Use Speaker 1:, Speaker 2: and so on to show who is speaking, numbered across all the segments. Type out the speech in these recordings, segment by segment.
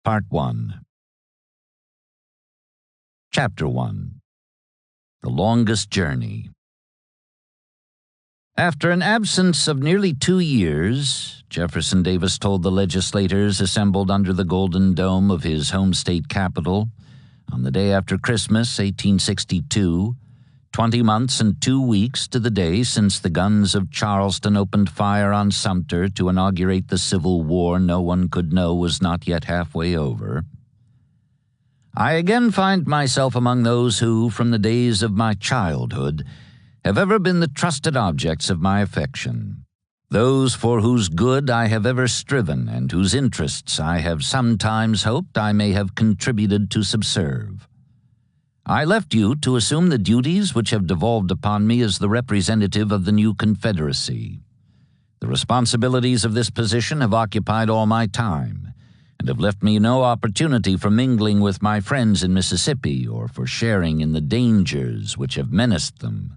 Speaker 1: Part 1. Chapter 1. The Longest Journey. After an absence of nearly 2 years, Jefferson Davis told the legislators assembled under the golden dome of his home state capital on the day after Christmas, 1862, 20 months and 2 weeks to the day since the guns of Charleston opened fire on Sumter to inaugurate the Civil War no one could know was not yet halfway over. I again find myself among those who, from the days of my childhood, have ever been the trusted objects of my affection, those for whose good I have ever striven and whose interests I have sometimes hoped I may have contributed to subserve. I left you to assume the duties which have devolved upon me as the representative of the new Confederacy. The responsibilities of this position have occupied all my time, and have left me no opportunity for mingling with my friends in Mississippi or for sharing in the dangers which have menaced them.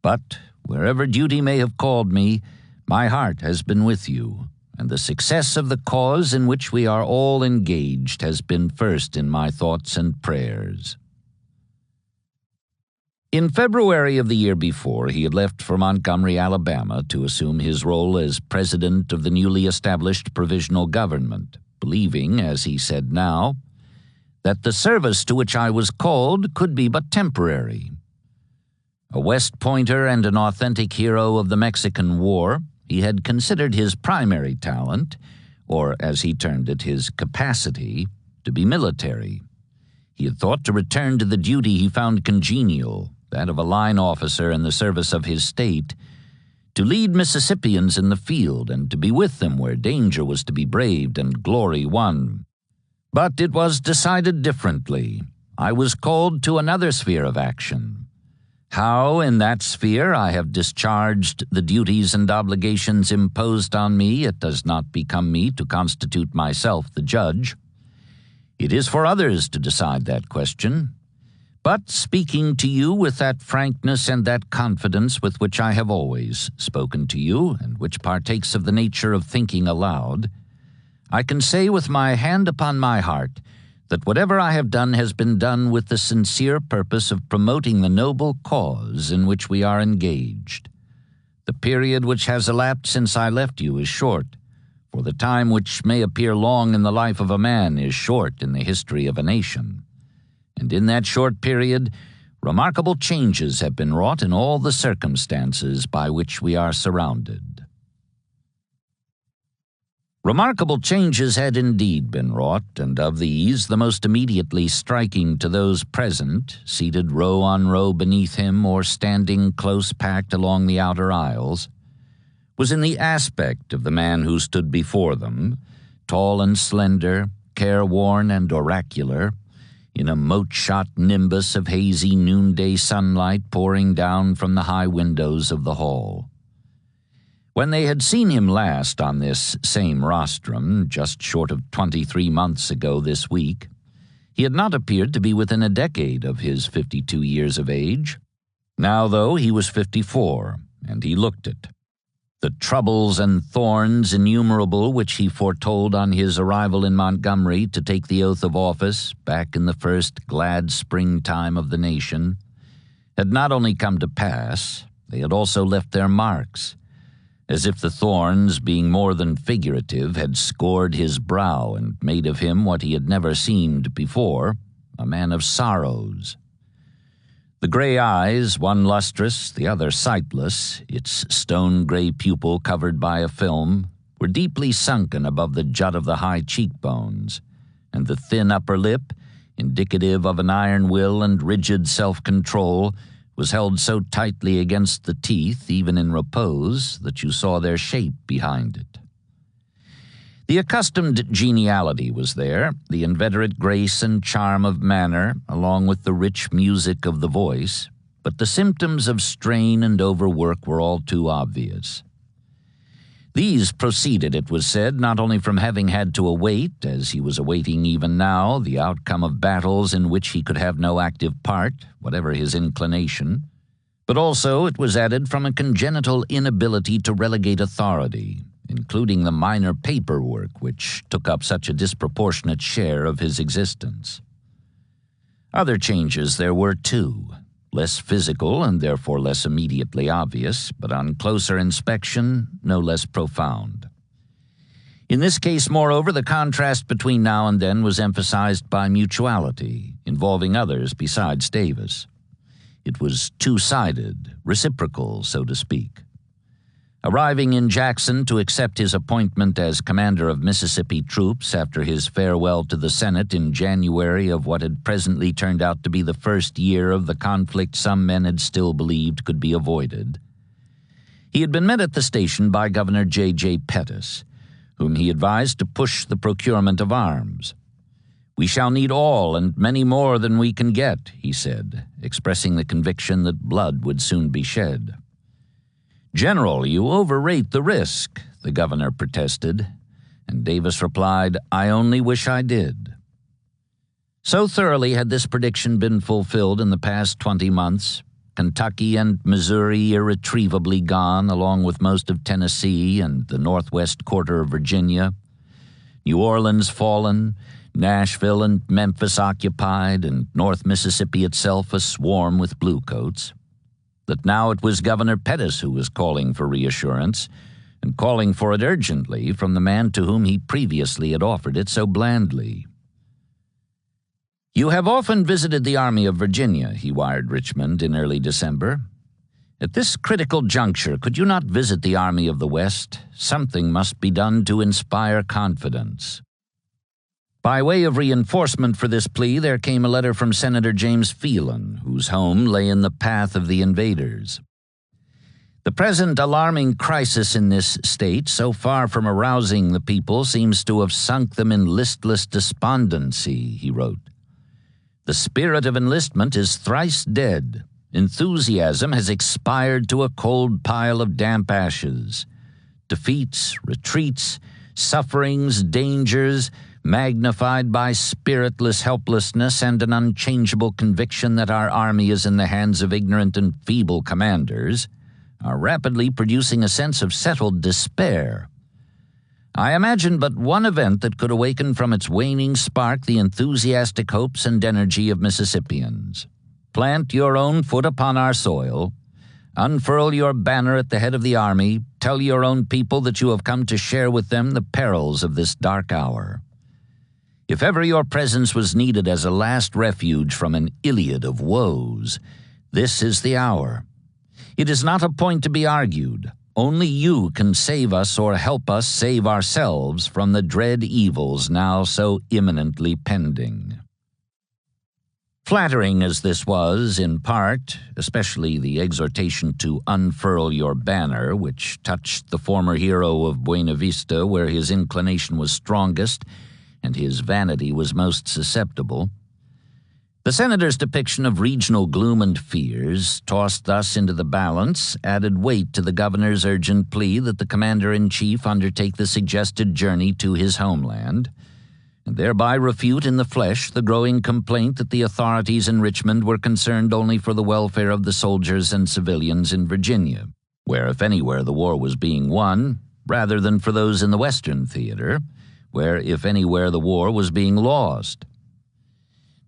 Speaker 1: But wherever duty may have called me, my heart has been with you, and the success of the cause in which we are all engaged has been first in my thoughts and prayers. In February of the year before, he had left for Montgomery, Alabama, to assume his role as president of the newly established provisional government, believing, as he said now, that the service to which I was called could be but temporary. A West Pointer and an authentic hero of the Mexican War, he had considered his primary talent, or as he termed it, his capacity, to be military. He had thought to return to the duty he found congenial, that of a line officer in the service of his state, to lead Mississippians in the field and to be with them where danger was to be braved and glory won. But it was decided differently. I was called to another sphere of action. How in that sphere I have discharged the duties and obligations imposed on me, it does not become me to constitute myself the judge. It is for others to decide that question. But speaking to you with that frankness and that confidence with which I have always spoken to you, and which partakes of the nature of thinking aloud, I can say with my hand upon my heart that whatever I have done has been done with the sincere purpose of promoting the noble cause in which we are engaged. The period which has elapsed since I left you is short, for the time which may appear long in the life of a man is short in the history of a nation. And in that short period, remarkable changes have been wrought in all the circumstances by which we are surrounded. Remarkable changes had indeed been wrought, and of these the most immediately striking to those present, seated row on row beneath him or standing close packed along the outer aisles, was in the aspect of the man who stood before them, tall and slender, careworn and oracular, in a mote-shot nimbus of hazy noonday sunlight pouring down from the high windows of the hall. When they had seen him last on this same rostrum, just short of 23 months ago this week, he had not appeared to be within a decade of his 52 years of age. Now, though, he was 54, and he looked it. The troubles and thorns innumerable which he foretold on his arrival in Montgomery to take the oath of office back in the first glad springtime of the nation had not only come to pass, they had also left their marks, as if the thorns, being more than figurative, had scored his brow and made of him what he had never seemed before, a man of sorrows. The gray eyes, one lustrous, the other sightless, its stone-gray pupil covered by a film, were deeply sunken above the jut of the high cheekbones, and the thin upper lip, indicative of an iron will and rigid self-control, was held so tightly against the teeth, even in repose, that you saw their shape behind it. The accustomed geniality was there, the inveterate grace and charm of manner, along with the rich music of the voice, but the symptoms of strain and overwork were all too obvious. These proceeded, it was said, not only from having had to await, as he was awaiting even now, the outcome of battles in which he could have no active part, whatever his inclination, but also, it was added, from a congenital inability to relegate authority, including the minor paperwork which took up such a disproportionate share of his existence. Other changes there were too, less physical and therefore less immediately obvious, but on closer inspection, no less profound. In this case, moreover, the contrast between now and then was emphasized by mutuality, involving others besides Davis. It was two-sided, reciprocal, so to speak. Arriving in Jackson to accept his appointment as commander of Mississippi troops after his farewell to the Senate in January of what had presently turned out to be the first year of the conflict some men had still believed could be avoided, he had been met at the station by Governor J.J. Pettus, whom he advised to push the procurement of arms. "We shall need all and many more than we can get," he said, expressing the conviction that blood would soon be shed. "General, you overrate the risk," the governor protested, and Davis replied, "I only wish I did." So thoroughly had this prediction been fulfilled in the past 20 months, Kentucky and Missouri irretrievably gone, along with most of Tennessee and the northwest quarter of Virginia, New Orleans fallen, Nashville and Memphis occupied, and North Mississippi itself aswarm with bluecoats, that now it was Governor Pettus who was calling for reassurance, and calling for it urgently from the man to whom he previously had offered it so blandly. "You have often visited the Army of Virginia," he wired Richmond in early December. "At this critical juncture, could you not visit the Army of the West? Something must be done to inspire confidence." By way of reinforcement for this plea, there came a letter from Senator James Phelan, whose home lay in the path of the invaders. "The present alarming crisis in this state, so far from arousing the people, seems to have sunk them in listless despondency," he wrote. "The spirit of enlistment is thrice dead. Enthusiasm has expired to a cold pile of damp ashes. Defeats, retreats, sufferings, dangers, magnified by spiritless helplessness and an unchangeable conviction that our army is in the hands of ignorant and feeble commanders, are rapidly producing a sense of settled despair. I imagine but one event that could awaken from its waning spark the enthusiastic hopes and energy of Mississippians. Plant your own foot upon our soil, unfurl your banner at the head of the army, tell your own people that you have come to share with them the perils of this dark hour. If ever your presence was needed as a last refuge from an Iliad of woes, this is the hour. It is not a point to be argued. Only you can save us or help us save ourselves from the dread evils now so imminently pending." Flattering as this was, in part, especially the exhortation to unfurl your banner, which touched the former hero of Buena Vista where his inclination was strongest and his vanity was most susceptible, the senator's depiction of regional gloom and fears, tossed thus into the balance, added weight to the governor's urgent plea that the commander-in-chief undertake the suggested journey to his homeland, and thereby refute in the flesh the growing complaint that the authorities in Richmond were concerned only for the welfare of the soldiers and civilians in Virginia, where, if anywhere, the war was being won, rather than for those in the Western theater, where, if anywhere, the war was being lost.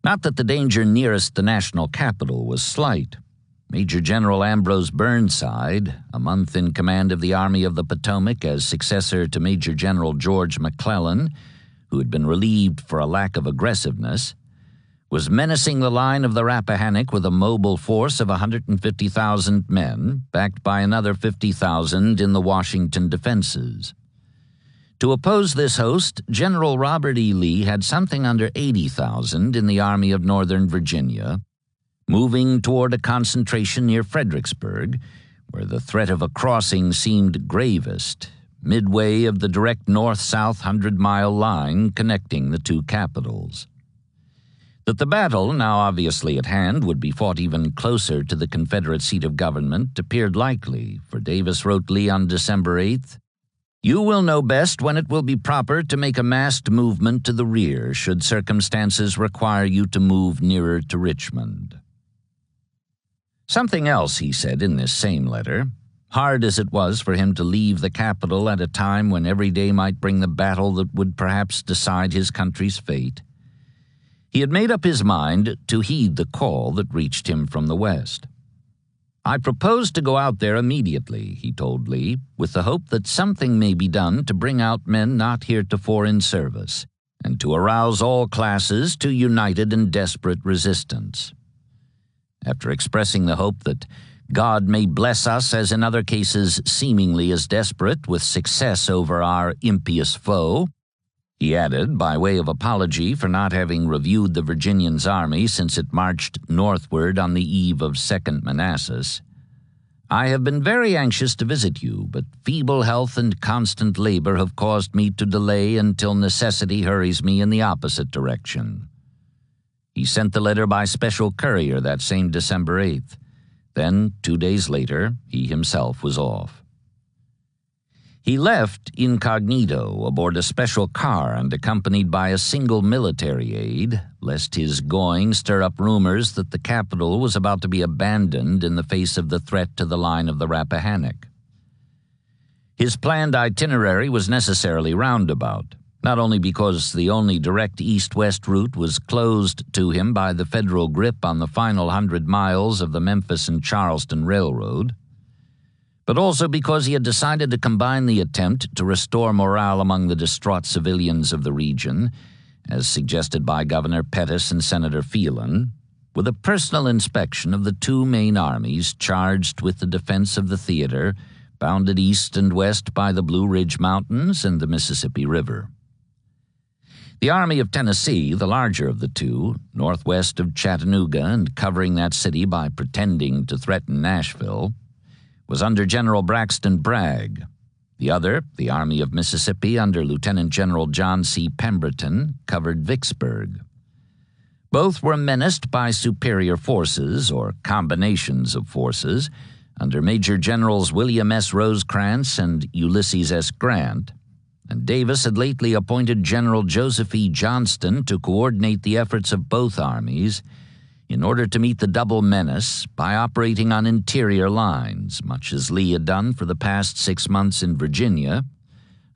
Speaker 1: Not that the danger nearest the national capital was slight. Major General Ambrose Burnside, a month in command of the Army of the Potomac as successor to Major General George McClellan, who had been relieved for a lack of aggressiveness, was menacing the line of the Rappahannock with a mobile force of 150,000 men, backed by another 50,000 in the Washington defenses. To oppose this host, General Robert E. Lee had something under 80,000 in the Army of Northern Virginia, moving toward a concentration near Fredericksburg, where the threat of a crossing seemed gravest, midway of the direct north-south 100-mile line connecting the two capitals. That the battle, now obviously at hand, would be fought even closer to the Confederate seat of government appeared likely, for Davis wrote Lee on December 8th, "You will know best when it will be proper to make a massed movement to the rear should circumstances require you to move nearer to Richmond." Something else he said in this same letter, hard as it was for him to leave the capital at a time when every day might bring the battle that would perhaps decide his country's fate, he had made up his mind to heed the call that reached him from the west. "I propose to go out there immediately," he told Lee, "with the hope that something may be done to bring out men not heretofore in service, and to arouse all classes to united and desperate resistance." After expressing the hope that God may bless us, as in other cases seemingly as desperate, with success over our impious foe, he added, by way of apology for not having reviewed the Virginians' army since it marched northward on the eve of Second Manassas, "I have been very anxious to visit you, but feeble health and constant labor have caused me to delay until necessity hurries me in the opposite direction." He sent the letter by special courier that same December 8th. Then, 2 days later, he himself was off. He left incognito aboard a special car and accompanied by a single military aide, lest his going stir up rumors that the capital was about to be abandoned in the face of the threat to the line of the Rappahannock. His planned itinerary was necessarily roundabout, not only because the only direct east-west route was closed to him by the federal grip on the final 100 miles of the Memphis and Charleston Railroad, but also because he had decided to combine the attempt to restore morale among the distraught civilians of the region, as suggested by Governor Pettus and Senator Phelan, with a personal inspection of the two main armies charged with the defense of the theater, bounded east and west by the Blue Ridge Mountains and the Mississippi River. The Army of Tennessee, the larger of the two, northwest of Chattanooga and covering that city by pretending to threaten Nashville, was under General Braxton Bragg. The other, the Army of Mississippi under Lieutenant General John C. Pemberton, covered Vicksburg. Both were menaced by superior forces, or combinations of forces, under Major Generals William S. Rosecrans and Ulysses S. Grant, and Davis had lately appointed General Joseph E. Johnston to coordinate the efforts of both armies in order to meet the double menace by operating on interior lines, much as Lee had done for the past 6 months in Virginia,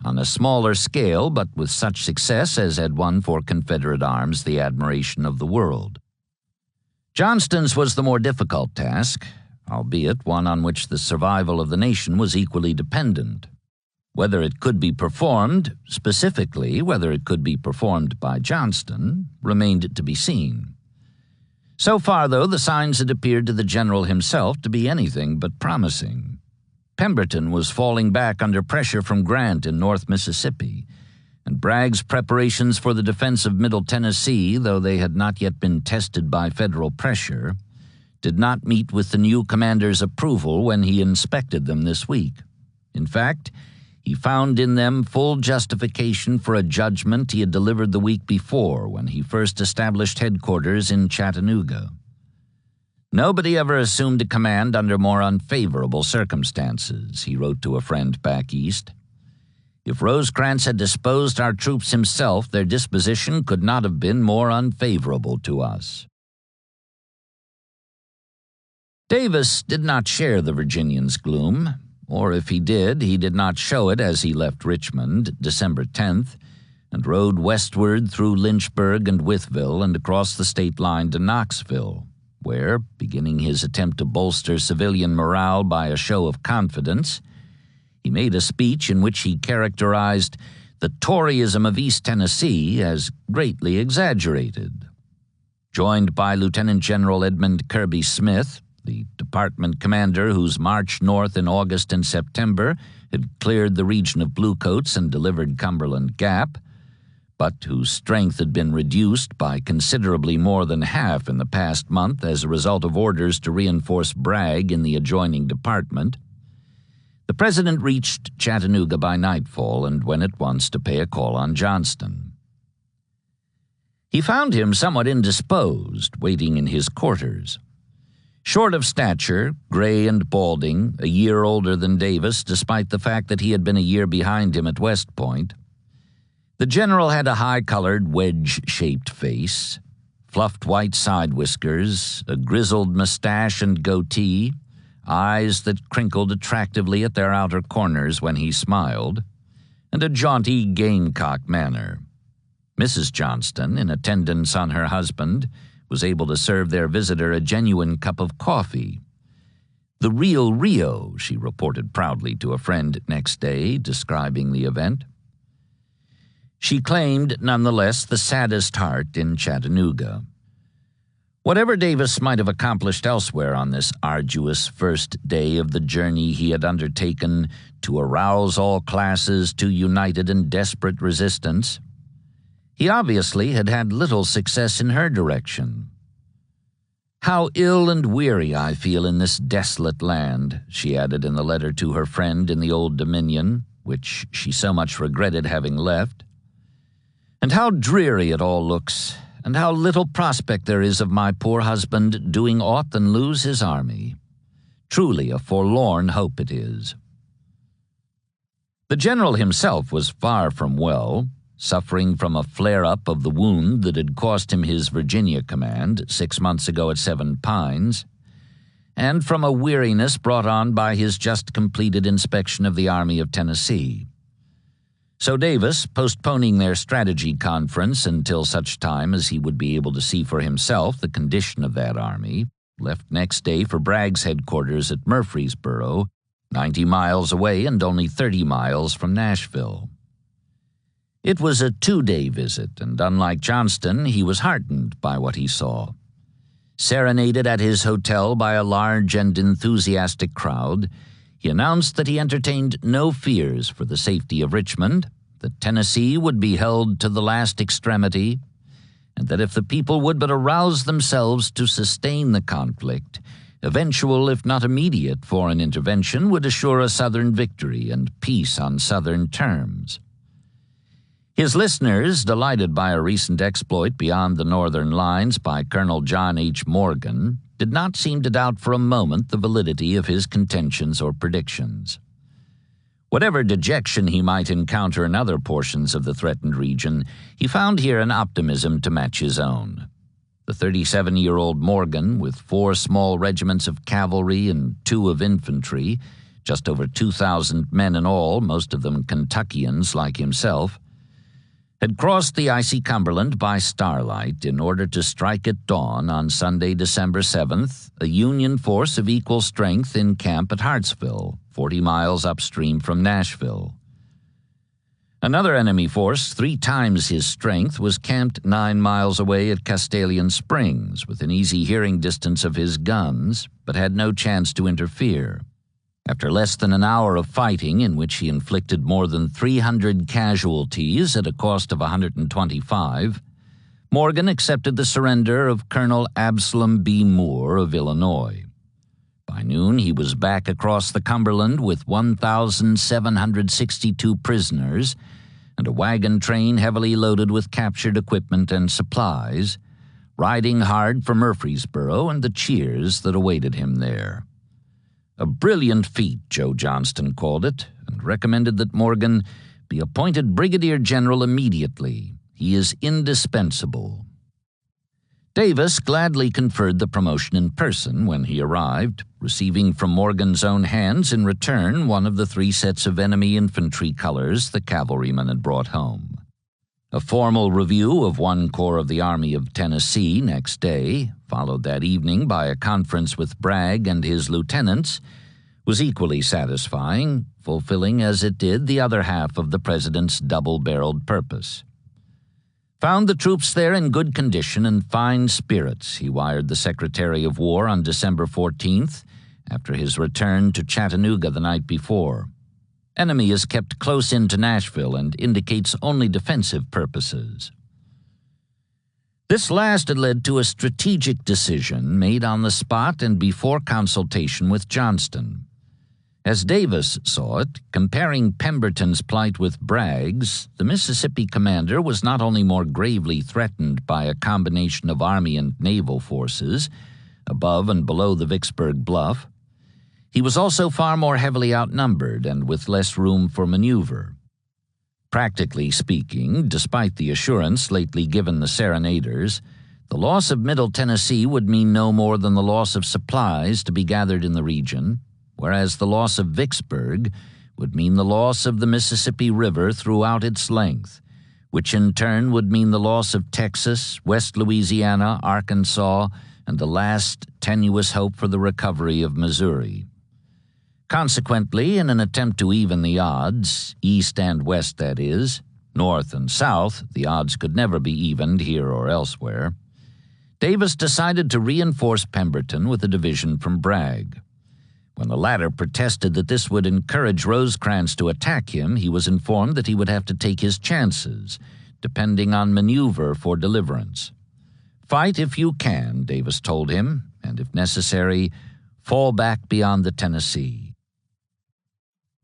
Speaker 1: on a smaller scale but with such success as had won for Confederate arms the admiration of the world. Johnston's was the more difficult task, albeit one on which the survival of the nation was equally dependent. Whether it could be performed, specifically whether it could be performed by Johnston, remained to be seen. So far, though, the signs had appeared to the general himself to be anything but promising. Pemberton was falling back under pressure from Grant in North Mississippi, and Bragg's preparations for the defense of Middle Tennessee, though they had not yet been tested by federal pressure, did not meet with the new commander's approval when he inspected them this week. In fact, he found in them full justification for a judgment he had delivered the week before when he first established headquarters in Chattanooga. "Nobody ever assumed a command under more unfavorable circumstances," he wrote to a friend back east. "If Rosecrans had disposed our troops himself, their disposition could not have been more unfavorable to us." Davis did not share the Virginians' gloom. Or if he did not show it as he left Richmond, December 10th, and rode westward through Lynchburg and Wytheville and across the state line to Knoxville, where, beginning his attempt to bolster civilian morale by a show of confidence, he made a speech in which he characterized the Toryism of East Tennessee as greatly exaggerated. Joined by Lieutenant General Edmund Kirby Smith, the department commander whose march north in August and September had cleared the region of Bluecoats and delivered Cumberland Gap, but whose strength had been reduced by considerably more than half in the past month as a result of orders to reinforce Bragg in the adjoining department, the president reached Chattanooga by nightfall and went at once to pay a call on Johnston. He found him somewhat indisposed, waiting in his quarters. Short of stature, gray and balding, a year older than Davis despite the fact that he had been a year behind him at West Point, the general had a high-colored, wedge-shaped face, fluffed white side whiskers, a grizzled mustache and goatee, eyes that crinkled attractively at their outer corners when he smiled, and a jaunty gamecock manner. Mrs. Johnston, in attendance on her husband, was able to serve their visitor a genuine cup of coffee. "The real Rio," she reported proudly to a friend next day, describing the event. She claimed, nonetheless, the saddest heart in Chattanooga. Whatever Davis might have accomplished elsewhere on this arduous first day of the journey he had undertaken to arouse all classes to united and desperate resistance, he obviously had had little success in her direction. "How ill and weary I feel in this desolate land," she added in the letter to her friend in the Old Dominion, which she so much regretted having left. "And how dreary it all looks, and how little prospect there is of my poor husband doing aught than lose his army. Truly a forlorn hope it is." The general himself was far from well, suffering from a flare-up of the wound that had cost him his Virginia command 6 months ago at Seven Pines, and from a weariness brought on by his just completed inspection of the Army of Tennessee. So Davis, postponing their strategy conference until such time as he would be able to see for himself the condition of that army, left next day for Bragg's headquarters at Murfreesboro, 90 miles away and only 30 miles from Nashville. It was a 2-day visit, and unlike Johnston, he was heartened by what he saw. Serenaded at his hotel by a large and enthusiastic crowd, he announced that he entertained no fears for the safety of Richmond, that Tennessee would be held to the last extremity, and that if the people would but arouse themselves to sustain the conflict, eventual, if not immediate, foreign intervention would assure a Southern victory and peace on Southern terms. His listeners, delighted by a recent exploit beyond the Northern lines by Colonel John H. Morgan, did not seem to doubt for a moment the validity of his contentions or predictions. Whatever dejection he might encounter in other portions of the threatened region, he found here an optimism to match his own. The 37-year-old Morgan, with 4 small regiments of cavalry and 2 of infantry, just over 2,000 men in all, most of them Kentuckians like himself, had crossed the icy Cumberland by starlight in order to strike at dawn on Sunday, December 7th, a Union force of equal strength in camp at Hartsville, 40 miles upstream from Nashville. Another enemy force, 3 times his strength, was camped 9 miles away at Castalian Springs, within easy hearing distance of his guns, but had no chance to interfere. After less than an hour of fighting, in which he inflicted more than 300 casualties at a cost of 125, Morgan accepted the surrender of Colonel Absalom B. Moore of Illinois. By noon, he was back across the Cumberland with 1,762 prisoners and a wagon train heavily loaded with captured equipment and supplies, riding hard for Murfreesboro and the cheers that awaited him there. A brilliant feat, Joe Johnston called it, and recommended that Morgan be appointed brigadier general immediately. He is indispensable. Davis gladly conferred the promotion in person when he arrived, receiving from Morgan's own hands in return one of the 3 sets of enemy infantry colors the cavalryman had brought home. A formal review of one corps of the Army of Tennessee next day, followed that evening by a conference with Bragg and his lieutenants, was equally satisfying, fulfilling as it did the other half of the president's double-barreled purpose. "Found the troops there in good condition and fine spirits," he wired the Secretary of War on December 14th, after his return to Chattanooga the night before. "Enemy is kept close into Nashville and indicates only defensive purposes." This last had led to a strategic decision made on the spot and before consultation with Johnston. As Davis saw it, comparing Pemberton's plight with Bragg's, the Mississippi commander was not only more gravely threatened by a combination of army and naval forces, above and below the Vicksburg bluff, he was also far more heavily outnumbered and with less room for maneuver. Practically speaking, despite the assurance lately given the serenaders, The loss of Middle Tennessee would mean no more than the loss of supplies to be gathered in the region, whereas the loss of Vicksburg would mean the loss of the Mississippi River throughout its length, which in turn would mean the loss of Texas, West Louisiana, Arkansas, and the last tenuous hope for the recovery of Missouri. Consequently, in an attempt to even the odds, east and west that is, north and south, the odds could never be evened here or elsewhere, Davis decided to reinforce Pemberton with a division from Bragg. When the latter protested that this would encourage Rosecrans to attack him, he was informed that he would have to take his chances, depending on maneuver for deliverance. "Fight if you can," Davis told him, "and if necessary, fall back beyond the Tennessee."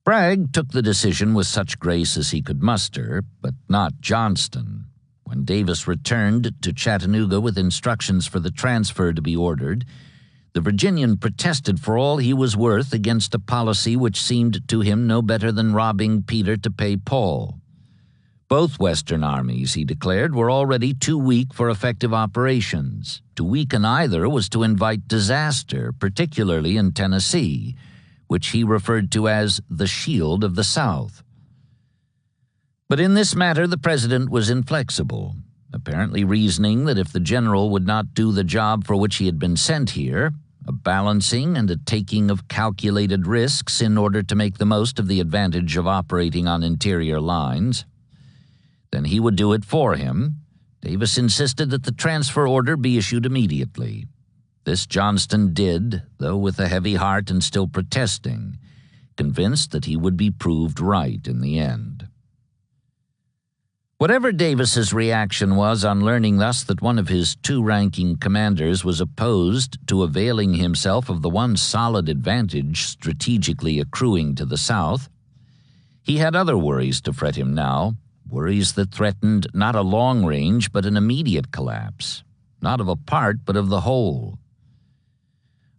Speaker 1: Bragg took the decision with such grace as he could muster, but not Johnston. When Davis returned to Chattanooga with instructions for the transfer to be ordered, the Virginian protested for all he was worth against a policy which seemed to him no better than robbing Peter to pay Paul. Both Western armies, he declared, were already too weak for effective operations. To weaken either was to invite disaster, particularly in Tennessee, which he referred to as the shield of the South. But in this matter the president was inflexible, apparently reasoning that if the general would not do the job for which he had been sent here, a balancing and a taking of calculated risks in order to make the most of the advantage of operating on interior lines, then he would do it for him. Davis insisted that the transfer order be issued immediately. This Johnston did, though with a heavy heart and still protesting, convinced that he would be proved right in the end. Whatever Davis's reaction was on learning thus that one of his two ranking commanders was opposed to availing himself of the one solid advantage strategically accruing to the South, he had other worries to fret him now, worries that threatened not a long range but an immediate collapse, not of a part but of the whole.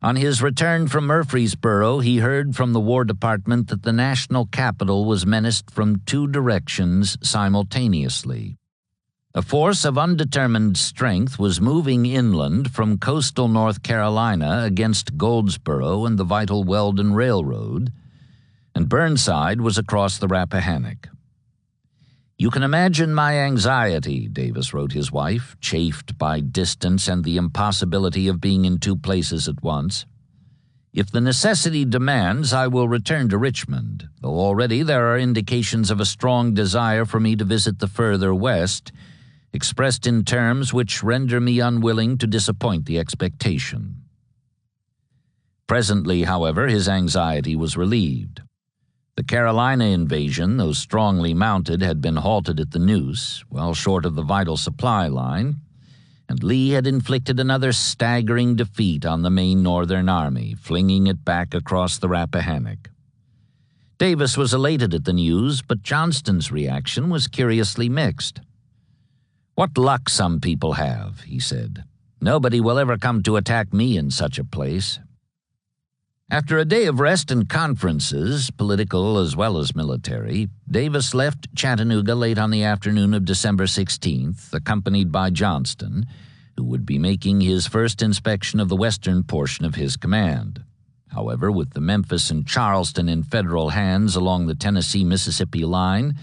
Speaker 1: On his return from Murfreesboro, he heard from the War Department that the national capital was menaced from two directions simultaneously. A force of undetermined strength was moving inland from coastal North Carolina against Goldsboro and the vital Weldon Railroad, and Burnside was across the Rappahannock. "You can imagine my anxiety," Davis wrote his wife, chafed by distance and the impossibility of being in two places at once. "If the necessity demands, I will return to Richmond, though already there are indications of a strong desire for me to visit the further west, expressed in terms which render me unwilling to disappoint the expectation." Presently, however, his anxiety was relieved. The Carolina invasion, though strongly mounted, had been halted at the Neuse, well short of the vital supply line, and Lee had inflicted another staggering defeat on the main Northern army, flinging it back across the Rappahannock. Davis was elated at the news, but Johnston's reaction was curiously mixed. "What luck some people have," he said. "Nobody will ever come to attack me in such a place." After a day of rest and conferences, political as well as military, Davis left Chattanooga late on the afternoon of December 16th, accompanied by Johnston, who would be making his first inspection of the western portion of his command. However, with the Memphis and Charleston in federal hands along the Tennessee-Mississippi line,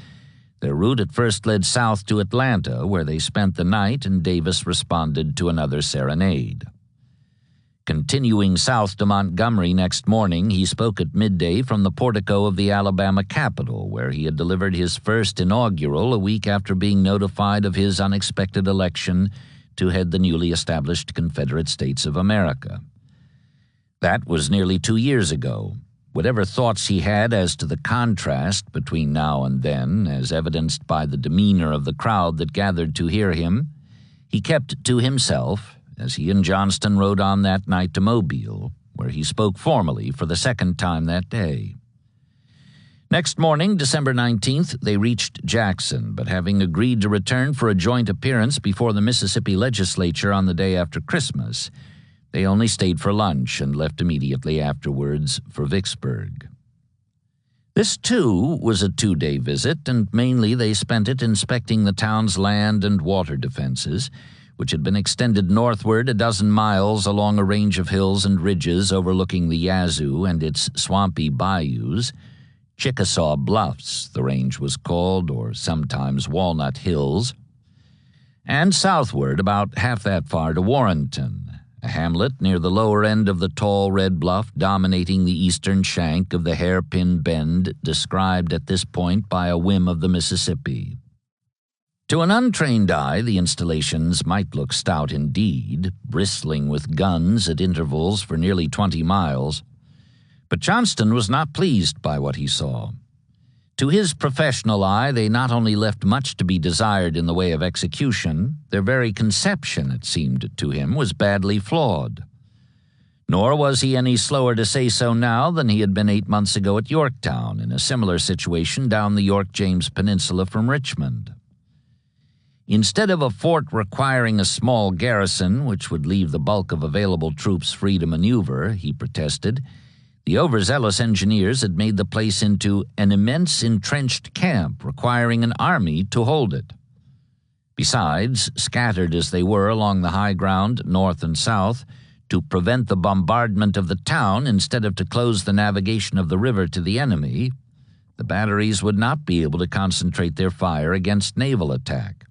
Speaker 1: their route at first led south to Atlanta, where they spent the night, and Davis responded to another serenade. Continuing south to Montgomery next morning, he spoke at midday from the portico of the Alabama Capitol, where he had delivered his first inaugural a week after being notified of his unexpected election to head the newly established Confederate States of America. That was nearly 2 years ago. Whatever thoughts he had as to the contrast between now and then, as evidenced by the demeanor of the crowd that gathered to hear him, he kept to himself, as he and Johnston rode on that night to Mobile, where he spoke formally for the second time that day. Next morning, December 19th, they reached Jackson, but having agreed to return for a joint appearance before the Mississippi legislature on the day after Christmas, they only stayed for lunch and left immediately afterwards for Vicksburg. This, too, was a 2-day visit, and mainly they spent it inspecting the town's land and water defenses, which had been extended northward a dozen miles along a range of hills and ridges overlooking the Yazoo and its swampy bayous. Chickasaw Bluffs, the range was called, or sometimes Walnut Hills, and southward about half that far to Warrenton, a hamlet near the lower end of the tall red bluff dominating the eastern shank of the hairpin bend described at this point by a whim of the Mississippi. To an untrained eye, the installations might look stout indeed, bristling with guns at intervals for nearly 20 miles. But Johnston was not pleased by what he saw. To his professional eye, they not only left much to be desired in the way of execution, their very conception, it seemed to him, was badly flawed. Nor was he any slower to say so now than he had been 8 months ago at Yorktown, in a similar situation down the York-James Peninsula from Richmond. Instead of a fort requiring a small garrison, which would leave the bulk of available troops free to maneuver, he protested, the overzealous engineers had made the place into an immense entrenched camp requiring an army to hold it. Besides, scattered as they were along the high ground north and south, to prevent the bombardment of the town instead of to close the navigation of the river to the enemy, the batteries would not be able to concentrate their fire against naval attack.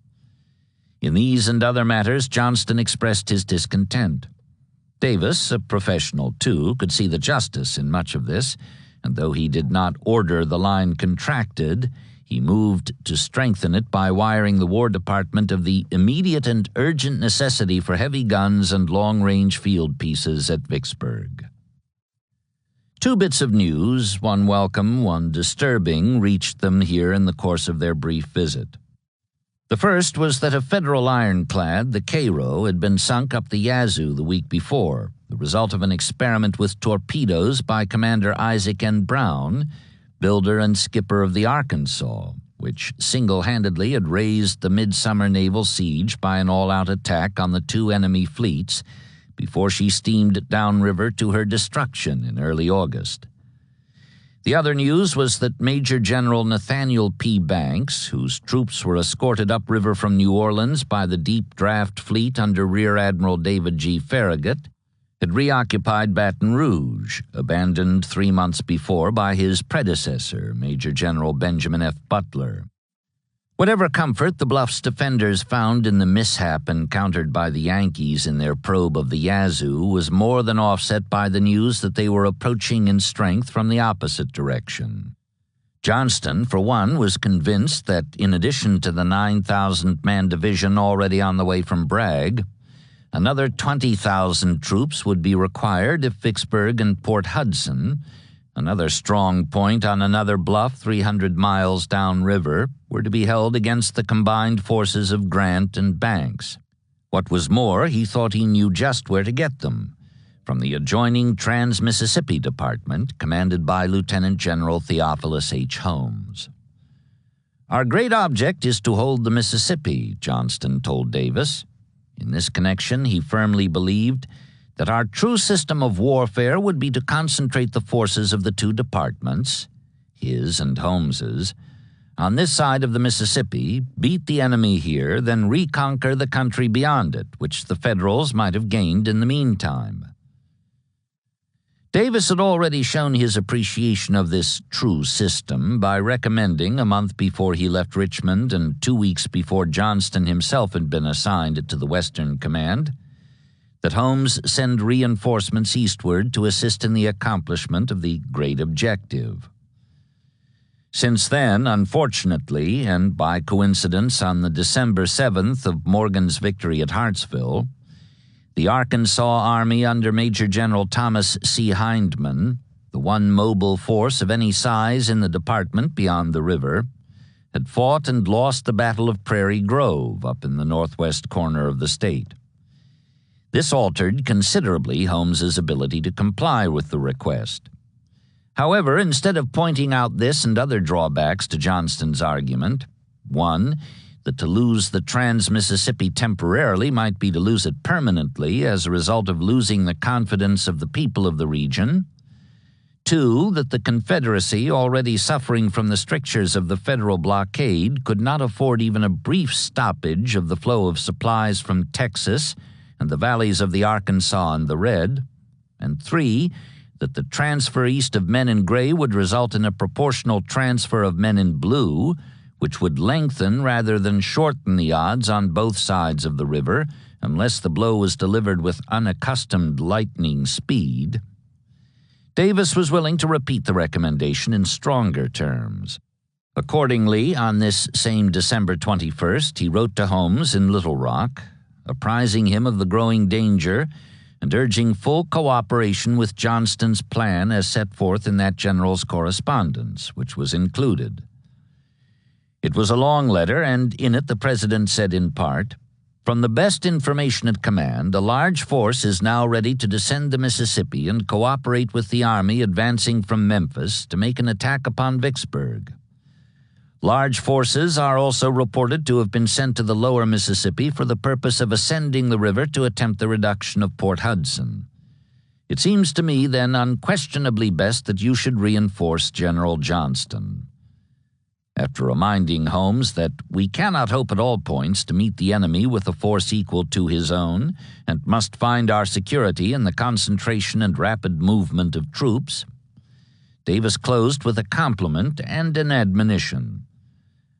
Speaker 1: In these and other matters, Johnston expressed his discontent. Davis, a professional too, could see the justice in much of this, and though he did not order the line contracted, he moved to strengthen it by wiring the War Department of the immediate and urgent necessity for heavy guns and long-range field pieces at Vicksburg. Two bits of news, one welcome, one disturbing, reached them here in the course of their brief visit. The first was that a Federal ironclad, the Cairo, had been sunk up the Yazoo the week before, the result of an experiment with torpedoes by Commander Isaac N. Brown, builder and skipper of the Arkansas, which single-handedly had raised the midsummer naval siege by an all-out attack on the two enemy fleets before she steamed downriver to her destruction in early August. The other news was that Major General Nathaniel P. Banks, whose troops were escorted upriver from New Orleans by the deep draft fleet under Rear Admiral David G. Farragut, had reoccupied Baton Rouge, abandoned 3 months before by his predecessor, Major General Benjamin F. Butler. Whatever comfort the Bluff's defenders found in the mishap encountered by the Yankees in their probe of the Yazoo was more than offset by the news that they were approaching in strength from the opposite direction. Johnston, for one, was convinced that in addition to the 9,000-man division already on the way from Bragg, another 20,000 troops would be required if Vicksburg and Port Hudson, another strong point on another bluff 300 miles downriver, were to be held against the combined forces of Grant and Banks. What was more, he thought he knew just where to get them, from the adjoining Trans-Mississippi Department, commanded by Lieutenant General Theophilus H. Holmes. "Our great object is to hold the Mississippi," Johnston told Davis. In this connection, he firmly believed that our true system of warfare would be to concentrate the forces of the two departments, his and Holmes's, on this side of the Mississippi, beat the enemy here, then reconquer the country beyond it, which the Federals might have gained in the meantime. Davis had already shown his appreciation of this true system by recommending, a month before he left Richmond and 2 weeks before Johnston himself had been assigned to the Western Command, that Holmes send reinforcements eastward to assist in the accomplishment of the great objective. Since then, unfortunately, and by coincidence on the December 7th of Morgan's victory at Hartsville, the Arkansas Army under Major General Thomas C. Hindman, the one mobile force of any size in the department beyond the river, had fought and lost the Battle of Prairie Grove up in the northwest corner of the state. This altered considerably Holmes's ability to comply with the request. However, instead of pointing out this and other drawbacks to Johnston's argument, one, that to lose the Trans-Mississippi temporarily might be to lose it permanently as a result of losing the confidence of the people of the region, 2, that the Confederacy, already suffering from the strictures of the federal blockade, could not afford even a brief stoppage of the flow of supplies from Texas and the valleys of the Arkansas and the Red, and 3, that the transfer east of men in gray would result in a proportional transfer of men in blue, which would lengthen rather than shorten the odds on both sides of the river unless the blow was delivered with unaccustomed lightning speed. Davis was willing to repeat the recommendation in stronger terms. Accordingly, on this same December 21st, he wrote to Holmes in Little Rock, apprising him of the growing danger and urging full cooperation with Johnston's plan as set forth in that general's correspondence, which was included. It was a long letter, and in it the President said in part, "From the best information at command, a large force is now ready to descend the Mississippi and cooperate with the army advancing from Memphis to make an attack upon Vicksburg. Large forces are also reported to have been sent to the lower Mississippi for the purpose of ascending the river to attempt the reduction of Port Hudson. It seems to me then unquestionably best that you should reinforce General Johnston." After reminding Holmes that we cannot hope at all points to meet the enemy with a force equal to his own, and must find our security in the concentration and rapid movement of troops, Davis closed with a compliment and an admonition.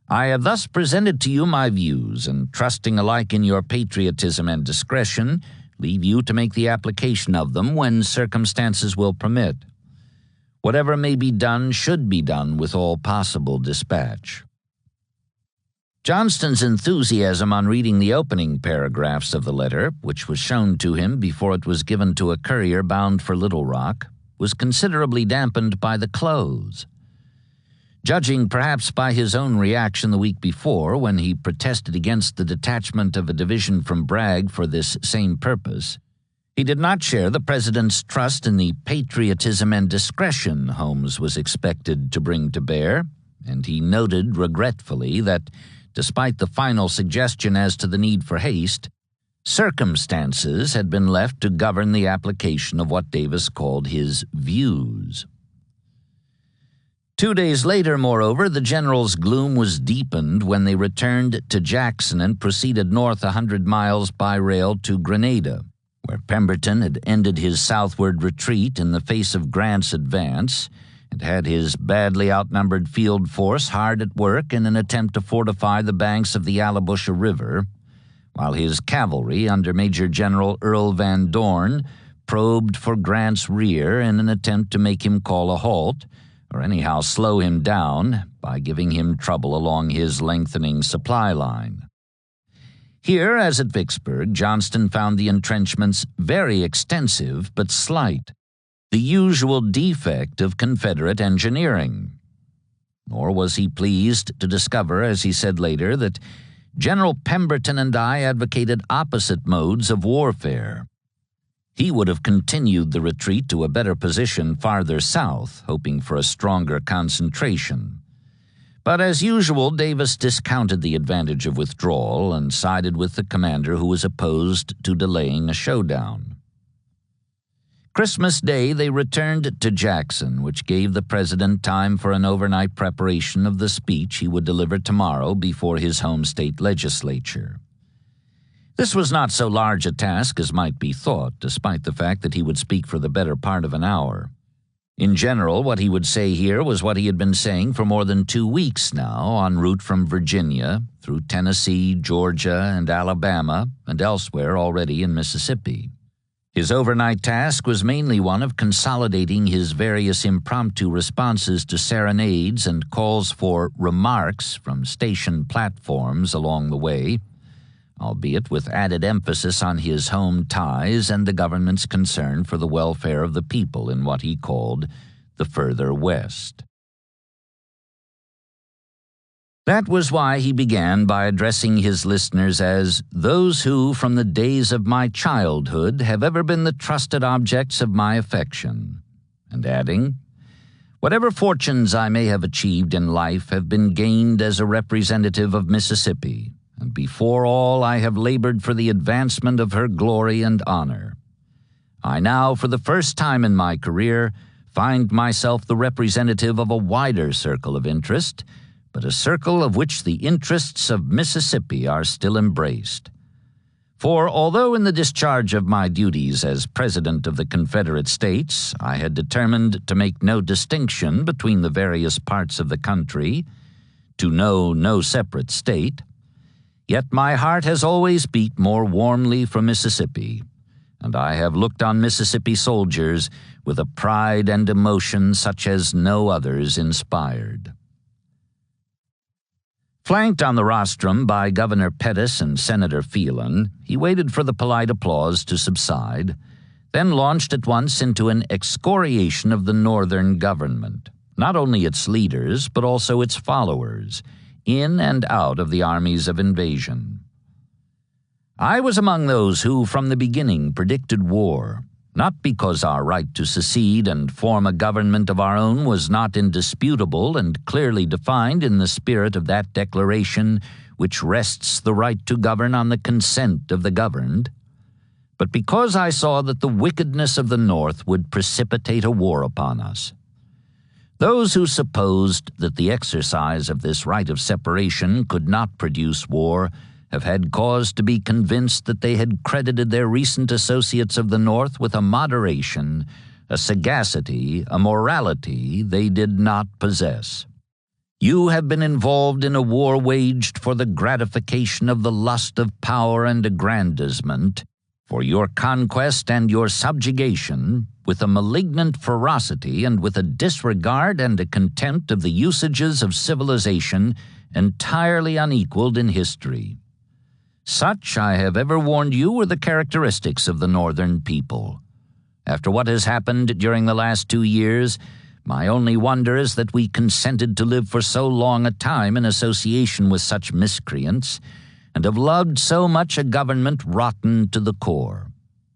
Speaker 1: "I have thus presented to you my views, and trusting alike in your patriotism and discretion, leave you to make the application of them when circumstances will permit. Whatever may be done should be done with all possible dispatch." Johnston's enthusiasm on reading the opening paragraphs of the letter, which was shown to him before it was given to a courier bound for Little Rock, was considerably dampened by the close. Judging perhaps by his own reaction the week before, when he protested against the detachment of a division from Bragg for this same purpose, he did not share the President's trust in the patriotism and discretion Holmes was expected to bring to bear, and he noted regretfully that, despite the final suggestion as to the need for haste, circumstances had been left to govern the application of what Davis called his views. 2 days later, moreover, the general's gloom was deepened when they returned to Jackson and proceeded north 100 miles by rail to Grenada, where Pemberton had ended his southward retreat in the face of Grant's advance and had his badly outnumbered field force hard at work in an attempt to fortify the banks of the Allabusha River, while his cavalry under Major General Earl Van Dorn probed for Grant's rear in an attempt to make him call a halt, or anyhow slow him down by giving him trouble along his lengthening supply line. Here, as at Vicksburg, Johnston found the entrenchments very extensive but slight, the usual defect of Confederate engineering. Nor was he pleased to discover, as he said later, that General Pemberton and I advocated opposite modes of warfare. He would have continued the retreat to a better position farther south, hoping for a stronger concentration. But as usual, Davis discounted the advantage of withdrawal and sided with the commander who was opposed to delaying a showdown. Christmas Day they returned to Jackson, which gave the President time for an overnight preparation of the speech he would deliver tomorrow before his home state legislature. This was not so large a task as might be thought, despite the fact that he would speak for the better part of an hour. In general, what he would say here was what he had been saying for more than 2 weeks now, en route from Virginia, through Tennessee, Georgia, and Alabama, and elsewhere already in Mississippi. His overnight task was mainly one of consolidating his various impromptu responses to serenades and calls for remarks from station platforms along the way, albeit with added emphasis on his home ties and the government's concern for the welfare of the people in what he called the further West. That was why he began by addressing his listeners as those who, from the days of my childhood, have ever been the trusted objects of my affection, and adding, whatever fortunes I may have achieved in life have been gained as a representative of Mississippi, and before all I have labored for the advancement of her glory and honor. I now, for the first time in my career, find myself the representative of a wider circle of interest, but a circle of which the interests of Mississippi are still embraced. For although in the discharge of my duties as President of the Confederate States I had determined to make no distinction between the various parts of the country, to know no separate state, yet my heart has always beat more warmly for Mississippi, and I have looked on Mississippi soldiers with a pride and emotion such as no others inspired. Flanked on the rostrum by Governor Pettus and Senator Phelan, he waited for the polite applause to subside, then launched at once into an excoriation of the Northern government, not only its leaders, but also its followers, in and out of the armies of invasion. I was among those who from the beginning predicted war, not because our right to secede and form a government of our own was not indisputable and clearly defined in the spirit of that declaration which rests the right to govern on the consent of the governed, but because I saw that the wickedness of the North would precipitate a war upon us. Those who supposed that the exercise of this right of separation could not produce war have had cause to be convinced that they had credited their recent associates of the North with a moderation, a sagacity, a morality they did not possess. You have been involved in a war waged for the gratification of the lust of power and aggrandizement, for your conquest and your subjugation, with a malignant ferocity and with a disregard and a contempt of the usages of civilization entirely unequaled in history. Such, I have ever warned you, are the characteristics of the Northern people. After what has happened during the last 2 years, my only wonder is that we consented to live for so long a time in association with such miscreants, and have loved so much a government rotten to the core.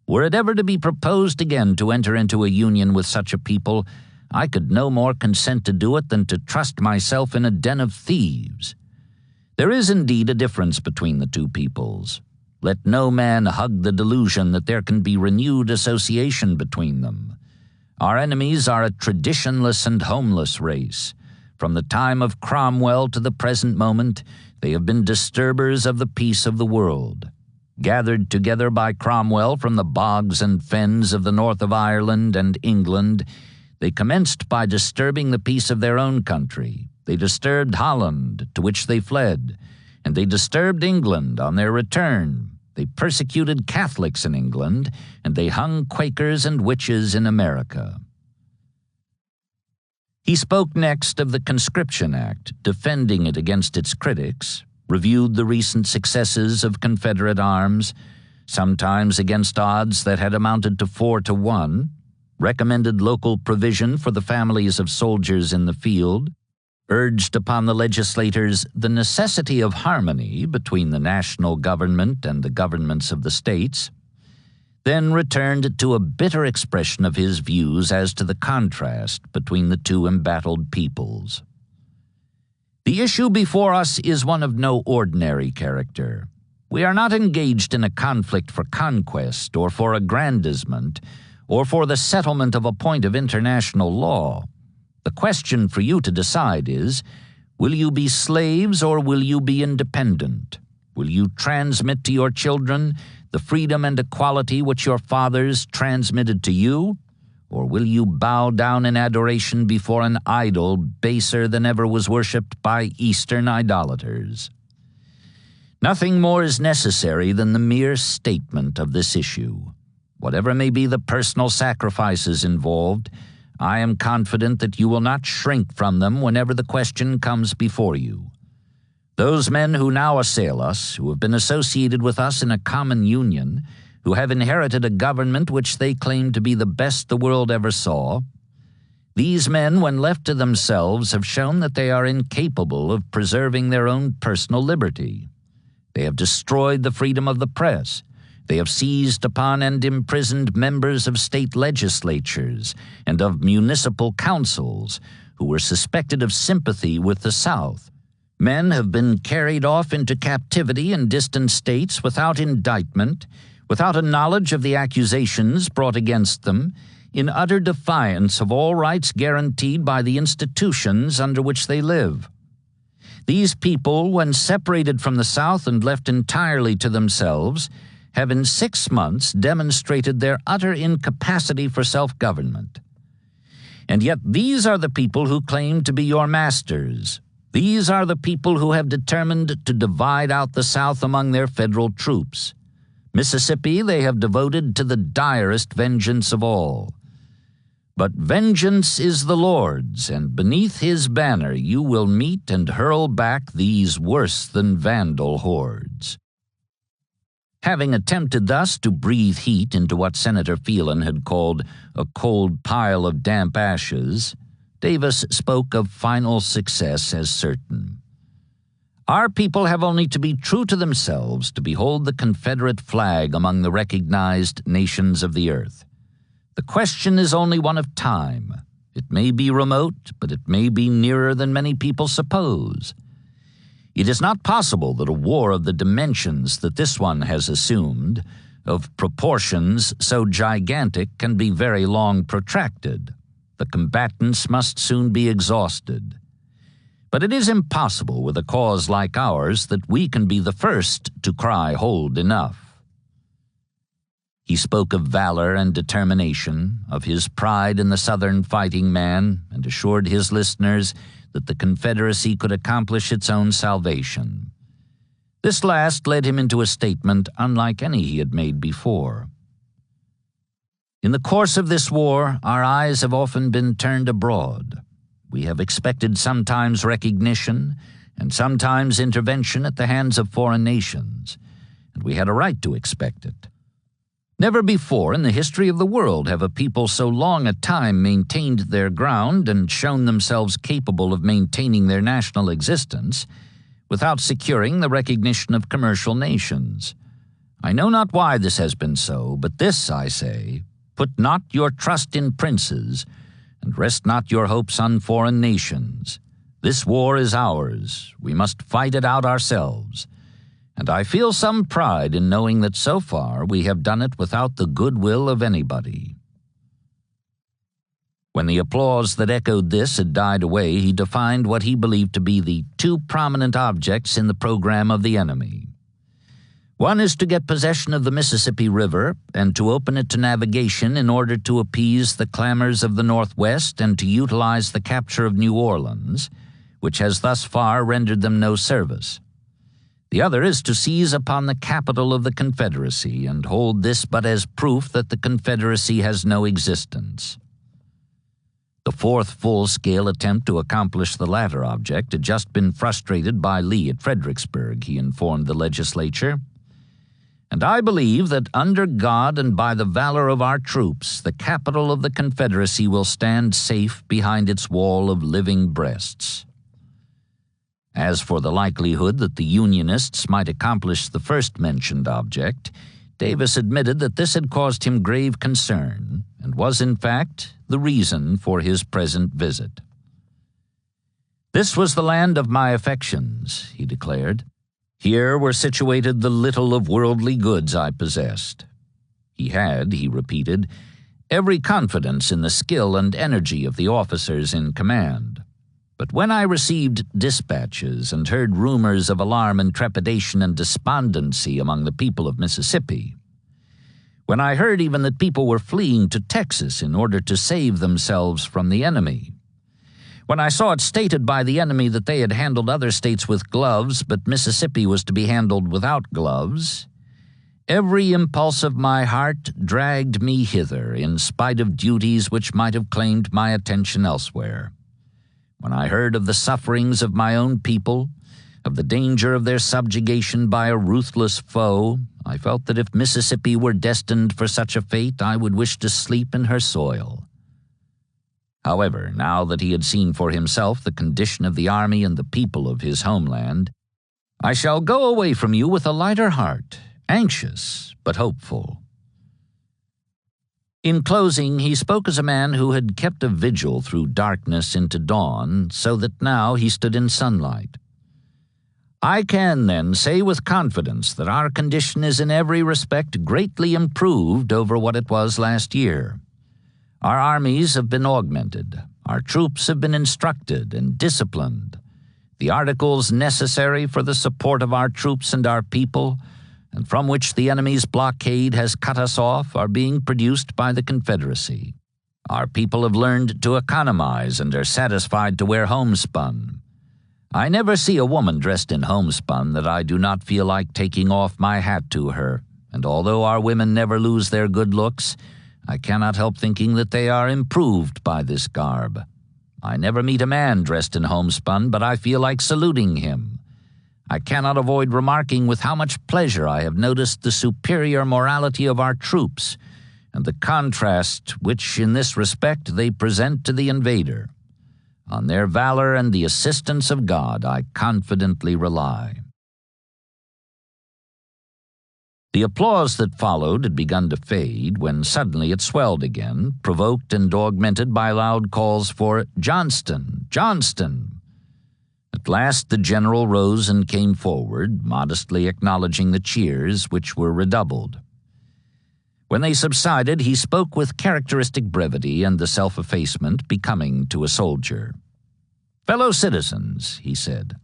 Speaker 1: Were it ever to be proposed again to enter into a union with such a people, I could no more consent to do it than to trust myself in a den of thieves. There is indeed a difference between the two peoples. Let no man hug the delusion that there can be renewed association between them. Our enemies are a traditionless and homeless race. From the time of Cromwell to the present moment, they have been disturbers of the peace of the world. Gathered together by Cromwell from the bogs and fens of the north of Ireland and England, they commenced by disturbing the peace of their own country. They disturbed Holland, to which they fled, and they disturbed England on their return. They persecuted Catholics in England, and they hung Quakers and witches in America. He spoke next of the Conscription Act, defending it against its critics, reviewed the recent successes of Confederate arms, sometimes against odds that had amounted to 4-1, recommended local provision for the families of soldiers in the field, urged upon the legislators the necessity of harmony between the national government and the governments of the states, then returned to a bitter expression of his views as to the contrast between the two embattled peoples. The issue before us is one of no ordinary character. We are not engaged in a conflict for conquest or for aggrandizement or for the settlement of a point of international law. The question for you to decide is, will you be slaves or will you be independent? Will you transmit to your children the freedom and equality which your fathers transmitted to you? Or will you bow down in adoration before an idol baser than ever was worshipped by Eastern idolaters? Nothing more is necessary than the mere statement of this issue. Whatever may be the personal sacrifices involved, I am confident that you will not shrink from them whenever the question comes before you. Those men who now assail us, who have been associated with us in a common union, who have inherited a government which they claim to be the best the world ever saw, these men, when left to themselves, have shown that they are incapable of preserving their own personal liberty. They have destroyed the freedom of the press. They have seized upon and imprisoned members of state legislatures and of municipal councils who were suspected of sympathy with the South. Men have been carried off into captivity in distant states without indictment, without a knowledge of the accusations brought against them, in utter defiance of all rights guaranteed by the institutions under which they live. These people, when separated from the South and left entirely to themselves, have in 6 months demonstrated their utter incapacity for self-government. And yet these are the people who claim to be your masters. These are the people who have determined to divide out the South among their federal troops. Mississippi they have devoted to the direst vengeance of all. But vengeance is the Lord's, and beneath his banner you will meet and hurl back these worse-than-vandal hordes. Having attempted thus to breathe heat into what Senator Phelan had called a cold pile of damp ashes, Davis spoke of final success as certain. Our people have only to be true to themselves to behold the Confederate flag among the recognized nations of the earth. The question is only one of time. It may be remote, but it may be nearer than many people suppose. It is not possible that a war of the dimensions that this one has assumed, of proportions so gigantic, can be very long protracted. The combatants must soon be exhausted. But it is impossible with a cause like ours that we can be the first to cry hold enough. He spoke of valor and determination, of his pride in the Southern fighting man, and assured his listeners that the Confederacy could accomplish its own salvation. This last led him into a statement unlike any he had made before. In the course of this war, our eyes have often been turned abroad. We have expected sometimes recognition and sometimes intervention at the hands of foreign nations, and we had a right to expect it. Never before in the history of the world have a people so long a time maintained their ground and shown themselves capable of maintaining their national existence without securing the recognition of commercial nations. I know not why this has been so, but this I say, put not your trust in princes, and rest not your hopes on foreign nations. This war is ours. We must fight it out ourselves. And I feel some pride in knowing that so far we have done it without the goodwill of anybody. When the applause that echoed this had died away, he defined what he believed to be the two prominent objects in the program of the enemy. One is to get possession of the Mississippi River and to open it to navigation in order to appease the clamors of the Northwest and to utilize the capture of New Orleans, which has thus far rendered them no service. The other is to seize upon the capital of the Confederacy and hold this but as proof that the Confederacy has no existence. The fourth full-scale attempt to accomplish the latter object had just been frustrated by Lee at Fredericksburg, he informed the legislature. And I believe that under God and by the valor of our troops, the capital of the Confederacy will stand safe behind its wall of living breasts. As for the likelihood that the Unionists might accomplish the first-mentioned object, Davis admitted that this had caused him grave concern and was, in fact, the reason for his present visit. This was the land of my affections, he declared. Here were situated the little of worldly goods I possessed. He had, he repeated, every confidence in the skill and energy of the officers in command. But when I received dispatches and heard rumors of alarm and trepidation and despondency among the people of Mississippi, when I heard even that people were fleeing to Texas in order to save themselves from the enemy, when I saw it stated by the enemy that they had handled other states with gloves, but Mississippi was to be handled without gloves, every impulse of my heart dragged me hither in spite of duties which might have claimed my attention elsewhere. When I heard of the sufferings of my own people, of the danger of their subjugation by a ruthless foe, I felt that if Mississippi were destined for such a fate, I would wish to sleep in her soil. However, now that he had seen for himself the condition of the army and the people of his homeland, I shall go away from you with a lighter heart, anxious but hopeful. In closing, he spoke as a man who had kept a vigil through darkness into dawn, so that now he stood in sunlight. I can, then, say with confidence that our condition is in every respect greatly improved over what it was last year. Our armies have been augmented. Our troops have been instructed and disciplined. The articles necessary for the support of our troops and our people, and from which the enemy's blockade has cut us off, are being produced by the Confederacy. Our people have learned to economize and are satisfied to wear homespun. I never see a woman dressed in homespun that I do not feel like taking off my hat to her, and although our women never lose their good looks, I cannot help thinking that they are improved by this garb. I never meet a man dressed in homespun, but I feel like saluting him. I cannot avoid remarking with how much pleasure I have noticed the superior morality of our troops, and the contrast which in this respect they present to the invader. On their valor and the assistance of God I confidently rely." The applause that followed had begun to fade when suddenly it swelled again, provoked and augmented by loud calls for "Johnston! Johnston!" At last the general rose and came forward, modestly acknowledging the cheers, which were redoubled. When they subsided, he spoke with characteristic brevity and the self-effacement becoming to a soldier. "Fellow citizens," he said,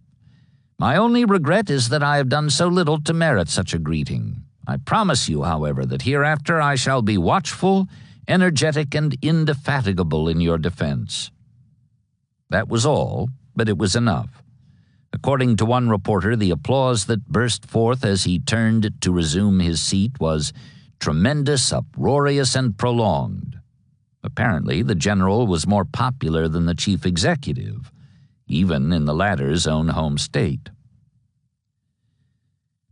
Speaker 1: "my only regret is that I have done so little to merit such a greeting. I promise you, however, that hereafter I shall be watchful, energetic, and indefatigable in your defense." That was all, but it was enough. According to one reporter, the applause that burst forth as he turned to resume his seat was tremendous, uproarious, and prolonged. Apparently, the general was more popular than the chief executive, even in the latter's own home state.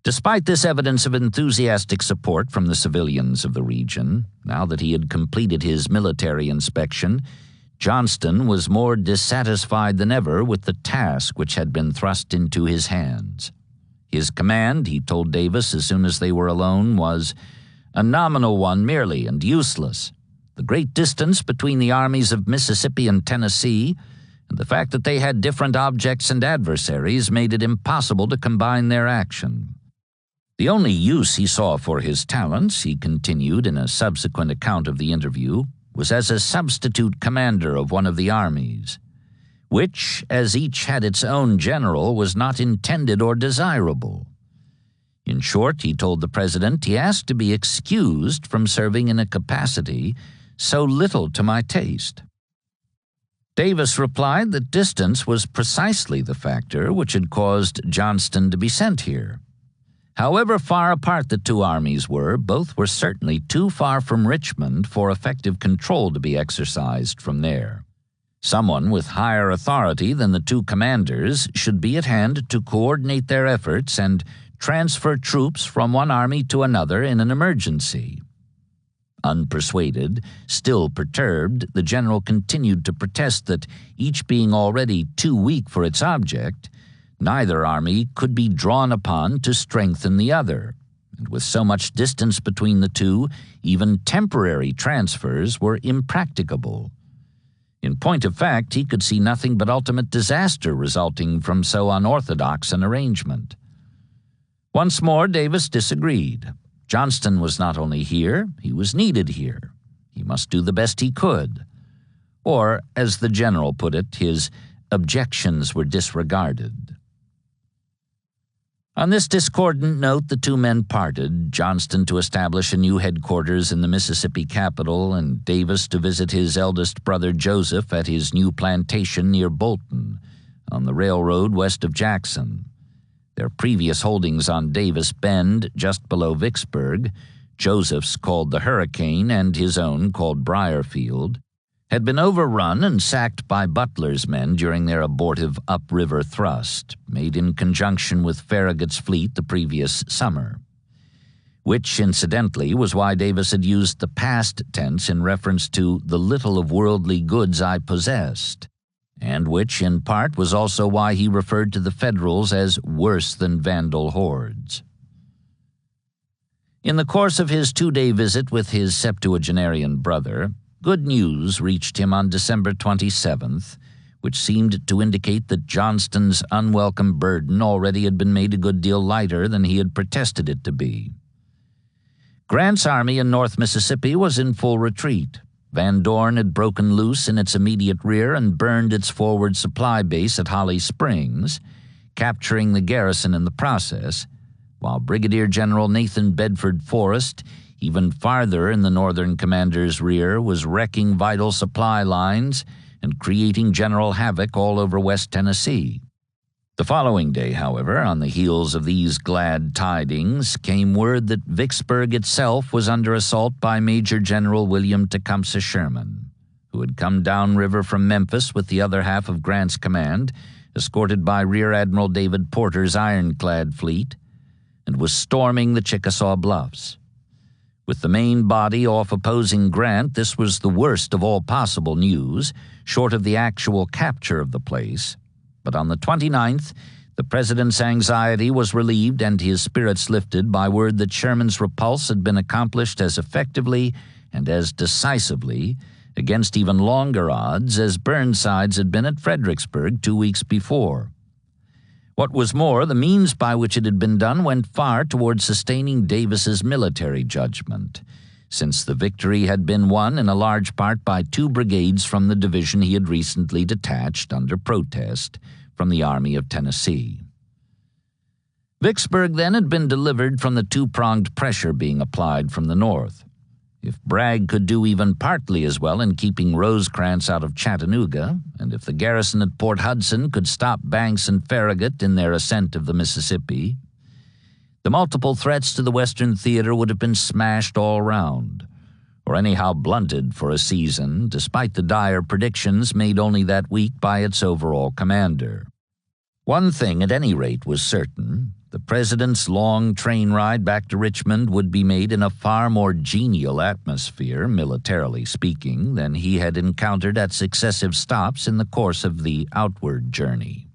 Speaker 1: Despite this evidence of enthusiastic support from the civilians of the region, now that he had completed his military inspection, Johnston was more dissatisfied than ever with the task which had been thrust into his hands. His command, he told Davis as soon as they were alone, was a nominal one merely and useless. The great distance between the armies of Mississippi and Tennessee, and the fact that they had different objects and adversaries, made it impossible to combine their action. The only use he saw for his talents, he continued in a subsequent account of the interview, was as a substitute commander of one of the armies, which, as each had its own general, was not intended or desirable. In short, he told the president, he asked to be excused from serving in a capacity so little to my taste. Davis replied that distance was precisely the factor which had caused Johnston to be sent here. However far apart the two armies were, both were certainly too far from Richmond for effective control to be exercised from there. Someone with higher authority than the two commanders should be at hand to coordinate their efforts and transfer troops from one army to another in an emergency. Unpersuaded, still perturbed, the general continued to protest that, each being already too weak for its object, neither army could be drawn upon to strengthen the other, and with so much distance between the two, even temporary transfers were impracticable. In point of fact, he could see nothing but ultimate disaster resulting from so unorthodox an arrangement. Once more, Davis disagreed. Johnston was not only here, he was needed here. He must do the best he could. Or, as the general put it, his objections were disregarded. On this discordant note, the two men parted, Johnston to establish a new headquarters in the Mississippi capital, and Davis to visit his eldest brother Joseph at his new plantation near Bolton, on the railroad west of Jackson. Their previous holdings on Davis Bend, just below Vicksburg, Joseph's called the Hurricane and his own called Briarfield, had been overrun and sacked by Butler's men during their abortive upriver thrust, made in conjunction with Farragut's fleet the previous summer, which, incidentally, was why Davis had used the past tense in reference to the little of worldly goods I possessed, and which, in part, was also why he referred to the Federals as worse than Vandal hordes. In the course of his two-day visit with his septuagenarian brother, good news reached him on December 27th, which seemed to indicate that Johnston's unwelcome burden already had been made a good deal lighter than he had protested it to be. Grant's army in North Mississippi was in full retreat. Van Dorn had broken loose in its immediate rear and burned its forward supply base at Holly Springs, capturing the garrison in the process, while Brigadier General Nathan Bedford Forrest, even farther in the Northern commander's rear, was wrecking vital supply lines and creating general havoc all over West Tennessee. The following day, however, on the heels of these glad tidings, came word that Vicksburg itself was under assault by Major General William Tecumseh Sherman, who had come downriver from Memphis with the other half of Grant's command, escorted by Rear Admiral David Porter's ironclad fleet, and was storming the Chickasaw Bluffs. With the main body off opposing Grant, this was the worst of all possible news, short of the actual capture of the place. But on the 29th, the president's anxiety was relieved and his spirits lifted by word that Sherman's repulse had been accomplished as effectively and as decisively, against even longer odds, as Burnside's had been at Fredericksburg 2 weeks before. What was more, the means by which it had been done went far toward sustaining Davis's military judgment, since the victory had been won in a large part by 2 brigades from the division he had recently detached under protest from the Army of Tennessee. Vicksburg then had been delivered from the 2-pronged pressure being applied from the north. If Bragg could do even partly as well in keeping Rosecrans out of Chattanooga, and if the garrison at Port Hudson could stop Banks and Farragut in their ascent of the Mississippi, the multiple threats to the Western theater would have been smashed all round, or anyhow blunted for a season, despite the dire predictions made only that week by its overall commander. One thing, at any rate, was certain. The president's long train ride back to Richmond would be made in a far more genial atmosphere, militarily speaking, than he had encountered at successive stops in the course of the outward journey.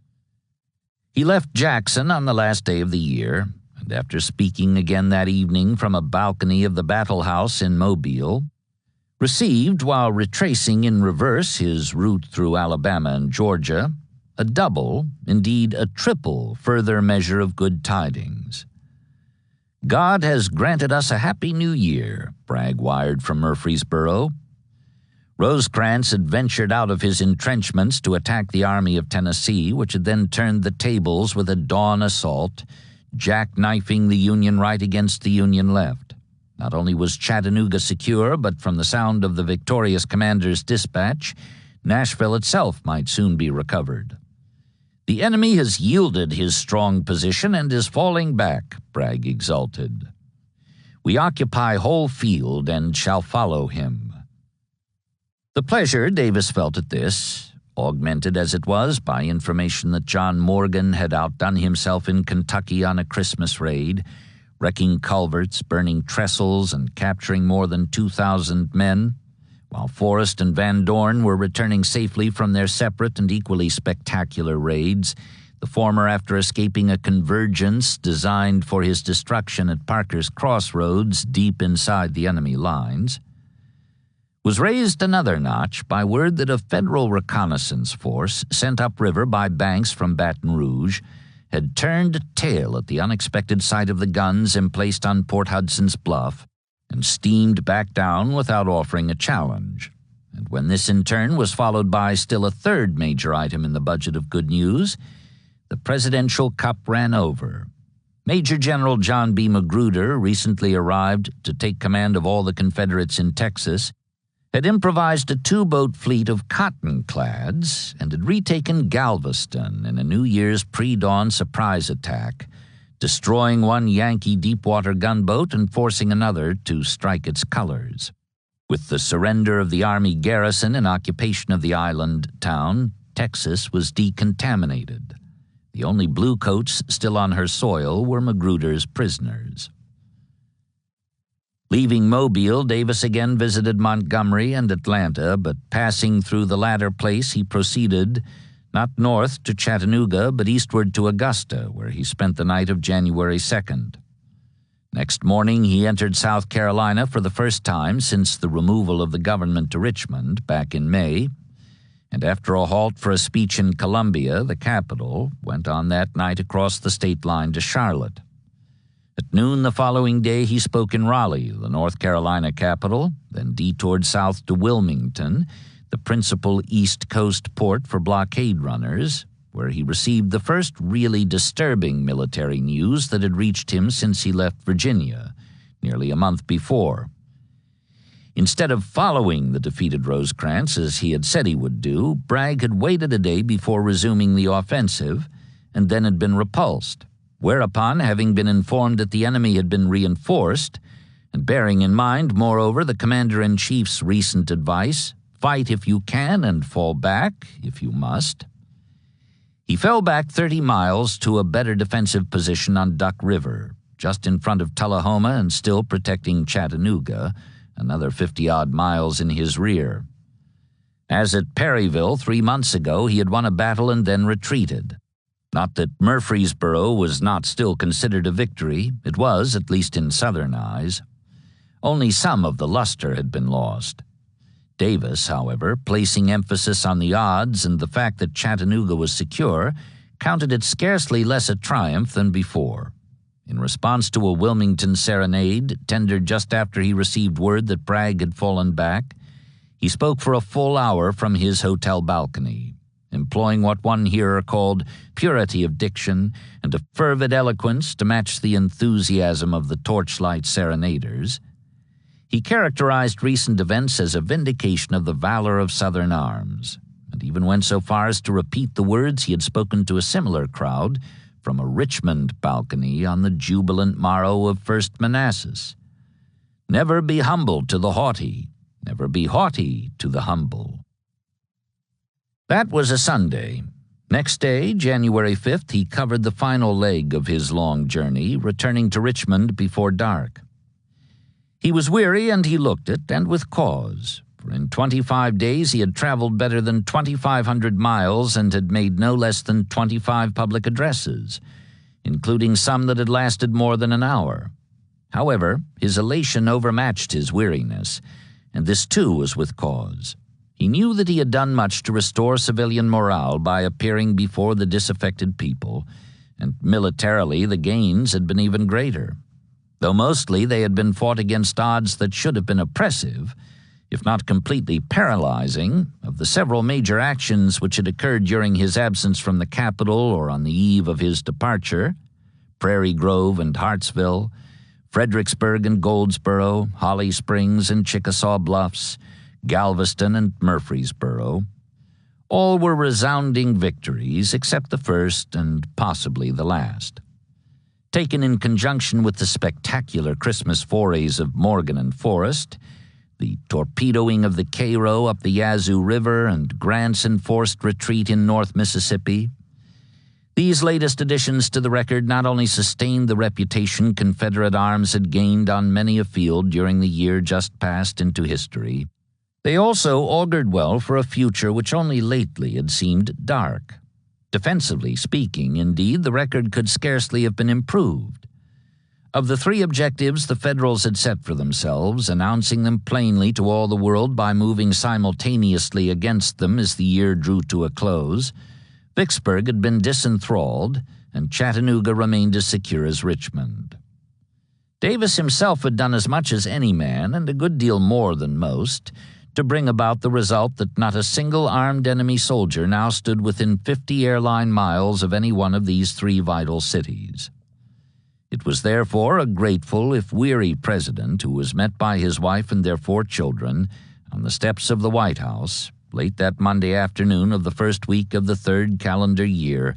Speaker 1: He left Jackson on the last day of the year, and after speaking again that evening from a balcony of the Battle House in Mobile, received, while retracing in reverse his route through Alabama and Georgia, a double, indeed a triple, further measure of good tidings. "God has granted us a happy new year," Bragg wired from Murfreesboro. Rosecrans had ventured out of his entrenchments to attack the Army of Tennessee, which had then turned the tables with a dawn assault, jackknifing the Union right against the Union left. Not only was Chattanooga secure, but from the sound of the victorious commander's dispatch, Nashville itself might soon be recovered. "The enemy has yielded his strong position and is falling back," Bragg exulted. "We occupy whole field and shall follow him." The pleasure Davis felt at this, augmented as it was by information that John Morgan had outdone himself in Kentucky on a Christmas raid, wrecking culverts, burning trestles, and capturing more than 2,000 men, while Forrest and Van Dorn were returning safely from their separate and equally spectacular raids, the former after escaping a convergence designed for his destruction at Parker's Crossroads deep inside the enemy lines, was raised another notch by word that a federal reconnaissance force sent upriver by Banks from Baton Rouge had turned tail at the unexpected sight of the guns emplaced on Port Hudson's bluff and steamed back down without offering a challenge. And when this in turn was followed by still a third major item in the budget of good news, the presidential cup ran over. Major General John B. Magruder, recently arrived to take command of all the Confederates in Texas, had improvised a 2-boat fleet of cotton-clads and had retaken Galveston in a New Year's pre-dawn surprise attack, destroying one Yankee deep-water gunboat and forcing another to strike its colors. With the surrender of the Army garrison and occupation of the island town, Texas was decontaminated. The only bluecoats still on her soil were Magruder's prisoners. Leaving Mobile, Davis again visited Montgomery and Atlanta, but passing through the latter place, he proceeded not north to Chattanooga, but eastward to Augusta, where he spent the night of January 2nd. Next morning, he entered South Carolina for the first time since the removal of the government to Richmond back in May, and after a halt for a speech in Columbia, the capital, went on that night across the state line to Charlotte. At noon the following day he spoke in Raleigh, the North Carolina capital, then detoured south to Wilmington, the principal East Coast port for blockade runners, where he received the first really disturbing military news that had reached him since he left Virginia, nearly a month before. Instead of following the defeated Rosecrans as he had said he would do, Bragg had waited a day before resuming the offensive and then had been repulsed, whereupon, having been informed that the enemy had been reinforced, and bearing in mind, moreover, the Commander-in-Chief's recent advice, fight if you can and fall back if you must, he fell back 30 miles to a better defensive position on Duck River, just in front of Tullahoma and still protecting Chattanooga, another 50-odd miles in his rear. As at Perryville 3 months ago, he had won a battle and then retreated. Not that Murfreesboro was not still considered a victory. It was, at least in Southern eyes. Only some of the luster had been lost. Davis, however, placing emphasis on the odds and the fact that Chattanooga was secure, counted it scarcely less a triumph than before. In response to a Wilmington serenade tendered just after he received word that Bragg had fallen back, he spoke for a full hour from his hotel balcony, employing what one hearer called purity of diction and a fervid eloquence to match the enthusiasm of the torchlight serenaders. He characterized recent events as a vindication of the valor of Southern arms, and even went so far as to repeat the words he had spoken to a similar crowd from a Richmond balcony on the jubilant morrow of First Manassas. Never be humble to the haughty, never be haughty to the humble. That was a Sunday. Next day, January 5th, he covered the final leg of his long journey, returning to Richmond before dark. He was weary, and he looked it, and with cause, for in 25 days he had traveled better than 2,500 miles and had made no less than 25 public addresses, including some that had lasted more than an hour. However, his elation overmatched his weariness, and this too was with cause. He knew that he had done much to restore civilian morale by appearing before the disaffected people, and militarily the gains had been even greater. Though mostly they had been fought against odds that should have been oppressive, if not completely paralyzing, of the several major actions which had occurred during his absence from the capital or on the eve of his departure: Prairie Grove and Hartsville, Fredericksburg and Goldsboro, Holly Springs and Chickasaw Bluffs, Galveston and Murfreesboro. All were resounding victories except the first and possibly the last. Taken in conjunction with the spectacular Christmas forays of Morgan and Forrest, the torpedoing of the Cairo up the Yazoo River, and Grant's enforced retreat in North Mississippi, these latest additions to the record not only sustained the reputation Confederate arms had gained on many a field during the year just passed into history, they also augured well for a future which only lately had seemed dark. Defensively speaking, indeed, the record could scarcely have been improved. Of the three objectives the Federals had set for themselves, announcing them plainly to all the world by moving simultaneously against them as the year drew to a close, Vicksburg had been disenthralled, and Chattanooga remained as secure as Richmond. Davis himself had done as much as any man, and a good deal more than most, to bring about the result that not a single armed enemy soldier now stood within 50 airline miles of any one of these three vital cities. It was therefore a grateful, if weary, president who was met by his wife and their 4 children on the steps of the White House late that Monday afternoon of the first week of the 3rd calendar year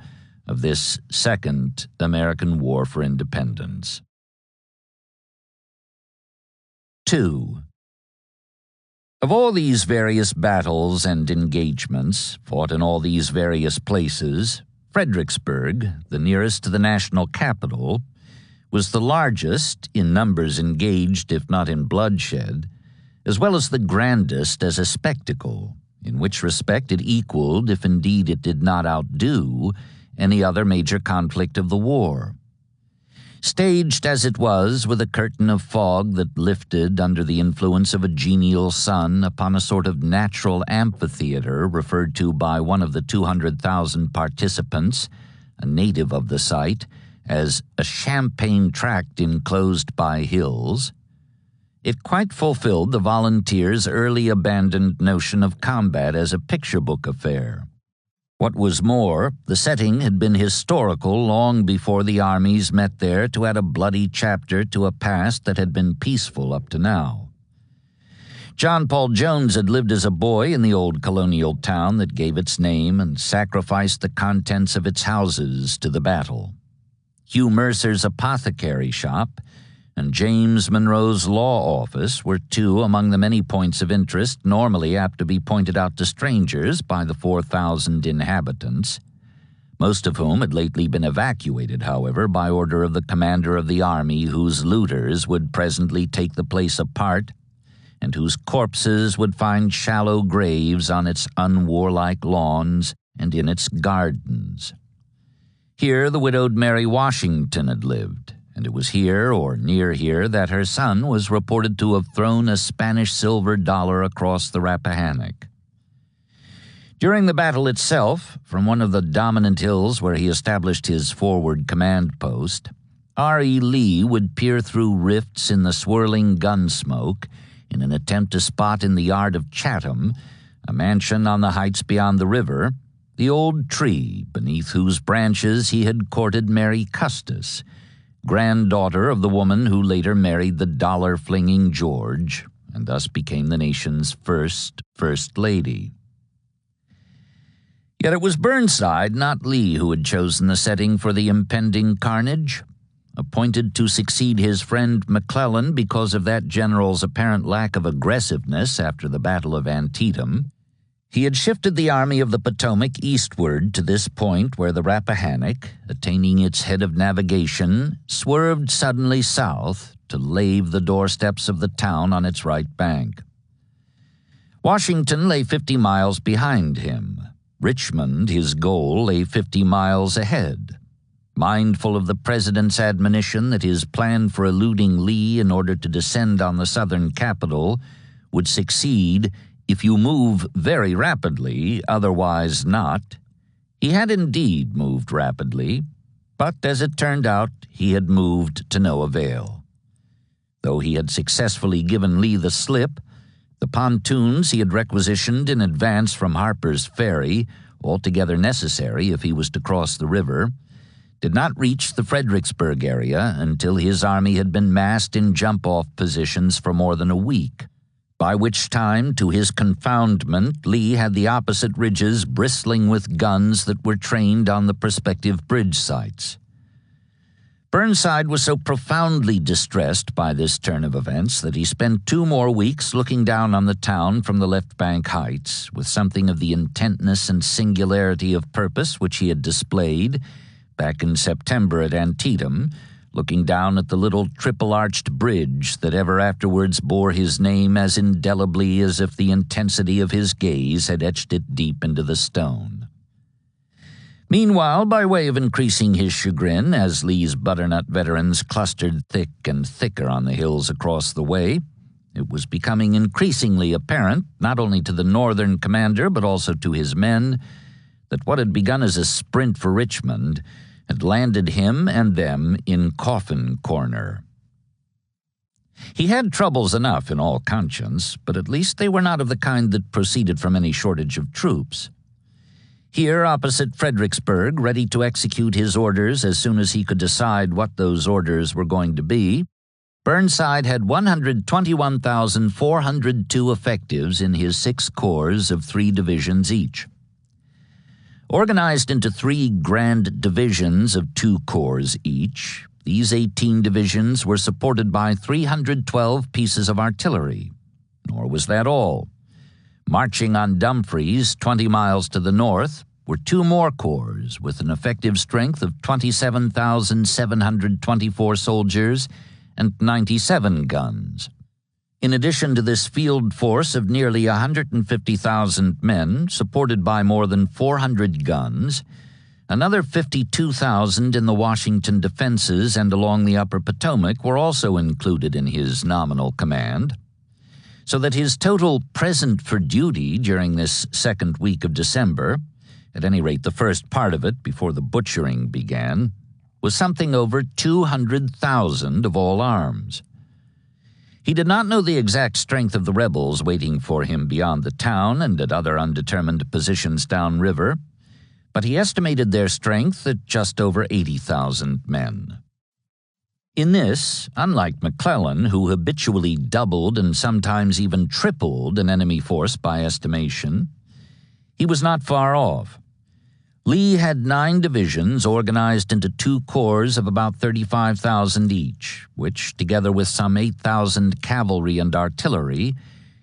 Speaker 1: of this second American War for Independence. 2. Of all these various battles and engagements, fought in all these various places, Fredericksburg, the nearest to the national capital, was the largest in numbers engaged, if not in bloodshed, as well as the grandest as a spectacle, in which respect it equaled, if indeed it did not outdo, any other major conflict of the war. Staged as it was with a curtain of fog that lifted under the influence of a genial sun upon a sort of natural amphitheater referred to by one of the 200,000 participants, a native of the site, as a champaign tract enclosed by hills, it quite fulfilled the volunteers' early abandoned notion of combat as a picture book affair. What was more, the setting had been historical long before the armies met there to add a bloody chapter to a past that had been peaceful up to now. John Paul Jones had lived as a boy in the old colonial town that gave its name and sacrificed the contents of its houses to the battle. Hugh Mercer's apothecary shop and James Monroe's law office were two among the many points of interest normally apt to be pointed out to strangers by the 4,000 inhabitants, most of whom had lately been evacuated, however, by order of the commander of the army whose looters would presently take the place apart and whose corpses would find shallow graves on its unwarlike lawns and in its gardens. Here the widowed Mary Washington had lived, and it was here, or near here, that her son was reported to have thrown a Spanish silver dollar across the Rappahannock. During the battle itself, from one of the dominant hills where he established his forward command post, R.E. Lee would peer through rifts in the swirling gun smoke in an attempt to spot in the yard of Chatham, a mansion on the heights beyond the river, the old tree beneath whose branches he had courted Mary Custis, granddaughter of the woman who later married the dollar-flinging George, and thus became the nation's first lady. Yet it was Burnside, not Lee, who had chosen the setting for the impending carnage. Appointed to succeed his friend McClellan because of that general's apparent lack of aggressiveness after the Battle of Antietam, he had shifted the Army of the Potomac eastward to this point where the Rappahannock, attaining its head of navigation, swerved suddenly south to lave the doorsteps of the town on its right bank. Washington lay 50 miles behind him. Richmond, his goal, lay 50 miles ahead. Mindful of the president's admonition that his plan for eluding Lee in order to descend on the southern capital would succeed if you move very rapidly, otherwise not, he had indeed moved rapidly, but as it turned out, he had moved to no avail. Though he had successfully given Lee the slip, the pontoons he had requisitioned in advance from Harper's Ferry, altogether necessary if he was to cross the river, did not reach the Fredericksburg area until his army had been massed in jump-off positions for more than a week, by which time, to his confoundment, Lee had the opposite ridges bristling with guns that were trained on the prospective bridge sites. Burnside was so profoundly distressed by this turn of events that he spent 2 more weeks looking down on the town from the left bank heights, with something of the intentness and singularity of purpose which he had displayed back in September at Antietam, looking down at the little triple-arched bridge that ever afterwards bore his name as indelibly as if the intensity of his gaze had etched it deep into the stone. Meanwhile, by way of increasing his chagrin, as Lee's butternut veterans clustered thick and thicker on the hills across the way, it was becoming increasingly apparent, not only to the Northern commander but also to his men, that what had begun as a sprint for Richmond had landed him and them in Coffin Corner. He had troubles enough in all conscience, but at least they were not of the kind that proceeded from any shortage of troops. Here, opposite Fredericksburg, ready to execute his orders as soon as he could decide what those orders were going to be, Burnside had 121,402 effectives in his 6 corps of 3 divisions each. Organized into 3 grand divisions of 2 corps each, these 18 divisions were supported by 312 pieces of artillery. Nor was that all. Marching on Dumfries, 20 miles to the north, were 2 more corps with an effective strength of 27,724 soldiers and 97 guns. In addition to this field force of nearly 150,000 men, supported by more than 400 guns, another 52,000 in the Washington defenses and along the upper Potomac were also included in his nominal command, so that his total present for duty during this second week of December, at any rate the first part of it before the butchering began, was something over 200,000 of all arms. He did not know the exact strength of the rebels waiting for him beyond the town and at other undetermined positions downriver, but he estimated their strength at just over 80,000 men. In this, unlike McClellan, who habitually doubled and sometimes even tripled an enemy force by estimation, he was not far off. Lee had 9 divisions organized into 2 corps of about 35,000 each, which, together with some 8,000 cavalry and artillery,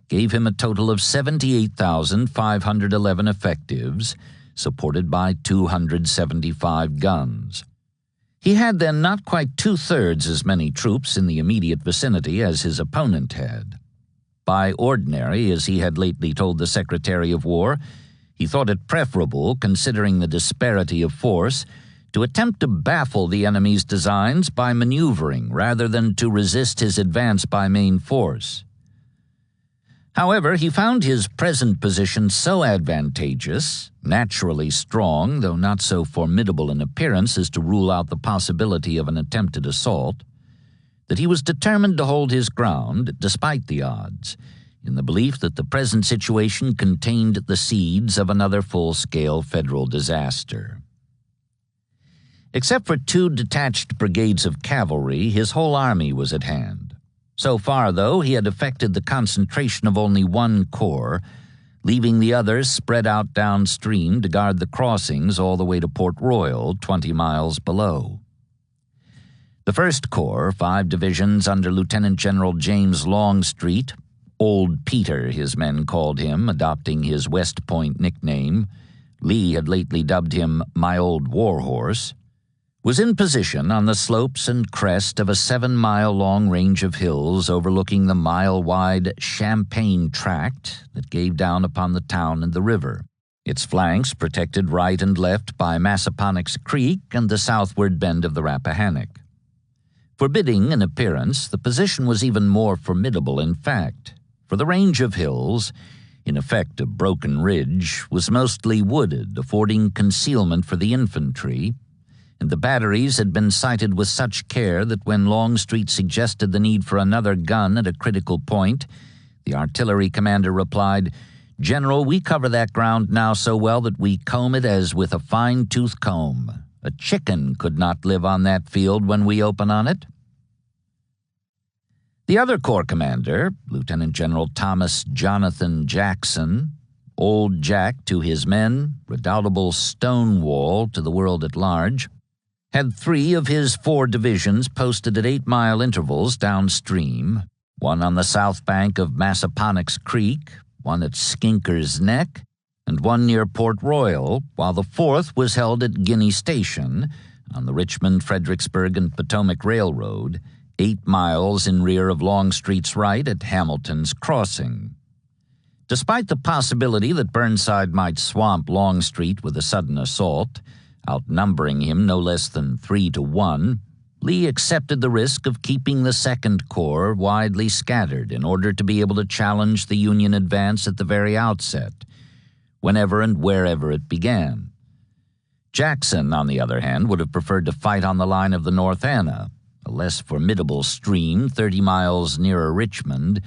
Speaker 1: gave him a total of 78,511 effectives, supported by 275 guns. He had then not quite 2/3 as many troops in the immediate vicinity as his opponent had. By ordinary, as he had lately told the Secretary of War, he thought it preferable, considering the disparity of force, to attempt to baffle the enemy's designs by maneuvering rather than to resist his advance by main force. However, he found his present position so advantageous, naturally strong, though not so formidable in appearance as to rule out the possibility of an attempted assault, that he was determined to hold his ground despite the odds, in the belief that the present situation contained the seeds of another full-scale federal disaster. Except for 2 detached brigades of cavalry, his whole army was at hand. So far, though, he had effected the concentration of only 1 corps, leaving the others spread out downstream to guard the crossings all the way to Port Royal, 20 miles below. The 1st Corps, 5 divisions under Lieutenant General James Longstreet, Old Peter his men called him, adopting his West Point nickname — Lee had lately dubbed him "my old war horse" — was in position on the slopes and crest of a 7-mile-long range of hills overlooking the mile-wide Champaign tract that gave down upon the town and the river, its flanks protected right and left by Massaponax Creek and the southward bend of the Rappahannock. Forbidding in appearance, the position was even more formidable in fact, for the range of hills, in effect a broken ridge, was mostly wooded, affording concealment for the infantry, and the batteries had been sited with such care that when Longstreet suggested the need for another gun at a critical point, the artillery commander replied, "General, we cover that ground now so well that we comb it as with a fine-tooth comb. A chicken could not live on that field when we open on it." The other corps commander, Lieutenant General Thomas Jonathan Jackson, Old Jack to his men, redoubtable Stonewall to the world at large, had 3 of his 4 divisions posted at 8-mile intervals downstream, 1 on the south bank of Massaponax Creek, 1 at Skinker's Neck, and 1 near Port Royal, while the 4th was held at Guinea Station on the Richmond, Fredericksburg, and Potomac Railroad, 8 miles in rear of Longstreet's right at Hamilton's Crossing. Despite the possibility that Burnside might swamp Longstreet with a sudden assault, outnumbering him no less than 3-1, Lee accepted the risk of keeping the 2nd Corps widely scattered in order to be able to challenge the Union advance at the very outset, whenever and wherever it began. Jackson, on the other hand, would have preferred to fight on the line of the North Anna, a less formidable stream 30 miles nearer Richmond,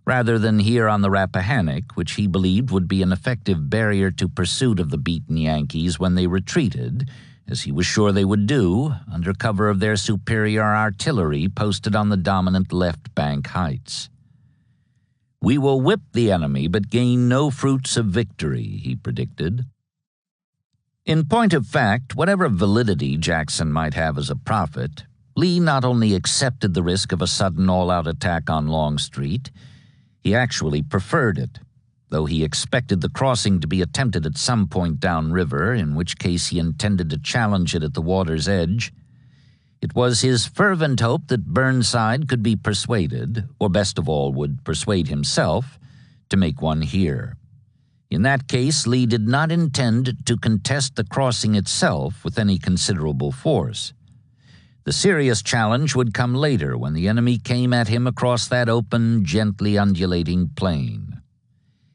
Speaker 1: rather than here on the Rappahannock, which he believed would be an effective barrier to pursuit of the beaten Yankees when they retreated, as he was sure they would do, under cover of their superior artillery posted on the dominant left bank heights. "We will whip the enemy, but gain no fruits of victory," he predicted. In point of fact, whatever validity Jackson might have as a prophet, Lee not only accepted the risk of a sudden all-out attack on Longstreet, he actually preferred it, though he expected the crossing to be attempted at some point downriver, in which case he intended to challenge it at the water's edge. It was his fervent hope that Burnside could be persuaded, or best of all would persuade himself, to make one here. In that case, Lee did not intend to contest the crossing itself with any considerable force. The serious challenge would come later when the enemy came at him across that open, gently undulating plain.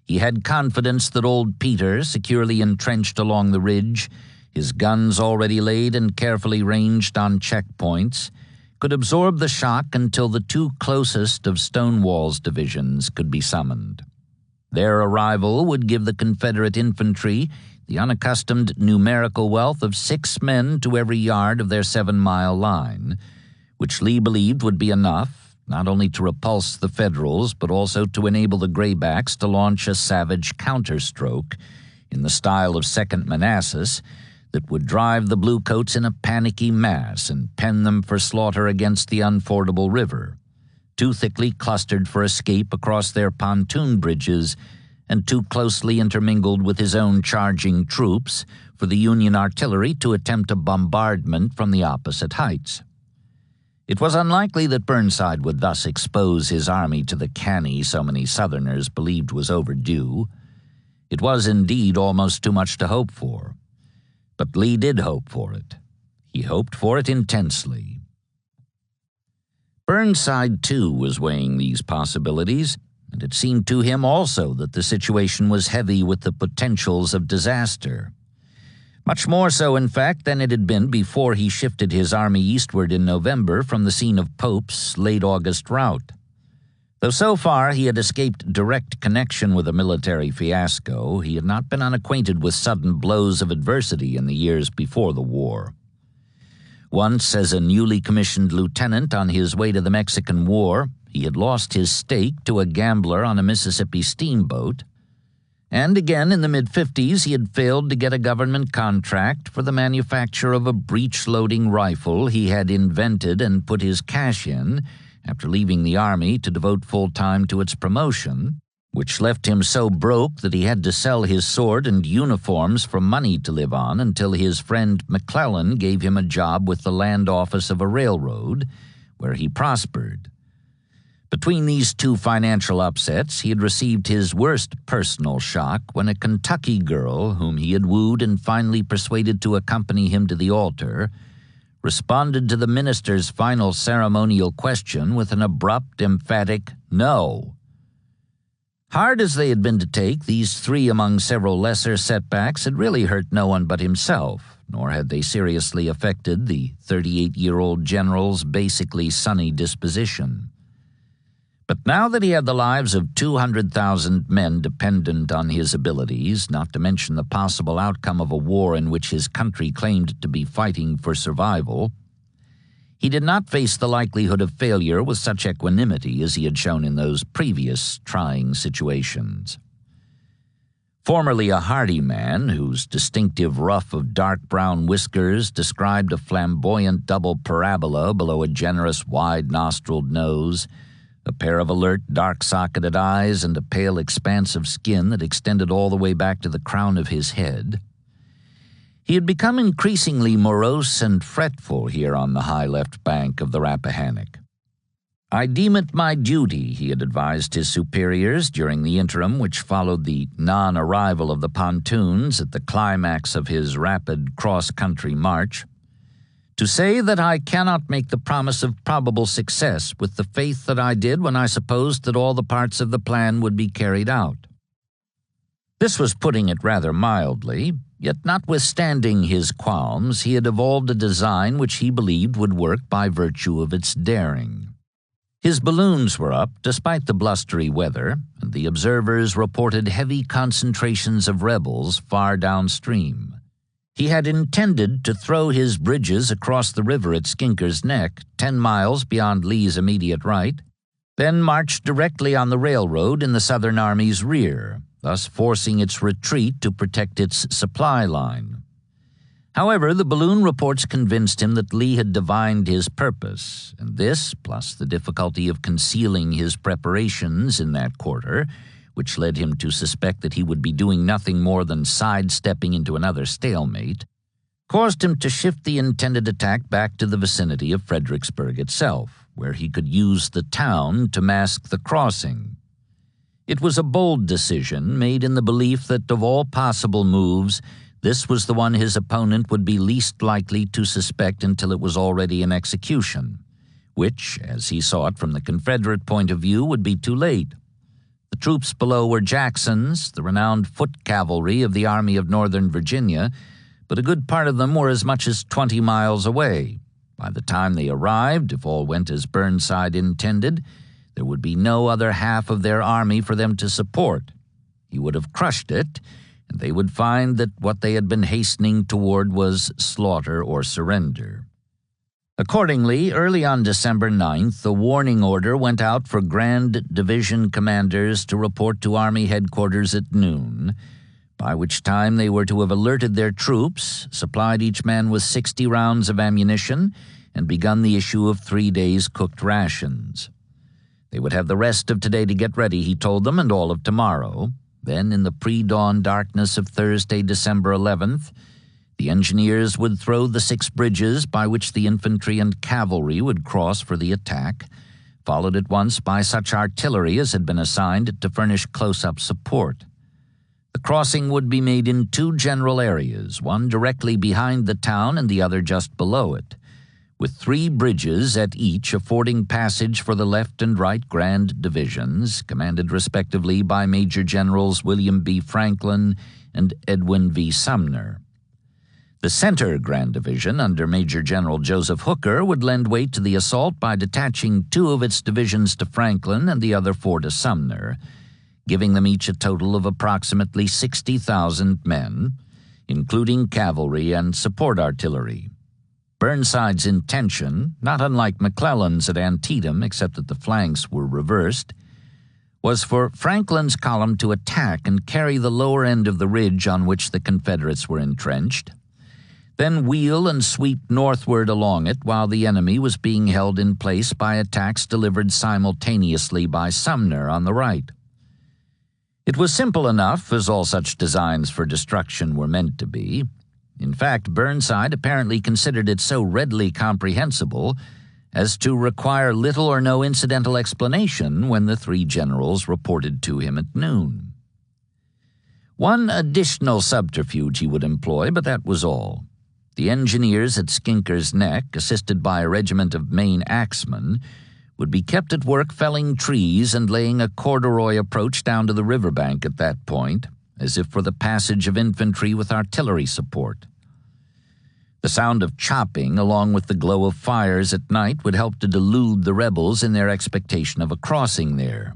Speaker 1: He had confidence that old Peter, securely entrenched along the ridge, his guns already laid and carefully ranged on checkpoints, could absorb the shock until the two closest of Stonewall's divisions could be summoned. Their arrival would give the Confederate infantry the unaccustomed numerical wealth of 6 men to every yard of their 7-mile line, which Lee believed would be enough not only to repulse the Federals but also to enable the Graybacks to launch a savage counterstroke in the style of Second Manassas that would drive the Bluecoats in a panicky mass and pen them for slaughter against the unfordable river, too thickly clustered for escape across their pontoon bridges and too closely intermingled with his own charging troops for the Union artillery to attempt a bombardment from the opposite heights. It was unlikely that Burnside would thus expose his army to the canny so many Southerners believed was overdue. It was indeed almost too much to hope for. But Lee did hope for it. He hoped for it intensely. Burnside, too, was weighing these possibilities, and it seemed to him also that the situation was heavy with the potentials of disaster. Much more so, in fact, than it had been before he shifted his army eastward in November from the scene of Pope's late August rout. Though so far he had escaped direct connection with a military fiasco, he had not been unacquainted with sudden blows of adversity in the years before the war. Once, as a newly commissioned lieutenant on his way to the Mexican War, he had lost his stake to a gambler on a Mississippi steamboat, and again in the mid-50s he had failed to get a government contract for the manufacture of a breech-loading rifle he had invented and put his cash in after leaving the Army to devote full time to its promotion, which left him so broke that he had to sell his sword and uniforms for money to live on until his friend McClellan gave him a job with the land office of a railroad, where he prospered. Between these two financial upsets, he had received his worst personal shock when a Kentucky girl, whom he had wooed and finally persuaded to accompany him to the altar, responded to the minister's final ceremonial question with an abrupt, emphatic no. Hard as they had been to take, these three among several lesser setbacks had really hurt no one but himself, nor had they seriously affected the 38-year-old general's basically sunny disposition. But now that he had the lives of 200,000 men dependent on his abilities, not to mention the possible outcome of a war in which his country claimed to be fighting for survival, he did not face the likelihood of failure with such equanimity as he had shown in those previous trying situations. Formerly a hardy man, whose distinctive ruff of dark brown whiskers described a flamboyant double parabola below a generous wide-nostriled nose, a pair of alert, dark-socketed eyes, and a pale expanse of skin that extended all the way back to the crown of his head, he had become increasingly morose and fretful here on the high left bank of the Rappahannock. "I deem it my duty," he had advised his superiors during the interim which followed the non-arrival of the pontoons at the climax of his rapid cross-country march, "to say that I cannot make the promise of probable success with the faith that I did when I supposed that all the parts of the plan would be carried out." This was putting it rather mildly, yet notwithstanding his qualms, he had evolved a design which he believed would work by virtue of its daring. His balloons were up, despite the blustery weather, and the observers reported heavy concentrations of rebels far downstream. He had intended to throw his bridges across the river at Skinker's Neck, 10 miles beyond Lee's immediate right, then march directly on the railroad in the Southern Army's rear, thus forcing its retreat to protect its supply line. However, the balloon reports convinced him that Lee had divined his purpose, and this, plus the difficulty of concealing his preparations in that quarter, which led him to suspect that he would be doing nothing more than sidestepping into another stalemate, caused him to shift the intended attack back to the vicinity of Fredericksburg itself, where he could use the town to mask the crossing. It was a bold decision, made in the belief that of all possible moves, this was the one his opponent would be least likely to suspect until it was already in execution, which, as he saw it from the Confederate point of view, would be too late. The troops below were Jackson's, the renowned foot cavalry of the Army of Northern Virginia, but a good part of them were as much as 20 miles away. By the time they arrived, if all went as Burnside intended, there would be no other half of their army for them to support. He would have crushed it, and they would find that what they had been hastening toward was slaughter or surrender. Accordingly, early on December 9th, a warning order went out for Grand Division commanders to report to Army headquarters at noon, by which time they were to have alerted their troops, supplied each man with 60 rounds of ammunition, and begun the issue of 3 days' cooked rations. They would have the rest of today to get ready, he told them, and all of tomorrow. Then, in the pre-dawn darkness of Thursday, December 11th, the engineers would throw the 6 bridges by which the infantry and cavalry would cross for the attack, followed at once by such artillery as had been assigned to furnish close-up support. The crossing would be made in 2 general areas, one directly behind the town and the other just below it, with 3 bridges at each affording passage for the left and right Grand Divisions, commanded respectively by Major Generals William B. Franklin and Edwin V. Sumner. The Center Grand Division, under Major General Joseph Hooker, would lend weight to the assault by detaching 2 of its divisions to Franklin and the other 4 to Sumner, giving them each a total of approximately 60,000 men, including cavalry and support artillery. Burnside's intention, not unlike McClellan's at Antietam except that the flanks were reversed, was for Franklin's column to attack and carry the lower end of the ridge on which the Confederates were entrenched, then wheel and sweep northward along it while the enemy was being held in place by attacks delivered simultaneously by Sumner on the right. It was simple enough, as all such designs for destruction were meant to be. In fact, Burnside apparently considered it so readily comprehensible as to require little or no incidental explanation when the 3 generals reported to him at noon. One additional subterfuge he would employ, but that was all. The engineers at Skinker's Neck, assisted by a regiment of Maine axemen, would be kept at work felling trees and laying a corduroy approach down to the riverbank at that point, as if for the passage of infantry with artillery support. The sound of chopping, along with the glow of fires at night, would help to delude the rebels in their expectation of a crossing there.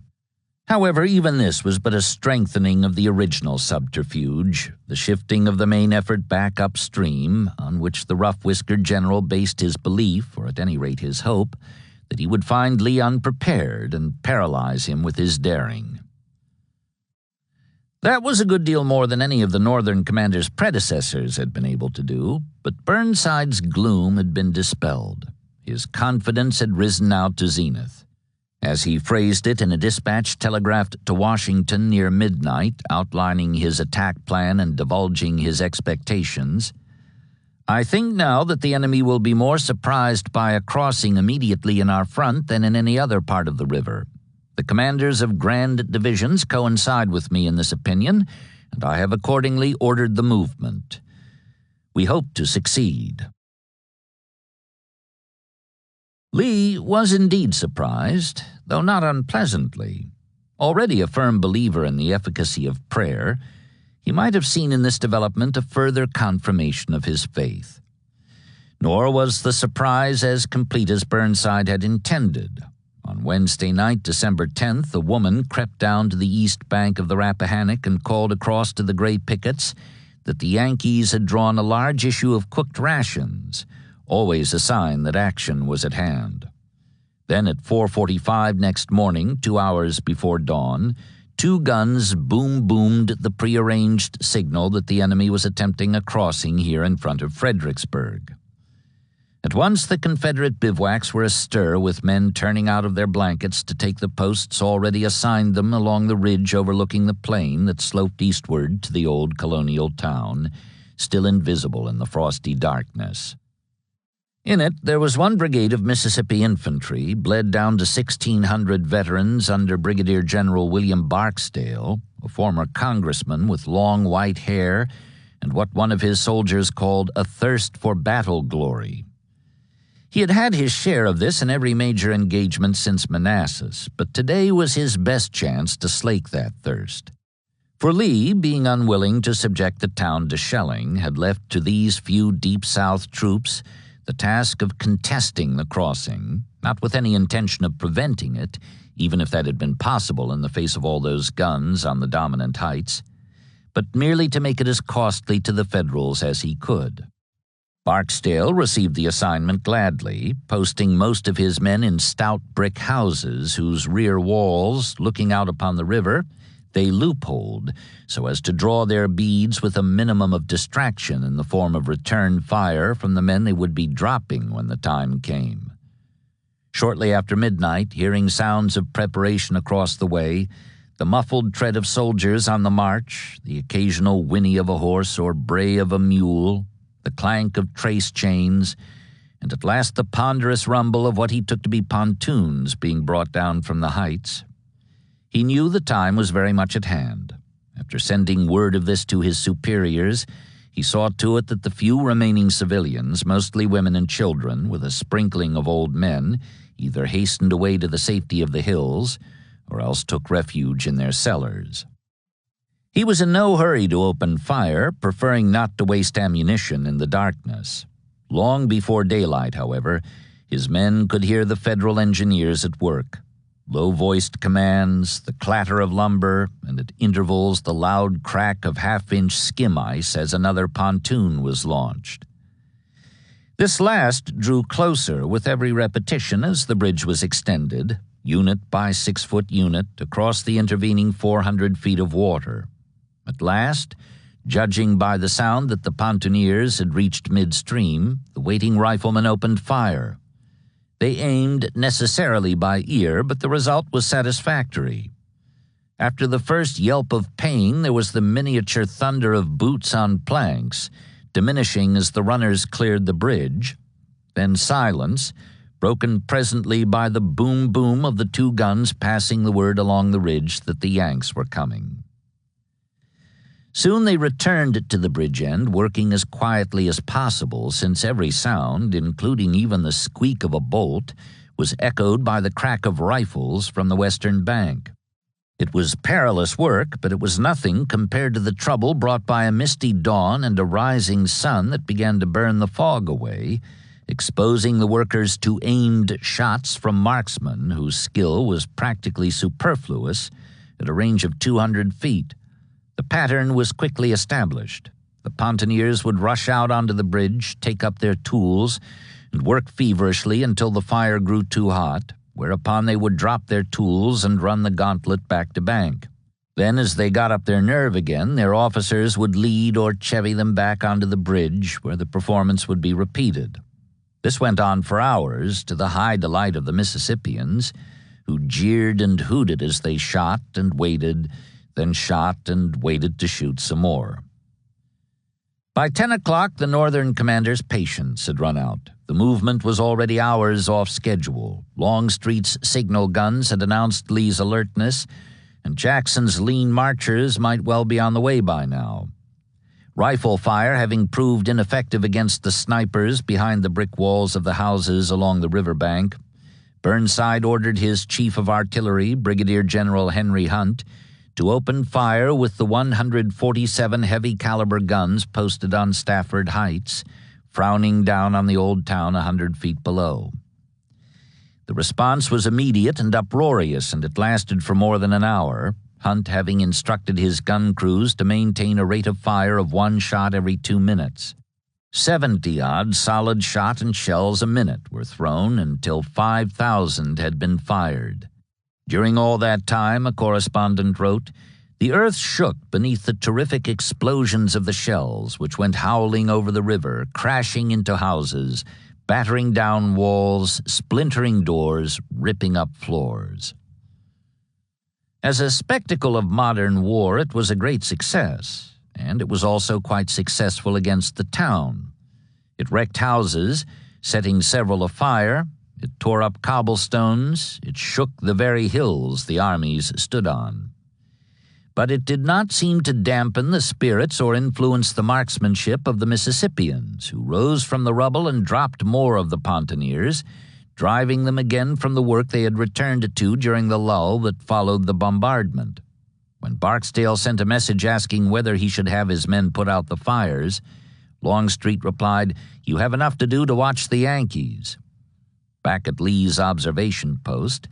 Speaker 1: However, even this was but a strengthening of the original subterfuge, the shifting of the main effort back upstream, on which the rough-whiskered general based his belief, or at any rate his hope, that he would find Lee unprepared and paralyze him with his daring. That was a good deal more than any of the Northern commander's predecessors had been able to do, but Burnside's gloom had been dispelled. His confidence had risen now to zenith. As he phrased it in a dispatch telegraphed to Washington near midnight, outlining his attack plan and divulging his expectations, "I think now that the enemy will be more surprised by a crossing immediately in our front than in any other part of the river. The commanders of Grand Divisions coincide with me in this opinion, and I have accordingly ordered the movement. We hope to succeed." Lee was indeed surprised, though not unpleasantly. Already a firm believer in the efficacy of prayer, he might have seen in this development a further confirmation of his faith. Nor was the surprise as complete as Burnside had intended. On Wednesday night, December 10th, a woman crept down to the east bank of the Rappahannock and called across to the gray pickets that the Yankees had drawn a large issue of cooked rations, always a sign that action was at hand. Then at 4:45 next morning, 2 hours before dawn, 2 guns boomed the prearranged signal that the enemy was attempting a crossing here in front of Fredericksburg. At once the Confederate bivouacs were astir with men turning out of their blankets to take the posts already assigned them along the ridge overlooking the plain that sloped eastward to the old colonial town, still invisible in the frosty darkness. In it, there was one brigade of Mississippi infantry, bled down to 1,600 veterans under Brigadier General William Barksdale, a former congressman with long white hair and what one of his soldiers called a thirst for battle glory. He had had his share of this in every major engagement since Manassas, but today was his best chance to slake that thirst. For Lee, being unwilling to subject the town to shelling, had left to these few Deep South troops the task of contesting the crossing, not with any intention of preventing it, even if that had been possible in the face of all those guns on the dominant heights, but merely to make it as costly to the Federals as he could. Barksdale received the assignment gladly, posting most of his men in stout brick houses whose rear walls, looking out upon the river, they loopholed so as to draw their beads with a minimum of distraction in the form of return fire from the men they would be dropping when the time came. Shortly after midnight, hearing sounds of preparation across the way, the muffled tread of soldiers on the march, the occasional whinny of a horse or bray of a mule, the clank of trace chains, and at last the ponderous rumble of what he took to be pontoons being brought down from the heights, he knew the time was very much at hand. After sending word of this to his superiors, he saw to it that the few remaining civilians, mostly women and children, with a sprinkling of old men, either hastened away to the safety of the hills or else took refuge in their cellars. He was in no hurry to open fire, preferring not to waste ammunition in the darkness. Long before daylight, however, his men could hear the Federal engineers at work. Low-voiced commands, the clatter of lumber, and at intervals the loud crack of half-inch skim ice as another pontoon was launched. This last drew closer with every repetition as the bridge was extended, unit by 6-foot unit, across the intervening 400 feet of water. At last, judging by the sound that the pontooniers had reached midstream, the waiting riflemen opened fire. They aimed necessarily by ear, but the result was satisfactory. After the first yelp of pain, there was the miniature thunder of boots on planks, diminishing as the runners cleared the bridge, then silence, broken presently by the boom-boom of the two guns passing the word along the ridge that the Yanks were coming. Soon they returned to the bridge end, working as quietly as possible, since every sound, including even the squeak of a bolt, was echoed by the crack of rifles from the western bank. It was perilous work, but it was nothing compared to the trouble brought by a misty dawn and a rising sun that began to burn the fog away, exposing the workers to aimed shots from marksmen whose skill was practically superfluous at a range of 200 feet. The pattern was quickly established. The pontooniers would rush out onto the bridge, take up their tools, and work feverishly until the fire grew too hot, whereupon they would drop their tools and run the gauntlet back to bank. Then, as they got up their nerve again, their officers would lead or chevy them back onto the bridge, where the performance would be repeated. This went on for hours, to the high delight of the Mississippians, who jeered and hooted as they shot and waited, then shot and waited to shoot some more. By 10 o'clock, the Northern commander's patience had run out. The movement was already hours off schedule. Longstreet's signal guns had announced Lee's alertness, and Jackson's lean marchers might well be on the way by now. Rifle fire having proved ineffective against the snipers behind the brick walls of the houses along the riverbank, Burnside ordered his chief of artillery, Brigadier General Henry Hunt, to open fire with the 147 heavy-caliber guns posted on Stafford Heights, frowning down on the old town 100 feet below. The response was immediate and uproarious, and it lasted for more than an hour, Hunt having instructed his gun crews to maintain a rate of fire of 1 shot every 2 minutes. 70-odd solid shot and shells a minute were thrown until 5,000 had been fired. During all that time, a correspondent wrote, the earth shook beneath the terrific explosions of the shells, which went howling over the river, crashing into houses, battering down walls, splintering doors, ripping up floors. As a spectacle of modern war, it was a great success, and it was also quite successful against the town. It wrecked houses, setting several afire. It tore up cobblestones. It shook the very hills the armies stood on. But it did not seem to dampen the spirits or influence the marksmanship of the Mississippians, who rose from the rubble and dropped more of the pontooniers, driving them again from the work they had returned to during the lull that followed the bombardment. When Barksdale sent a message asking whether he should have his men put out the fires, Longstreet replied, "You have enough to do to watch the Yankees." Back at Lee's observation post,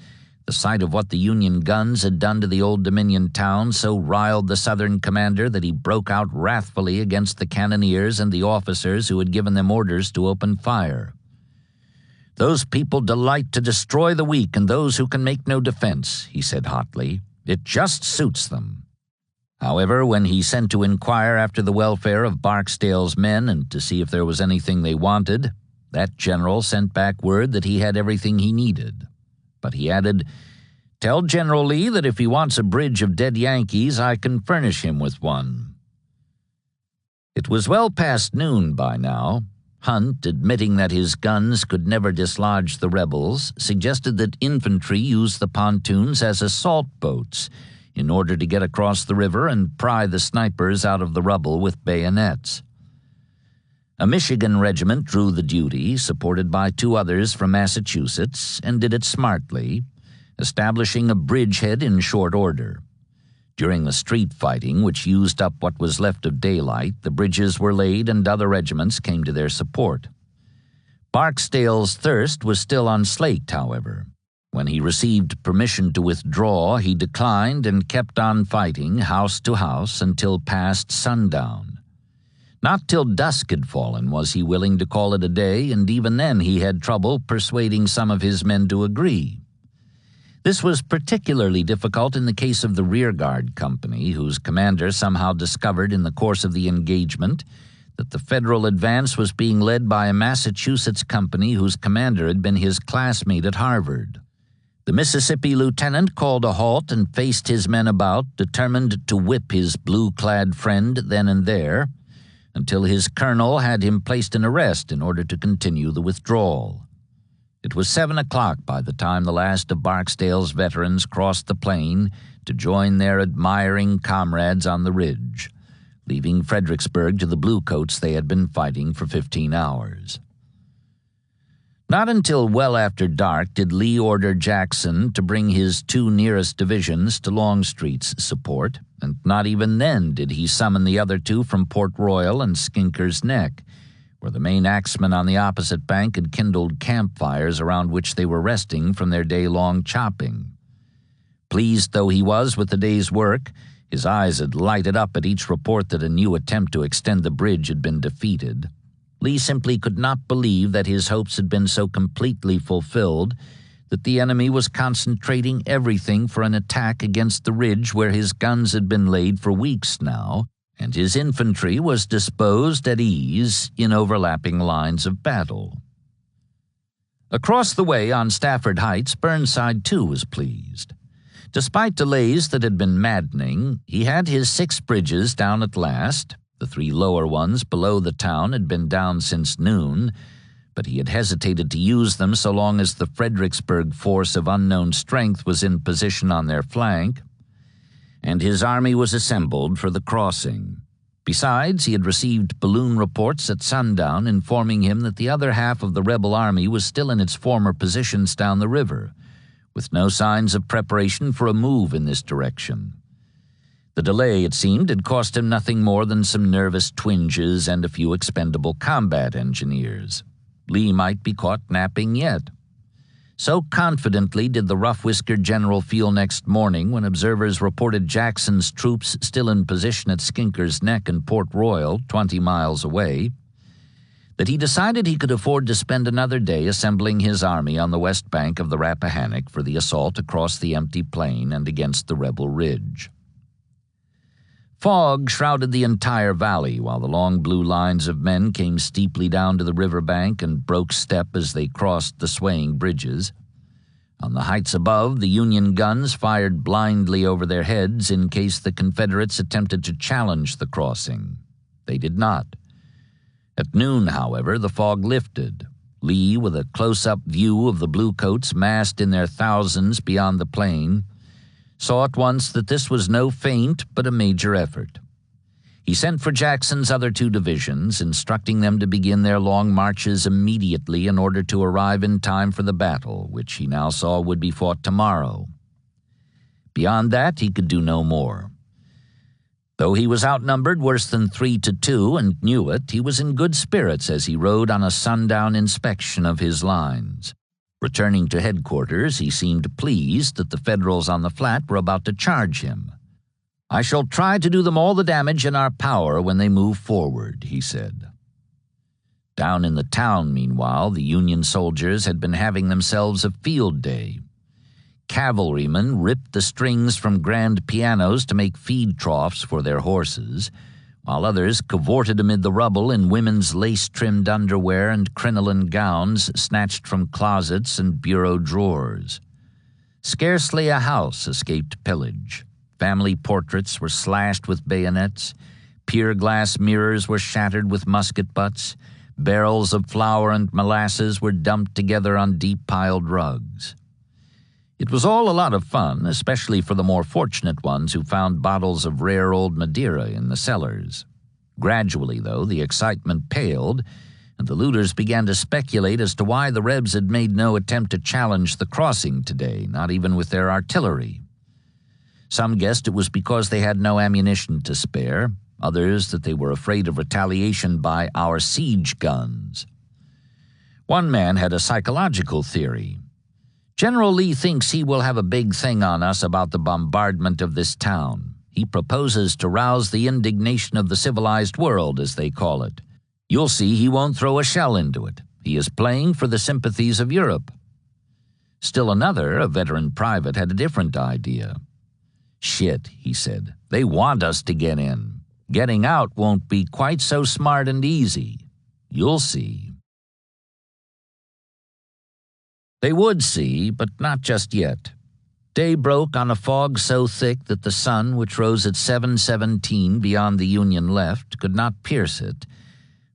Speaker 1: the sight of what the Union guns had done to the Old Dominion town so riled the Southern commander that he broke out wrathfully against the cannoneers and the officers who had given them orders to open fire. "Those people delight to destroy the weak and those who can make no defense," he said hotly. "It just suits them." However, when he sent to inquire after the welfare of Barksdale's men and to see if there was anything they wanted, that general sent back word that he had everything he needed. But he added, "Tell General Lee that if he wants a bridge of dead Yankees, I can furnish him with one." It was well past noon by now. Hunt, admitting that his guns could never dislodge the rebels, suggested that infantry use the pontoons as assault boats in order to get across the river and pry the snipers out of the rubble with bayonets. A Michigan regiment drew the duty, supported by 2 others from Massachusetts, and did it smartly, establishing a bridgehead in short order. During the street fighting, which used up what was left of daylight, the bridges were laid and other regiments came to their support. Barksdale's thirst was still unslaked, however. When he received permission to withdraw, he declined and kept on fighting house to house until past sundown. Not till dusk had fallen was he willing to call it a day, and even then he had trouble persuading some of his men to agree. This was particularly difficult in the case of the rearguard company, whose commander somehow discovered in the course of the engagement that the Federal advance was being led by a Massachusetts company whose commander had been his classmate at Harvard. The Mississippi lieutenant called a halt and faced his men about, determined to whip his blue-clad friend then and there, until his colonel had him placed in arrest in order to continue the withdrawal. It was 7 o'clock by the time the last of Barksdale's veterans crossed the plain to join their admiring comrades on the ridge, leaving Fredericksburg to the bluecoats they had been fighting for 15 hours. Not until well after dark did Lee order Jackson to bring his 2 nearest divisions to Longstreet's support, and not even then did he summon the other 2 from Port Royal and Skinker's Neck, where the main axemen on the opposite bank had kindled campfires around which they were resting from their day-long chopping. Pleased though he was with the day's work, his eyes had lighted up at each report that a new attempt to extend the bridge had been defeated. Lee simply could not believe that his hopes had been so completely fulfilled, that the enemy was concentrating everything for an attack against the ridge where his guns had been laid for weeks now, and his infantry was disposed at ease in overlapping lines of battle. Across the way on Stafford Heights, Burnside too was pleased. Despite delays that had been maddening, he had his 6 bridges down at last. The 3 lower ones below the town had been down since noon, but he had hesitated to use them so long as the Fredericksburg force of unknown strength was in position on their flank, and his army was assembled for the crossing. Besides, he had received balloon reports at sundown informing him that the other half of the rebel army was still in its former positions down the river, with no signs of preparation for a move in this direction. The delay, it seemed, had cost him nothing more than some nervous twinges and a few expendable combat engineers. Lee might be caught napping yet. So confidently did the rough-whiskered general feel next morning when observers reported Jackson's troops still in position at Skinker's Neck and Port Royal, 20 miles away, that he decided he could afford to spend another day assembling his army on the west bank of the Rappahannock for the assault across the empty plain and against the rebel ridge. Fog shrouded the entire valley while the long blue lines of men came steeply down to the riverbank and broke step as they crossed the swaying bridges. On the heights above, the Union guns fired blindly over their heads in case the Confederates attempted to challenge the crossing. They did not. At noon, however, the fog lifted. Lee, with a close-up view of the bluecoats massed in their thousands beyond the plain, saw at once that this was no feint but a major effort. He sent for Jackson's other 2 divisions, instructing them to begin their long marches immediately in order to arrive in time for the battle, which he now saw would be fought tomorrow. Beyond that, he could do no more. Though he was outnumbered worse than 3-2 and knew it, he was in good spirits as he rode on a sundown inspection of his lines. Returning to headquarters, he seemed pleased that the Federals on the flat were about to charge him. "I shall try to do them all the damage in our power when they move forward," he said. Down in the town, meanwhile, the Union soldiers had been having themselves a field day. Cavalrymen ripped the strings from grand pianos to make feed troughs for their horses, while others cavorted amid the rubble in women's lace-trimmed underwear and crinoline gowns snatched from closets and bureau drawers. Scarcely a house escaped pillage. Family portraits were slashed with bayonets, pier glass mirrors were shattered with musket butts, barrels of flour and molasses were dumped together on deep-piled rugs. It was all a lot of fun, especially for the more fortunate ones who found bottles of rare old Madeira in the cellars. Gradually, though, the excitement paled, and the looters began to speculate as to why the Rebs had made no attempt to challenge the crossing today, not even with their artillery. Some guessed it was because they had no ammunition to spare, others that they were afraid of retaliation by our siege guns. One man had a psychological theory. "General Lee thinks he will have a big thing on us about the bombardment of this town. He proposes to rouse the indignation of the civilized world, as they call it. You'll see he won't throw a shell into it. He is playing for the sympathies of Europe." Still another, a veteran private, had a different idea. "Shit," he said. "They want us to get in. Getting out won't be quite so smart and easy. You'll see." They would see, but not just yet. Day broke on a fog so thick that the sun, which rose at 7:17 beyond the Union left, could not pierce it,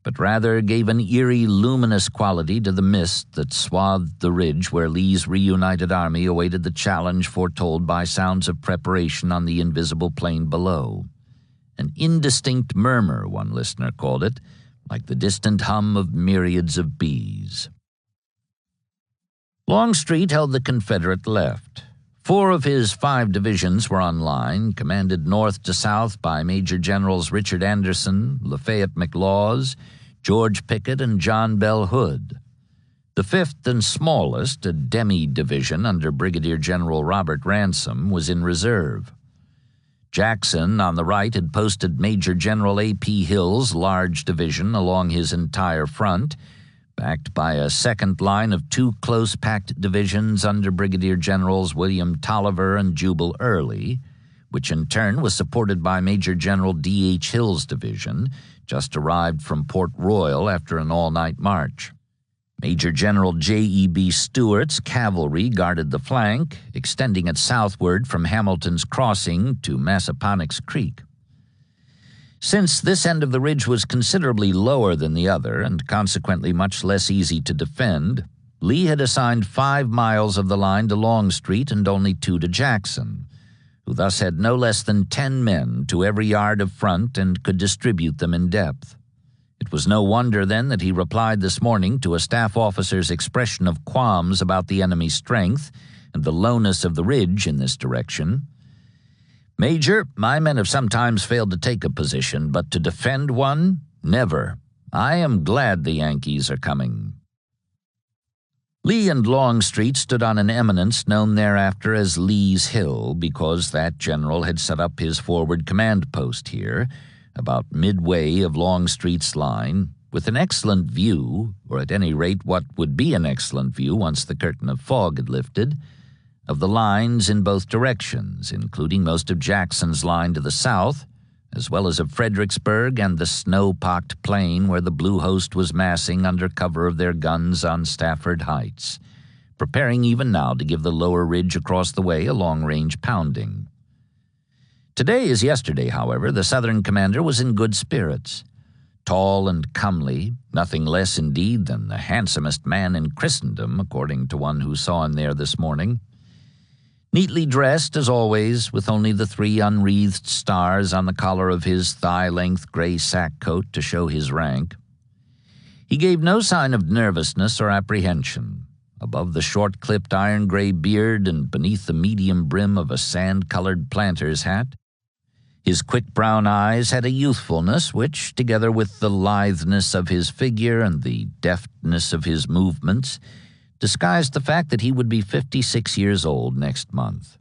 Speaker 1: but rather gave an eerie, luminous quality to the mist that swathed the ridge where Lee's reunited army awaited the challenge foretold by sounds of preparation on the invisible plain below. An indistinct murmur, one listener called it, like the distant hum of myriads of bees. Longstreet held the Confederate left. 4 of his 5 divisions were on line, commanded north to south by Major Generals Richard Anderson, Lafayette McLaws, George Pickett, and John Bell Hood. The 5th and smallest, a demi-division under Brigadier General Robert Ransom, was in reserve. Jackson, on the right, had posted Major General A.P. Hill's large division along his entire front, backed by a second line of 2 close-packed divisions under Brigadier Generals William Tolliver and Jubal Early, which in turn was supported by Major General D.H. Hill's division, just arrived from Port Royal after an all-night march. Major General J.E.B. Stewart's cavalry guarded the flank, extending it southward from Hamilton's Crossing to Massaponax Creek. Since this end of the ridge was considerably lower than the other and consequently much less easy to defend, Lee had assigned 5 miles of the line to Longstreet and only 2 to Jackson, who thus had no less than 10 men to every yard of front and could distribute them in depth. It was no wonder, then, that he replied this morning to a staff officer's expression of qualms about the enemy's strength and the lowness of the ridge in this direction. "Major, my men have sometimes failed to take a position, but to defend one, never. I am glad the Yankees are coming." Lee and Longstreet stood on an eminence known thereafter as Lee's Hill because that general had set up his forward command post here, about midway of Longstreet's line, with an excellent view, or at any rate what would be an excellent view once the curtain of fog had lifted, of the lines in both directions, including most of Jackson's line to the south, as well as of Fredericksburg and the snow-pocked plain where the Blue Host was massing under cover of their guns on Stafford Heights, preparing even now to give the lower ridge across the way a long-range pounding. Today as yesterday, however, the Southern commander was in good spirits. Tall and comely, nothing less indeed than the handsomest man in Christendom, according to one who saw him there this morning. Neatly dressed, as always, with only the 3 unwreathed stars on the collar of his thigh-length gray sack coat to show his rank. He gave no sign of nervousness or apprehension. Above the short-clipped iron-gray beard and beneath the medium brim of a sand-colored planter's hat, His quick brown eyes had a youthfulness which, together with the litheness of his figure and the deftness of his movements, disguised the fact that he would be 56 years old next month.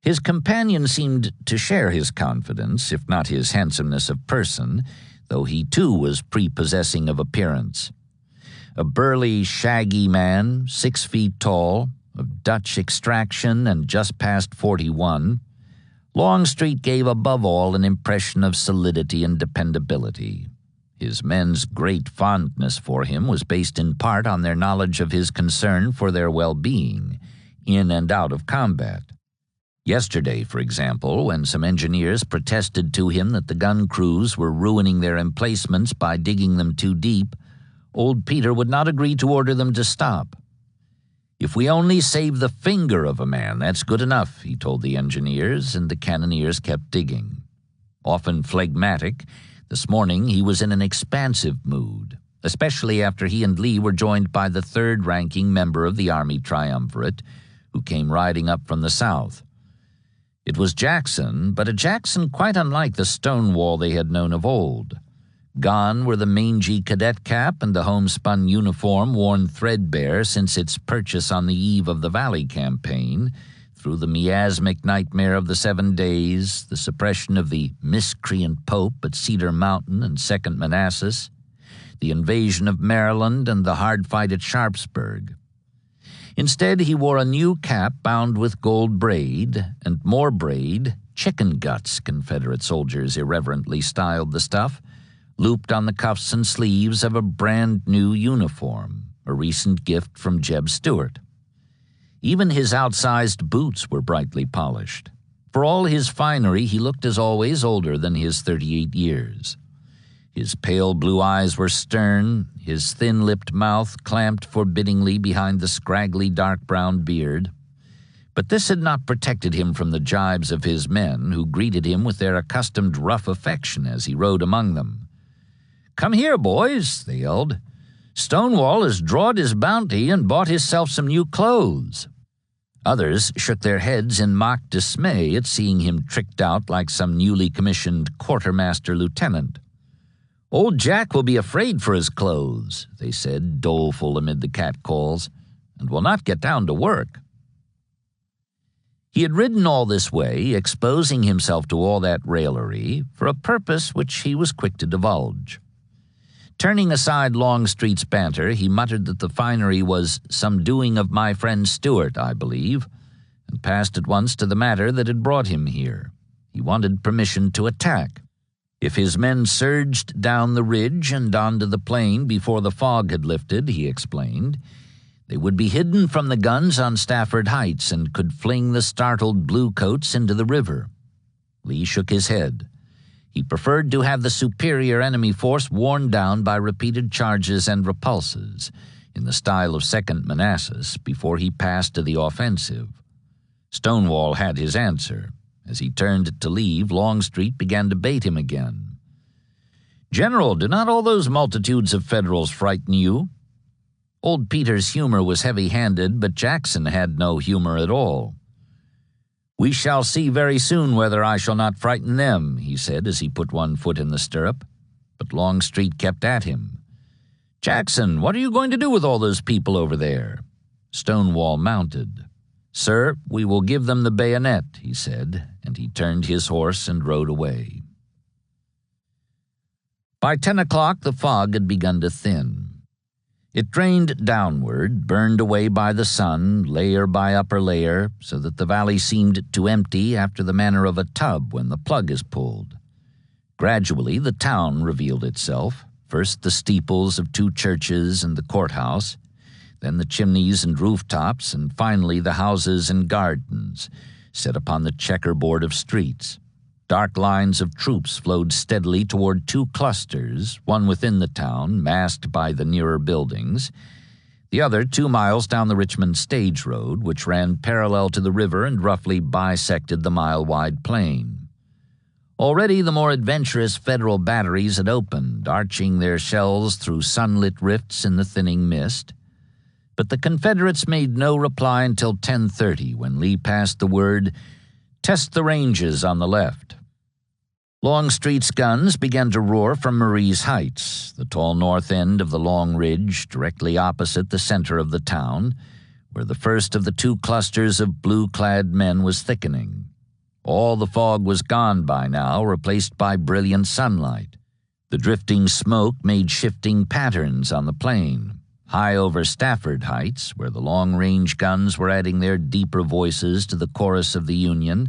Speaker 1: His companion seemed to share his confidence, if not his handsomeness of person, though he too was prepossessing of appearance. A burly, shaggy man, 6 feet tall, of Dutch extraction and just past 41, Longstreet gave above all an impression of solidity and dependability. His men's great fondness for him was based in part on their knowledge of his concern for their well-being, in and out of combat. Yesterday, for example, when some engineers protested to him that the gun crews were ruining their emplacements by digging them too deep, old Peter would not agree to order them to stop. "If we only save the finger of a man, that's good enough," he told the engineers, and the cannoneers kept digging. Often phlegmatic, this morning he was in an expansive mood, especially after he and Lee were joined by the third-ranking member of the Army Triumvirate, who came riding up from the south. It was Jackson, but a Jackson quite unlike the Stonewall they had known of old. Gone were the mangy cadet cap and the homespun uniform worn threadbare since its purchase on the eve of the Valley Campaign, through the miasmic nightmare of the 7 days, the suppression of the miscreant Pope at Cedar Mountain and Second Manassas, the invasion of Maryland, and the hard fight at Sharpsburg. Instead, he wore a new cap bound with gold braid, and more braid, chicken guts, Confederate soldiers irreverently styled the stuff, looped on the cuffs and sleeves of a brand-new uniform, a recent gift from Jeb Stuart. Even his outsized boots were brightly polished. For all his finery, he looked as always older than his 38 years. His pale blue eyes were stern, his thin-lipped mouth clamped forbiddingly behind the scraggly dark brown beard. But this had not protected him from the jibes of his men, who greeted him with their accustomed rough affection as he rode among them. "Come here, boys," they yelled. "Stonewall has drawed his bounty and bought himself some new clothes." Others shook their heads in mock dismay at seeing him tricked out like some newly commissioned quartermaster lieutenant. "Old Jack will be afraid for his clothes," they said, doleful amid the catcalls, "and will not get down to work." He had ridden all this way, exposing himself to all that raillery, for a purpose which he was quick to divulge. Turning aside Longstreet's banter, he muttered that the finery was "some doing of my friend Stuart, I believe," and passed at once to the matter that had brought him here. He wanted permission to attack. If his men surged down the ridge and onto the plain before the fog had lifted, he explained, they would be hidden from the guns on Stafford Heights and could fling the startled bluecoats into the river. Lee shook his head. He preferred to have the superior enemy force worn down by repeated charges and repulses, in the style of Second Manassas, before he passed to the offensive. Stonewall had his answer. As he turned to leave, Longstreet began to bait him again. "General, do not all those multitudes of Federals frighten you?" Old Peter's humor was heavy-handed, but Jackson had no humor at all. "We shall see very soon whether I shall not frighten them," he said as he put one foot in the stirrup. But Longstreet kept at him. "Jackson, what are you going to do with all those people over there?" Stonewall mounted. "Sir, we will give them the bayonet," he said, and he turned his horse and rode away. By 10 o'clock the fog had begun to thin. It drained downward, burned away by the sun, layer by upper layer, so that the valley seemed to empty after the manner of a tub when the plug is pulled. Gradually the town revealed itself, first the steeples of 2 churches and the courthouse, then the chimneys and rooftops, and finally the houses and gardens, set upon the checkerboard of streets. Dark lines of troops flowed steadily toward 2 clusters, one within the town, masked by the nearer buildings, the other 2 miles down the Richmond stage road, which ran parallel to the river and roughly bisected the mile-wide plain. Already the more adventurous Federal batteries had opened, arching their shells through sunlit rifts in the thinning mist. But the Confederates made no reply until 10:30, when Lee passed the word, Test the ranges on the left." Longstreet's guns began to roar from Marie's Heights, the tall north end of the long ridge directly opposite the center of the town, where the first of the two clusters of blue-clad men was thickening. All the fog was gone by now, replaced by brilliant sunlight. The drifting smoke made shifting patterns on the plain. High over Stafford Heights, where the long-range guns were adding their deeper voices to the chorus of the Union,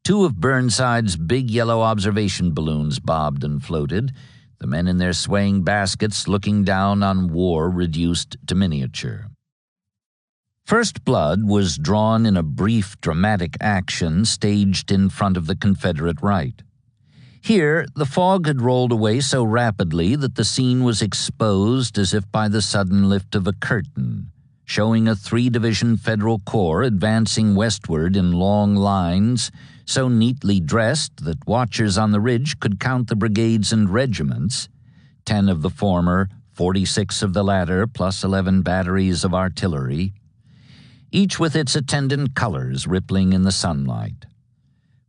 Speaker 1: two of Burnside's big yellow observation balloons bobbed and floated, the men in their swaying baskets looking down on war reduced to miniature. First blood was drawn in a brief, dramatic action staged in front of the Confederate right. Here, the fog had rolled away so rapidly that the scene was exposed as if by the sudden lift of a curtain, showing a three-division Federal Corps advancing westward in long lines, so neatly dressed that watchers on the ridge could count the brigades and regiments, 10 of the former, 46 of the latter, plus 11 batteries of artillery, each with its attendant colors rippling in the sunlight.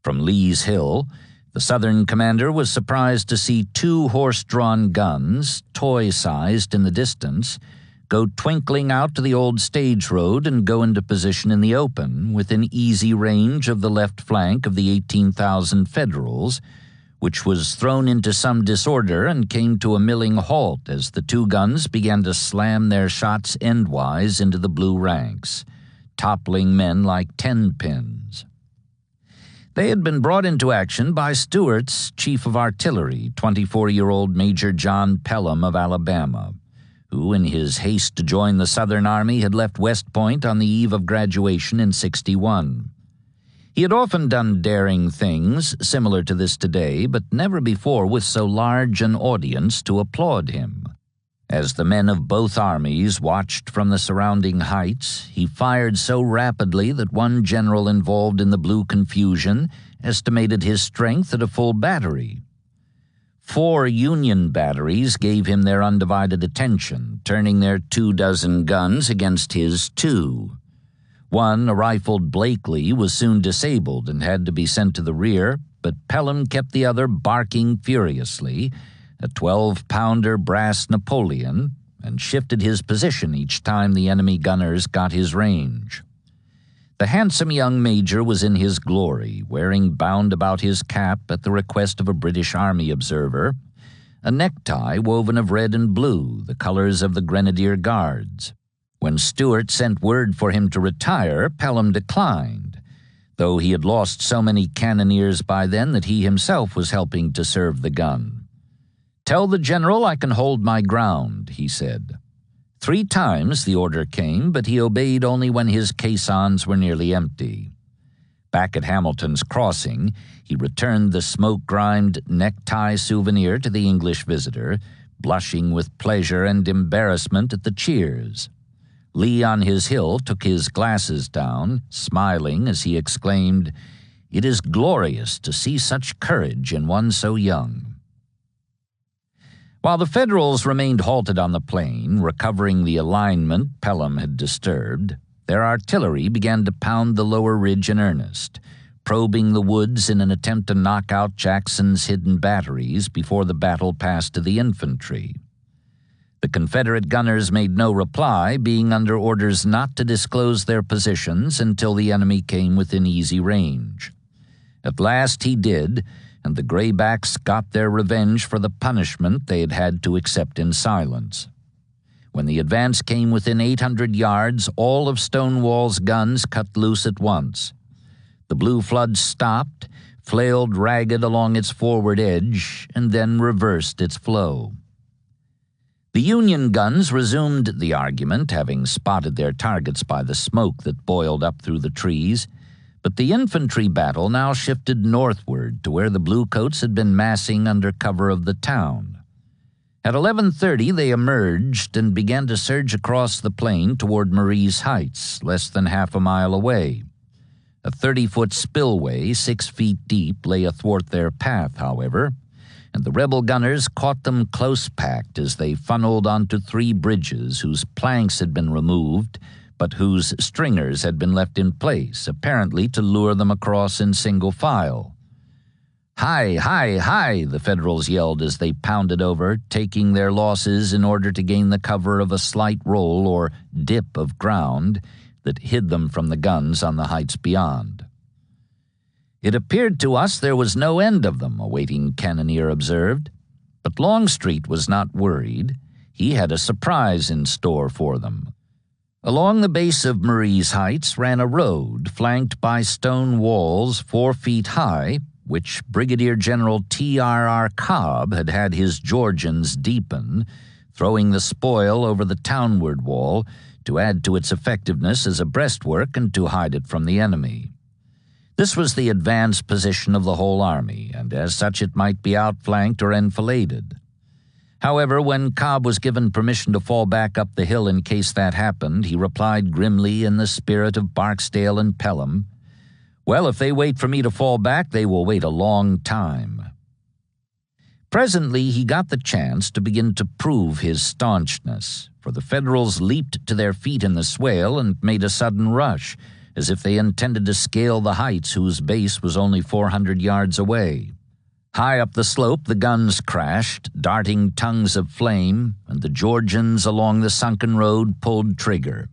Speaker 1: From Lee's Hill, the Southern commander was surprised to see two horse-drawn guns, toy-sized in the distance, go twinkling out to the old stage road and go into position in the open within easy range of the left flank of the 18,000 Federals, which was thrown into some disorder and came to a milling halt as the two guns began to slam their shots endwise into the blue ranks, toppling men like 10-pins. They had been brought into action by Stuart's chief of artillery, 24-year-old Major John Pelham of Alabama, who, in his haste to join the Southern Army, had left West Point on the eve of graduation in '61. He had often done daring things, similar to this today, but never before with so large an audience to applaud him. As the men of both armies watched from the surrounding heights, he fired so rapidly that one general involved in the blue confusion estimated his strength at a full battery. 4 Union batteries gave him their undivided attention, turning their 24 guns against his 2. One, a rifled Blakely, was soon disabled and had to be sent to the rear, but Pelham kept the other barking furiously, a 12-pounder brass Napoleon, and shifted his position each time the enemy gunners got his range. The handsome young major was in his glory, wearing bound about his cap at the request of a British Army observer, a necktie woven of red and blue, the colors of the Grenadier Guards. When Stuart sent word for him to retire, Pelham declined, though he had lost so many cannoneers by then that he himself was helping to serve the gun. "Tell the general I can hold my ground," he said. 3 times the order came, but he obeyed only when his caissons were nearly empty. Back at Hamilton's Crossing, he returned the smoke-grimed necktie souvenir to the English visitor, blushing with pleasure and embarrassment at the cheers. Lee on his hill took his glasses down, smiling as he exclaimed, "It is glorious to see such courage in one so young." While the Federals remained halted on the plain, recovering the alignment Pelham had disturbed, their artillery began to pound the lower ridge in earnest, probing the woods in an attempt to knock out Jackson's hidden batteries before the battle passed to the infantry. The Confederate gunners made no reply, being under orders not to disclose their positions until the enemy came within easy range. At last he did, and the Graybacks got their revenge for the punishment they had had to accept in silence. When the advance came within 800 yards, all of Stonewall's guns cut loose at once. The blue flood stopped, flailed ragged along its forward edge, and then reversed its flow. The Union guns resumed the argument, having spotted their targets by the smoke that boiled up through the trees, but the infantry battle now shifted northward to where the bluecoats had been massing under cover of the town. At 11:30 they emerged and began to surge across the plain toward Marie's Heights, less than half a mile away. A 30-foot spillway, 6 feet deep, lay athwart their path, however, and the rebel gunners caught them close-packed as they funneled onto 3 bridges whose planks had been removed, but whose stringers had been left in place, apparently to lure them across in single file. "Hi, hi, hi," the Federals yelled as they pounded over, taking their losses in order to gain the cover of a slight roll or dip of ground that hid them from the guns on the heights beyond. "It appeared to us there was no end of them," a waiting cannoneer observed. But Longstreet was not worried. He had a surprise in store for them. Along the base of Marie's Heights ran a road flanked by stone walls 4 feet high, which Brigadier General T.R.R. Cobb had had his Georgians deepen, throwing the spoil over the townward wall to add to its effectiveness as a breastwork and to hide it from the enemy. This was the advanced position of the whole army, and as such it might be outflanked or enfiladed. However, when Cobb was given permission to fall back up the hill in case that happened, he replied grimly in the spirit of Barksdale and Pelham, "Well, if they wait for me to fall back, they will wait a long time." Presently he got the chance to begin to prove his staunchness, for the Federals leaped to their feet in the swale and made a sudden rush, as if they intended to scale the heights whose base was only 400 yards away. High up the slope the guns crashed, darting tongues of flame, and the Georgians along the sunken road pulled trigger.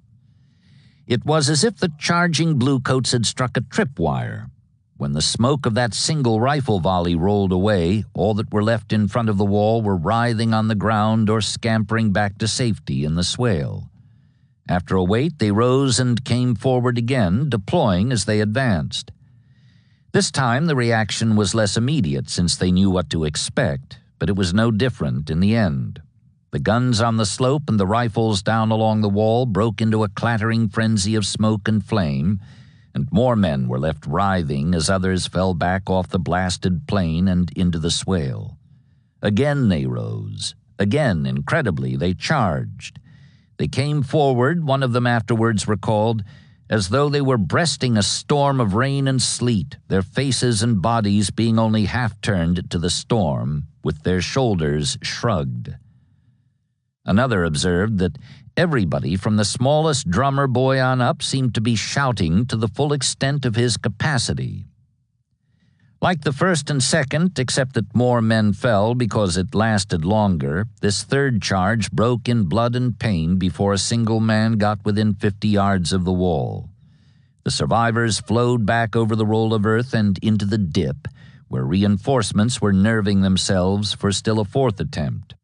Speaker 1: It was as if the charging bluecoats had struck a tripwire. When the smoke of that single rifle volley rolled away, all that were left in front of the wall were writhing on the ground or scampering back to safety in the swale. After a wait, they rose and came forward again, deploying as they advanced. This time the reaction was less immediate since they knew what to expect, but it was no different in the end. The guns on the slope and the rifles down along the wall broke into a clattering frenzy of smoke and flame, and more men were left writhing as others fell back off the blasted plain and into the swale. Again they rose. Again, incredibly, they charged. They came forward, one of them afterwards recalled, as though they were breasting a storm of rain and sleet, their faces and bodies being only half turned to the storm, with their shoulders shrugged. Another observed that everybody from the smallest drummer boy on up seemed to be shouting to the full extent of his capacity. Like the first and second, except that more men fell because it lasted longer, this third charge broke in blood and pain before a single man got within 50 yards of the wall. The survivors flowed back over the roll of earth and into the dip, where reinforcements were nerving themselves for still a fourth attempt.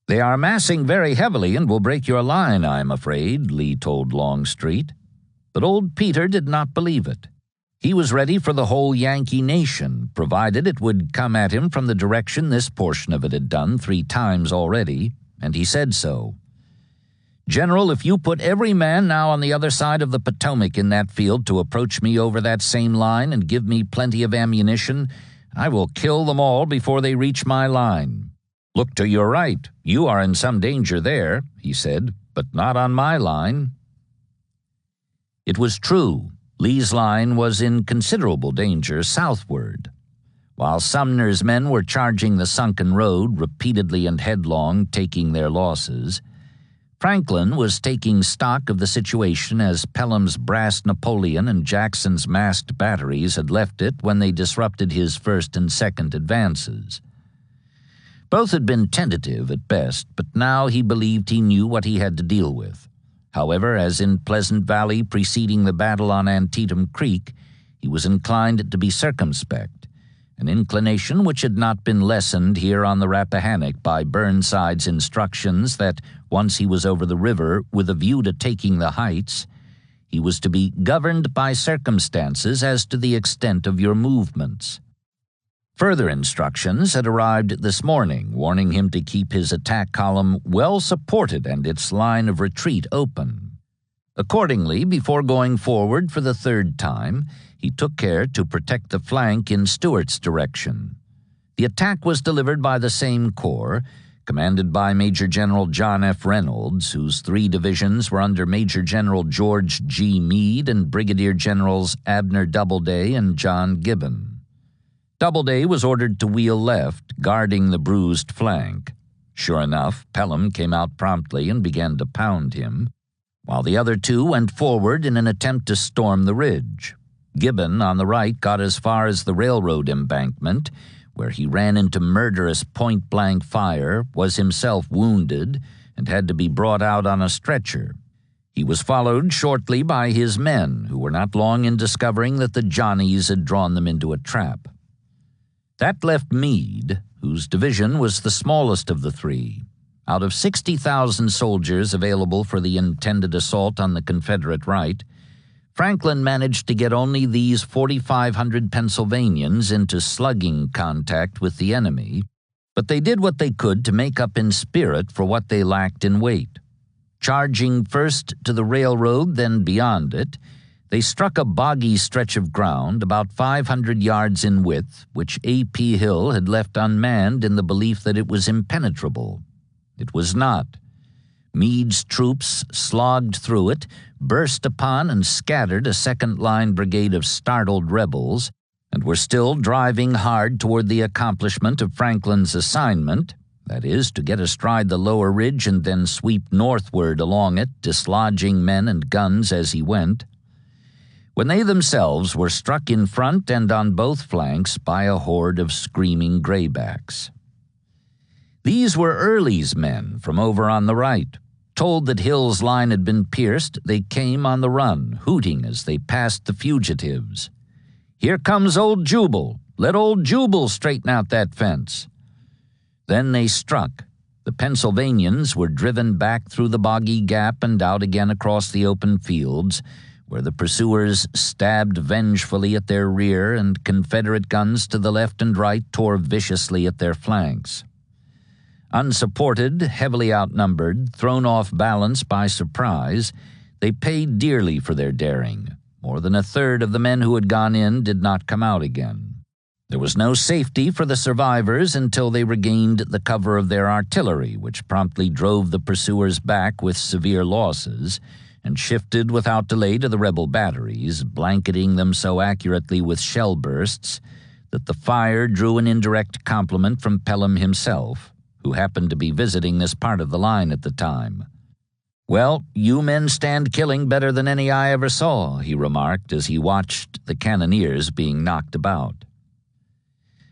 Speaker 1: "They are massing very heavily and will break your line, I'm afraid," Lee told Longstreet. But old Peter did not believe it. He was ready for the whole Yankee nation, provided it would come at him from the direction this portion of it had done 3 times already, and he said so. "General, if you put every man now on the other side of the Potomac in that field to approach me over that same line and give me plenty of ammunition, I will kill them all before they reach my line. Look to your right. You are in some danger there," he said, "but not on my line." It was true. Lee's line was in considerable danger southward. While Sumner's men were charging the sunken road repeatedly and headlong, taking their losses, Franklin was taking stock of the situation as Pelham's brass Napoleon and Jackson's masked batteries had left it when they disrupted his first and second advances. Both had been tentative at best, but now he believed he knew what he had to deal with. However, as in Pleasant Valley preceding the battle on Antietam Creek, he was inclined to be circumspect, an inclination which had not been lessened here on the Rappahannock by Burnside's instructions that, once he was over the river with a view to taking the heights, he was to be governed by circumstances as to the extent of your movements. Further instructions had arrived this morning, warning him to keep his attack column well supported and its line of retreat open. Accordingly, before going forward for the 3rd time, he took care to protect the flank in Stuart's direction. The attack was delivered by the same corps, commanded by Major General John F. Reynolds, whose 3 divisions were under Major General George G. Meade and Brigadier Generals Abner Doubleday and John Gibbon. Doubleday was ordered to wheel left, guarding the bruised flank. Sure enough, Pelham came out promptly and began to pound him. while the other two went forward in an attempt to storm the ridge. Gibbon, on the right, got as far as the railroad embankment, where he ran into murderous point-blank fire, was himself wounded, and had to be brought out on a stretcher. He was followed shortly by his men, who were not long in discovering that the Johnnies had drawn them into a trap. That left Meade, whose division was the smallest of the three. Out of 60,000 soldiers available for the intended assault on the Confederate right, Franklin managed to get only these 4,500 Pennsylvanians into slugging contact with the enemy, but they did what they could to make up in spirit for what they lacked in weight. Charging first to the railroad, then beyond it, they struck a boggy stretch of ground about 500 yards in width, which A.P. Hill had left unmanned in the belief that it was impenetrable. It was not. Meade's troops slogged through it, burst upon and scattered a second-line brigade of startled rebels, and were still driving hard toward the accomplishment of Franklin's assignment, that is, to get astride the lower ridge and then sweep northward along it, dislodging men and guns as he went, when they themselves were struck in front and on both flanks by a horde of screaming graybacks. These were Early's men from over on the right. Told that Hill's line had been pierced, they came on the run, hooting as they passed the fugitives. "Here comes old Jubal. Let old Jubal straighten out that fence." Then they struck. The Pennsylvanians were driven back through the boggy gap and out again across the open fields, where the pursuers stabbed vengefully at their rear and Confederate guns to the left and right tore viciously at their flanks. Unsupported, heavily outnumbered, thrown off balance by surprise, they paid dearly for their daring. More than a third of the men who had gone in did not come out again. There was no safety for the survivors until they regained the cover of their artillery, which promptly drove the pursuers back with severe losses, and shifted without delay to the rebel batteries, blanketing them so accurately with shell bursts that the fire drew an indirect compliment from Pelham himself, who happened to be visiting this part of the line at the time. "Well, you men stand killing better than any I ever saw," he remarked as he watched the cannoneers being knocked about.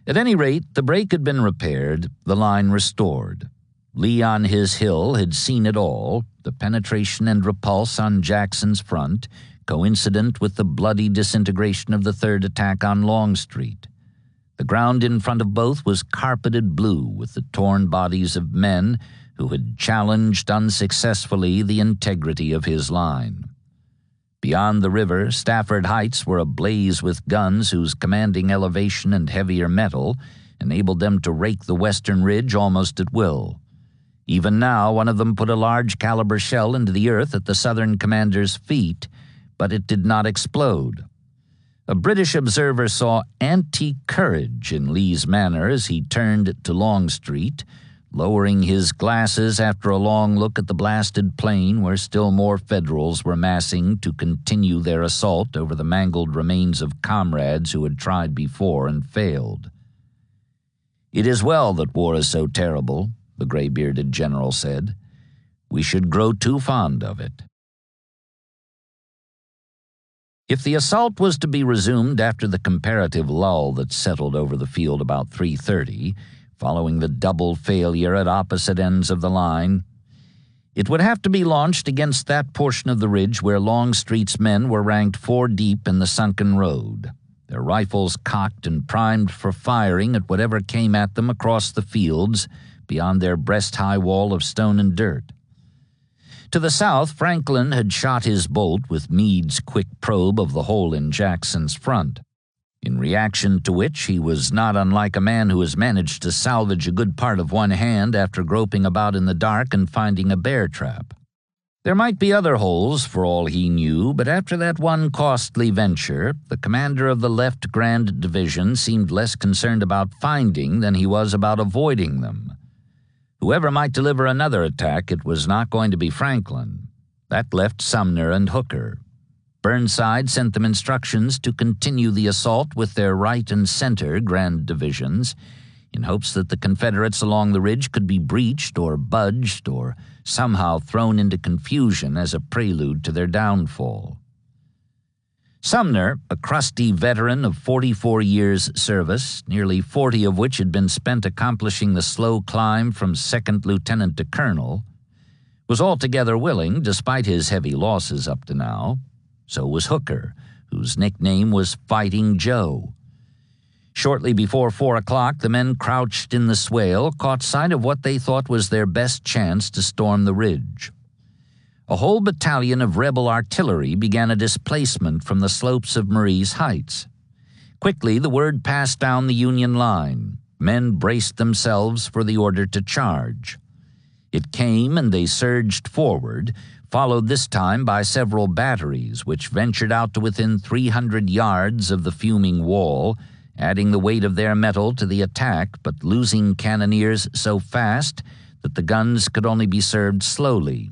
Speaker 1: At any rate, the break had been repaired, the line restored. Lee on his hill had seen it all, the penetration and repulse on Jackson's front, coincident with the bloody disintegration of the third attack on Longstreet. The ground in front of both was carpeted blue with the torn bodies of men who had challenged unsuccessfully the integrity of his line. Beyond the river, Stafford Heights were ablaze with guns whose commanding elevation and heavier metal enabled them to rake the western ridge almost at will. Even now, one of them put a large caliber shell into the earth at the Southern commander's feet, but it did not explode. A British observer saw anti-courage in Lee's manner as he turned to Longstreet, lowering his glasses after a long look at the blasted plain where still more Federals were massing to continue their assault over the mangled remains of comrades who had tried before and failed. "It is well that war is so terrible," the gray-bearded general said. "We should grow too fond of it." If the assault was to be resumed after the comparative lull that settled over the field about 3:30, following the double failure at opposite ends of the line, it would have to be launched against that portion of the ridge where Longstreet's men were ranked 4 deep in the sunken road, their rifles cocked and primed for firing at whatever came at them across the fields beyond their breast-high wall of stone and dirt. To the south, Franklin had shot his bolt with Meade's quick probe of the hole in Jackson's front, in reaction to which he was not unlike a man who has managed to salvage a good part of one hand after groping about in the dark and finding a bear trap. There might be other holes for all he knew, but after that one costly venture, the commander of the left Grand Division seemed less concerned about finding than he was about avoiding them. Whoever might deliver another attack, it was not going to be Franklin. That left Sumner and Hooker. Burnside sent them instructions to continue the assault with their right and center Grand Divisions, in hopes that the Confederates along the ridge could be breached or budged or somehow thrown into confusion as a prelude to their downfall. Sumner, a crusty veteran of 44 years' service, nearly 40 of which had been spent accomplishing the slow climb from second lieutenant to colonel, was altogether willing, despite his heavy losses up to now. So was Hooker, whose nickname was Fighting Joe. Shortly before 4 o'clock, the men crouched in the swale caught sight of what they thought was their best chance to storm the ridge. A whole battalion of rebel artillery began a displacement from the slopes of Marye's Heights. Quickly, the word passed down the Union line. Men braced themselves for the order to charge. It came, and they surged forward, followed this time by several batteries, which ventured out to within 300 yards of the fuming wall, adding the weight of their metal to the attack, but losing cannoneers so fast that the guns could only be served slowly.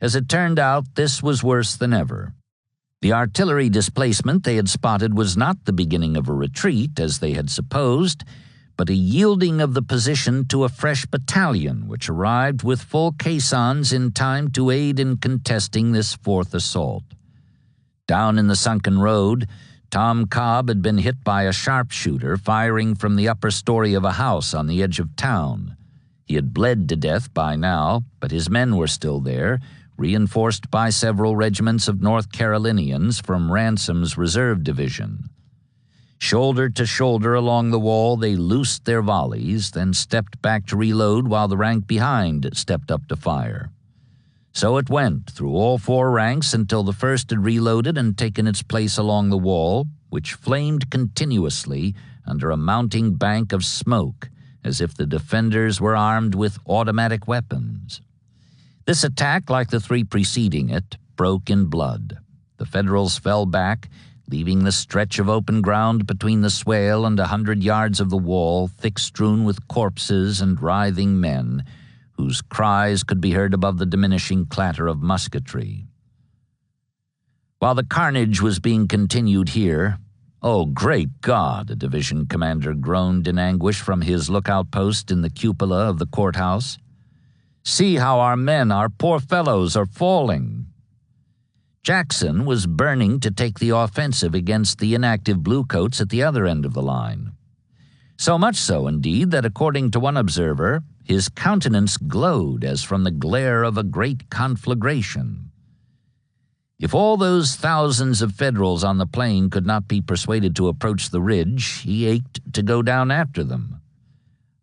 Speaker 1: As it turned out, this was worse than ever. The artillery displacement they had spotted was not the beginning of a retreat, as they had supposed, but a yielding of the position to a fresh battalion, which arrived with full caissons in time to aid in contesting this fourth assault. Down in the sunken road, Tom Cobb had been hit by a sharpshooter firing from the upper story of a house on the edge of town. He had bled to death by now, but his men were still there, reinforced by several regiments of North Carolinians from Ransom's reserve division. Shoulder to shoulder along the wall, they loosed their volleys, then stepped back to reload while the rank behind stepped up to fire. So it went through all 4 ranks until the first had reloaded and taken its place along the wall, which flamed continuously under a mounting bank of smoke, as if the defenders were armed with automatic weapons. This attack, like the 3 preceding it, broke in blood. The Federals fell back, leaving the stretch of open ground between the swale and 100 yards of the wall thick-strewn with corpses and writhing men, whose cries could be heard above the diminishing clatter of musketry. While the carnage was being continued here, "Oh, great God!" a division commander groaned in anguish from his lookout post in the cupola of the courthouse. "See how our men, our poor fellows, are falling." Jackson was burning to take the offensive against the inactive bluecoats at the other end of the line. So much so, indeed, that according to one observer, his countenance glowed as from the glare of a great conflagration. If all those thousands of Federals on the plain could not be persuaded to approach the ridge, he ached to go down after them.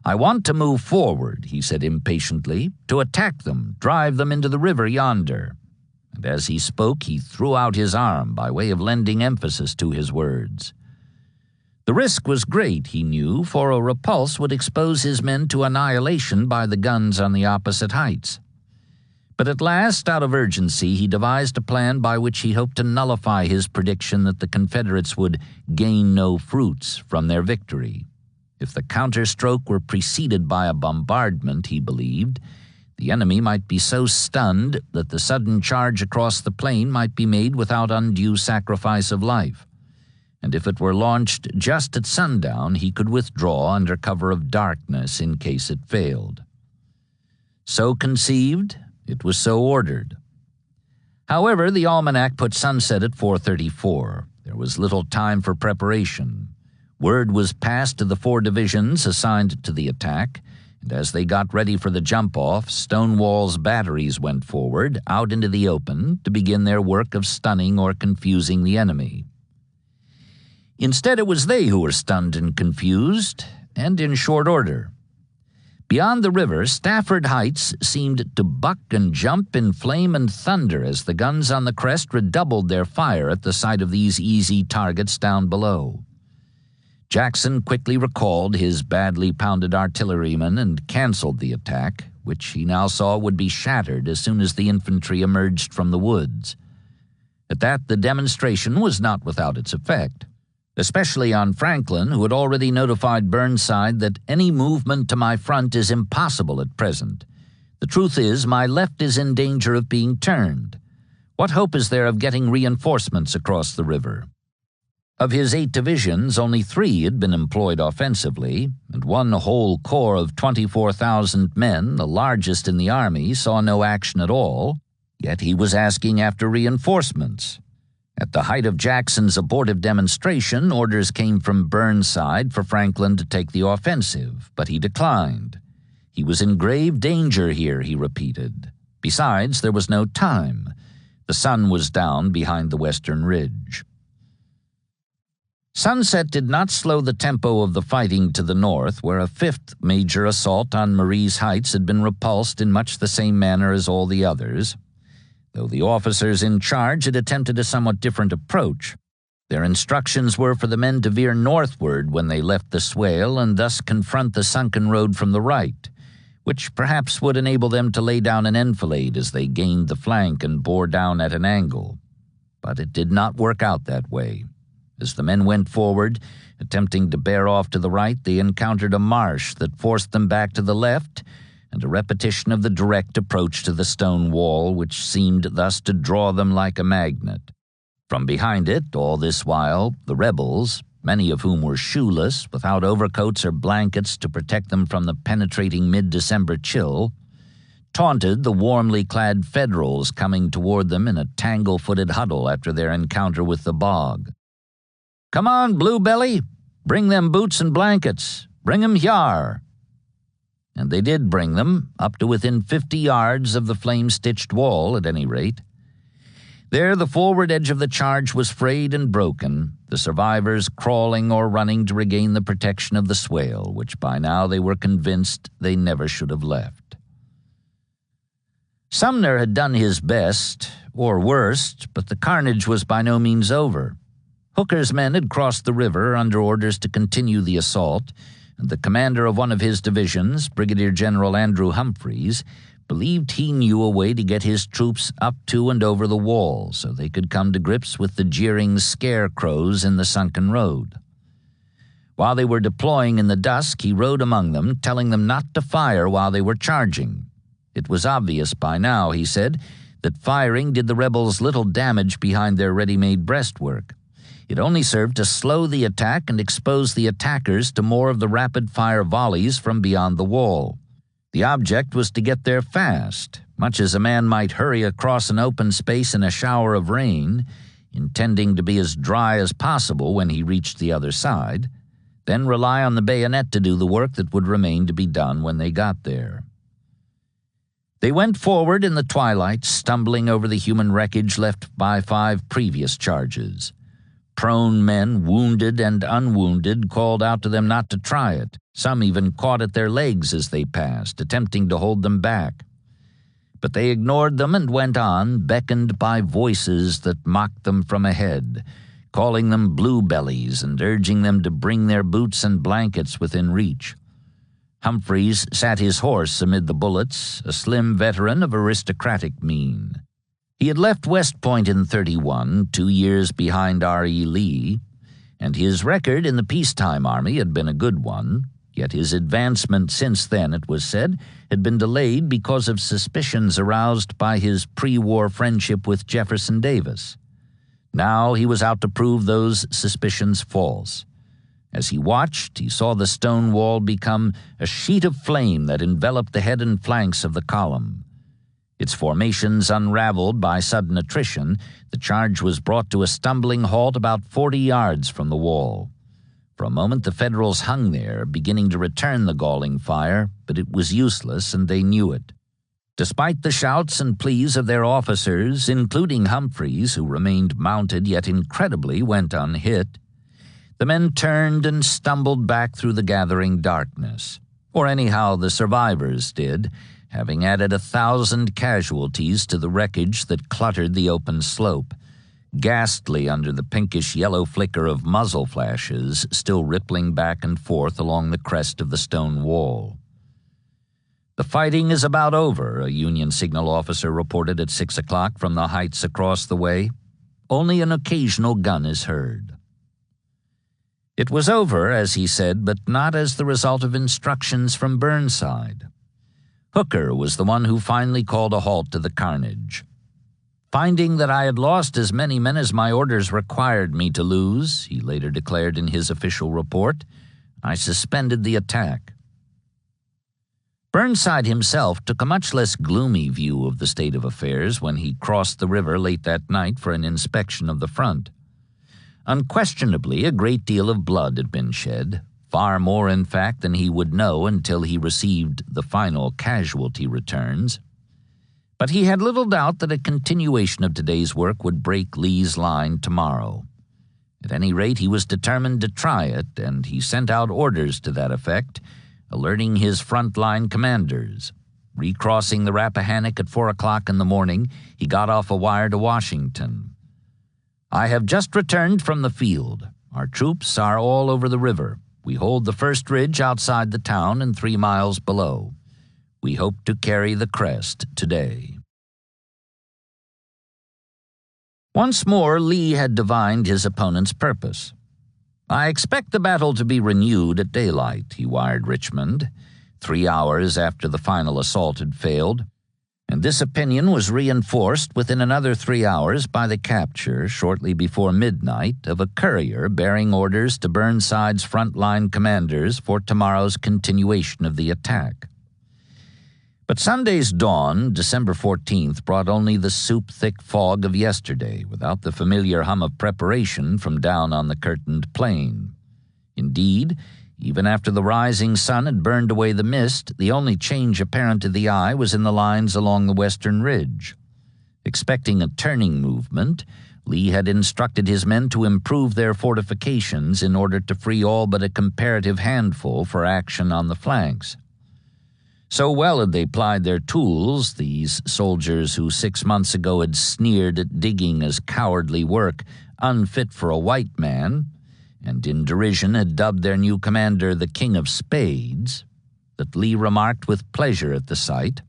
Speaker 1: "I want to move forward," he said impatiently, "to attack them, drive them into the river yonder." And as he spoke, he threw out his arm by way of lending emphasis to his words. The risk was great, he knew, for a repulse would expose his men to annihilation by the guns on the opposite heights. But at last, out of urgency, he devised a plan by which he hoped to nullify his prediction that the Confederates would gain no fruits from their victory. If the counterstroke were preceded by a bombardment, he believed, the enemy might be so stunned that the sudden charge across the plain might be made without undue sacrifice of life. And if it were launched just at sundown, he could withdraw under cover of darkness in case it failed. So conceived, it was so ordered. However, the almanac put sunset at 4:34. There was little time for preparation. Word was passed to the 4 divisions assigned to the attack, and as they got ready for the jump-off, Stonewall's batteries went forward, out into the open, to begin their work of stunning or confusing the enemy. Instead, it was they who were stunned and confused, and in short order. Beyond the river, Stafford Heights seemed to buck and jump in flame and thunder as the guns on the crest redoubled their fire at the sight of these easy targets down below. Jackson quickly recalled his badly pounded artillerymen and canceled the attack, which he now saw would be shattered as soon as the infantry emerged from the woods. At that, the demonstration was not without its effect, especially on Franklin, who had already notified Burnside that any movement to my front is impossible at present. The truth is, my left is in danger of being turned. What hope is there of getting reinforcements across the river? Of his 8 divisions, only 3 had been employed offensively, and one whole corps of 24,000 men, the largest in the army, saw no action at all, yet he was asking after reinforcements. At the height of Jackson's abortive demonstration, orders came from Burnside for Franklin to take the offensive, but he declined. He was in grave danger here, he repeated. Besides, there was no time. The sun was down behind the western ridge. Sunset did not slow the tempo of the fighting to the north, where a 5th major assault on Marie's Heights had been repulsed in much the same manner as all the others, though the officers in charge had attempted a somewhat different approach. Their instructions were for the men to veer northward when they left the swale and thus confront the sunken road from the right, which perhaps would enable them to lay down an enfilade as they gained the flank and bore down at an angle. But it did not work out that way. As the men went forward, attempting to bear off to the right, they encountered a marsh that forced them back to the left, and a repetition of the direct approach to the stone wall, which seemed thus to draw them like a magnet. From behind it, all this while, the rebels, many of whom were shoeless, without overcoats or blankets to protect them from the penetrating mid-December chill, taunted the warmly clad Federals coming toward them in a tangle-footed huddle after their encounter with the bog. "Come on, Bluebelly! Bring them boots and blankets! Bring 'em hyar!" And they did bring them, up to within 50 yards of the flame-stitched wall, at any rate. There the forward edge of the charge was frayed and broken, the survivors crawling or running to regain the protection of the swale, which by now they were convinced they never should have left. Sumner had done his best, or worst, but the carnage was by no means over. Hooker's men had crossed the river under orders to continue the assault, and the commander of one of his divisions, Brigadier General Andrew Humphreys, believed he knew a way to get his troops up to and over the wall so they could come to grips with the jeering scarecrows in the sunken road. While they were deploying in the dusk, he rode among them, telling them not to fire while they were charging. It was obvious by now, he said, that firing did the rebels little damage behind their ready-made breastwork. It only served to slow the attack and expose the attackers to more of the rapid-fire volleys from beyond the wall. The object was to get there fast, much as a man might hurry across an open space in a shower of rain, intending to be as dry as possible when he reached the other side, then rely on the bayonet to do the work that would remain to be done when they got there. They went forward in the twilight, stumbling over the human wreckage left by 5 previous charges. Prone men, wounded and unwounded, called out to them not to try it. Some even caught at their legs as they passed, attempting to hold them back. But they ignored them and went on, beckoned by voices that mocked them from ahead, calling them bluebellies and urging them to bring their boots and blankets within reach. Humphreys sat his horse amid the bullets, a slim veteran of aristocratic mien. He had left West Point in '31, 2 years behind R.E. Lee, and his record in the peacetime army had been a good one, yet his advancement since then, it was said, had been delayed because of suspicions aroused by his pre-war friendship with Jefferson Davis. Now he was out to prove those suspicions false. As he watched, he saw the stone wall become a sheet of flame that enveloped the head and flanks of the column. Its formations unraveled by sudden attrition, the charge was brought to a stumbling halt about 40 yards from the wall. For a moment the Federals hung there, beginning to return the galling fire, but it was useless, and they knew it. Despite the shouts and pleas of their officers, including Humphreys, who remained mounted yet incredibly went unhit, the men turned and stumbled back through the gathering darkness. Or anyhow the survivors did, having added 1,000 casualties to the wreckage that cluttered the open slope, ghastly under the pinkish-yellow flicker of muzzle flashes still rippling back and forth along the crest of the stone wall. "The fighting is about over," a Union signal officer reported at 6 o'clock from the heights across the way. "Only an occasional gun is heard." It was over, as he said, but not as the result of instructions from Burnside. Hooker was the one who finally called a halt to the carnage. Finding that I had lost as many men as my orders required me to lose, he later declared in his official report, I suspended the attack. Burnside himself took a much less gloomy view of the state of affairs when he crossed the river late that night for an inspection of the front. Unquestionably, a great deal of blood had been shed, far more, in fact, than he would know until he received the final casualty returns. But he had little doubt that a continuation of today's work would break Lee's line tomorrow. At any rate, he was determined to try it, and he sent out orders to that effect, alerting his front-line commanders. Recrossing the Rappahannock at 4 o'clock in the morning, he got off a wire to Washington. I have just returned from the field. Our troops are all over the river. We hold the first ridge outside the town and 3 miles below. We hope to carry the crest today. Once more, Lee had divined his opponent's purpose. I expect the battle to be renewed at daylight, he wired Richmond, 3 hours after the final assault had failed, and this opinion was reinforced within another 3 hours by the capture, shortly before midnight, of a courier bearing orders to Burnside's front-line commanders for tomorrow's continuation of the attack. But Sunday's dawn, December 14th, brought only the soup-thick fog of yesterday, without the familiar hum of preparation from down on the curtained plain. Indeed, even after the rising sun had burned away the mist, the only change apparent to the eye was in the lines along the western ridge. Expecting a turning movement, Lee had instructed his men to improve their fortifications in order to free all but a comparative handful for action on the flanks. So well had they plied their tools, these soldiers who 6 months ago had sneered at digging as cowardly work, unfit for a white man, and in derision had dubbed their new commander the King of Spades, that Lee remarked with pleasure at the sight,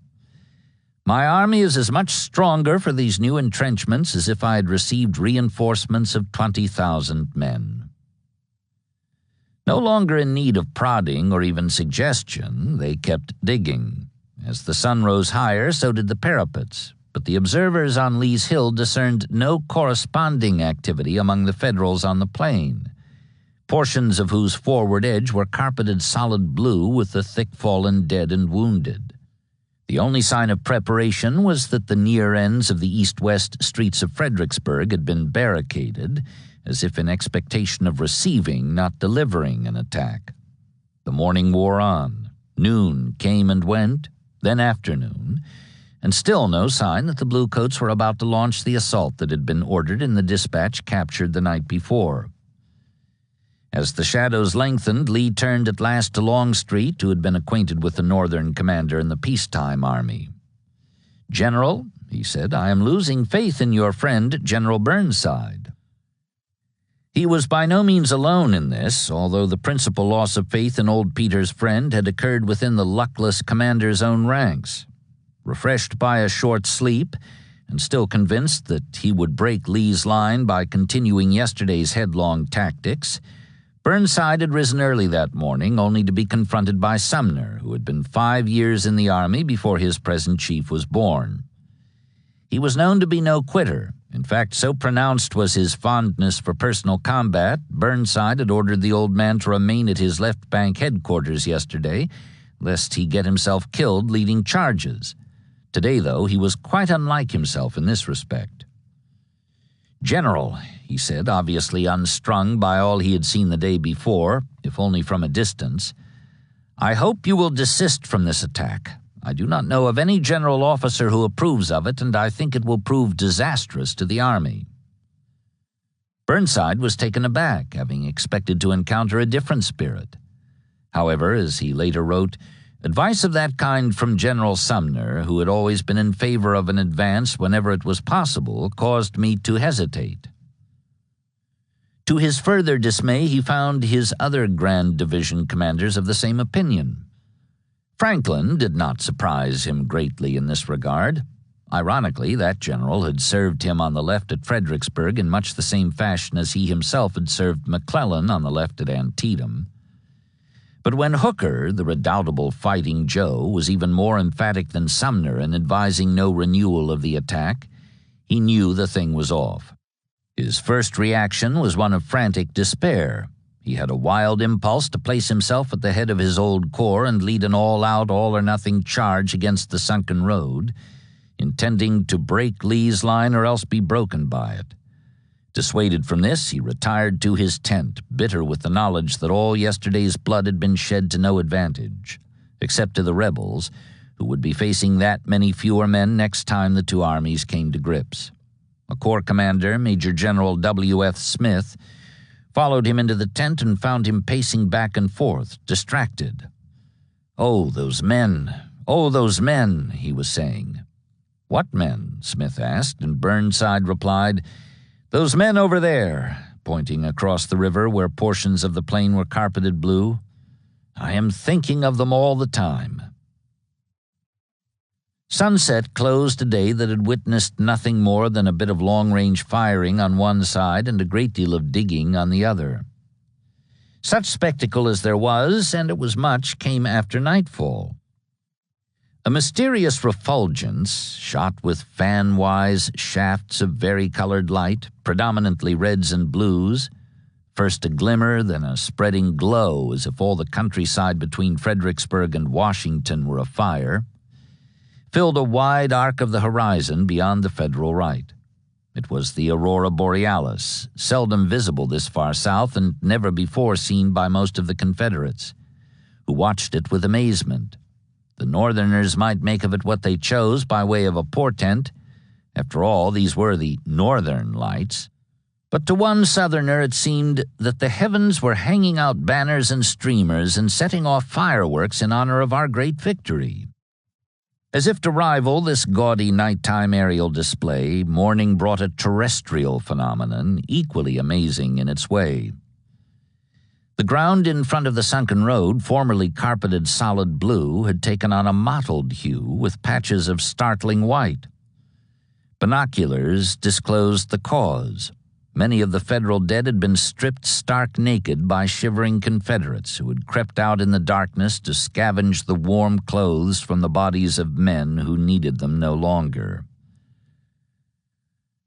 Speaker 1: "My army is as much stronger for these new entrenchments as if I had received reinforcements of 20,000 men." No longer in need of prodding or even suggestion, they kept digging. As the sun rose higher, so did the parapets, but the observers on Lee's Hill discerned no corresponding activity among the Federals on the plain, portions of whose forward edge were carpeted solid blue with the thick-fallen dead and wounded. The only sign of preparation was that the near ends of the east-west streets of Fredericksburg had been barricaded, as if in expectation of receiving, not delivering, an attack. The morning wore on. Noon came and went, then afternoon, and still no sign that the Bluecoats were about to launch the assault that had been ordered in the dispatch captured the night before. As the shadows lengthened, Lee turned at last to Longstreet, who had been acquainted with the Northern commander in the peacetime army. "General," he said, "I am losing faith in your friend, General Burnside." He was by no means alone in this, although the principal loss of faith in old Peter's friend had occurred within the luckless commander's own ranks. Refreshed by a short sleep, and still convinced that he would break Lee's line by continuing yesterday's headlong tactics, Burnside had risen early that morning only to be confronted by Sumner, who had been 5 years in the Army before his present chief was born. He was known to be no quitter. In fact, so pronounced was his fondness for personal combat, Burnside had ordered the old man to remain at his left bank headquarters yesterday, lest he get himself killed leading charges. Today, though, he was quite unlike himself in this respect. "General," he said, obviously unstrung by all he had seen the day before, if only from a distance, "I hope you will desist from this attack. I do not know of any general officer who approves of it, and I think it will prove disastrous to the army." Burnside was taken aback, having expected to encounter a different spirit. However, as he later wrote, advice of that kind from General Sumner, who had always been in favor of an advance whenever it was possible, caused me to hesitate. To his further dismay, he found his other grand division commanders of the same opinion. Franklin did not surprise him greatly in this regard. Ironically, that general had served him on the left at Fredericksburg in much the same fashion as he himself had served McClellan on the left at Antietam. But when Hooker, the redoubtable Fighting Joe, was even more emphatic than Sumner in advising no renewal of the attack, he knew the thing was off. His first reaction was one of frantic despair. He had a wild impulse to place himself at the head of his old corps and lead an all-out, all-or-nothing charge against the sunken road, intending to break Lee's line or else be broken by it. Dissuaded from this, he retired to his tent, bitter with the knowledge that all yesterday's blood had been shed to no advantage, except to the rebels, who would be facing that many fewer men next time the two armies came to grips. A corps commander, Major General W.F. Smith, followed him into the tent and found him pacing back and forth, distracted. "Oh, those men! Oh, those men!" he was saying. "What men?" Smith asked, and Burnside replied, "Those men over there," pointing across the river where portions of the plain were carpeted blue. "I am thinking of them all the time." Sunset closed a day that had witnessed nothing more than a bit of long-range firing on one side and a great deal of digging on the other. Such spectacle as there was, and it was much, came after nightfall. A mysterious refulgence, shot with fan-wise shafts of vari-colored light, predominantly reds and blues, first a glimmer, then a spreading glow as if all the countryside between Fredericksburg and Washington were afire, filled a wide arc of the horizon beyond the Federal right. It was the aurora borealis, seldom visible this far south and never before seen by most of the Confederates, who watched it with amazement. The Northerners might make of it what they chose by way of a portent. After all, these were the Northern Lights. But to one Southerner it seemed that the heavens were hanging out banners and streamers and setting off fireworks in honor of our great victory. As if to rival this gaudy nighttime aerial display, morning brought a terrestrial phenomenon equally amazing in its way. The ground in front of the sunken road, formerly carpeted solid blue, had taken on a mottled hue with patches of startling white. Binoculars disclosed the cause. Many of the Federal dead had been stripped stark naked by shivering Confederates who had crept out in the darkness to scavenge the warm clothes from the bodies of men who needed them no longer.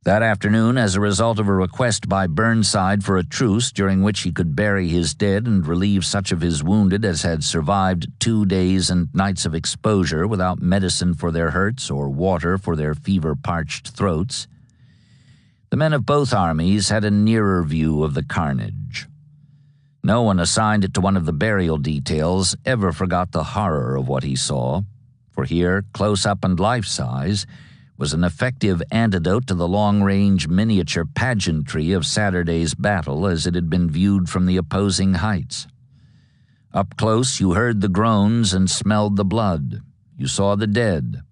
Speaker 1: That afternoon, as a result of a request by Burnside for a truce during which he could bury his dead and relieve such of his wounded as had survived 2 days and nights of exposure without medicine for their hurts or water for their fever-parched throats, the men of both armies had a nearer view of the carnage. No one assigned to one of the burial details ever forgot the horror of what he saw, for here, close up and life-size, was an effective antidote to the long-range miniature pageantry of Saturday's battle as it had been viewed from the opposing heights. Up close you heard the groans and smelled the blood. You saw the dead.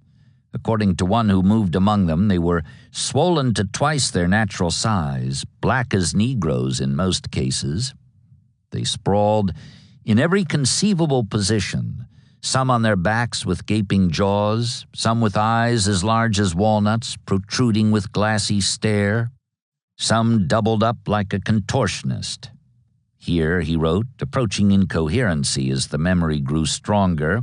Speaker 1: According to one who moved among them, they were swollen to twice their natural size, black as Negroes in most cases. They sprawled in every conceivable position, some on their backs with gaping jaws, some with eyes as large as walnuts protruding with glassy stare, some doubled up like a contortionist. Here, he wrote, approaching incoherency as the memory grew stronger,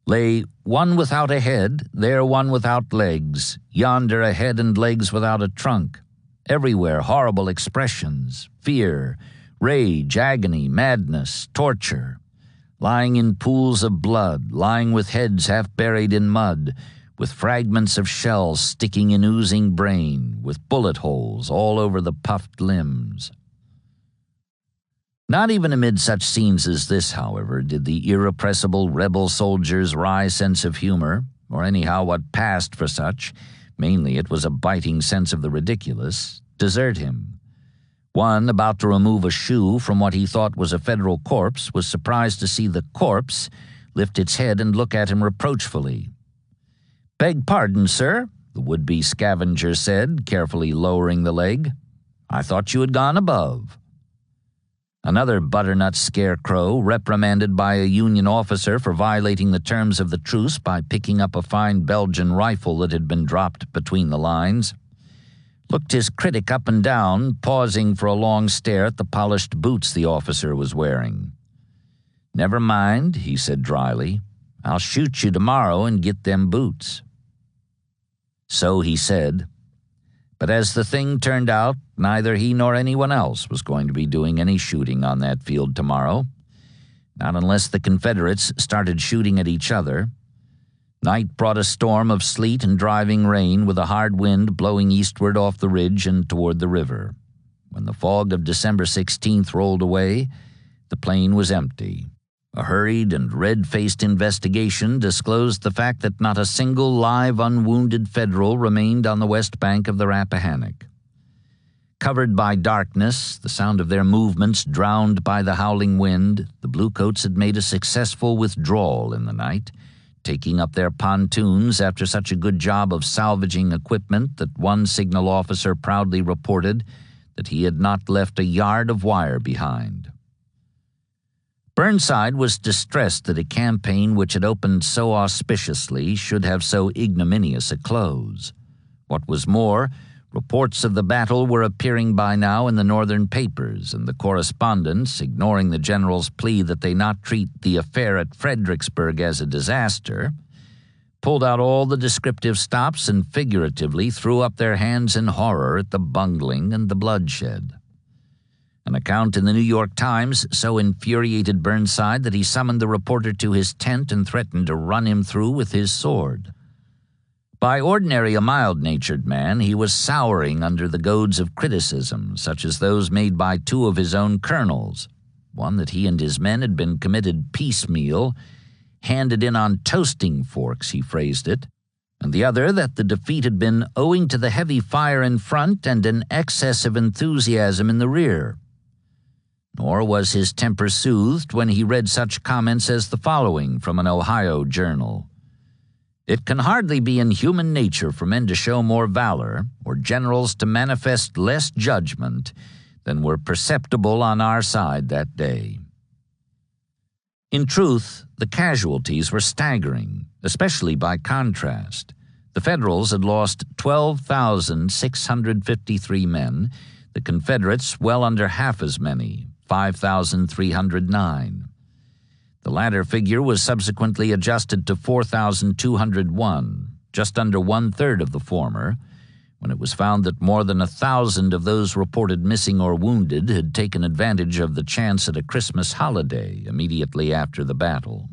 Speaker 1: lay one without a head, there one without legs, yonder a head and legs without a trunk. Everywhere horrible expressions, fear, rage, agony, madness, torture. Lying in pools of blood, lying with heads half buried in mud, with fragments of shells sticking in oozing brain, with bullet holes all over the puffed limbs. Not even amid such scenes as this, however, did the irrepressible rebel soldier's wry sense of humor, or anyhow what passed for such, mainly it was a biting sense of the ridiculous, desert him. One, about to remove a shoe from what he thought was a Federal corpse, was surprised to see the corpse lift its head and look at him reproachfully. "Beg pardon, sir," the would-be scavenger said, carefully lowering the leg. "I thought you had gone above." Another butternut scarecrow, reprimanded by a Union officer for violating the terms of the truce by picking up a fine Belgian rifle that had been dropped between the lines, looked his critic up and down, pausing for a long stare at the polished boots the officer was wearing. "Never mind," he said dryly. "I'll shoot you tomorrow and get them boots." So he said, But as the thing turned out, neither he nor anyone else was going to be doing any shooting on that field tomorrow, not unless the Confederates started shooting at each other. Night brought a storm of sleet and driving rain, with a hard wind blowing eastward off the ridge and toward the river. When the fog of December 16th rolled away, the plain was empty. A hurried and red-faced investigation disclosed the fact that not a single live unwounded Federal remained on the west bank of the Rappahannock. Covered by darkness, the sound of their movements drowned by the howling wind, the Bluecoats had made a successful withdrawal in the night, taking up their pontoons after such a good job of salvaging equipment that one signal officer proudly reported that he had not left a yard of wire behind. Burnside was distressed that a campaign which had opened so auspiciously should have so ignominious a close. What was more, reports of the battle were appearing by now in the northern papers, and the correspondents, ignoring the general's plea that they not treat the affair at Fredericksburg as a disaster, pulled out all the descriptive stops and figuratively threw up their hands in horror at the bungling and the bloodshed. An account in the New York Times so infuriated Burnside that he summoned the reporter to his tent and threatened to run him through with his sword. By ordinary a mild-natured man, he was souring under the goads of criticism, such as those made by two of his own colonels, one that he and his men had been committed piecemeal, handed in on toasting forks, he phrased it, and the other that the defeat had been owing to the heavy fire in front and an excess of enthusiasm in the rear. Nor was his temper soothed when he read such comments as the following from an Ohio journal. "It can hardly be in human nature for men to show more valor, or generals to manifest less judgment, than were perceptible on our side that day." In truth, the casualties were staggering, especially by contrast. The Federals had lost 12,653 men, the Confederates well under half as many, 5,309. The latter figure was subsequently adjusted to 4,201, just under one-third of the former, when it was found that more than 1,000 of those reported missing or wounded had taken advantage of the chance at a Christmas holiday immediately after the battle.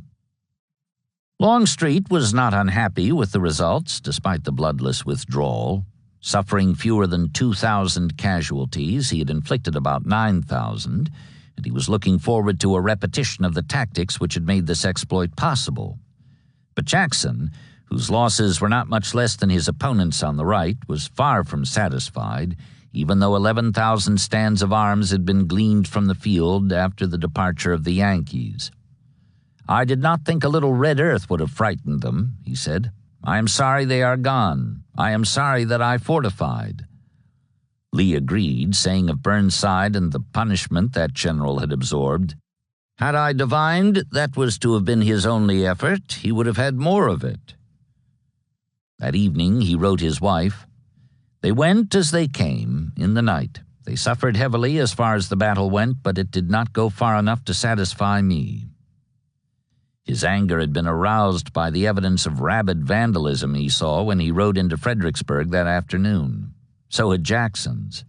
Speaker 1: Longstreet was not unhappy with the results, despite the bloodless withdrawal. Suffering fewer than 2,000 casualties, he had inflicted about 9,000, and he was looking forward to a repetition of the tactics which had made this exploit possible. But Jackson, whose losses were not much less than his opponent's on the right, was far from satisfied, even though 11,000 stands of arms had been gleaned from the field after the departure of the Yankees. "I did not think a little red earth would have frightened them," he said. "I am sorry they are gone. I am sorry that I fortified." Lee agreed, saying of Burnside and the punishment that general had absorbed, "Had I divined that was to have been his only effort, he would have had more of it." That evening he wrote his wife, "They went as they came, in the night. They suffered heavily as far as the battle went, but it did not go far enough to satisfy me." His anger had been aroused by the evidence of rabid vandalism he saw when he rode into Fredericksburg that afternoon. So had Jackson's.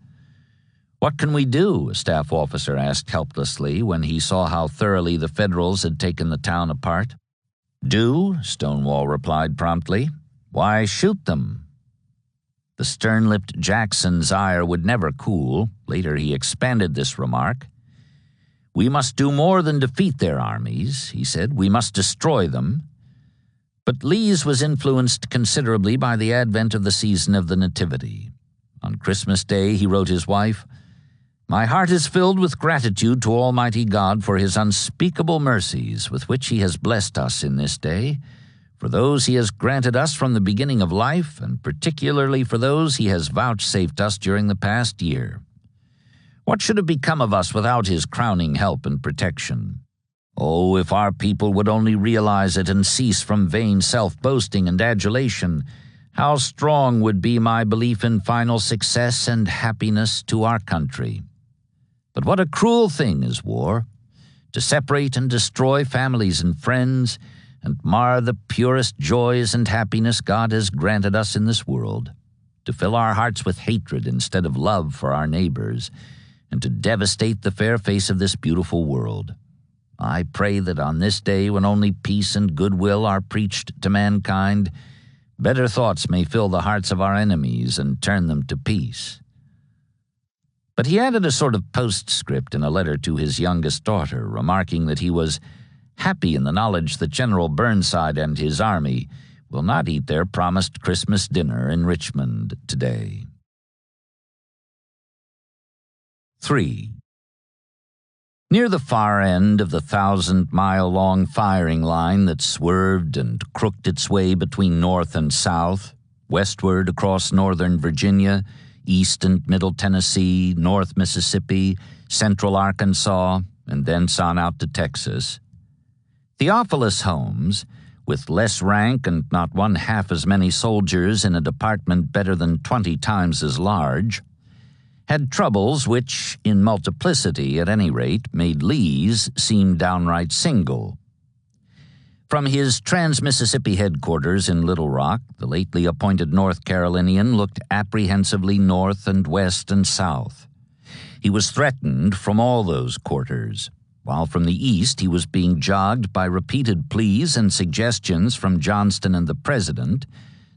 Speaker 1: "What can we do?" a staff officer asked helplessly when he saw how thoroughly the Federals had taken the town apart. "Do?" Stonewall replied promptly. "Why, shoot them." The stern-lipped Jackson's ire would never cool. Later he expanded this remark. "We must do more than defeat their armies," he said. "We must destroy them." But Lee's was influenced considerably by the advent of the season of the Nativity. On Christmas Day he wrote his wife, "My heart is filled with gratitude to Almighty God for his unspeakable mercies with which he has blessed us in this day, for those he has granted us from the beginning of life, and particularly for those he has vouchsafed us during the past year. What should have become of us without his crowning help and protection? Oh, if our people would only realize it and cease from vain self-boasting and adulation, how strong would be my belief in final success and happiness to our country. But what a cruel thing is war, to separate and destroy families and friends, and mar the purest joys and happiness God has granted us in this world. to fill our hearts with hatred instead of love for our neighbors, and to devastate the fair face of this beautiful world. I pray that on this day when only peace and goodwill are preached to mankind, better thoughts may fill the hearts of our enemies and turn them to peace." But he added a sort of postscript in a letter to his youngest daughter, remarking that he was happy in the knowledge that General Burnside and his army will not eat their promised Christmas dinner in Richmond today. 3. Near the far end of the 1,000-mile-long firing line that swerved and crooked its way between North and South, westward across northern Virginia, East and Middle Tennessee, North Mississippi, Central Arkansas, and thence on out to Texas, Theophilus Holmes, with less rank and not one half as many soldiers in a department better than 20 times as large, had troubles which, in multiplicity at any rate, made Lee's seem downright single. From his trans-Mississippi headquarters in Little Rock, the lately appointed North Carolinian looked apprehensively north and west and south. He was threatened from all those quarters, while from the east he was being jogged by repeated pleas and suggestions from Johnston and the President,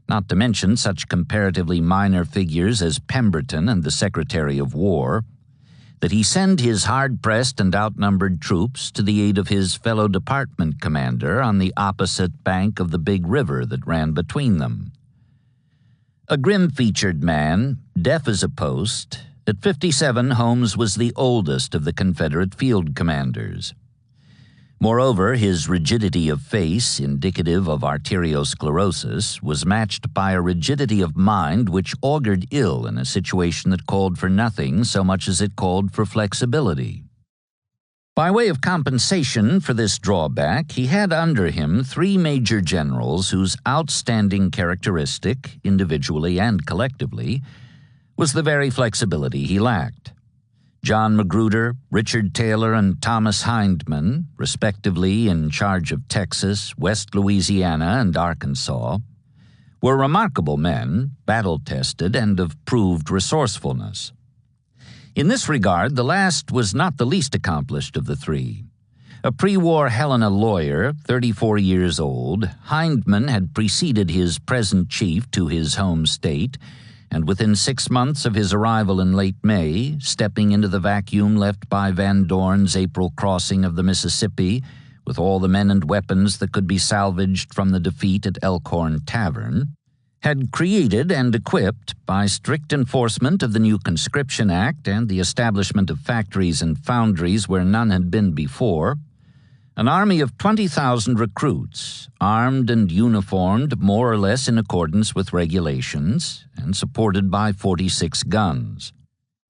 Speaker 1: not to mention such comparatively minor figures as Pemberton and the Secretary of War, that he send his hard-pressed and outnumbered troops to the aid of his fellow department commander on the opposite bank of the big river that ran between them. A grim-featured man, deaf as a post, at 57 Holmes was the oldest of the Confederate field commanders. Moreover, his rigidity of face, indicative of arteriosclerosis, was matched by a rigidity of mind which augured ill in a situation that called for nothing so much as it called for flexibility. By way of compensation for this drawback, he had under him 3 major generals whose outstanding characteristic, individually and collectively, was the very flexibility he lacked. John Magruder, Richard Taylor, and Thomas Hindman, respectively in charge of Texas, West Louisiana, and Arkansas, were remarkable men, battle-tested, and of proved resourcefulness. In this regard, the last was not the least accomplished of the 3. A pre-war Helena lawyer, 34 years old, Hindman had preceded his present chief to his home state, and within 6 months of his arrival in late May, stepping into the vacuum left by Van Dorn's April crossing of the Mississippi, with all the men and weapons that could be salvaged from the defeat at Elkhorn Tavern, had created and equipped, by strict enforcement of the new Conscription Act and the establishment of factories and foundries where none had been before, an army of 20,000 recruits, armed and uniformed more or less in accordance with regulations, and supported by 46 guns.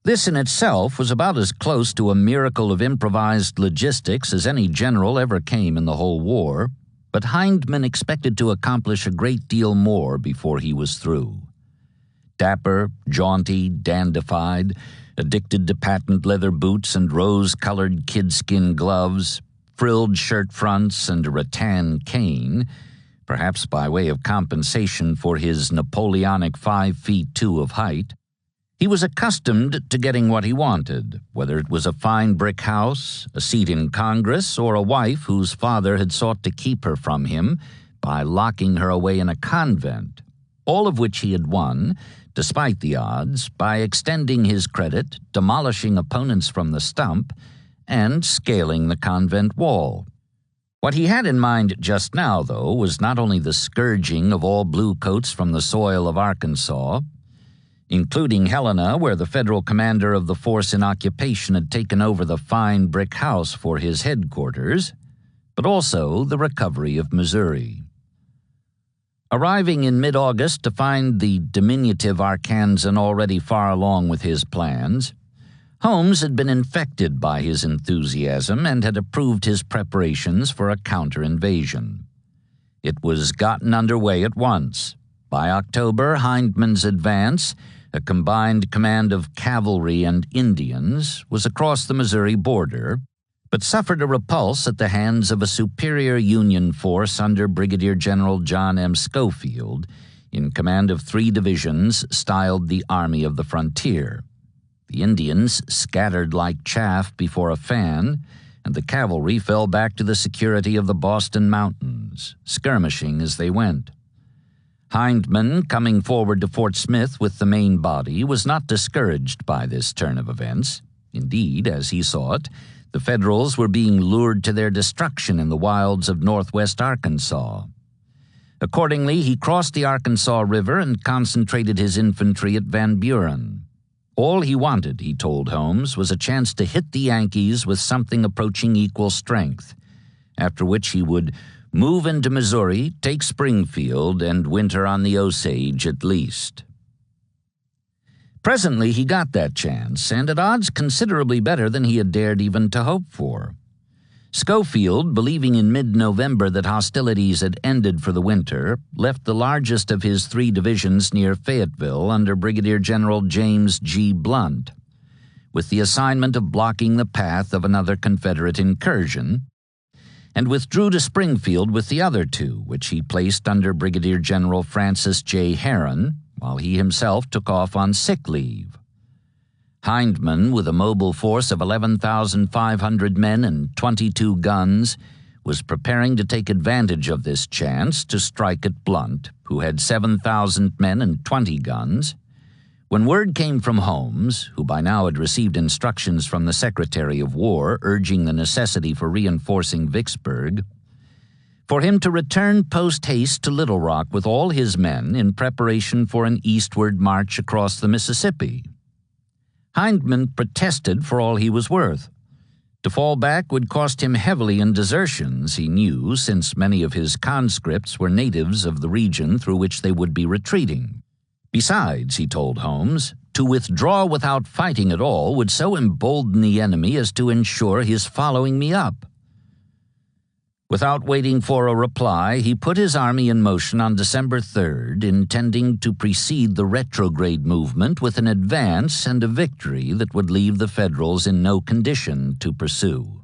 Speaker 1: This in itself was about as close to a miracle of improvised logistics as any general ever came in the whole war, but Hindman expected to accomplish a great deal more before he was through. Dapper, jaunty, dandified, addicted to patent leather boots and rose-colored kidskin gloves, frilled shirt fronts, and a rattan cane, perhaps by way of compensation for his Napoleonic 5 feet 2 of height, he was accustomed to getting what he wanted, whether it was a fine brick house, a seat in Congress, or a wife whose father had sought to keep her from him by locking her away in a convent, all of which he had won, despite the odds, by extending his credit, demolishing opponents from the stump, and scaling the convent wall. What he had in mind just now, though, was not only the scourging of all bluecoats from the soil of Arkansas, including Helena, where the federal commander of the force in occupation had taken over the fine brick house for his headquarters, but also the recovery of Missouri. Arriving in mid-August to find the diminutive Arkansan already far along with his plans, Holmes had been infected by his enthusiasm and had approved his preparations for a counter-invasion. It was gotten underway at once. By October, Hindman's advance, a combined command of cavalry and Indians, was across the Missouri border, but suffered a repulse at the hands of a superior Union force under Brigadier General John M. Schofield, in command of 3 divisions styled the Army of the Frontier. The Indians scattered like chaff before a fan, and the cavalry fell back to the security of the Boston Mountains, skirmishing as they went. Hindman, coming forward to Fort Smith with the main body, was not discouraged by this turn of events. Indeed, as he saw it, the Federals were being lured to their destruction in the wilds of northwest Arkansas. Accordingly, he crossed the Arkansas River and concentrated his infantry at Van Buren. All he wanted, he told Holmes, was a chance to hit the Yankees with something approaching equal strength, after which he would move into Missouri, take Springfield, and winter on the Osage at least. Presently he got that chance, and at odds considerably better than he had dared even to hope for. Schofield, believing in mid-November that hostilities had ended for the winter, left the largest of his 3 divisions near Fayetteville under Brigadier General James G. Blunt, with the assignment of blocking the path of another Confederate incursion, and withdrew to Springfield with the other 2, which he placed under Brigadier General Francis J. Herron, while he himself took off on sick leave. Hindman, with a mobile force of 11,500 men and 22 guns, was preparing to take advantage of this chance to strike at Blunt, who had 7,000 men and 20 guns, when word came from Holmes, who by now had received instructions from the Secretary of War urging the necessity for reinforcing Vicksburg, for him to return post-haste to Little Rock with all his men in preparation for an eastward march across the Mississippi. Hindman protested for all he was worth. To fall back would cost him heavily in desertions, he knew, since many of his conscripts were natives of the region through which they would be retreating. Besides, he told Holmes, to withdraw without fighting at all would so embolden the enemy as to ensure his following me up. Without waiting for a reply, he put his army in motion on December 3rd, intending to precede the retrograde movement with an advance and a victory that would leave the Federals in no condition to pursue.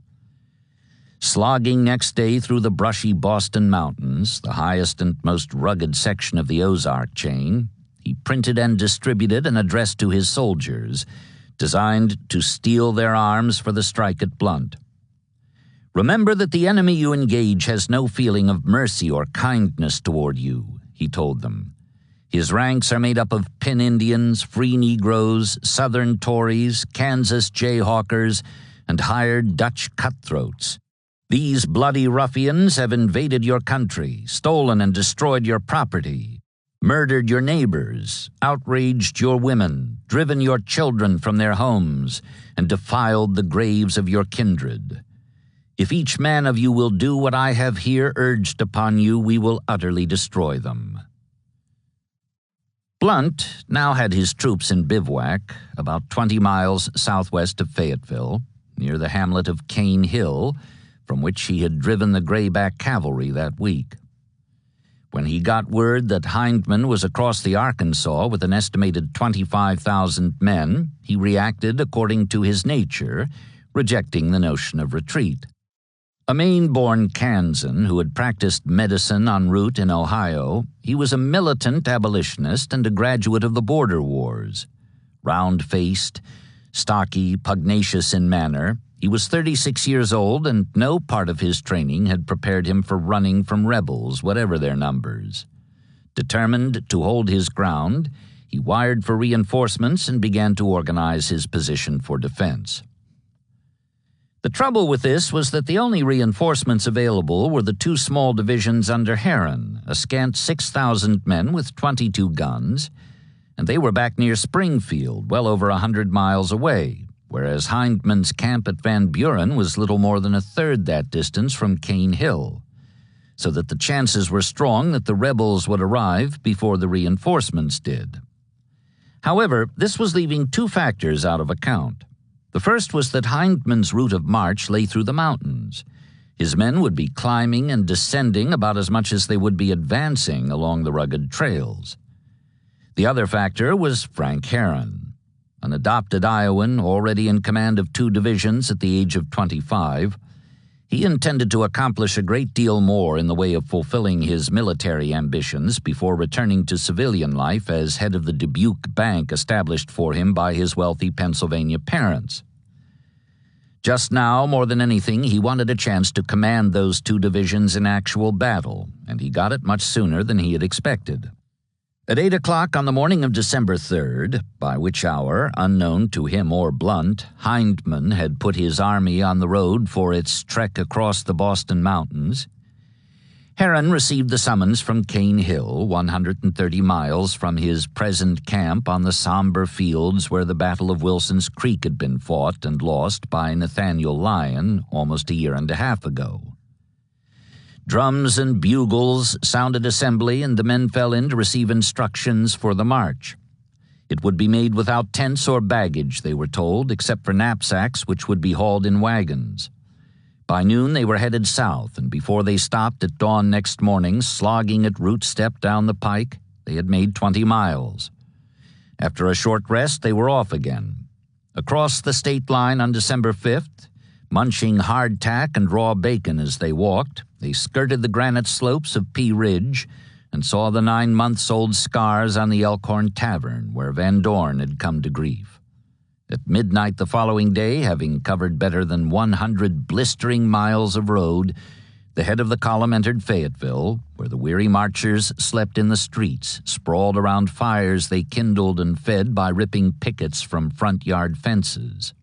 Speaker 1: Slogging next day through the brushy Boston Mountains, the highest and most rugged section of the Ozark chain, he printed and distributed an address to his soldiers, designed to steel their arms for the strike at Blunt. "Remember that the enemy you engage has no feeling of mercy or kindness toward you," he told them. "His ranks are made up of Pin Indians, free Negroes, Southern Tories, Kansas Jayhawkers, and hired Dutch cutthroats. These bloody ruffians have invaded your country, stolen and destroyed your property, murdered your neighbors, outraged your women, driven your children from their homes, and defiled the graves of your kindred. If each man of you will do what I have here urged upon you, we will utterly destroy them." Blunt now had his troops in bivouac about 20 miles southwest of Fayetteville, near the hamlet of Cane Hill, from which he had driven the Grayback cavalry that week. When he got word that Hindman was across the Arkansas with an estimated 25,000 men, he reacted according to his nature, rejecting the notion of retreat. A Maine-born Kansan who had practiced medicine en route in Ohio, he was a militant abolitionist and a graduate of the border wars. Round-faced, stocky, pugnacious in manner, he was 36 years old, and no part of his training had prepared him for running from rebels, whatever their numbers. Determined to hold his ground, he wired for reinforcements and began to organize his position for defense. The trouble with this was that the only reinforcements available were the 2 small divisions under Herron, a scant 6,000 men with 22 guns, and they were back near Springfield, well over 100 miles away, whereas Hindman's camp at Van Buren was little more than a third that distance from Cane Hill, so that the chances were strong that the rebels would arrive before the reinforcements did. However, this was leaving 2 factors out of account. The first was that Hindman's route of march lay through the mountains. His men would be climbing and descending about as much as they would be advancing along the rugged trails. The other factor was Frank Herron, an adopted Iowan already in command of 2 divisions at the age of 25. He intended to accomplish a great deal more in the way of fulfilling his military ambitions before returning to civilian life as head of the Dubuque Bank established for him by his wealthy Pennsylvania parents. Just now, more than anything, he wanted a chance to command those two divisions in actual battle, and he got it much sooner than he had expected. At 8 o'clock on the morning of December 3rd, by which hour, unknown to him or Blunt, Hindman had put his army on the road for its trek across the Boston Mountains, Herron received the summons from Cane Hill, 130 miles from his present camp on the somber fields where the Battle of Wilson's Creek had been fought and lost by Nathaniel Lyon almost a year and a half ago. Drums and bugles sounded assembly, and the men fell in to receive instructions for the march. It would be made without tents or baggage, they were told, except for knapsacks which would be hauled in wagons. By noon they were headed south, and before they stopped at dawn next morning, slogging at route step down the pike, they had made 20 miles. After a short rest, they were off again. Across the state line on December 5th, munching hardtack and raw bacon as they walked, they skirted the granite slopes of Pea Ridge and saw the 9-months-old scars on the Elkhorn Tavern where Van Dorn had come to grief. At midnight the following day, having covered better than 100 blistering miles of road, the head of the column entered Fayetteville, where the weary marchers slept in the streets, sprawled around fires they kindled and fed by ripping pickets from front yard fences.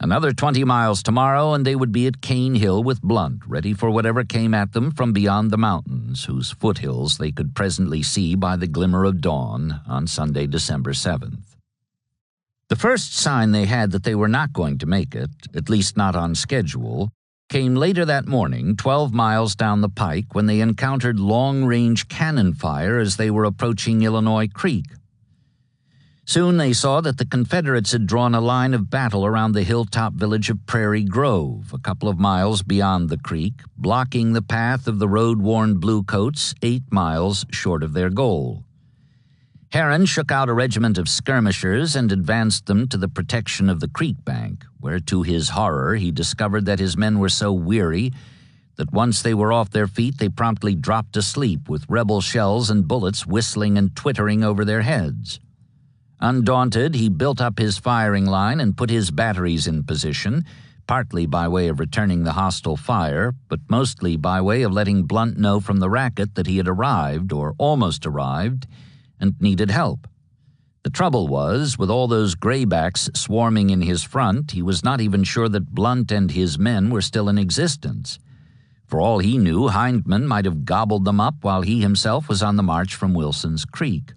Speaker 1: Another 20 miles tomorrow, and they would be at Cane Hill with Blunt, ready for whatever came at them from beyond the mountains, whose foothills they could presently see by the glimmer of dawn on Sunday, December 7th. The first sign they had that they were not going to make it, at least not on schedule, came later that morning, 12 miles down the pike, when they encountered long-range cannon fire as they were approaching Illinois Creek. Soon they saw that the Confederates had drawn a line of battle around the hilltop village of Prairie Grove, a couple of miles beyond the creek, blocking the path of the road-worn bluecoats 8 miles short of their goal. Herron shook out a regiment of skirmishers and advanced them to the protection of the creek bank, where to his horror he discovered that his men were so weary that once they were off their feet they promptly dropped asleep with rebel shells and bullets whistling and twittering over their heads. Undaunted, he built up his firing line and put his batteries in position, partly by way of returning the hostile fire, but mostly by way of letting Blunt know from the racket that he had arrived, or almost arrived, and needed help. The trouble was, with all those graybacks swarming in his front, he was not even sure that Blunt and his men were still in existence. For all he knew, Hindman might have gobbled them up while he himself was on the march from Wilson's Creek.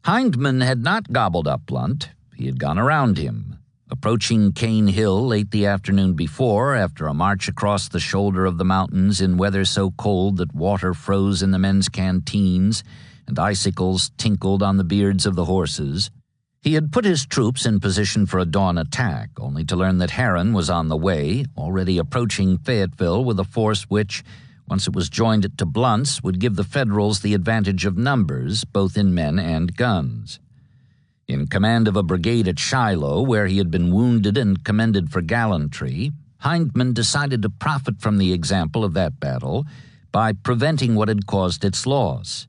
Speaker 1: Hindman had not gobbled up Blunt. He had gone around him. Approaching Cane Hill late the afternoon before, after a march across the shoulder of the mountains in weather so cold that water froze in the men's canteens and icicles tinkled on the beards of the horses, he had put his troops in position for a dawn attack, only to learn that Herron was on the way, already approaching Fayetteville with a force which, once it was joined to Blunt's, would give the Federals the advantage of numbers, both in men and guns. In command of a brigade at Shiloh, where he had been wounded and commended for gallantry, Hindman decided to profit from the example of that battle by preventing what had caused its loss,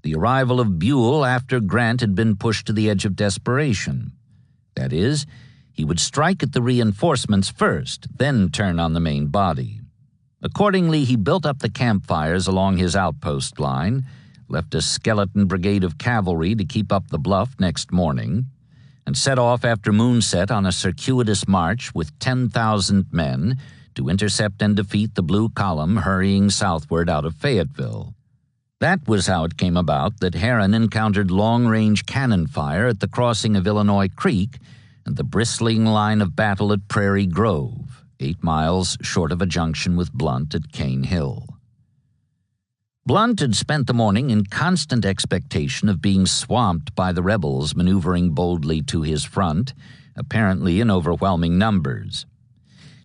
Speaker 1: the arrival of Buell after Grant had been pushed to the edge of desperation. That is, he would strike at the reinforcements first, then turn on the main body. Accordingly, he built up the campfires along his outpost line, left a skeleton brigade of cavalry to keep up the bluff next morning, and set off after moonset on a circuitous march with 10,000 men to intercept and defeat the Blue Column hurrying southward out of Fayetteville. That was how it came about that Herron encountered long-range cannon fire at the crossing of Illinois Creek and the bristling line of battle at Prairie Grove, 8 miles short of a junction with Blunt at Cane Hill. Blunt had spent the morning in constant expectation of being swamped by the rebels maneuvering boldly to his front, apparently in overwhelming numbers.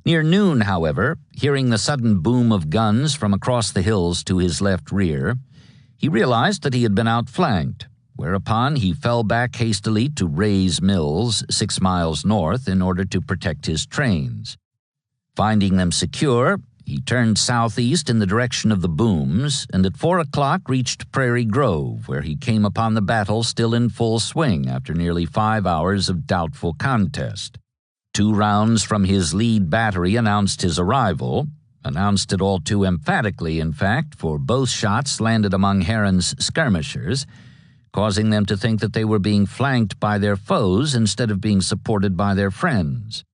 Speaker 1: Near noon, however, hearing the sudden boom of guns from across the hills to his left rear, he realized that he had been outflanked, whereupon he fell back hastily to Ray's Mills, 6 miles north, in order to protect his trains. Finding them secure, he turned southeast in the direction of the booms, and at 4 o'clock reached Prairie Grove, where he came upon the battle still in full swing after nearly 5 hours of doubtful contest. 2 rounds from his lead battery announced his arrival, announced it all too emphatically, in fact, for both shots landed among Herron's skirmishers, causing them to think that they were being flanked by their foes instead of being supported by their friends.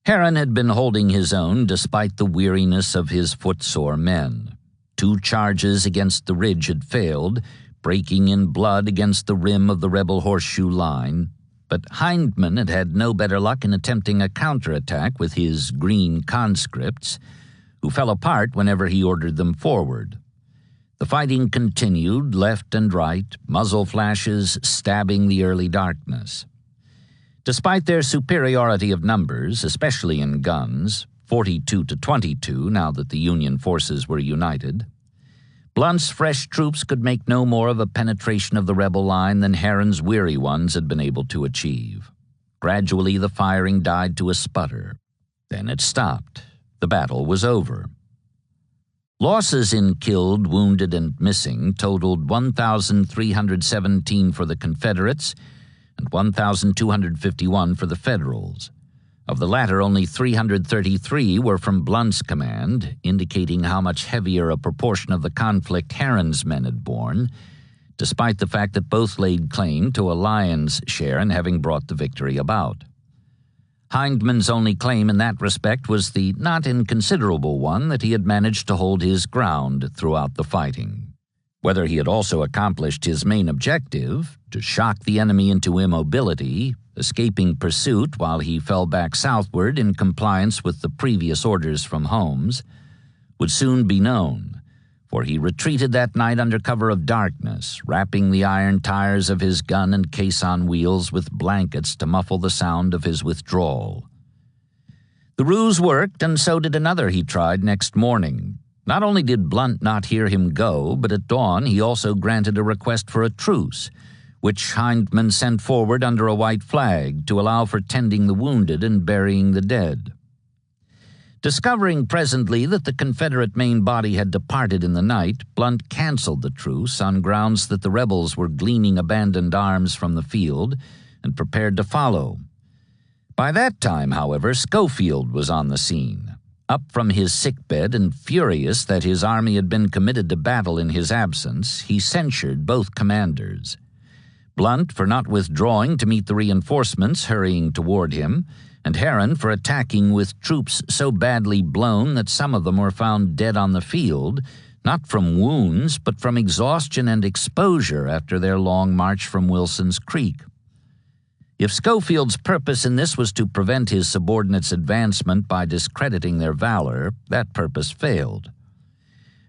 Speaker 1: Herron had been holding his own despite the weariness of his footsore men. 2 charges against the ridge had failed, breaking in blood against the rim of the rebel horseshoe line, but Hindman had had no better luck in attempting a counterattack with his green conscripts, who fell apart whenever he ordered them forward. The fighting continued left and right, muzzle flashes stabbing the early darkness. Despite their superiority of numbers, especially in guns, 42 to 22 now that the Union forces were united, Blunt's fresh troops could make no more of a penetration of the rebel line than Herron's weary ones had been able to achieve. Gradually the firing died to a sputter. Then it stopped. The battle was over. Losses in killed, wounded, and missing totaled 1,317 for the Confederates and 1,251 for the Federals. Of the latter, only 333 were from Blunt's command, indicating how much heavier a proportion of the conflict Herron's men had borne, despite the fact that both laid claim to a lion's share in having brought the victory about. Hindman's only claim in that respect was the not inconsiderable one that he had managed to hold his ground throughout the fighting. Whether he had also accomplished his main objective, to shock the enemy into immobility, escaping pursuit while he fell back southward in compliance with the previous orders from Holmes, would soon be known, for he retreated that night under cover of darkness, wrapping the iron tires of his gun and case on wheels with blankets to muffle the sound of his withdrawal. The ruse worked, and so did another he tried next morning. Not only did Blunt not hear him go, but at dawn he also granted a request for a truce, which Hindman sent forward under a white flag to allow for tending the wounded and burying the dead. Discovering presently that the Confederate main body had departed in the night, Blunt canceled the truce on grounds that the rebels were gleaning abandoned arms from the field and prepared to follow. By that time, however, Schofield was on the scene. Up from his sickbed and furious that his army had been committed to battle in his absence, he censured both commanders. Blunt for not withdrawing to meet the reinforcements hurrying toward him, and Herron for attacking with troops so badly blown that some of them were found dead on the field, not from wounds, but from exhaustion and exposure after their long march from Wilson's Creek. If Schofield's purpose in this was to prevent his subordinates' advancement by discrediting their valor, that purpose failed.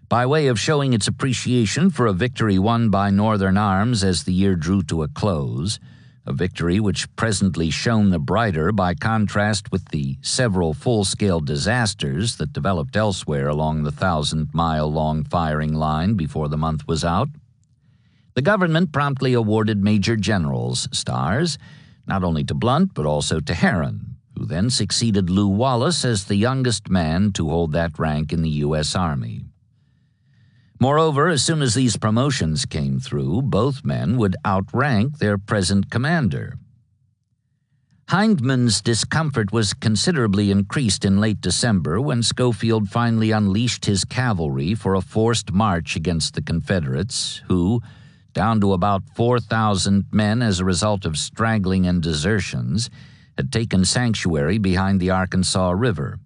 Speaker 1: By way of showing its appreciation for a victory won by Northern arms as the year drew to a close, a victory which presently shone the brighter by contrast with the several full-scale disasters that developed elsewhere along the 1,000-mile-long firing line before the month was out, the government promptly awarded Major General's stars, not only to Blunt but also to Herron, who then succeeded Lew Wallace as the youngest man to hold that rank in the U.S. Army. Moreover, as soon as these promotions came through, both men would outrank their present commander. Hindman's discomfort was considerably increased in late December when Schofield finally unleashed his cavalry for a forced march against the Confederates, who, down to about 4,000 men as a result of straggling and desertions, had taken sanctuary behind the Arkansas River.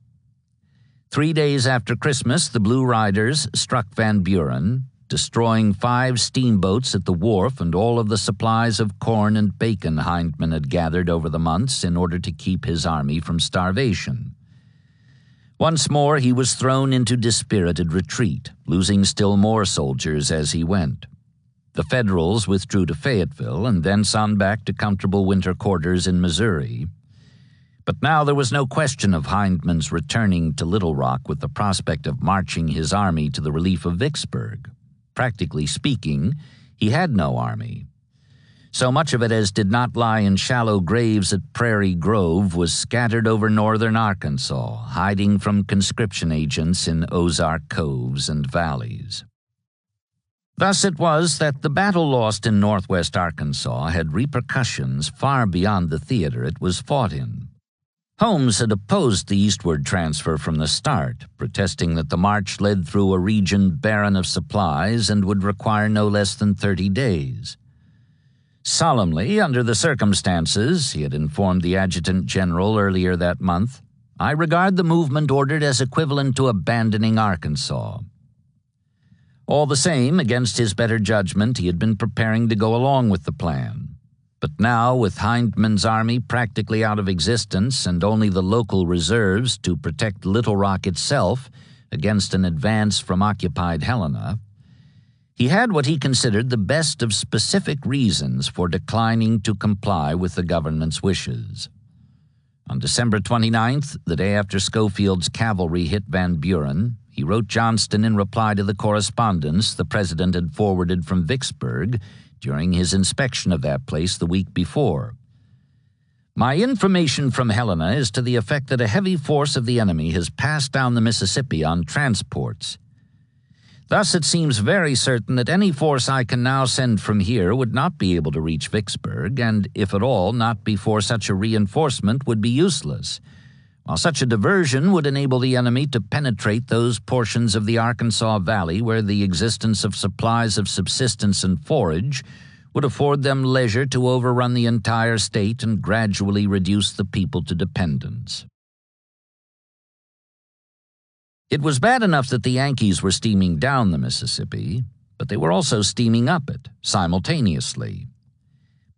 Speaker 1: 3 days after Christmas, the Blue Riders struck Van Buren, destroying 5 steamboats at the wharf and all of the supplies of corn and bacon Hindman had gathered over the months in order to keep his army from starvation. Once more he was thrown into dispirited retreat, losing still more soldiers as he went. The Federals withdrew to Fayetteville and thence on back to comfortable winter quarters in Missouri. But now there was no question of Hindman's returning to Little Rock with the prospect of marching his army to the relief of Vicksburg. Practically speaking, he had no army. So much of it as did not lie in shallow graves at Prairie Grove was scattered over northern Arkansas, hiding from conscription agents in Ozark coves and valleys. Thus it was that the battle lost in northwest Arkansas had repercussions far beyond the theater it was fought in. Holmes had opposed the eastward transfer from the start, protesting that the march led through a region barren of supplies and would require no less than 30 days. Solemnly, under the circumstances, he had informed the adjutant general earlier that month, I regard the movement ordered as equivalent to abandoning Arkansas. All the same, against his better judgment, he had been preparing to go along with the plan. But now, with Hindman's army practically out of existence and only the local reserves to protect Little Rock itself against an advance from occupied Helena, he had what he considered the best of specific reasons for declining to comply with the government's wishes. On December 29th, the day after Schofield's cavalry hit Van Buren, he wrote Johnston in reply to the correspondence the president had forwarded from Vicksburg during his inspection of that place the week before. My information from Helena is to the effect that a heavy force of the enemy has passed down the Mississippi on transports. Thus it seems very certain that any force I can now send from here would not be able to reach Vicksburg, and, if at all, not before such a reinforcement would be useless, while such a diversion would enable the enemy to penetrate those portions of the Arkansas Valley where the existence of supplies of subsistence and forage would afford them leisure to overrun the entire state and gradually reduce the people to dependence. It was bad enough that the Yankees were steaming down the Mississippi, but they were also steaming up it simultaneously.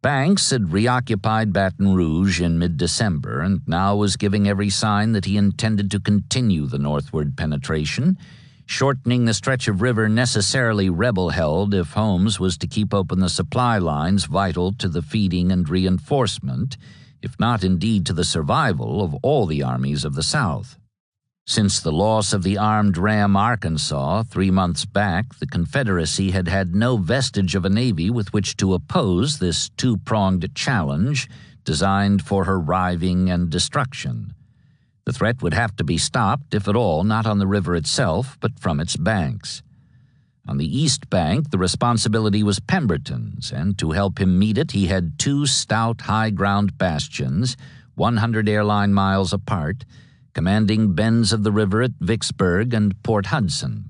Speaker 1: Banks had reoccupied Baton Rouge in mid-December and now was giving every sign that he intended to continue the northward penetration, shortening the stretch of river necessarily rebel-held if Holmes was to keep open the supply lines vital to the feeding and reinforcement, if not indeed to the survival of all the armies of the South. Since the loss of the armed ram Arkansas 3 months back, the Confederacy had had no vestige of a navy with which to oppose this two-pronged challenge designed for her riving and destruction. The threat would have to be stopped, if at all, not on the river itself, but from its banks. On the east bank, the responsibility was Pemberton's, and to help him meet it, he had 2 stout high-ground bastions, 100 airline miles apart, commanding bends of the river at Vicksburg and Port Hudson.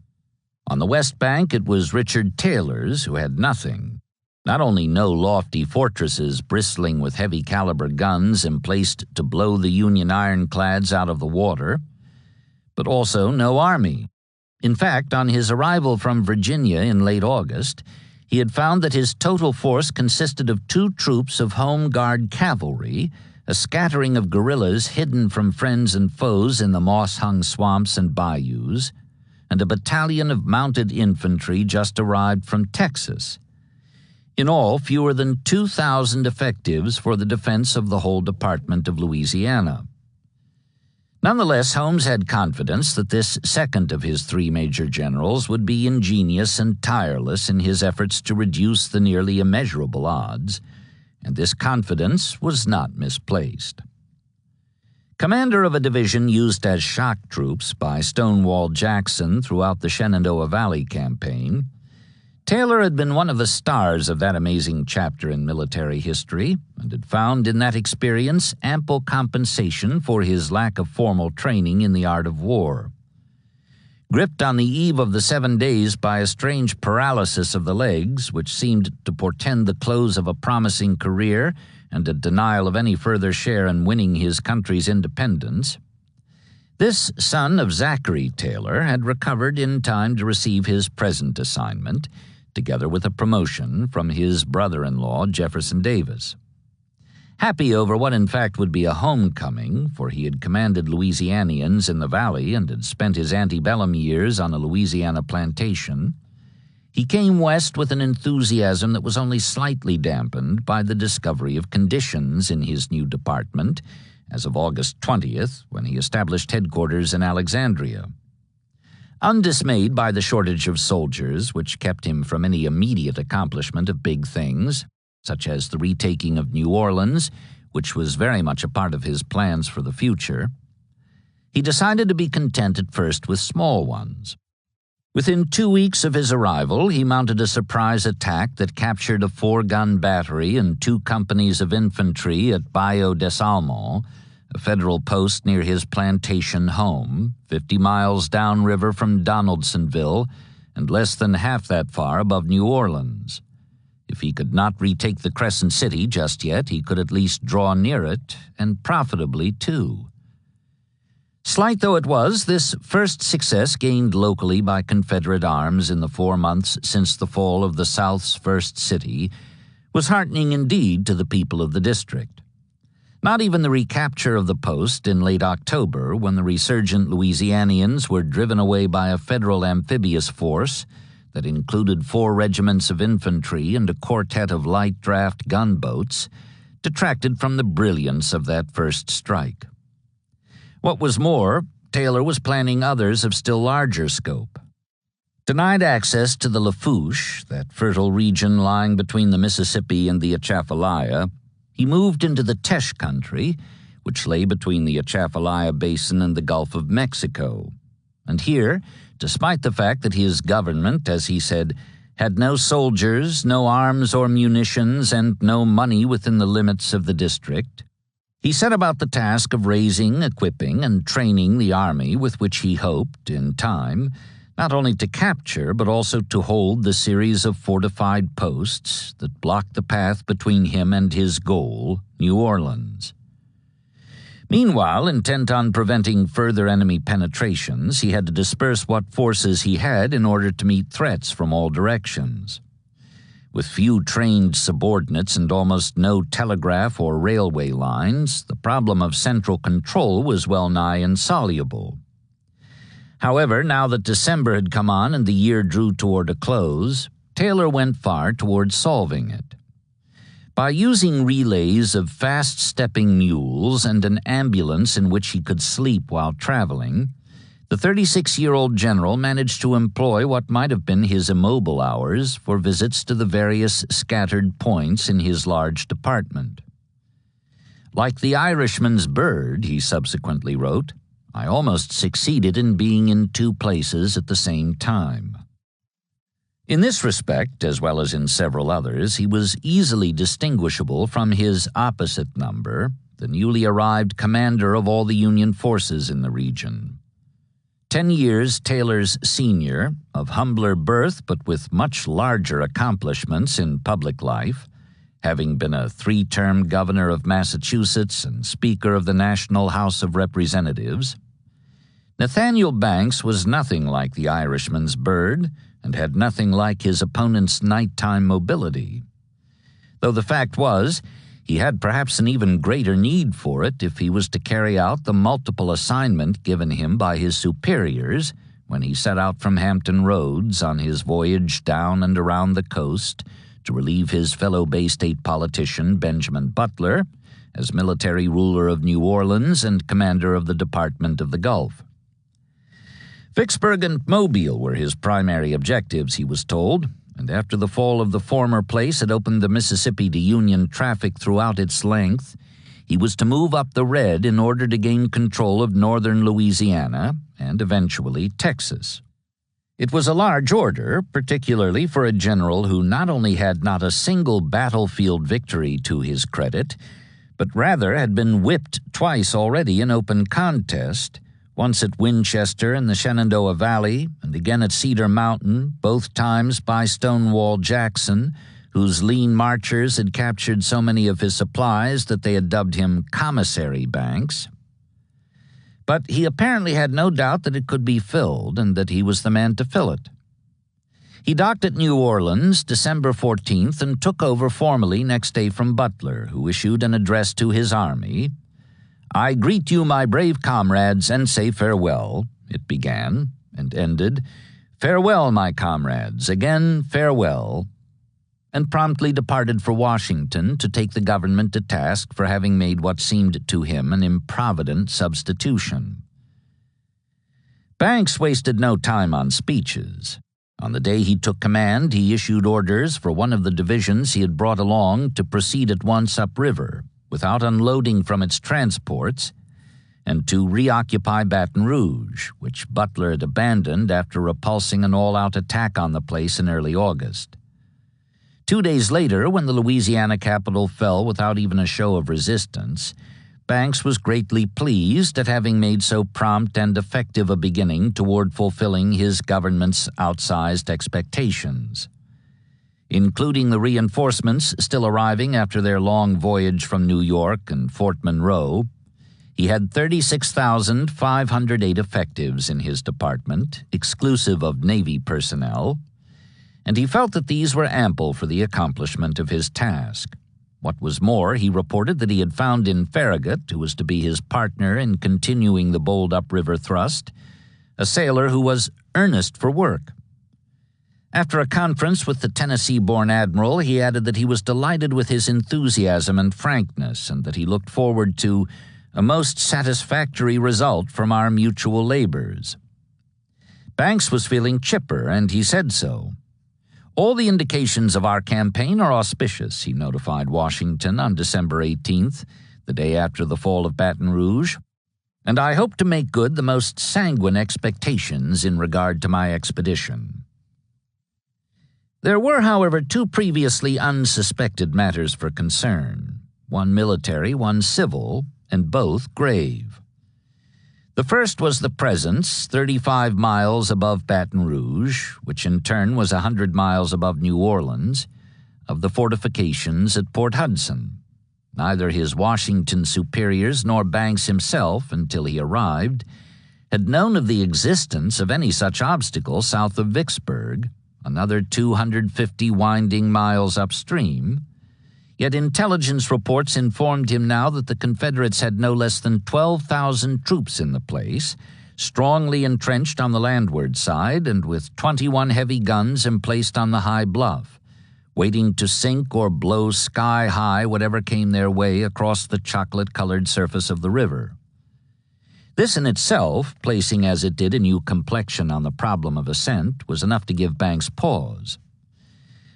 Speaker 1: On the west bank, it was Richard Taylor's, who had nothing. Not only no lofty fortresses bristling with heavy-caliber guns emplaced to blow the Union ironclads out of the water, but also no army. In fact, on his arrival from Virginia in late August, he had found that his total force consisted of 2 troops of Home Guard cavalry, a scattering of guerrillas hidden from friends and foes in the moss-hung swamps and bayous, and a battalion of mounted infantry just arrived from Texas. In all, fewer than 2,000 effectives for the defense of the whole Department of Louisiana. Nonetheless, Holmes had confidence that this second of his 3 major generals would be ingenious and tireless in his efforts to reduce the nearly immeasurable odds, and this confidence was not misplaced. Commander of a division used as shock troops by Stonewall Jackson throughout the Shenandoah Valley campaign, Taylor had been one of the stars of that amazing chapter in military history and had found in that experience ample compensation for his lack of formal training in the art of war. Gripped on the eve of the 7 days by a strange paralysis of the legs, which seemed to portend the close of a promising career and a denial of any further share in winning his country's independence, this son of Zachary Taylor had recovered in time to receive his present assignment, together with a promotion from his brother-in-law, Jefferson Davis. Happy over what in fact would be a homecoming, for he had commanded Louisianians in the valley and had spent his antebellum years on a Louisiana plantation, he came west with an enthusiasm that was only slightly dampened by the discovery of conditions in his new department as of August 20th, when he established headquarters in Alexandria. Undismayed by the shortage of soldiers, which kept him from any immediate accomplishment of big things, such as the retaking of New Orleans, which was very much a part of his plans for the future, he decided to be content at first with small ones. Within 2 weeks of his arrival, he mounted a surprise attack that captured a 4-gun battery and 2 companies of infantry at Bayou des Allemands, a federal post near his plantation home, 50 miles downriver from Donaldsonville and less than half that far above New Orleans. If he could not retake the Crescent City just yet, he could at least draw near it, and profitably, too. Slight though it was, this first success gained locally by Confederate arms in the 4 months since the fall of the South's first city was heartening indeed to the people of the district. Not even the recapture of the post in late October, when the resurgent Louisianians were driven away by a federal amphibious force that included 4 regiments of infantry and a quartet of light draft gunboats, detracted from the brilliance of that first strike. What was more, Taylor was planning others of still larger scope. Denied access to the Lafourche, that fertile region lying between the Mississippi and the Atchafalaya, he moved into the Teche country, which lay between the Atchafalaya Basin and the Gulf of Mexico. And here, despite the fact that his government, as he said, had no soldiers, no arms or munitions, and no money within the limits of the district, he set about the task of raising, equipping, and training the army with which he hoped, in time, not only to capture but also to hold the series of fortified posts that blocked the path between him and his goal, New Orleans. Meanwhile, intent on preventing further enemy penetrations, he had to disperse what forces he had in order to meet threats from all directions. With few trained subordinates and almost no telegraph or railway lines, the problem of central control was well nigh insoluble. However, now that December had come on and the year drew toward a close, Taylor went far toward solving it. By using relays of fast-stepping mules and an ambulance in which he could sleep while traveling, the 36-year-old general managed to employ what might have been his immobile hours for visits to the various scattered points in his large department. Like the Irishman's bird, he subsequently wrote, I almost succeeded in being in 2 places at the same time. In this respect, as well as in several others, he was easily distinguishable from his opposite number, the newly arrived commander of all the Union forces in the region. 10 years Taylor's senior, of humbler birth but with much larger accomplishments in public life, having been a 3-term governor of Massachusetts and Speaker of the National House of Representatives, Nathaniel Banks was nothing like the Irishman's bird and had nothing like his opponent's nighttime mobility. Though the fact was, he had perhaps an even greater need for it if he was to carry out the multiple assignment given him by his superiors when he set out from Hampton Roads on his voyage down and around the coast to relieve his fellow Bay State politician Benjamin Butler as military ruler of New Orleans and commander of the Department of the Gulf. Vicksburg and Mobile were his primary objectives, he was told, and after the fall of the former place had opened the Mississippi to Union traffic throughout its length, he was to move up the Red in order to gain control of northern Louisiana and eventually Texas. It was a large order, particularly for a general who not only had not a single battlefield victory to his credit, but rather had been whipped twice already in open contest, once at Winchester in the Shenandoah Valley, and again at Cedar Mountain, both times by Stonewall Jackson, whose lean marchers had captured so many of his supplies that they had dubbed him Commissary Banks. But he apparently had no doubt that it could be filled and that he was the man to fill it. He docked at New Orleans December 14th and took over formally next day from Butler, who issued an address to his army. I greet you, my brave comrades, and say farewell, it began, and ended, farewell, my comrades, again farewell, and promptly departed for Washington to take the government to task for having made what seemed to him an improvident substitution. Banks wasted no time on speeches. On the day he took command, he issued orders for one of the divisions he had brought along to proceed at once upriver, without unloading from its transports, and to reoccupy Baton Rouge, which Butler had abandoned after repulsing an all-out attack on the place in early August. 2 days later, when the Louisiana capital fell without even a show of resistance, Banks was greatly pleased at having made so prompt and effective a beginning toward fulfilling his government's outsized expectations. Including the reinforcements still arriving after their long voyage from New York and Fort Monroe, he had 36,508 effectives in his department, exclusive of Navy personnel, and he felt that these were ample for the accomplishment of his task. What was more, he reported that he had found in Farragut, who was to be his partner in continuing the bold upriver thrust, a sailor who was earnest for work. After a conference with the Tennessee-born admiral, he added that he was delighted with his enthusiasm and frankness, and that he looked forward to a most satisfactory result from our mutual labors. Banks was feeling chipper, and he said so. All the indications of our campaign are auspicious, he notified Washington on December 18th, the day after the fall of Baton Rouge, and I hope to make good the most sanguine expectations in regard to my expedition. There were, however, two previously unsuspected matters for concern, one military, one civil, and both grave. The first was the presence, 35 miles above Baton Rouge, which in turn was 100 miles above New Orleans, of the fortifications at Port Hudson. Neither his Washington superiors nor Banks himself, until he arrived, had known of the existence of any such obstacle south of Vicksburg, another 250 winding miles upstream. Yet intelligence reports informed him now that the Confederates had no less than 12,000 troops in the place, strongly entrenched on the landward side and with 21 heavy guns emplaced on the high bluff, waiting to sink or blow sky-high whatever came their way across the chocolate-colored surface of the river. This in itself, placing as it did a new complexion on the problem of ascent, was enough to give Banks pause.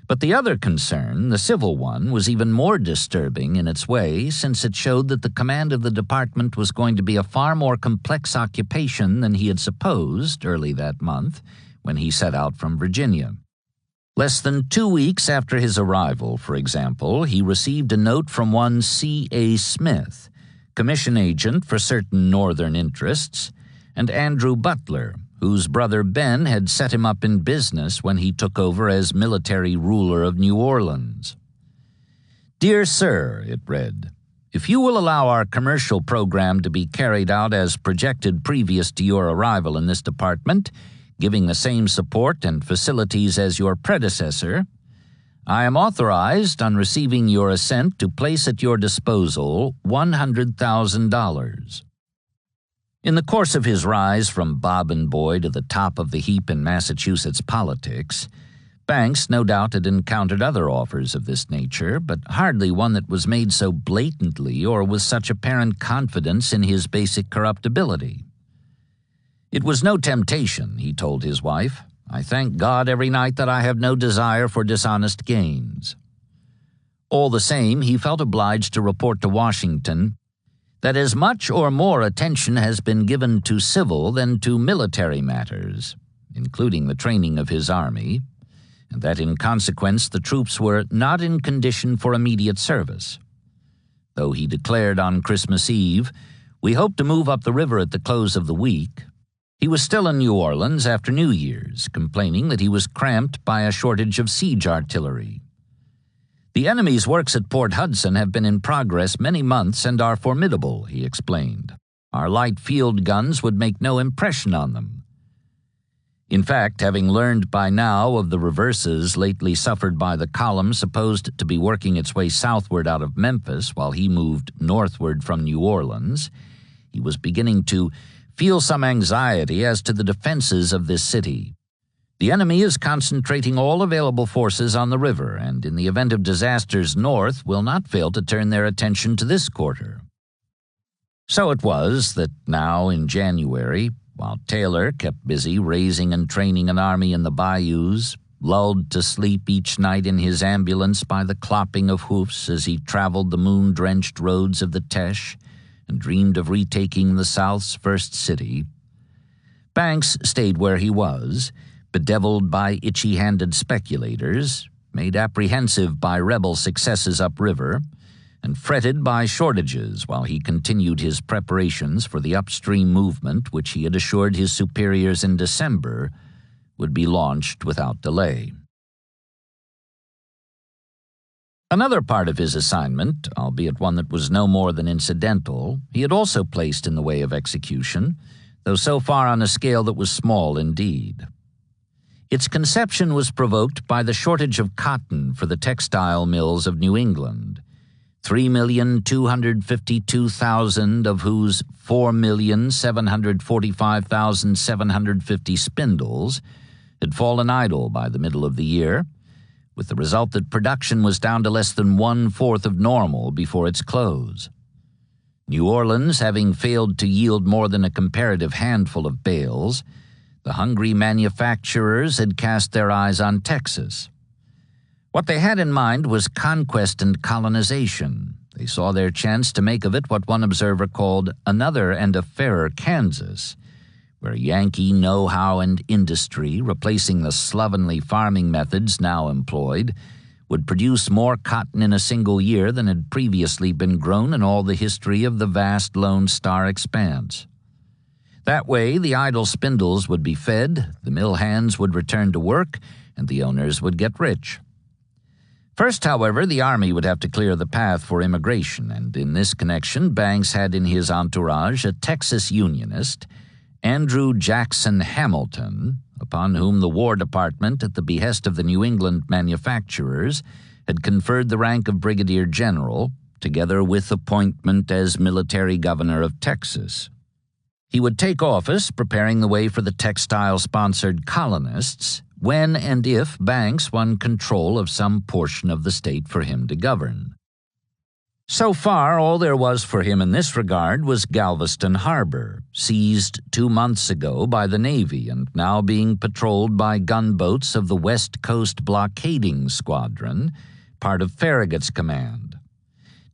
Speaker 1: But the other concern, the civil one, was even more disturbing in its way, since it showed that the command of the department was going to be a far more complex occupation than he had supposed early that month when he set out from Virginia. Less than 2 weeks after his arrival, for example, he received a note from one C.A. Smith, commission agent for certain northern interests, and Andrew Butler, whose brother Ben had set him up in business when he took over as military ruler of New Orleans. "Dear Sir," it read, "if you will allow our commercial program to be carried out as projected previous to your arrival in this department, giving the same support and facilities as your predecessor, I am authorized, on receiving your assent, to place at your disposal $100,000. In the course of his rise from bobbin boy to the top of the heap in Massachusetts politics, Banks no doubt had encountered other offers of this nature, but hardly one that was made so blatantly or with such apparent confidence in his basic corruptibility. It was no temptation, he told his wife. I thank God every night that I have no desire for dishonest gains. All the same, he felt obliged to report to Washington that as much or more attention has been given to civil than to military matters, including the training of his army, and that in consequence the troops were not in condition for immediate service. Though he declared on Christmas Eve, "We hope to move up the river at the close of the week," he was still in New Orleans after New Year's, complaining that he was cramped by a shortage of siege artillery. "The enemy's works at Port Hudson have been in progress many months and are formidable," he explained. "Our light field guns would make no impression on them." In fact, having learned by now of the reverses lately suffered by the column supposed to be working its way southward out of Memphis while he moved northward from New Orleans, he was beginning to feel some anxiety as to the defenses of this city. "The enemy is concentrating all available forces on the river, and in the event of disasters north will not fail to turn their attention to this quarter." So it was that now in January, while Taylor kept busy raising and training an army in the bayous, lulled to sleep each night in his ambulance by the clopping of hoofs as he traveled the moon-drenched roads of the Teche and dreamed of retaking the South's first city. Banks stayed where he was, bedeviled by itchy-handed speculators, made apprehensive by rebel successes upriver, and fretted by shortages while he continued his preparations for the upstream movement which he had assured his superiors in December would be launched without delay. Another part of his assignment, albeit one that was no more than incidental, he had also placed in the way of execution, though so far on a scale that was small indeed. Its conception was provoked by the shortage of cotton for the textile mills of New England, 3,252,000 of whose 4,745,750 spindles had fallen idle by the middle of the year, with the result that production was down to less than 1/4 of normal before its close. New Orleans having failed to yield more than a comparative handful of bales, the hungry manufacturers had cast their eyes on Texas. What they had in mind was conquest and colonization. They saw their chance to make of it what one observer called another and a fairer Kansas, where Yankee know-how and industry, replacing the slovenly farming methods now employed, would produce more cotton in a single year than had previously been grown in all the history of the vast Lone Star expanse. That way, the idle spindles would be fed, the mill hands would return to work, and the owners would get rich. First, however, the Army would have to clear the path for immigration, and in this connection, Banks had in his entourage a Texas Unionist, Andrew Jackson Hamilton, upon whom the War Department, at the behest of the New England manufacturers, had conferred the rank of Brigadier General, together with appointment as military governor of Texas. He would take office, preparing the way for the textile-sponsored colonists, when and if Banks won control of some portion of the state for him to govern. So far, all there was for him in this regard was Galveston Harbor, seized 2 months ago by the Navy and now being patrolled by gunboats of the West Coast Blockading Squadron, part of Farragut's command.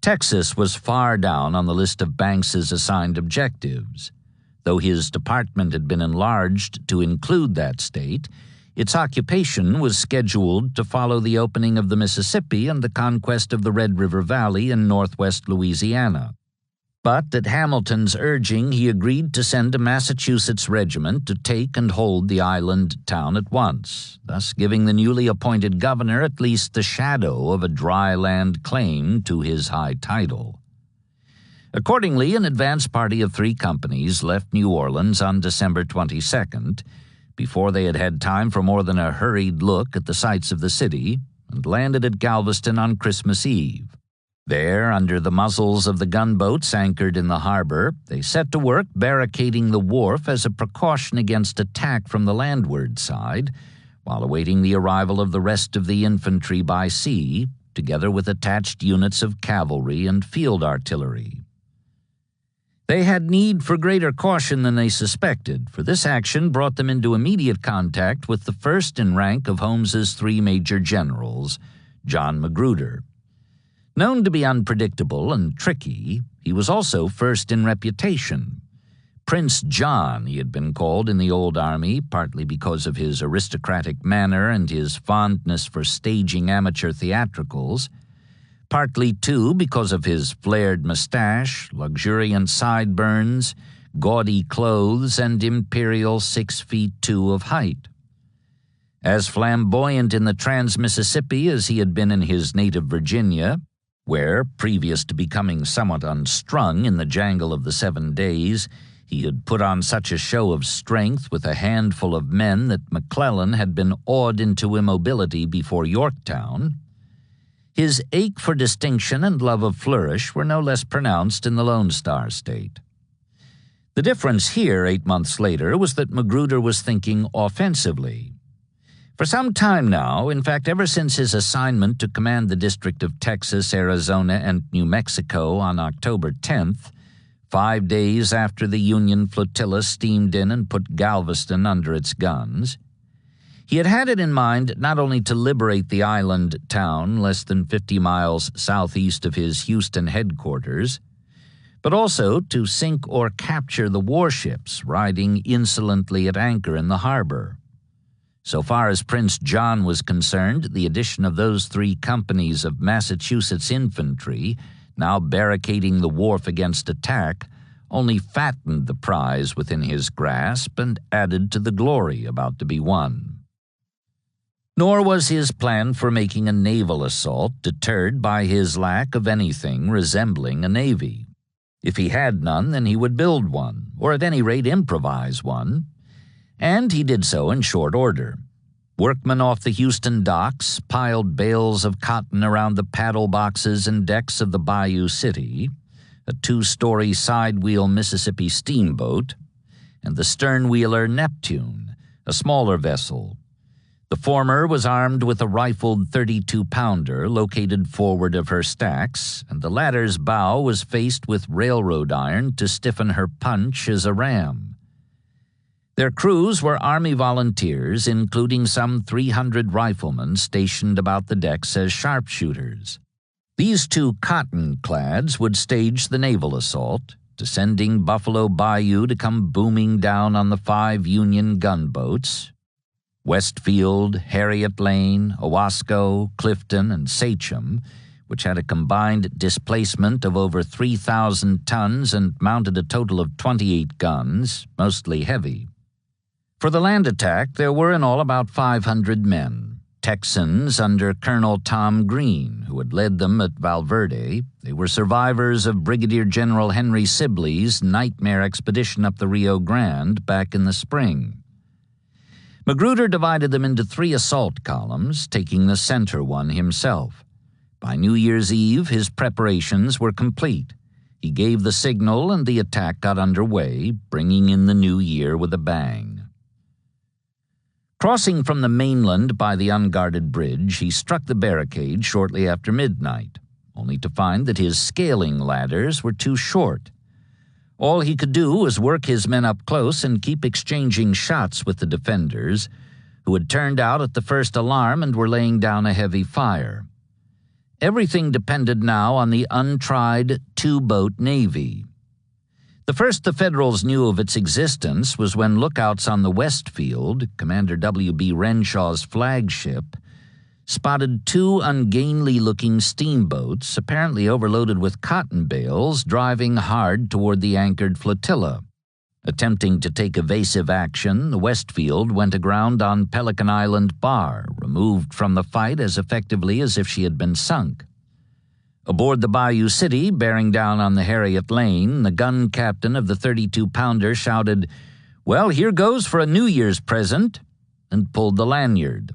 Speaker 1: Texas was far down on the list of Banks's assigned objectives. Though his department had been enlarged to include that state, its occupation was scheduled to follow the opening of the Mississippi and the conquest of the Red River Valley in northwest Louisiana. But at Hamilton's urging, he agreed to send a Massachusetts regiment to take and hold the island town at once, thus giving the newly appointed governor at least the shadow of a dry land claim to his high title. Accordingly, an advance party of 3 companies left New Orleans on December 22nd, before they had had time for more than a hurried look at the sights of the city, and landed at Galveston on Christmas Eve. There, under the muzzles of the gunboats anchored in the harbor, they set to work barricading the wharf as a precaution against attack from the landward side, while awaiting the arrival of the rest of the infantry by sea, together with attached units of cavalry and field artillery. They had need for greater caution than they suspected, for this action brought them into immediate contact with the first in rank of Holmes's 3 major generals, John Magruder. Known to be unpredictable and tricky, he was also first in reputation. Prince John, he had been called in the old army, partly because of his aristocratic manner and his fondness for staging amateur theatricals, partly, too, because of his flared mustache, luxuriant sideburns, gaudy clothes, and imperial 6'2" of height. As flamboyant in the Trans-Mississippi as he had been in his native Virginia, where, previous to becoming somewhat unstrung in the jangle of the 7 days, he had put on such a show of strength with a handful of men that McClellan had been awed into immobility before Yorktown, his ache for distinction and love of flourish were no less pronounced in the Lone Star State. The difference here, 8 months later, was that Magruder was thinking offensively. For some time now, in fact ever since his assignment to command the District of Texas, Arizona, and New Mexico on October 10th, 5 days after the Union flotilla steamed in and put Galveston under its guns. He had it in mind not only to liberate the island town less than 50 miles southeast of his Houston headquarters, but also to sink or capture the warships riding insolently at anchor in the harbor. So far as Prince John was concerned, the addition of those 3 companies of Massachusetts infantry, now barricading the wharf against attack, only fattened the prize within his grasp and added to the glory about to be won. Nor was his plan for making a naval assault deterred by his lack of anything resembling a navy. If he had none, then he would build one, or at any rate improvise one, and he did so in short order. Workmen off the Houston docks piled bales of cotton around the paddle boxes and decks of the Bayou City, a 2-story side-wheel Mississippi steamboat, and the stern-wheeler Neptune, a smaller vessel. The former was armed with a rifled 32-pounder located forward of her stacks, and the latter's bow was faced with railroad iron to stiffen her punch as a ram. Their crews were Army volunteers, including some 300 riflemen stationed about the decks as sharpshooters. These 2 cotton-clads would stage the naval assault, descending Buffalo Bayou to come booming down on the 5 Union gunboats. Westfield, Harriet Lane, Owasco, Clifton, and Sachem, which had a combined displacement of over 3,000 tons and mounted a total of 28 guns, mostly heavy. For the land attack, there were in all about 500 men, Texans under Colonel Tom Green, who had led them at Valverde. They were survivors of Brigadier General Henry Sibley's nightmare expedition up the Rio Grande back in the spring. Magruder divided them into 3 assault columns, taking the center one himself. By New Year's Eve, his preparations were complete. He gave the signal and the attack got underway, bringing in the new year with a bang. Crossing from the mainland by the unguarded bridge, he struck the barricade shortly after midnight, only to find that his scaling ladders were too short. All he could do was work his men up close and keep exchanging shots with the defenders, who had turned out at the first alarm and were laying down a heavy fire. Everything depended now on the untried 2-boat navy. The first the Federals knew of its existence was when lookouts on the Westfield, Commander W.B. Renshaw's flagship, spotted 2 ungainly-looking steamboats, apparently overloaded with cotton bales, driving hard toward the anchored flotilla. Attempting to take evasive action, the Westfield went aground on Pelican Island Bar, removed from the fight as effectively as if she had been sunk. Aboard the Bayou City, bearing down on the Harriet Lane, the gun captain of the 32-pounder shouted, "Well, here goes for a New Year's present," and pulled the lanyard.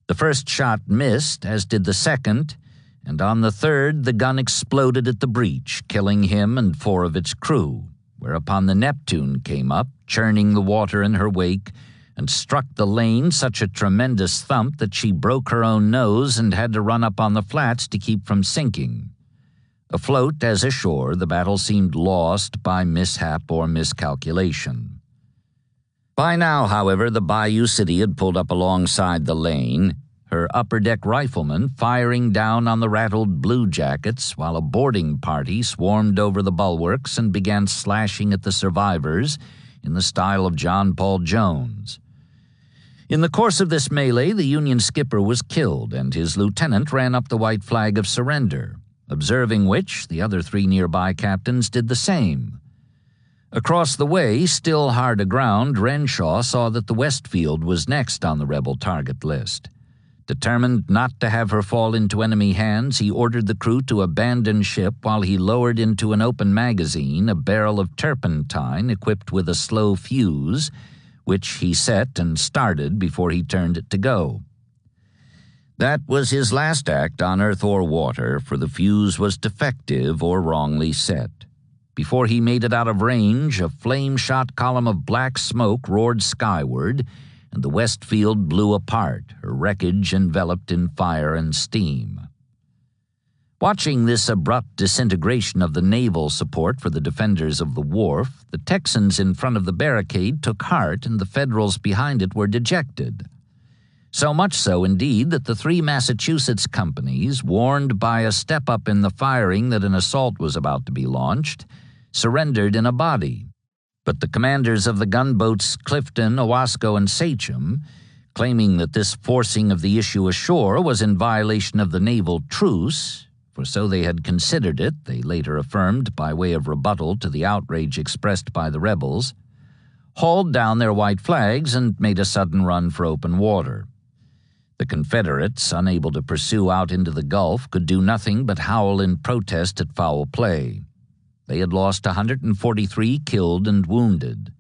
Speaker 1: The first shot missed, as did the second, and on the third the gun exploded at the breach, killing him and 4 of its crew, whereupon the Neptune came up, churning the water in her wake, and struck the lane such a tremendous thump that she broke her own nose and had to run up on the flats to keep from sinking. Afloat as ashore, the battle seemed lost by mishap or miscalculation. By now, however, the Bayou City had pulled up alongside the lane, her upper-deck riflemen firing down on the rattled bluejackets while a boarding party swarmed over the bulwarks and began slashing at the survivors in the style of John Paul Jones. In the course of this melee, the Union skipper was killed, and his lieutenant ran up the white flag of surrender, observing which the other 3 nearby captains did the same. Across the way, still hard aground, Renshaw saw that the Westfield was next on the rebel target list. Determined not to have her fall into enemy hands, he ordered the crew to abandon ship while he lowered into an open magazine a barrel of turpentine equipped with a slow fuse, which he set and started before he turned it to go. That was his last act on earth or water, for the fuse was defective or wrongly set. Before he made it out of range, a flame-shot column of black smoke roared skyward, and the Westfield blew apart, her wreckage enveloped in fire and steam. Watching this abrupt disintegration of the naval support for the defenders of the wharf, the Texans in front of the barricade took heart and the Federals behind it were dejected. So much so, indeed, that the three Massachusetts companies, warned by a step-up in the firing that an assault was about to be launched, surrendered in a body. But the commanders of the gunboats Clifton, Owasco, and Sachem, claiming that this forcing of the issue ashore was in violation of the naval truce, for so they had considered it, they later affirmed by way of rebuttal to the outrage expressed by the rebels, hauled down their white flags and made a sudden run for open water. The Confederates, unable to pursue out into the Gulf, could do nothing but howl in protest at foul play. They had lost 143 killed and wounded.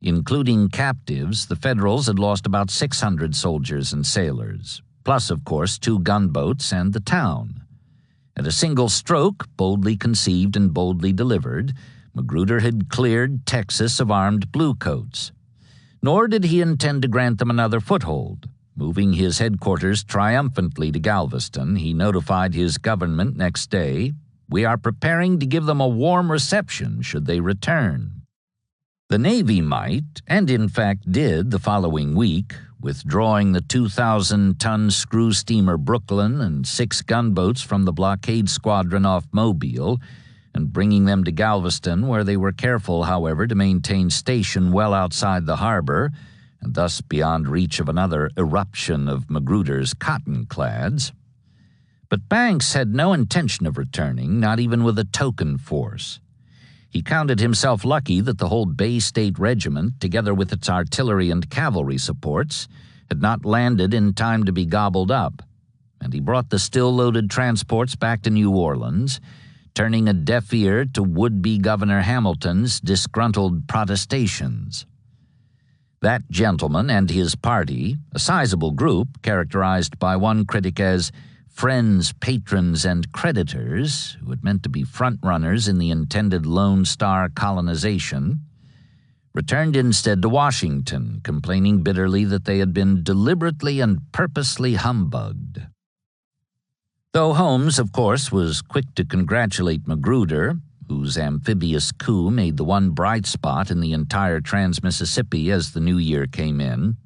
Speaker 1: Including captives, the Federals had lost about 600 soldiers and sailors, plus, of course, 2 gunboats and the town. At a single stroke, boldly conceived and boldly delivered, Magruder had cleared Texas of armed bluecoats. Nor did he intend to grant them another foothold. Moving his headquarters triumphantly to Galveston, he notified his government next day, "We are preparing to give them a warm reception should they return." The Navy might, and in fact did the following week, withdrawing the 2,000-ton screw steamer Brooklyn and 6 gunboats from the blockade squadron off Mobile and bringing them to Galveston, where they were careful, however, to maintain station well outside the harbor and thus beyond reach of another eruption of Magruder's cotton-clads. But Banks had no intention of returning, not even with a token force. He counted himself lucky that the whole Bay State Regiment, together with its artillery and cavalry supports, had not landed in time to be gobbled up, and he brought the still-loaded transports back to New Orleans, turning a deaf ear to would-be Governor Hamilton's disgruntled protestations. That gentleman and his party, a sizable group characterized by one critic as friends, patrons, and creditors, who had meant to be front-runners in the intended Lone Star colonization, returned instead to Washington, complaining bitterly that they had been deliberately and purposely humbugged. Though Holmes, of course, was quick to congratulate Magruder, whose amphibious coup made the one bright spot in the entire Trans-Mississippi as the new year came in,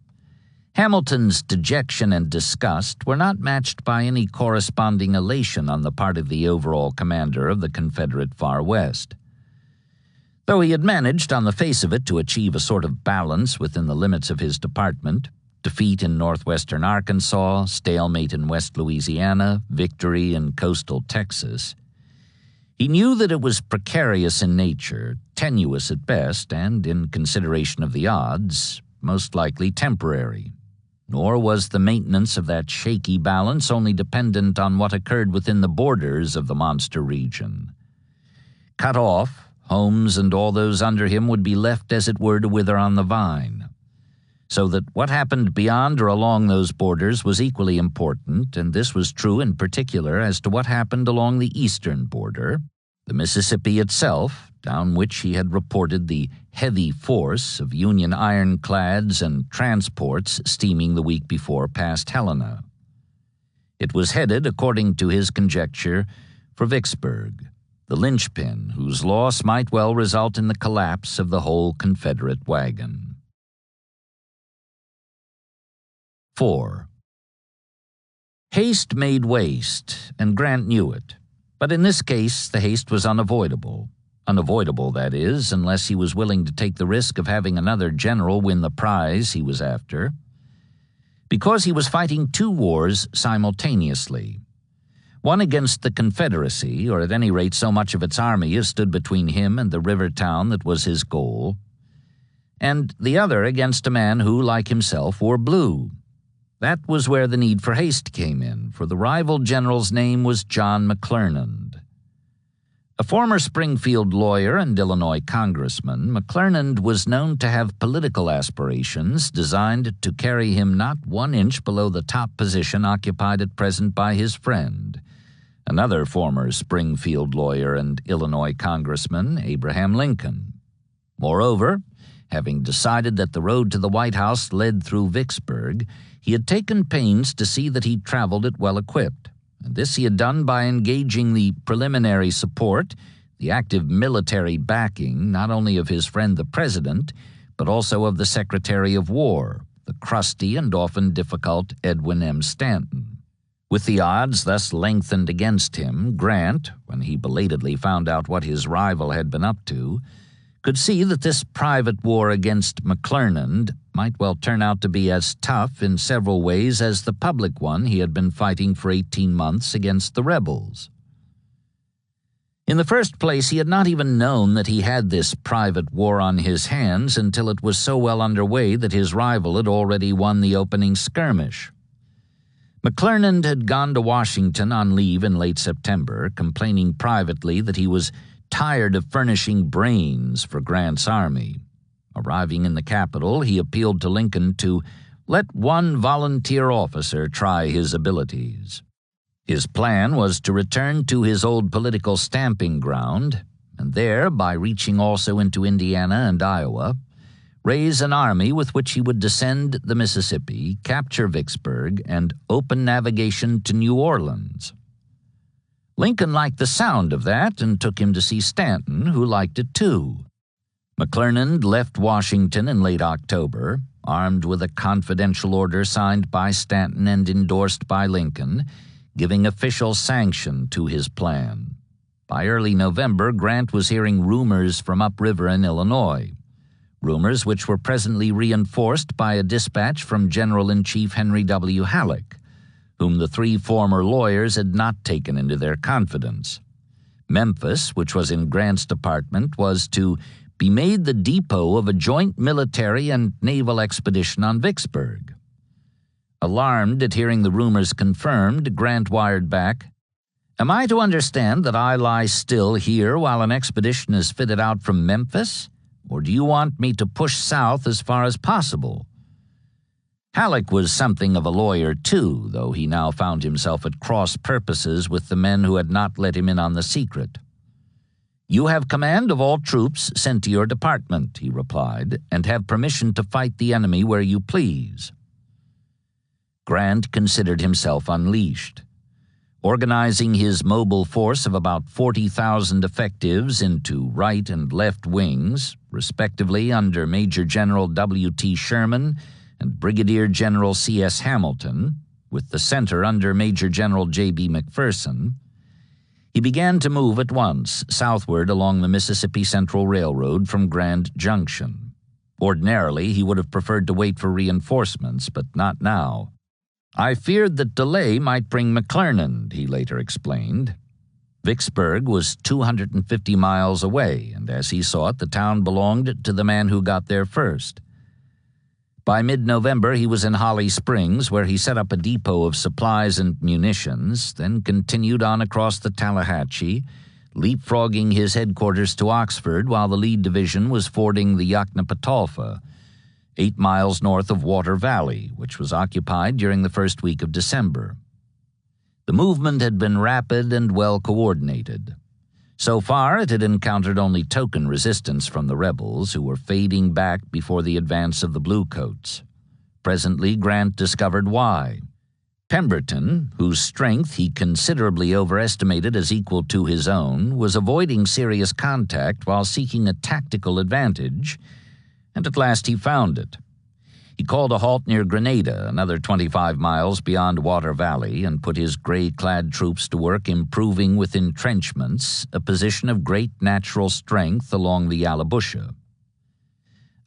Speaker 1: Hamilton's dejection and disgust were not matched by any corresponding elation on the part of the overall commander of the Confederate Far West. Though he had managed, on the face of it, to achieve a sort of balance within the limits of his department, defeat in northwestern Arkansas, stalemate in West Louisiana, victory in coastal Texas, he knew that it was precarious in nature, tenuous at best, and, in consideration of the odds, most likely temporary. Nor was the maintenance of that shaky balance only dependent on what occurred within the borders of the monster region. Cut off, Holmes and all those under him would be left, as it were, to wither on the vine. So that what happened beyond or along those borders was equally important, and this was true in particular as to what happened along the eastern border, the Mississippi itself, down which he had reported the heavy force of Union ironclads and transports steaming the week before past Helena. It was headed, according to his conjecture, for Vicksburg, the linchpin whose loss might well result in the collapse of the whole Confederate wagon. 4. Haste made waste, and Grant knew it. But in this case, the haste was unavoidable. Unavoidable, that is, unless he was willing to take the risk of having another general win the prize he was after. Because he was fighting 2 wars simultaneously. One against the Confederacy, or at any rate so much of its army as stood between him and the river town that was his goal, and the other against a man who, like himself, wore blue. That was where the need for haste came in, for the rival general's name was John McClernand. A former Springfield lawyer and Illinois congressman, McClernand was known to have political aspirations designed to carry him not 1 inch below the top position occupied at present by his friend, another former Springfield lawyer and Illinois congressman, Abraham Lincoln. Moreover, having decided that the road to the White House led through Vicksburg, he had taken pains to see that he traveled it well equipped, and this he had done by engaging the preliminary support, the active military backing, not only of his friend the President, but also of the Secretary of War, the crusty and often difficult Edwin M. Stanton. With the odds thus lengthened against him, Grant, when he belatedly found out what his rival had been up to, could see that this private war against McClernand might well turn out to be as tough in several ways as the public one he had been fighting for 18 months against the rebels. In the first place, he had not even known that he had this private war on his hands until it was so well underway that his rival had already won the opening skirmish. McClernand had gone to Washington on leave in late September, complaining privately that he was tired of furnishing brains for Grant's army. Arriving in the capital, he appealed to Lincoln to let one volunteer officer try his abilities. His plan was to return to his old political stamping ground, and there, by reaching also into Indiana and Iowa, raise an army with which he would descend the Mississippi, capture Vicksburg, and open navigation to New Orleans. Lincoln liked the sound of that and took him to see Stanton, who liked it too. McClernand left Washington in late October, armed with a confidential order signed by Stanton and endorsed by Lincoln, giving official sanction to his plan. By early November, Grant was hearing rumors from upriver in Illinois, rumors which were presently reinforced by a dispatch from General-in-Chief Henry W. Halleck, whom the three former lawyers had not taken into their confidence. Memphis, which was in Grant's department, was to be made the depot of a joint military and naval expedition on Vicksburg. Alarmed at hearing the rumors confirmed, Grant wired back, "Am I to understand that I lie still here while an expedition is fitted out from Memphis? Or do you want me to push south as far as possible?" Halleck was something of a lawyer, too, though he now found himself at cross purposes with the men who had not let him in on the secret. "You have command of all troops sent to your department," he replied, "and have permission to fight the enemy where you please." Grant considered himself unleashed. Organizing his mobile force of about 40,000 effectives into right and left wings, respectively under Major General W.T. Sherman and Brigadier General C.S. Hamilton, with the center under Major General J.B. McPherson, he began to move at once southward along the Mississippi Central Railroad from Grand Junction. Ordinarily, he would have preferred to wait for reinforcements, but not now. "I feared that delay might bring McClernand," he later explained. Vicksburg was 250 miles away, and as he saw it, the town belonged to the man who got there first. By mid-November, he was in Holly Springs, where he set up a depot of supplies and munitions, then continued on across the Tallahatchie, leapfrogging his headquarters to Oxford while the lead division was fording the Yoknapatawpha, 8 miles north of Water Valley, which was occupied during the first week of December. The movement had been rapid and well coordinated. So far, it had encountered only token resistance from the rebels, who were fading back before the advance of the Bluecoats. Presently, Grant discovered why. Pemberton, whose strength he considerably overestimated as equal to his own, was avoiding serious contact while seeking a tactical advantage, and at last he found it. He called a halt near Grenada, another 25 miles beyond Water Valley, and put his gray-clad troops to work improving with entrenchments a position of great natural strength along the Yallabusha.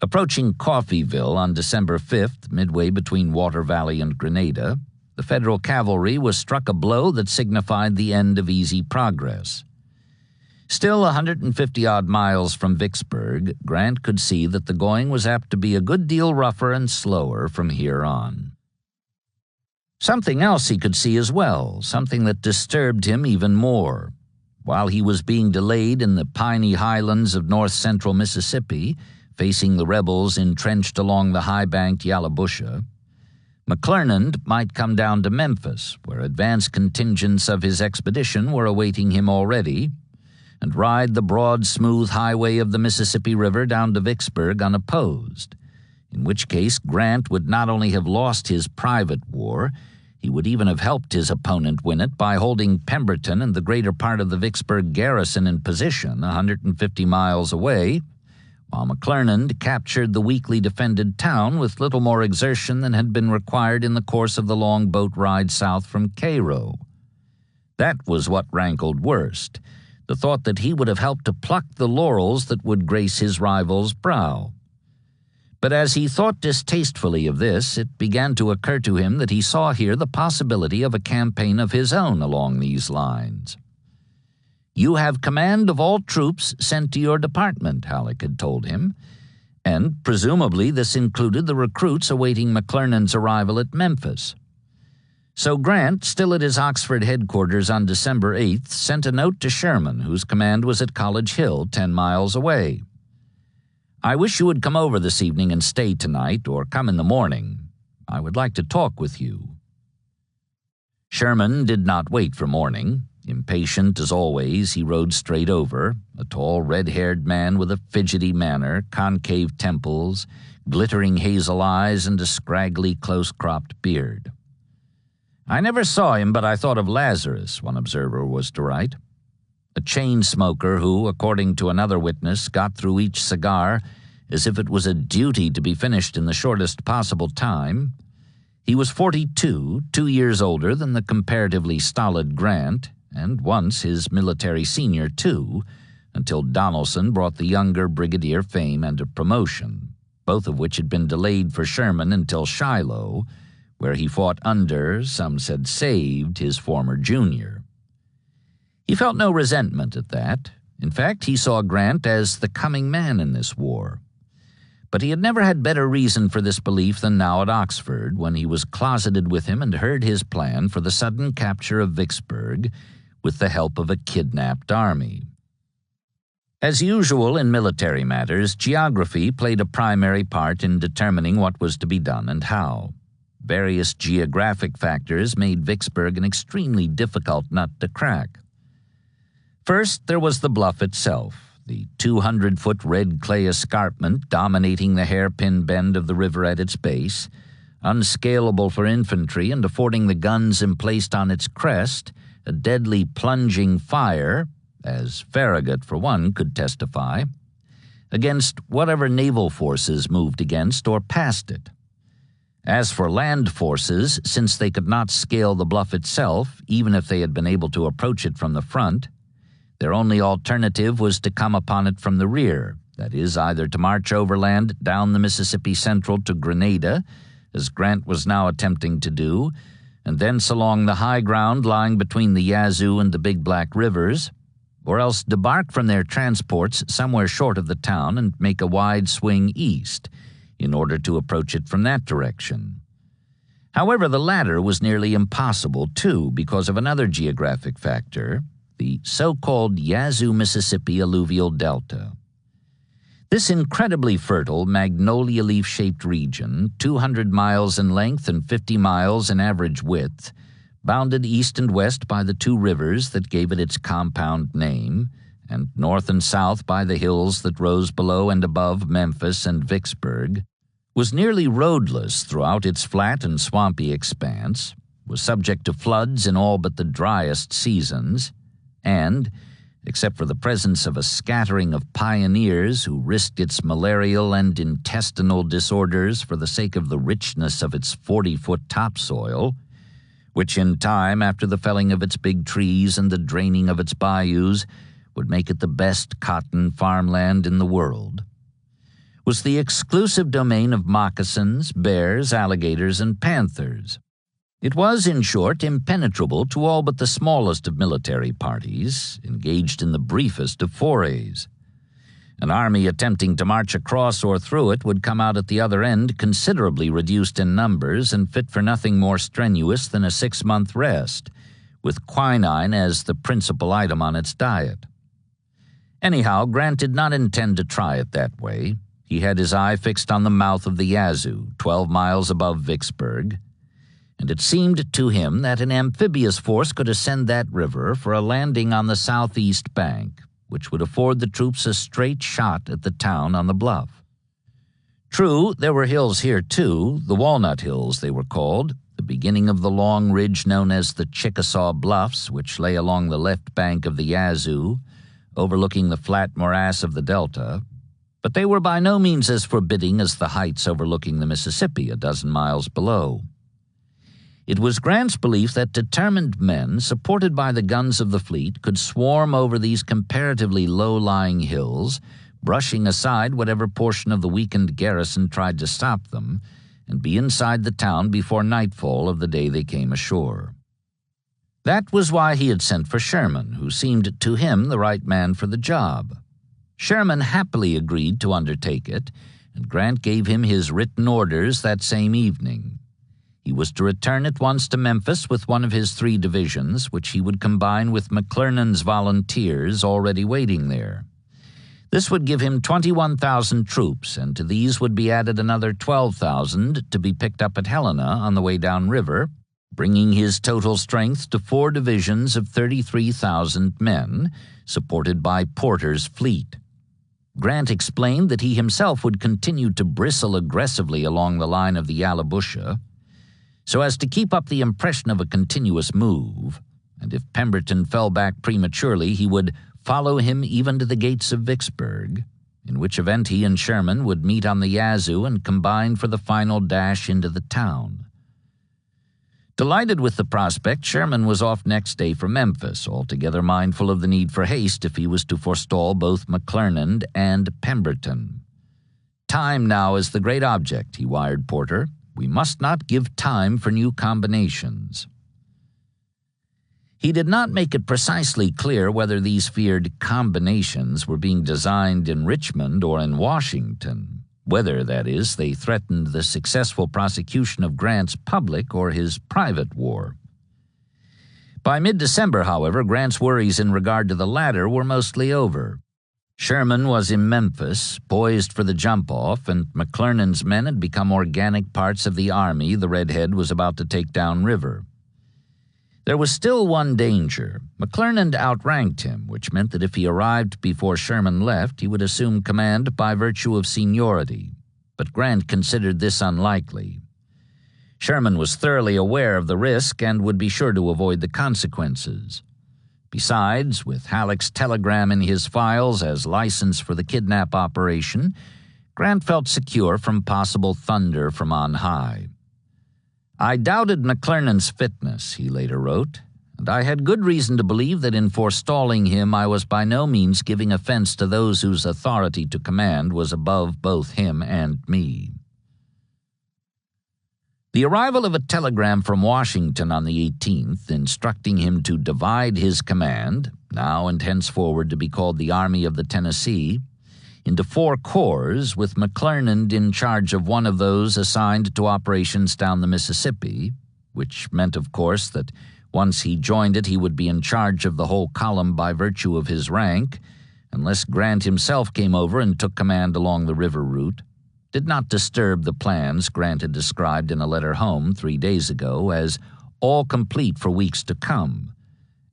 Speaker 1: Approaching Coffeyville on December 5th, midway between Water Valley and Grenada, the Federal cavalry was struck a blow that signified the end of easy progress. Still 150-odd miles from Vicksburg, Grant could see that the going was apt to be a good deal rougher and slower from here on. Something else he could see as well, something that disturbed him even more. While he was being delayed in the piney highlands of north-central Mississippi, facing the rebels entrenched along the high-banked Yallabusha, McClernand might come down to Memphis, where advance contingents of his expedition were awaiting him already, and ride the broad, smooth highway of the Mississippi River down to Vicksburg unopposed, in which case Grant would not only have lost his private war, He would even have helped his opponent win it by holding Pemberton and the greater part of the Vicksburg garrison in position 150 miles away, while McClernand captured the weakly defended town with little more exertion than had been required in the course of the long boat ride south from Cairo. That was what rankled worst, the thought that he would have helped to pluck the laurels that would grace his rival's brow. But as he thought distastefully of this, it began to occur to him that he saw here the possibility of a campaign of his own along these lines. "You have command of all troops sent to your department," Halleck had told him, and presumably this included the recruits awaiting McClernand's arrival at Memphis. So Grant, still at his Oxford headquarters on December 8th, sent a note to Sherman, whose command was at College Hill, 10 miles away. "I wish you would come over this evening and stay tonight, or come in the morning. I would like to talk with you." Sherman did not wait for morning. Impatient as always, he rode straight over, a tall red-haired man with a fidgety manner, concave temples, glittering hazel eyes, and a scraggly, close-cropped beard. "I never saw him, but I thought of Lazarus," one observer was to write. A chain smoker who, according to another witness, got through each cigar as if it was a duty to be finished in the shortest possible time. He was 42, 2 years older than the comparatively stolid Grant, and once his military senior, too, until Donelson brought the younger brigadier fame and a promotion, both of which had been delayed for Sherman until Shiloh, where he fought under, some said saved, his former junior. He felt no resentment at that. In fact, he saw Grant as the coming man in this war. But he had never had better reason for this belief than now at Oxford, when he was closeted with him and heard his plan for the sudden capture of Vicksburg with the help of a kidnapped army. As usual in military matters, geography played a primary part in determining what was to be done and how. Various geographic factors made Vicksburg an extremely difficult nut to crack. First, there was the bluff itself, the 200-foot red clay escarpment dominating the hairpin bend of the river at its base, unscalable for infantry and affording the guns emplaced on its crest a deadly plunging fire, as Farragut for one could testify, against whatever naval forces moved against or past it. As for land forces, since they could not scale the bluff itself, even if they had been able to approach it from the front, their only alternative was to come upon it from the rear, that is, either to march overland down the Mississippi Central to Grenada, as Grant was now attempting to do, and thence along the high ground lying between the Yazoo and the Big Black Rivers, or else debark from their transports somewhere short of the town and make a wide swing east, in order to approach it from that direction. However, the latter was nearly impossible, too, because of another geographic factor, the so-called Yazoo-Mississippi alluvial delta. This incredibly fertile, magnolia leaf-shaped region, 200 miles in length and 50 miles in average width, bounded east and west by the two rivers that gave it its compound name, and north and south by the hills that rose below and above Memphis and Vicksburg, was nearly roadless throughout its flat and swampy expanse, was subject to floods in all but the driest seasons, and, except for the presence of a scattering of pioneers who risked its malarial and intestinal disorders for the sake of the richness of its 40-foot topsoil, which in time, after the felling of its big trees and the draining of its bayous, would make it the best cotton farmland in the world, was the exclusive domain of moccasins, bears, alligators, and panthers. It was, in short, impenetrable to all but the smallest of military parties, engaged in the briefest of forays. An army attempting to march across or through it would come out at the other end considerably reduced in numbers and fit for nothing more strenuous than a 6-month rest, with quinine as the principal item on its diet. Anyhow, Grant did not intend to try it that way. He had his eye fixed on the mouth of the Yazoo, 12 miles above Vicksburg, and it seemed to him that an amphibious force could ascend that river for a landing on the southeast bank, which would afford the troops a straight shot at the town on the bluff. True, there were hills here, too, the Walnut Hills they were called, the beginning of the long ridge known as the Chickasaw Bluffs, which lay along the left bank of the Yazoo, overlooking the flat morass of the Delta, but they were by no means as forbidding as the heights overlooking the Mississippi a dozen miles below. It was Grant's belief that determined men, supported by the guns of the fleet, could swarm over these comparatively low-lying hills, brushing aside whatever portion of the weakened garrison tried to stop them, and be inside the town before nightfall of the day they came ashore. That was why he had sent for Sherman, who seemed to him the right man for the job. Sherman happily agreed to undertake it, and Grant gave him his written orders that same evening. He was to return at once to Memphis with one of his 3 divisions, which he would combine with McClernand's volunteers already waiting there. This would give him 21,000 troops, and to these would be added another 12,000 to be picked up at Helena on the way downriver, bringing his total strength to 4 divisions of 33,000 men, supported by Porter's fleet. Grant explained that he himself would continue to bristle aggressively along the line of the Yallabusha, so as to keep up the impression of a continuous move, and if Pemberton fell back prematurely, he would follow him even to the gates of Vicksburg, in which event he and Sherman would meet on the Yazoo and combine for the final dash into the town. Delighted with the prospect, Sherman was off next day for Memphis, altogether mindful of the need for haste if he was to forestall both McClernand and Pemberton. "Time now is the great object," he wired Porter. "We must not give time for new combinations." He did not make it precisely clear whether these feared combinations were being designed in Richmond or in Washington, whether, that is, they threatened the successful prosecution of Grant's public or his private war. By mid-December, however, Grant's worries in regard to the latter were mostly over. Sherman was in Memphis, poised for the jump-off, and McClernand's men had become organic parts of the army the Redhead was about to take downriver. There was still one danger. McClernand outranked him, which meant that if he arrived before Sherman left, he would assume command by virtue of seniority. But Grant considered this unlikely. Sherman was thoroughly aware of the risk and would be sure to avoid the consequences. Besides, with Halleck's telegram in his files as license for the kidnap operation, Grant felt secure from possible thunder from on high. "I doubted McClernand's fitness," he later wrote, "and I had good reason to believe that in forestalling him I was by no means giving offense to those whose authority to command was above both him and me." The arrival of a telegram from Washington on the 18th, instructing him to divide his command, now and henceforward to be called the Army of the Tennessee, into 4 corps, with McClernand in charge of one of those assigned to operations down the Mississippi, which meant, of course, that once he joined it he would be in charge of the whole column by virtue of his rank, unless Grant himself came over and took command along the river route, did not disturb the plans Grant had described in a letter home 3 days ago as all complete for weeks to come,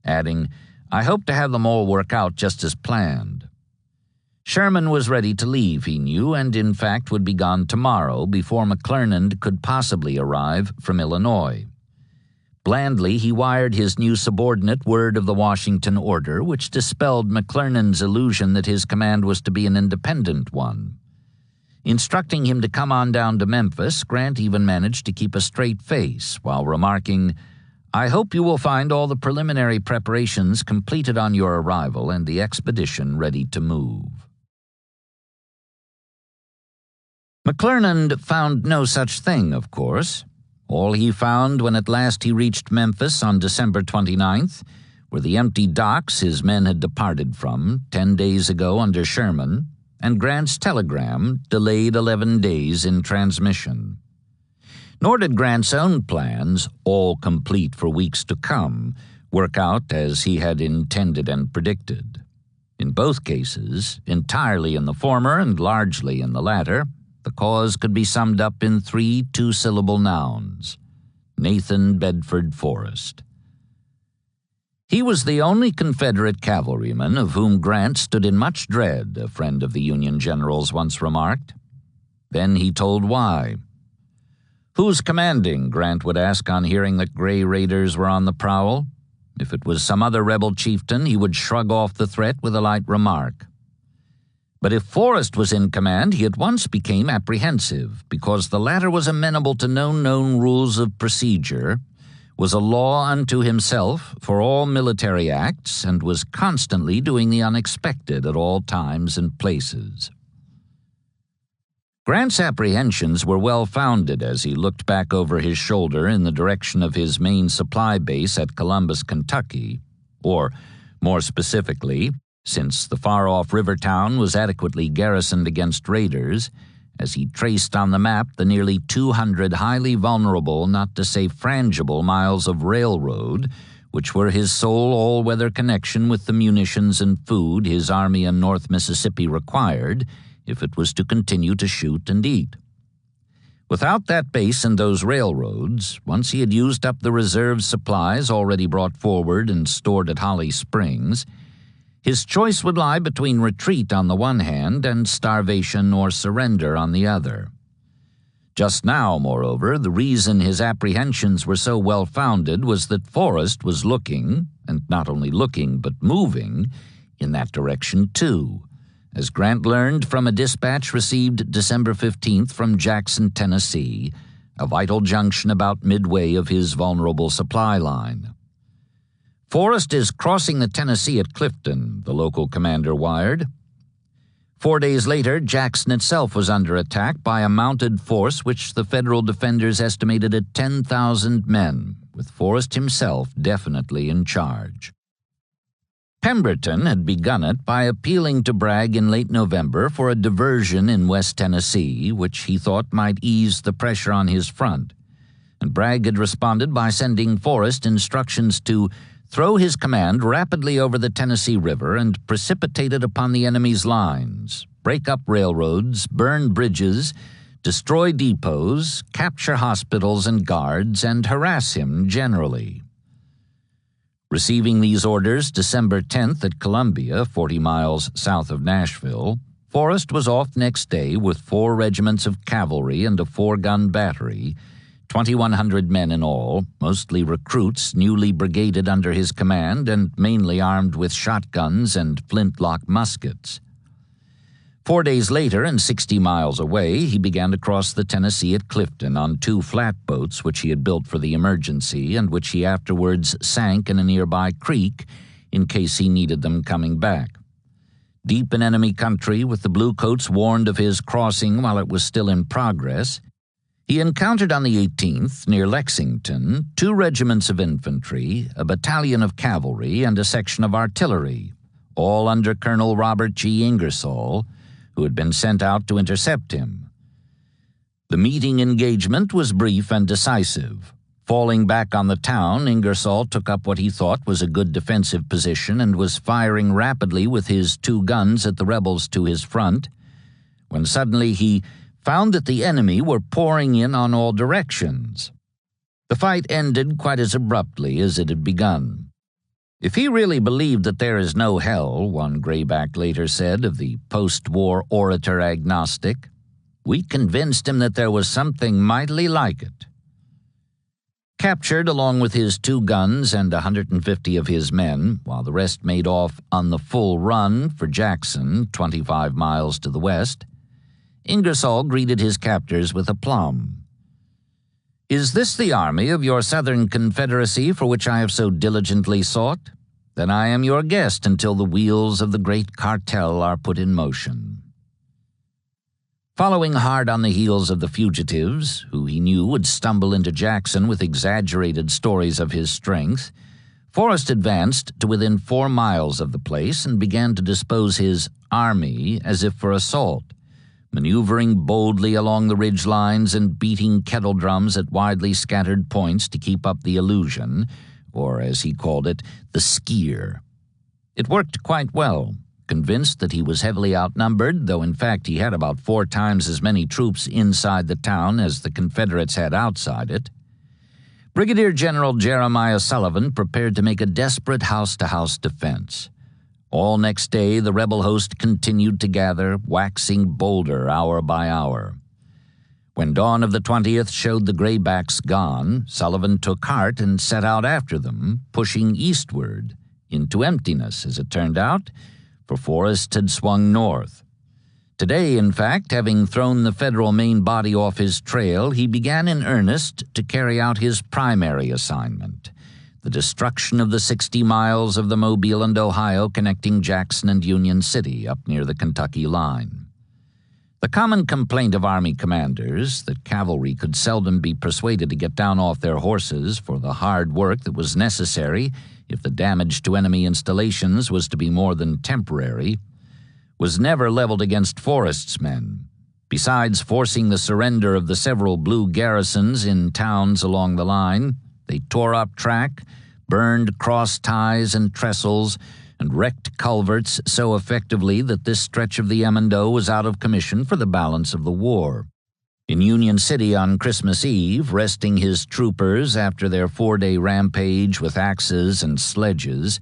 Speaker 1: adding, "I hope to have them all work out just as planned." Sherman was ready to leave, he knew, and in fact would be gone tomorrow before McClernand could possibly arrive from Illinois. Blandly, he wired his new subordinate word of the Washington order, which dispelled McClernand's illusion that his command was to be an independent one. Instructing him to come on down to Memphis, Grant even managed to keep a straight face while remarking, "I hope you will find all the preliminary preparations completed on your arrival and the expedition ready to move." McClernand found no such thing, of course. All he found when at last he reached Memphis on December 29th were the empty docks his men had departed from 10 days ago under Sherman, and Grant's telegram, delayed 11 days in transmission. Nor did Grant's own plans, all complete for weeks to come, work out as he had intended and predicted. In both cases, entirely in the former and largely in the latter, the cause could be summed up in 3 two-syllable nouns: Nathan Bedford Forrest. He was the only Confederate cavalryman of whom Grant stood in much dread, a friend of the Union generals once remarked. Then he told why. "Who's commanding?" Grant would ask on hearing that Gray Raiders were on the prowl. If it was some other rebel chieftain, he would shrug off the threat with a light remark. But if Forrest was in command, he at once became apprehensive, because the latter was amenable to no known rules of procedure, was a law unto himself for all military acts, and was constantly doing the unexpected at all times and places. Grant's apprehensions were well-founded as he looked back over his shoulder in the direction of his main supply base at Columbus, Kentucky, or, more specifically, since the far-off river town was adequately garrisoned against raiders, as he traced on the map the nearly 200 highly vulnerable, not to say frangible, miles of railroad, which were his sole all-weather connection with the munitions and food his army in North Mississippi required if it was to continue to shoot and eat. Without that base and those railroads, once he had used up the reserve supplies already brought forward and stored at Holly Springs, his choice would lie between retreat on the one hand and starvation or surrender on the other. Just now, moreover, the reason his apprehensions were so well-founded was that Forrest was looking, and not only looking but moving, in that direction too, as Grant learned from a dispatch received December 15th from Jackson, Tennessee, a vital junction about midway of his vulnerable supply line. "Forrest is crossing the Tennessee at Clifton," the local commander wired. 4 days later, Jackson itself was under attack by a mounted force which the Federal defenders estimated at 10,000 men, with Forrest himself definitely in charge. Pemberton had begun it by appealing to Bragg in late November for a diversion in West Tennessee, which he thought might ease the pressure on his front, and Bragg had responded by sending Forrest instructions to throw his command rapidly over the Tennessee River and precipitate it upon the enemy's lines, break up railroads, burn bridges, destroy depots, capture hospitals and guards, and harass him generally. Receiving these orders December 10th at Columbia, 40 miles south of Nashville, Forrest was off next day with 4 regiments of cavalry and a 4-gun battery, 2,100 men in all, mostly recruits newly brigaded under his command and mainly armed with shotguns and flintlock muskets. 4 days later, and 60 miles away, he began to cross the Tennessee at Clifton on 2 flatboats which he had built for the emergency and which he afterwards sank in a nearby creek in case he needed them coming back. Deep in enemy country, with the Bluecoats warned of his crossing while it was still in progress, he encountered on the 18th, near Lexington, 2 regiments of infantry, a battalion of cavalry, and a section of artillery, all under Colonel Robert G. Ingersoll, who had been sent out to intercept him. The meeting engagement was brief and decisive. Falling back on the town, Ingersoll took up what he thought was a good defensive position and was firing rapidly with his 2 guns at the rebels to his front, when suddenly he found that the enemy were pouring in on all directions. The fight ended quite as abruptly as it had begun. "If he really believed that there is no hell," one grayback later said of the post-war orator agnostic, "we convinced him that there was something mightily like it." Captured along with his 2 guns and 150 of his men, while the rest made off on the full run for Jackson, 25 miles to the west, Ingersoll greeted his captors with aplomb. "Is this the army of your Southern Confederacy for which I have so diligently sought? Then I am your guest until the wheels of the great cartel are put in motion." Following hard on the heels of the fugitives, who he knew would stumble into Jackson with exaggerated stories of his strength, Forrest advanced to within 4 miles of the place and began to dispose his army as if for assault, maneuvering boldly along the ridge lines and beating kettle drums at widely scattered points to keep up the illusion, or as he called it, the skier. It worked quite well, convinced that he was heavily outnumbered, though in fact he had about 4 times as many troops inside the town as the Confederates had outside it. Brigadier General Jeremiah Sullivan prepared to make a desperate house-to-house defense. All next day, the rebel host continued to gather, waxing bolder hour by hour. When dawn of the 20th showed the graybacks gone, Sullivan took heart and set out after them, pushing eastward, into emptiness, as it turned out, for Forrest had swung north. Today, in fact, having thrown the federal main body off his trail, he began in earnest to carry out his primary assignment, the destruction of the 60 miles of the Mobile and Ohio connecting Jackson and Union City up near the Kentucky line. The common complaint of Army commanders, that cavalry could seldom be persuaded to get down off their horses for the hard work that was necessary if the damage to enemy installations was to be more than temporary, was never leveled against Forrest's men. Besides forcing the surrender of the several blue garrisons in towns along the line, they tore up track, burned cross ties and trestles, and wrecked culverts so effectively that this stretch of the M&O was out of commission for the balance of the war. In Union City on Christmas Eve, resting his troopers after their 4-day rampage with axes and sledges,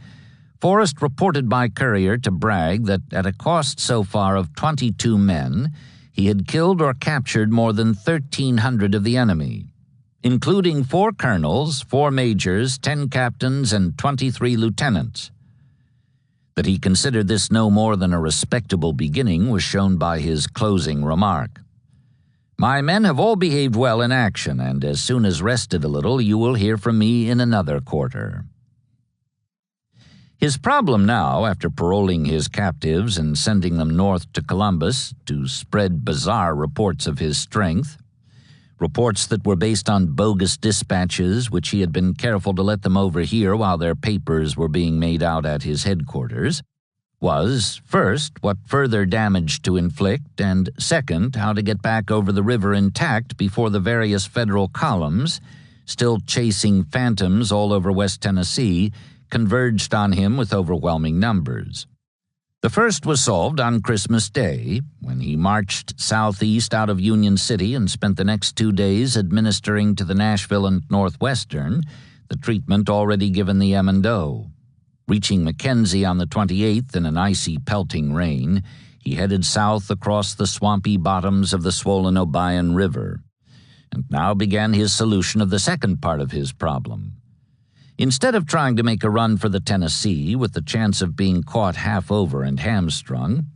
Speaker 1: Forrest reported by courier to Bragg that at a cost so far of 22 men, he had killed or captured more than 1,300 of the enemy, including 4 colonels, 4 majors, 10 captains, and 23 lieutenants. That he considered this no more than a respectable beginning was shown by his closing remark. "My men have all behaved well in action, and as soon as rested a little, you will hear from me in another quarter." His problem now, after paroling his captives and sending them north to Columbus to spread bizarre reports of his strength, reports that were based on bogus dispatches which he had been careful to let them overhear while their papers were being made out at his headquarters, was, first, what further damage to inflict, and second, how to get back over the river intact before the various federal columns, still chasing phantoms all over West Tennessee, converged on him with overwhelming numbers. The first was solved on Christmas Day, when he marched southeast out of Union City and spent the next 2 days administering to the Nashville and Northwestern the treatment already given the M&O. Reaching Mackenzie on the 28th in an icy pelting rain, he headed south across the swampy bottoms of the swollen Obion River, and now began his solution of the second part of his problem. Instead of trying to make a run for the Tennessee with the chance of being caught half over and hamstrung,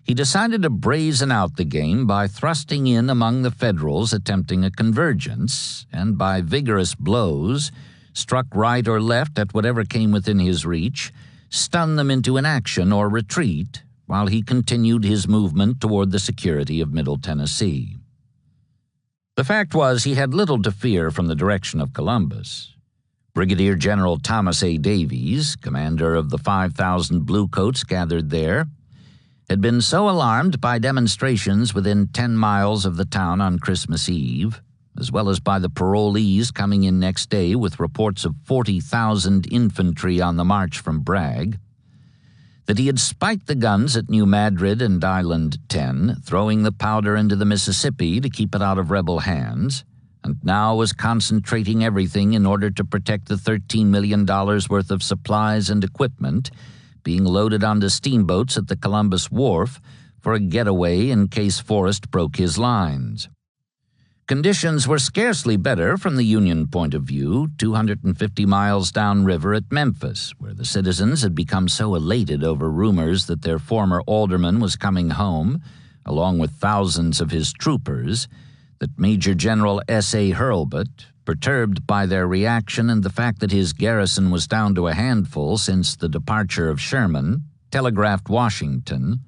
Speaker 1: he decided to brazen out the game by thrusting in among the Federals attempting a convergence, and by vigorous blows, struck right or left at whatever came within his reach, stun them into inaction or retreat, while he continued his movement toward the security of Middle Tennessee. The fact was he had little to fear from the direction of Columbus. Brigadier General Thomas A. Davies, commander of the 5,000 bluecoats gathered there, had been so alarmed by demonstrations within 10 miles of the town on Christmas Eve, as well as by the parolees coming in next day with reports of 40,000 infantry on the march from Bragg, that he had spiked the guns at New Madrid and Island 10, throwing the powder into the Mississippi to keep it out of rebel hands, and now was concentrating everything in order to protect the $13 million worth of supplies and equipment being loaded onto steamboats at the Columbus Wharf for a getaway in case Forrest broke his lines. Conditions were scarcely better from the Union point of view 250 miles downriver at Memphis, where the citizens had become so elated over rumors that their former alderman was coming home, along with thousands of his troopers, that Major General S.A. Hurlbut, perturbed by their reaction and the fact that his garrison was down to a handful since the departure of Sherman, telegraphed Washington,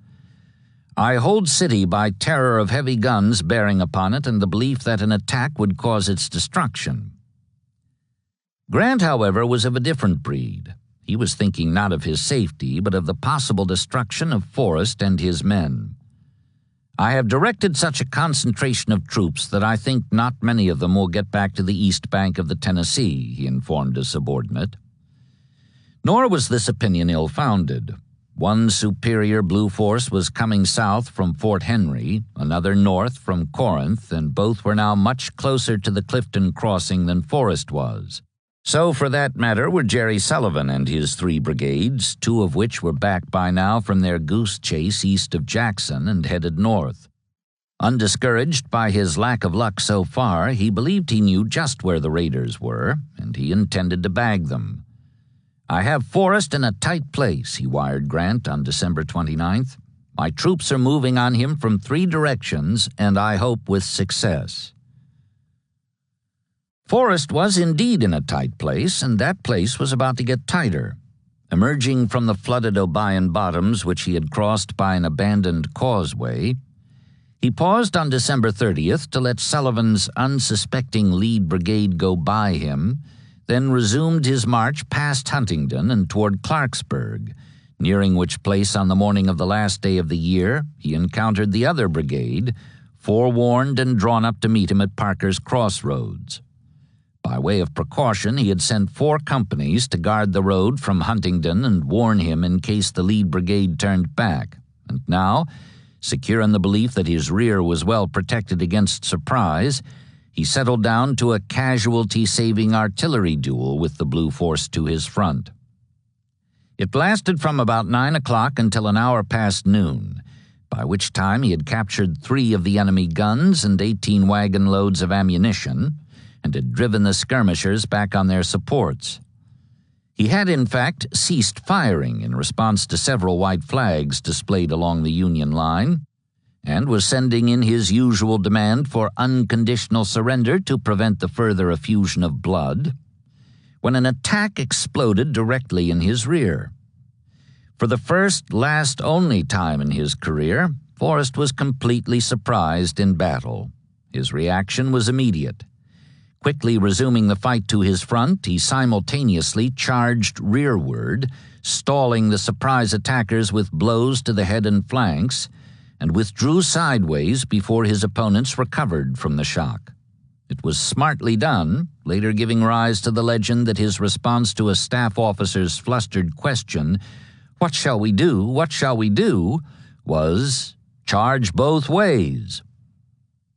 Speaker 1: "I hold city by terror of heavy guns bearing upon it and the belief that an attack would cause its destruction." Grant, however, was of a different breed. He was thinking not of his safety, but of the possible destruction of Forrest and his men. "I have directed such a concentration of troops that I think not many of them will get back to the east bank of the Tennessee," he informed a subordinate. Nor was this opinion ill-founded. One superior blue force was coming south from Fort Henry, another north from Corinth, and both were now much closer to the Clifton crossing than Forrest was. So, for that matter, were Jerry Sullivan and his 3 brigades, 2 of which were back by now from their goose chase east of Jackson and headed north. Undiscouraged by his lack of luck so far, he believed he knew just where the raiders were, and he intended to bag them. "I have Forrest in a tight place," he wired Grant on December 29th. "My troops are moving on him from 3 directions, and I hope with success." Forrest was indeed in a tight place, and that place was about to get tighter. Emerging from the flooded Obion bottoms, which he had crossed by an abandoned causeway, he paused on December 30th to let Sullivan's unsuspecting lead brigade go by him, then resumed his march past Huntingdon and toward Clarksburg, nearing which place on the morning of the last day of the year he encountered the other brigade, forewarned and drawn up to meet him at Parker's Crossroads. By way of precaution, he had sent 4 companies to guard the road from Huntingdon and warn him in case the lead brigade turned back, and now, secure in the belief that his rear was well protected against surprise, he settled down to a casualty-saving artillery duel with the Blue Force to his front. It lasted from about 9 o'clock until an hour past noon, by which time he had captured 3 of the enemy guns and 18 wagon loads of ammunition, and had driven the skirmishers back on their supports. He had, in fact, ceased firing in response to several white flags displayed along the Union line, and was sending in his usual demand for unconditional surrender to prevent the further effusion of blood, when an attack exploded directly in his rear. For the first, last, only time in his career, Forrest was completely surprised in battle. His reaction was immediate. Quickly resuming the fight to his front, he simultaneously charged rearward, stalling the surprise attackers with blows to the head and flanks, and withdrew sideways before his opponents recovered from the shock. It was smartly done, later giving rise to the legend that his response to a staff officer's flustered question, "What shall we do? What shall we do?" was, "Charge both ways."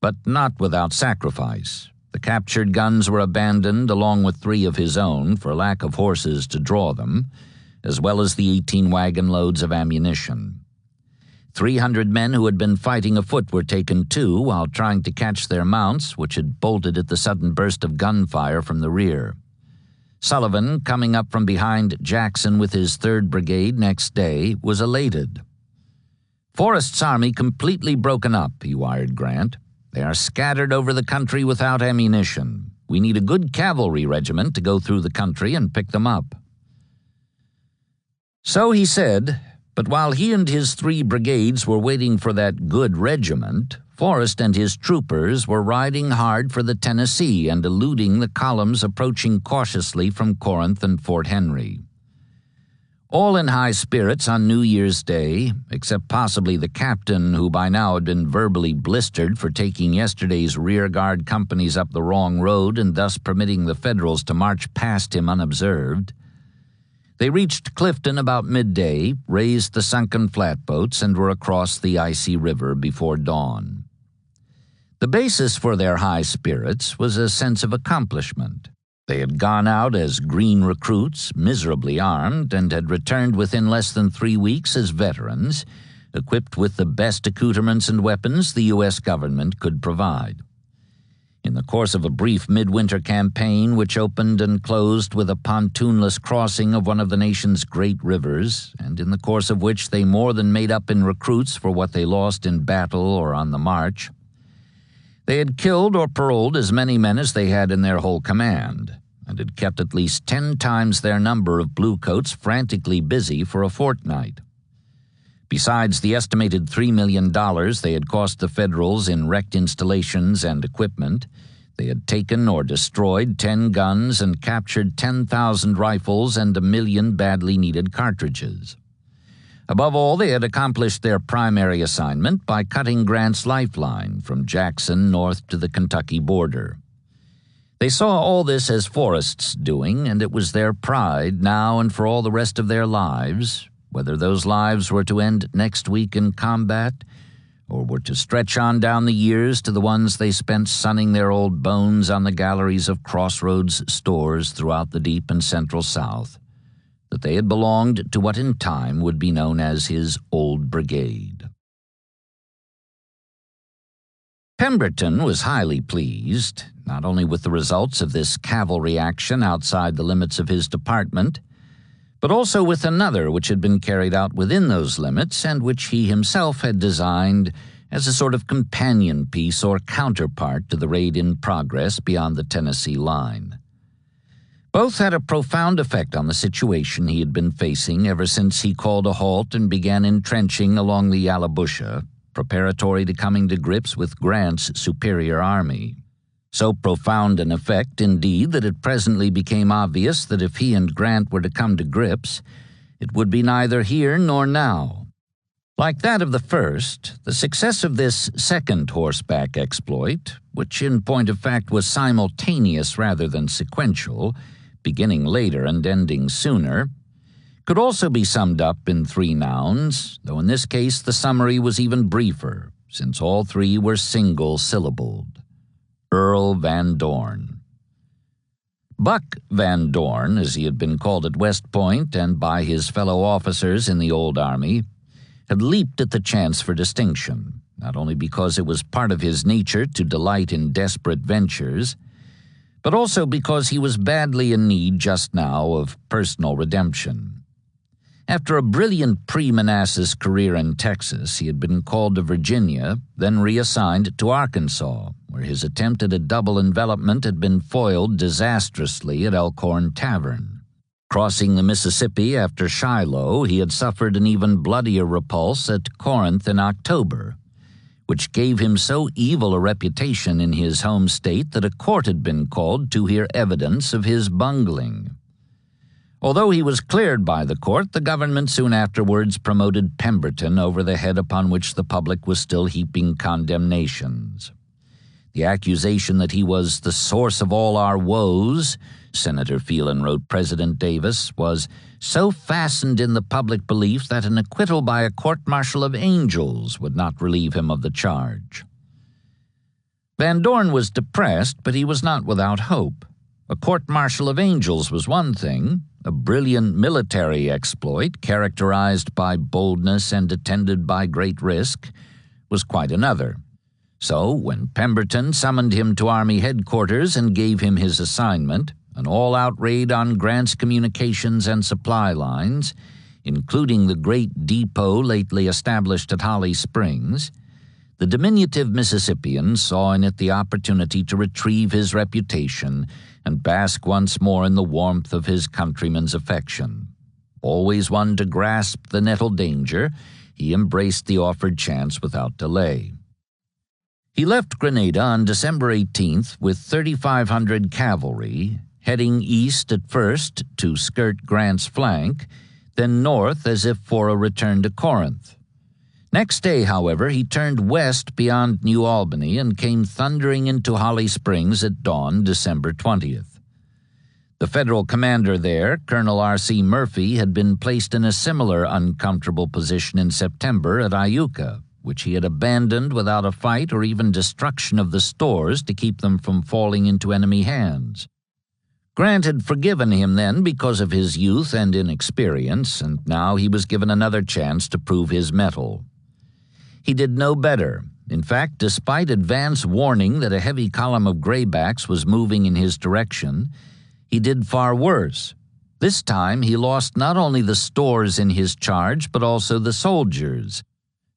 Speaker 1: But not without sacrifice. The captured guns were abandoned along with 3 of his own for lack of horses to draw them, as well as the 18 wagon loads of ammunition. 300 men who had been fighting afoot were taken too while trying to catch their mounts, which had bolted at the sudden burst of gunfire from the rear. Sullivan, coming up from behind Jackson with his 3rd Brigade next day, was elated. "Forrest's army completely broken up," he wired Grant. "They are scattered over the country without ammunition. We need a good cavalry regiment to go through the country and pick them up." So he said, but while he and his 3 brigades were waiting for that good regiment, Forrest and his troopers were riding hard for the Tennessee and eluding the columns approaching cautiously from Corinth and Fort Henry. All in high spirits on New Year's Day, except possibly the captain, who by now had been verbally blistered for taking yesterday's rearguard companies up the wrong road and thus permitting the Federals to march past him unobserved. They reached Clifton about midday, raised the sunken flatboats, and were across the icy river before dawn. The basis for their high spirits was a sense of accomplishment. They had gone out as green recruits, miserably armed, and had returned within less than 3 weeks as veterans, equipped with the best accoutrements and weapons the U.S. government could provide. In the course of a brief midwinter campaign, which opened and closed with a pontoonless crossing of one of the nation's great rivers, and in the course of which they more than made up in recruits for what they lost in battle or on the march, they had killed or paroled as many men as they had in their whole command, and had kept at least 10 times their number of bluecoats frantically busy for a fortnight. Besides the estimated $3 million they had cost the Federals in wrecked installations and equipment, they had taken or destroyed 10 guns and captured 10,000 rifles and 1 million badly needed cartridges. Above all, they had accomplished their primary assignment by cutting Grant's lifeline from Jackson north to the Kentucky border. They saw all this as Forrest's doing, and it was their pride now and for all the rest of their lives, whether those lives were to end next week in combat or were to stretch on down the years to the ones they spent sunning their old bones on the galleries of Crossroads stores throughout the deep and central South, that they had belonged to what in time would be known as his Old Brigade. Pemberton was highly pleased, not only with the results of this cavalry action outside the limits of his department, but also with another which had been carried out within those limits and which he himself had designed as a sort of companion piece or counterpart to the raid in progress beyond the Tennessee line. Both had a profound effect on the situation he had been facing ever since he called a halt and began entrenching along the Yallabusha, preparatory to coming to grips with Grant's superior army. So profound an effect, indeed, that it presently became obvious that if he and Grant were to come to grips, it would be neither here nor now. Like that of the first, the success of this second horseback exploit, which in point of fact was simultaneous rather than sequential, beginning later and ending sooner, could also be summed up in three nouns, though in this case the summary was even briefer, since all three were single-syllabled. Earl Van Dorn. Buck Van Dorn, as he had been called at West Point and by his fellow officers in the old army, had leaped at the chance for distinction, not only because it was part of his nature to delight in desperate ventures, but also because he was badly in need just now of personal redemption. After a brilliant pre-Manassas career in Texas, he had been called to Virginia, then reassigned to Arkansas, where his attempt at a double envelopment had been foiled disastrously at Elkhorn Tavern. Crossing the Mississippi after Shiloh, he had suffered an even bloodier repulse at Corinth in October, which gave him so evil a reputation in his home state that a court had been called to hear evidence of his bungling. Although he was cleared by the court, the government soon afterwards promoted Pemberton over the head upon which the public was still heaping condemnations. The accusation that he was the source of all our woes, Senator Phelan wrote President Davis, was so fastened in the public belief that an acquittal by a court-martial of angels would not relieve him of the charge. Van Dorn was depressed, but he was not without hope. A court-martial of angels was one thing. A brilliant military exploit, characterized by boldness and attended by great risk, was quite another. So, when Pemberton summoned him to Army headquarters and gave him his assignment, an all-out raid on Grant's communications and supply lines, including the great depot lately established at Holly Springs, the diminutive Mississippian saw in it the opportunity to retrieve his reputation and bask once more in the warmth of his countrymen's affection. Always one to grasp the nettled danger, he embraced the offered chance without delay. He left Grenada on December 18th with 3,500 cavalry, heading east at first to skirt Grant's flank, then north as if for a return to Corinth. Next day, however, he turned west beyond New Albany and came thundering into Holly Springs at dawn December 20th. The federal commander there, Colonel R.C. Murphy, had been placed in a similar uncomfortable position in September at Iuka, which he had abandoned without a fight or even destruction of the stores to keep them from falling into enemy hands. Grant had forgiven him then because of his youth and inexperience, and now he was given another chance to prove his mettle. He did no better. In fact, despite advance warning that a heavy column of graybacks was moving in his direction, he did far worse. This time he lost not only the stores in his charge, but also the soldiers,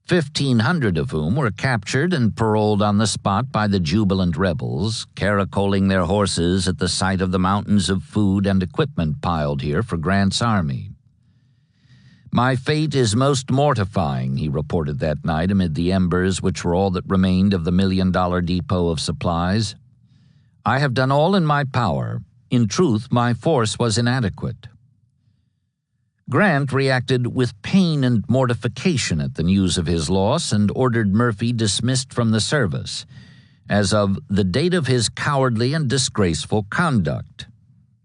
Speaker 1: 1,500 of whom were captured and paroled on the spot by the jubilant rebels, caracoling their horses at the sight of the mountains of food and equipment piled here for Grant's army. "My fate is most mortifying," he reported that night amid the embers which were all that remained of the $1 million depot of supplies. "I have done all in my power. In truth, my force was inadequate." Grant reacted with pain and mortification at the news of his loss and ordered Murphy dismissed from the service, as of the date of his cowardly and disgraceful conduct.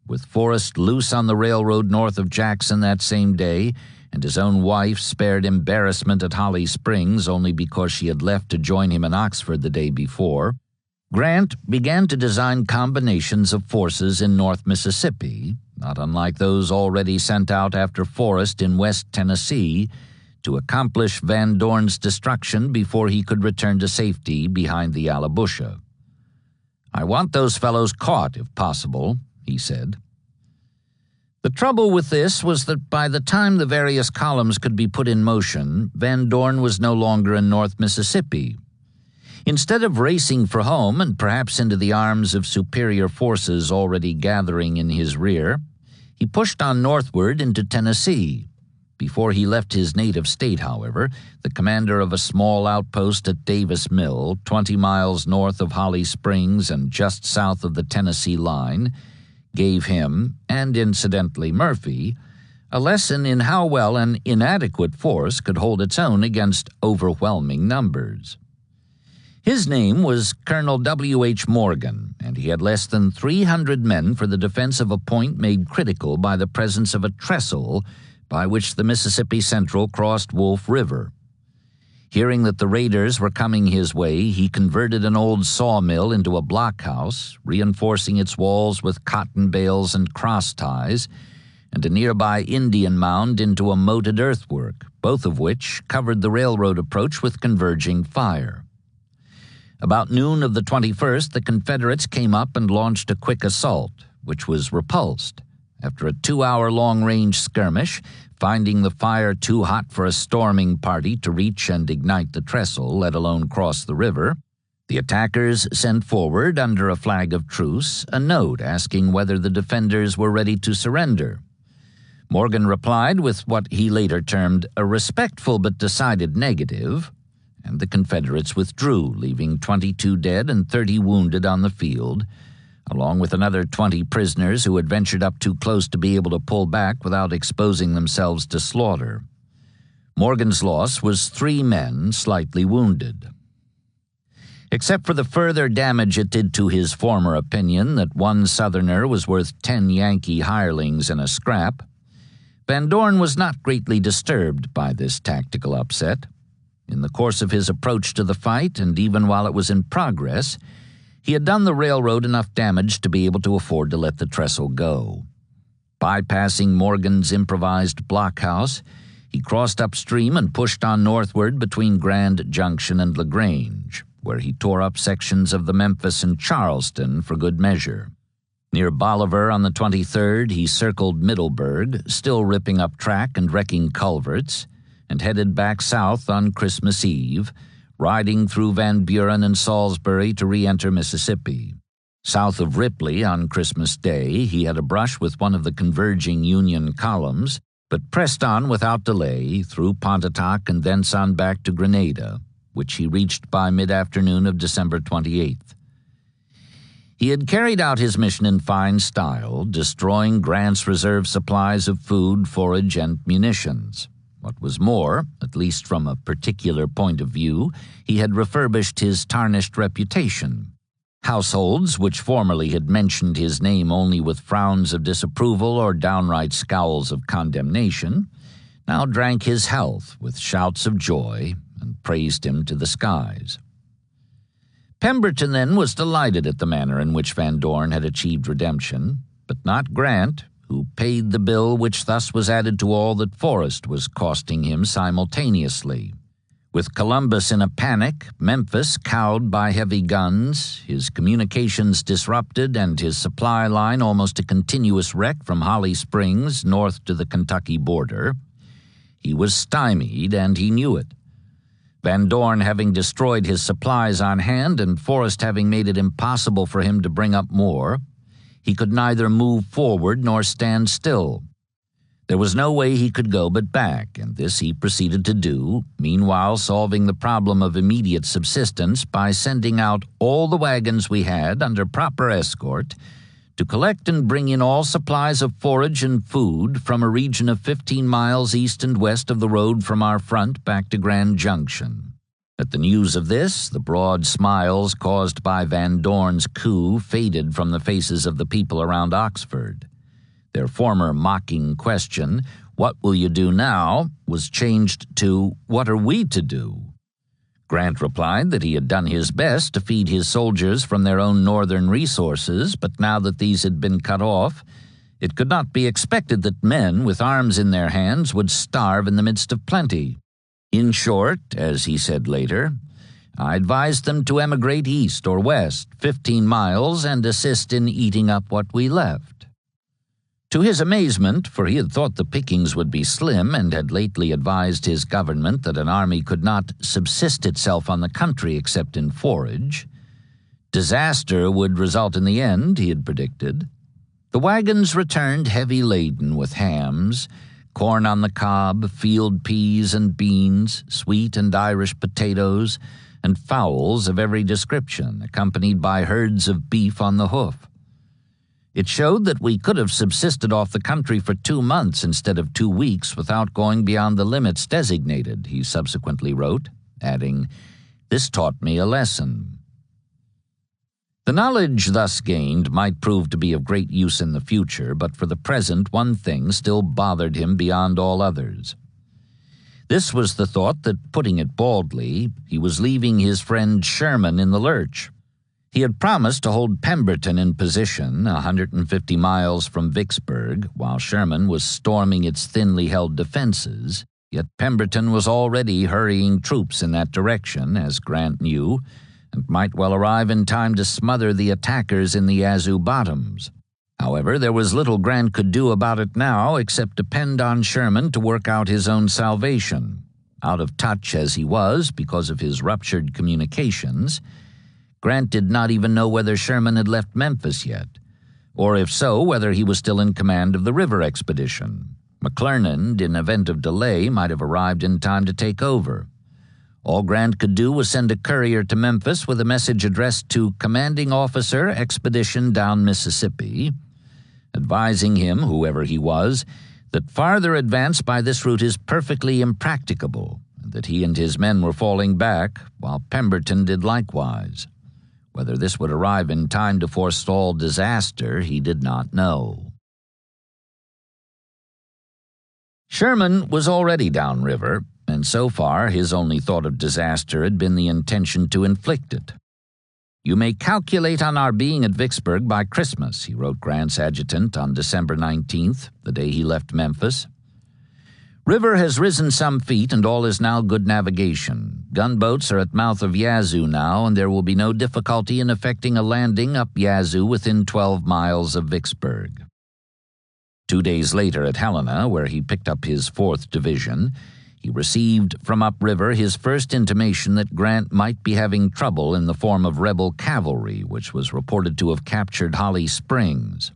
Speaker 1: With Forrest loose on the railroad north of Jackson that same day, and his own wife spared embarrassment at Holly Springs only because she had left to join him in Oxford the day before, Grant began to design combinations of forces in North Mississippi, not unlike those already sent out after Forrest in West Tennessee, to accomplish Van Dorn's destruction before he could return to safety behind the Allabusha. "I want those fellows caught, if possible," he said. The trouble with this was that by the time the various columns could be put in motion, Van Dorn was no longer in North Mississippi. Instead of racing for home and perhaps into the arms of superior forces already gathering in his rear, he pushed on northward into Tennessee. Before he left his native state, however, the commander of a small outpost at Davis Mill, 20 miles north of Holly Springs and just south of the Tennessee line, gave him, and incidentally Murphy, a lesson in how well an inadequate force could hold its own against overwhelming numbers. His name was Colonel W.H. Morgan, and he had less than 300 men for the defense of a point made critical by the presence of a trestle by which the Mississippi Central crossed Wolf River. Hearing that the raiders were coming his way, he converted an old sawmill into a blockhouse, reinforcing its walls with cotton bales and cross ties, and a nearby Indian mound into a moated earthwork, both of which covered the railroad approach with converging fire. About noon of the 21st, the Confederates came up and launched a quick assault, which was repulsed. After a 2-hour long-range skirmish, finding the fire too hot for a storming party to reach and ignite the trestle, let alone cross the river, the attackers sent forward, under a flag of truce, a note asking whether the defenders were ready to surrender. Morgan replied with what he later termed a respectful but decided negative, and the Confederates withdrew, leaving 22 dead and 30 wounded on the field, along with another 20 prisoners who had ventured up too close to be able to pull back without exposing themselves to slaughter. Morgan's loss was 3 men slightly wounded. Except for the further damage it did to his former opinion that one Southerner was worth 10 Yankee hirelings in a scrap, Van Dorn was not greatly disturbed by this tactical upset. In the course of his approach to the fight, and even while it was in progress, he had done the railroad enough damage to be able to afford to let the trestle go. Bypassing Morgan's improvised blockhouse, he crossed upstream and pushed on northward between Grand Junction and LaGrange, where he tore up sections of the Memphis and Charleston for good measure. Near Bolivar on the 23rd, he circled Middleburg, still ripping up track and wrecking culverts, and headed back south on Christmas Eve, riding through Van Buren and Salisbury to re-enter Mississippi. South of Ripley on Christmas Day, he had a brush with one of the converging Union columns, but pressed on without delay through Pontotoc and thence on back to Grenada, which he reached by mid-afternoon of December 28th. He had carried out his mission in fine style, destroying Grant's reserve supplies of food, forage, and munitions. What was more, at least from a particular point of view, he had refurbished his tarnished reputation. Households, which formerly had mentioned his name only with frowns of disapproval or downright scowls of condemnation, now drank his health with shouts of joy and praised him to the skies. Pemberton then was delighted at the manner in which Van Dorn had achieved redemption, but not Grant, who paid the bill which thus was added to all that Forrest was costing him simultaneously. With Columbus in a panic, Memphis cowed by heavy guns, his communications disrupted, and his supply line almost a continuous wreck from Holly Springs north to the Kentucky border, he was stymied, and he knew it. Van Dorn having destroyed his supplies on hand and Forrest having made it impossible for him to bring up more, he could neither move forward nor stand still. There was no way he could go but back, and this he proceeded to do, meanwhile solving the problem of immediate subsistence by sending out all the wagons we had under proper escort to collect and bring in all supplies of forage and food from a region of 15 miles east and west of the road from our front back to Grand Junction. At the news of this, the broad smiles caused by Van Dorn's coup faded from the faces of the people around Oxford. Their former mocking question, "What will you do now?" was changed to, "What are we to do?" Grant replied that he had done his best to feed his soldiers from their own northern resources, but now that these had been cut off, it could not be expected that men with arms in their hands would starve in the midst of plenty. In short, as he said later, I advised them to emigrate east or west 15 miles and assist in eating up what we left. To his amazement, for he had thought the pickings would be slim and had lately advised his government that an army could not subsist itself on the country except in forage, disaster would result in the end, he had predicted. The wagons returned heavy laden with hams, corn on the cob, field peas and beans, sweet and Irish potatoes, and fowls of every description, accompanied by herds of beef on the hoof. It showed that we could have subsisted off the country for 2 months instead of 2 weeks without going beyond the limits designated, he subsequently wrote, adding, "This taught me a lesson." The knowledge thus gained might prove to be of great use in the future, but for the present one thing still bothered him beyond all others. This was the thought that, putting it baldly, he was leaving his friend Sherman in the lurch. He had promised to hold Pemberton in position 150 miles from Vicksburg, while Sherman was storming its thinly held defenses, yet Pemberton was already hurrying troops in that direction, as Grant knew, and might well arrive in time to smother the attackers in the Yazoo bottoms. However, there was little Grant could do about it now except depend on Sherman to work out his own salvation. Out of touch as he was because of his ruptured communications, Grant did not even know whether Sherman had left Memphis yet, or if so, whether he was still in command of the river expedition. McClernand, in event of delay, might have arrived in time to take over. All Grant could do was send a courier to Memphis with a message addressed to Commanding Officer, Expedition down Mississippi, advising him, whoever he was, that farther advance by this route is perfectly impracticable, and that he and his men were falling back, while Pemberton did likewise. Whether this would arrive in time to forestall disaster, he did not know. Sherman was already downriver, and so far his only thought of disaster had been the intention to inflict it. "You may calculate on our being at Vicksburg by Christmas," he wrote Grant's adjutant on December 19th, the day he left Memphis. "River has risen some feet, and all is now good navigation. Gunboats are at mouth of Yazoo now, and there will be no difficulty in effecting a landing up Yazoo within 12 miles of Vicksburg." 2 days later at Helena, where he picked up his 4th Division, he received from upriver his first intimation that Grant might be having trouble in the form of rebel cavalry, which was reported to have captured Holly Springs.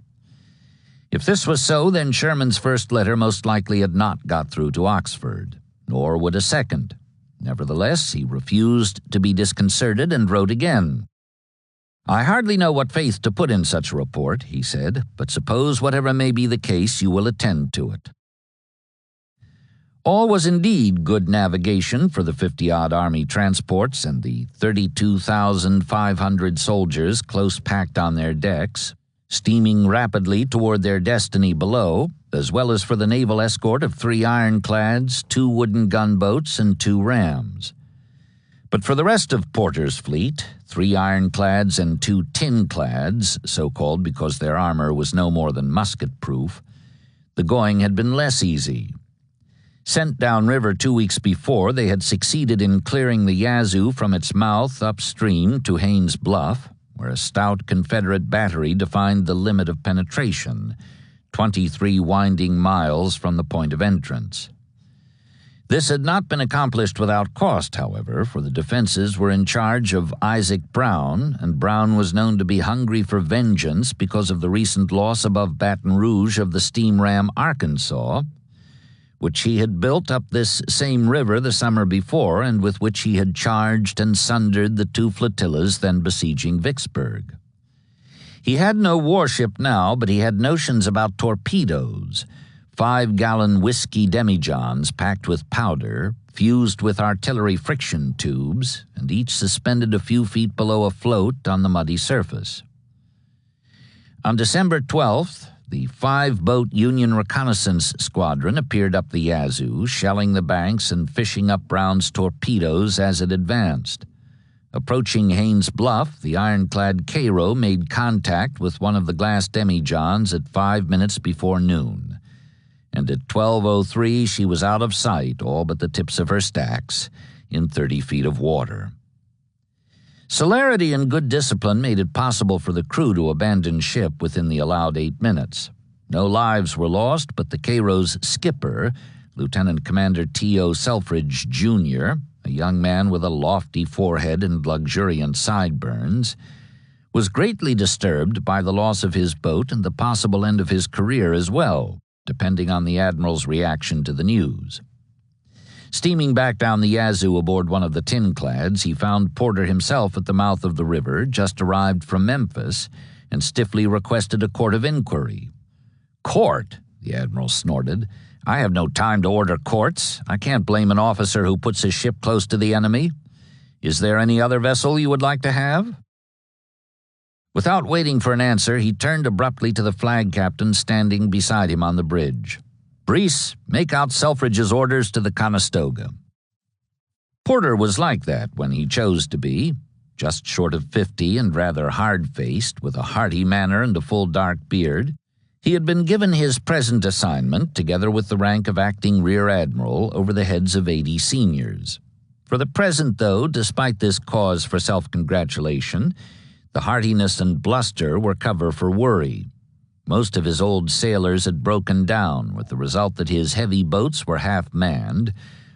Speaker 1: If this was so, then Sherman's first letter most likely had not got through to Oxford, nor would a second. Nevertheless, he refused to be disconcerted and wrote again. "I hardly know what faith to put in such a report," he said, "but suppose whatever may be the case, you will attend to it." All was indeed good navigation for the 50-odd Army transports and the 32,500 soldiers close packed on their decks, steaming rapidly toward their destiny below, as well as for the naval escort of 3 ironclads, 2 wooden gunboats, and 2 rams. But for the rest of Porter's fleet, 3 ironclads and 2 tinclads, so called because their armor was no more than musket-proof, the going had been less easy. Sent downriver 2 weeks before, they had succeeded in clearing the Yazoo from its mouth upstream to Haynes Bluff, where a stout Confederate battery defined the limit of penetration, 23 winding miles from the point of entrance. This had not been accomplished without cost, however, for the defenses were in charge of Isaac Brown, and Brown was known to be hungry for vengeance because of the recent loss above Baton Rouge of the steam ram Arkansas, which he had built up this same river the summer before and with which he had charged and sundered the 2 flotillas then besieging Vicksburg. He had no warship now, but he had notions about torpedoes, 5-gallon whiskey demijohns packed with powder, fused with artillery friction tubes, and each suspended a few feet below a float on the muddy surface. On December 12th, the 5-boat Union Reconnaissance Squadron appeared up the Yazoo, shelling the banks and fishing up Brown's torpedoes as it advanced. Approaching Haynes Bluff, the ironclad Cairo made contact with one of the glass demijohns at 5 minutes before noon, and at 12:03 she was out of sight, all but the tips of her stacks, in 30 feet of water. Celerity and good discipline made it possible for the crew to abandon ship within the allowed 8 minutes. No lives were lost, but the Cairo's skipper, Lieutenant Commander T.O. Selfridge, Jr., a young man with a lofty forehead and luxuriant sideburns, was greatly disturbed by the loss of his boat and the possible end of his career as well, depending on the Admiral's reaction to the news. Steaming back down the Yazoo aboard one of the tin-clads, he found Porter himself at the mouth of the river, just arrived from Memphis, and stiffly requested a court of inquiry. "Court?" the Admiral snorted. "I have no time to order courts. I can't blame an officer who puts his ship close to the enemy. Is there any other vessel you would like to have?" Without waiting for an answer, he turned abruptly to the flag captain standing beside him on the bridge. "Breese, make out Selfridge's orders to the Conestoga." Porter was like that when he chose to be, just short of 50 and rather hard-faced, with a hearty manner and a full dark beard. He had been given his present assignment, together with the rank of acting rear admiral, over the heads of 80 seniors. For the present, though, despite this cause for self-congratulation, the heartiness and bluster were cover for worry. Most of his old sailors had broken down, with the result that his heavy boats were half-manned,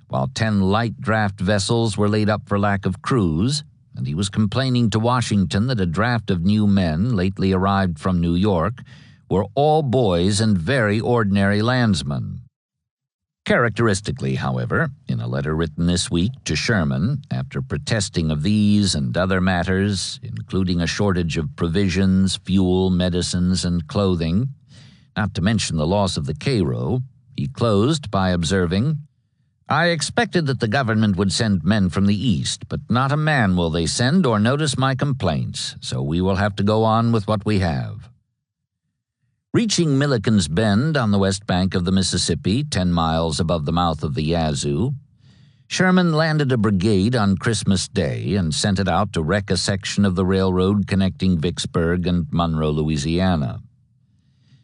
Speaker 1: while 10 light-draft vessels were laid up for lack of crews, and he was complaining to Washington that a draft of new men, lately arrived from New York, were all boys and very ordinary landsmen. Characteristically, however, in a letter written this week to Sherman, after protesting of these and other matters, including a shortage of provisions, fuel, medicines, and clothing, not to mention the loss of the Cairo, he closed by observing, "I expected that the government would send men from the East, but not a man will they send or notice my complaints, so we will have to go on with what we have." Reaching Milliken's Bend on the west bank of the Mississippi, 10 miles above the mouth of the Yazoo, Sherman landed a brigade on Christmas Day and sent it out to wreck a section of the railroad connecting Vicksburg and Monroe, Louisiana.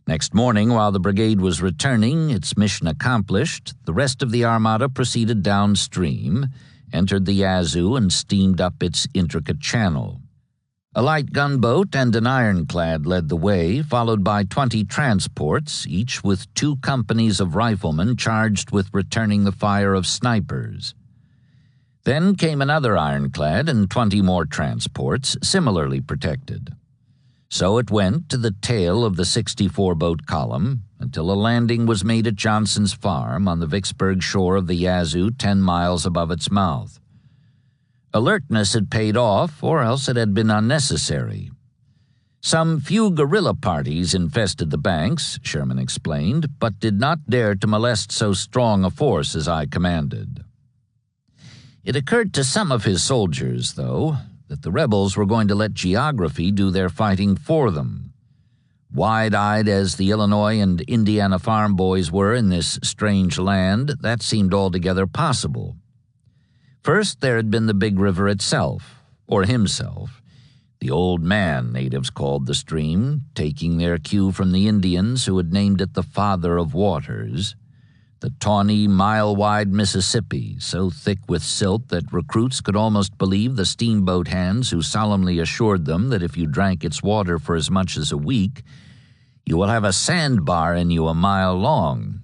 Speaker 1: Next morning, while the brigade was returning, its mission accomplished, the rest of the armada proceeded downstream, entered the Yazoo, and steamed up its intricate channel. A light gunboat and an ironclad led the way, followed by 20 transports, each with 2 companies of riflemen charged with returning the fire of snipers. Then came another ironclad and 20 more transports, similarly protected. So it went to the tail of the 64-boat column until a landing was made at Johnson's farm on the Vicksburg shore of the Yazoo, 10 miles above its mouth. Alertness had paid off, or else it had been unnecessary. Some few guerrilla parties infested the banks, Sherman explained, but did not dare to molest so strong a force as I commanded. It occurred to some of his soldiers, though, that the rebels were going to let geography do their fighting for them. Wide-eyed as the Illinois and Indiana farm boys were in this strange land, that seemed altogether possible. First, there had been the big river itself, or himself, the old man natives called the stream, taking their cue from the Indians who had named it the Father of Waters, the tawny, mile-wide Mississippi, so thick with silt that recruits could almost believe the steamboat hands who solemnly assured them that if you drank its water for as much as a week, you will have a sandbar in you a mile long.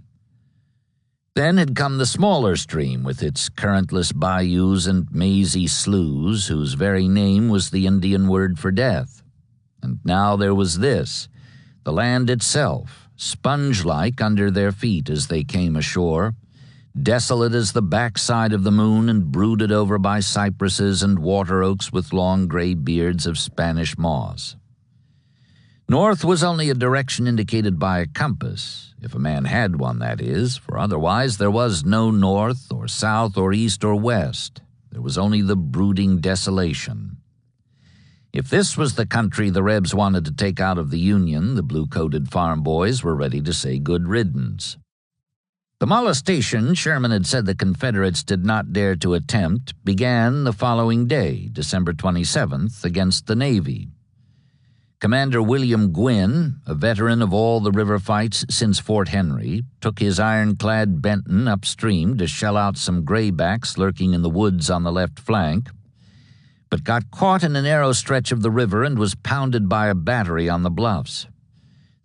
Speaker 1: Then had come the smaller stream with its currentless bayous and mazy sloughs, whose very name was the Indian word for death. And now there was this, the land itself, sponge-like under their feet as they came ashore, desolate as the backside of the moon and brooded over by cypresses and water oaks with long gray beards of Spanish moss. North was only a direction indicated by a compass, if a man had one, that is, for otherwise there was no north or south or east or west. There was only the brooding desolation. If this was the country the Rebs wanted to take out of the Union, the blue-coated farm boys were ready to say good riddance. The molestation Sherman had said the Confederates did not dare to attempt began the following day, December 27th, against the Navy. Commander William Gwynn, a veteran of all the river fights since Fort Henry, took his ironclad Benton upstream to shell out some graybacks lurking in the woods on the left flank, but got caught in a narrow stretch of the river and was pounded by a battery on the bluffs.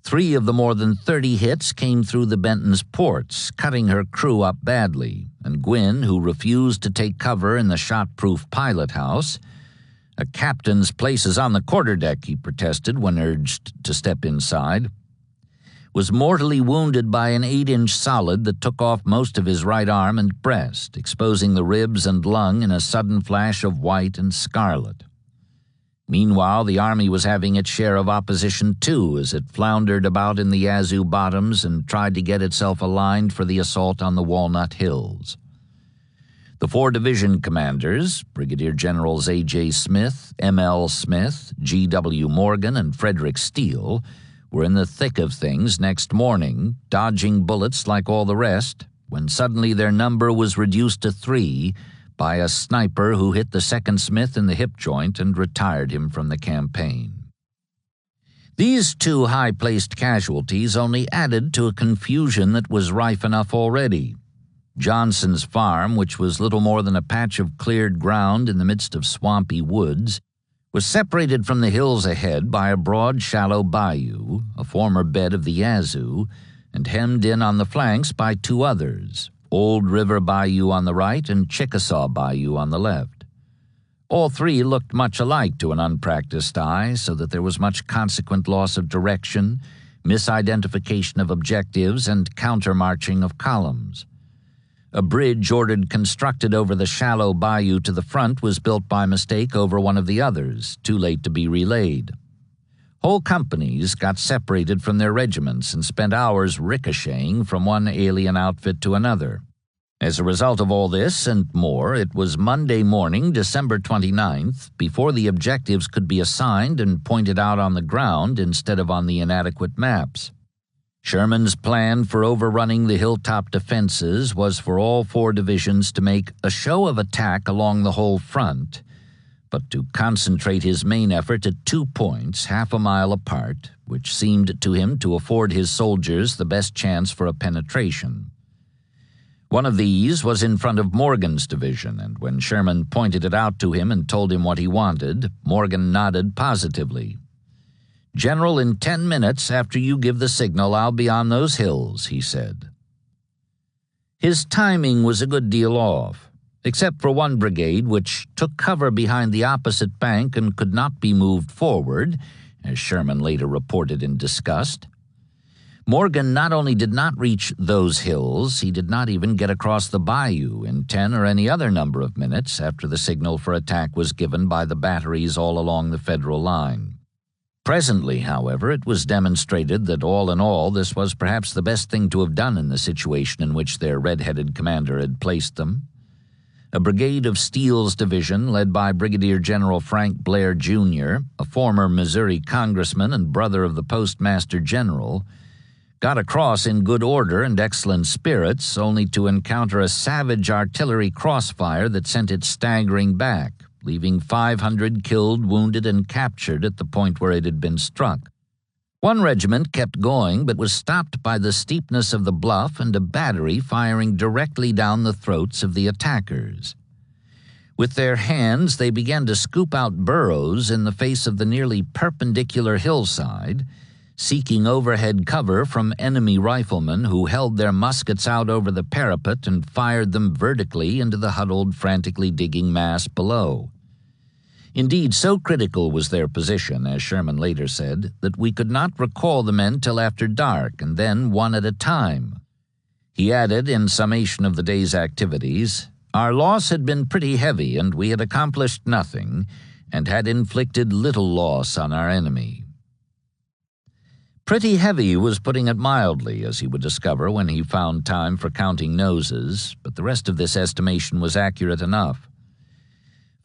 Speaker 1: 3 of the more than 30 hits came through the Benton's ports, cutting her crew up badly, and Gwynn, who refused to take cover in the shot-proof pilot house, "A captain's place is on the quarterdeck," he protested when urged to step inside, was mortally wounded by an 8-inch solid that took off most of his right arm and breast, exposing the ribs and lung in a sudden flash of white and scarlet. Meanwhile, the Army was having its share of opposition too, as it floundered about in the Yazoo bottoms and tried to get itself aligned for the assault on the Walnut Hills. The 4 division commanders, Brigadier Generals A.J. Smith, M.L. Smith, G.W. Morgan, and Frederick Steele, were in the thick of things next morning, dodging bullets like all the rest, when suddenly their number was reduced to 3 by a sniper who hit the 2nd Smith in the hip joint and retired him from the campaign. These 2 high-placed casualties only added to a confusion that was rife enough already. Johnson's farm, which was little more than a patch of cleared ground in the midst of swampy woods, was separated from the hills ahead by a broad, shallow bayou, a former bed of the Yazoo, and hemmed in on the flanks by 2 others, Old River Bayou on the right and Chickasaw Bayou on the left. All 3 looked much alike to an unpracticed eye, so that there was much consequent loss of direction, misidentification of objectives, and countermarching of columns. A bridge ordered constructed over the shallow bayou to the front was built by mistake over one of the others, too late to be relayed. Whole companies got separated from their regiments and spent hours ricocheting from one alien outfit to another. As a result of all this and more, it was Monday morning, December 29th, before the objectives could be assigned and pointed out on the ground instead of on the inadequate maps. Sherman's plan for overrunning the hilltop defenses was for all 4 divisions to make a show of attack along the whole front, but to concentrate his main effort at 2 points half a mile apart, which seemed to him to afford his soldiers the best chance for a penetration. One of these was in front of Morgan's division, and when Sherman pointed it out to him and told him what he wanted, Morgan nodded positively. "General, in 10 minutes after you give the signal, I'll be on those hills," he said. His timing was a good deal off, except for one brigade which took cover behind the opposite bank and could not be moved forward, as Sherman later reported in disgust. Morgan not only did not reach those hills, he did not even get across the bayou in 10 or any other number of minutes after the signal for attack was given by the batteries all along the Federal line. Presently, however, it was demonstrated that all in all this was perhaps the best thing to have done in the situation in which their red-headed commander had placed them. A brigade of Steele's division, led by Brigadier General Frank Blair, Jr., a former Missouri congressman and brother of the Postmaster General, got across in good order and excellent spirits, only to encounter a savage artillery crossfire that sent it staggering back, leaving 500 killed, wounded, and captured at the point where it had been struck. One regiment kept going but was stopped by the steepness of the bluff and a battery firing directly down the throats of the attackers. With their hands, they began to scoop out burrows in the face of the nearly perpendicular hillside, seeking overhead cover from enemy riflemen who held their muskets out over the parapet and fired them vertically into the huddled, frantically digging mass below. Indeed, so critical was their position, as Sherman later said, that we could not recall the men till after dark, and then one at a time. He added, in summation of the day's activities, "Our loss had been pretty heavy, and we had accomplished nothing, and had inflicted little loss on our enemy." Pretty heavy was putting it mildly, as he would discover when he found time for counting noses, but the rest of this estimation was accurate enough.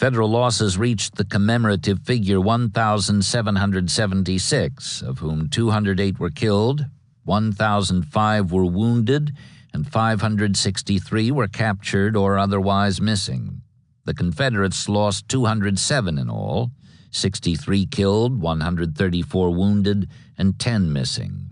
Speaker 1: Federal losses reached the commemorative figure 1,776, of whom 208 were killed, 1,005 were wounded, and 563 were captured or otherwise missing. The Confederates lost 207 in all, 63 killed, 134 wounded, and 10 missing.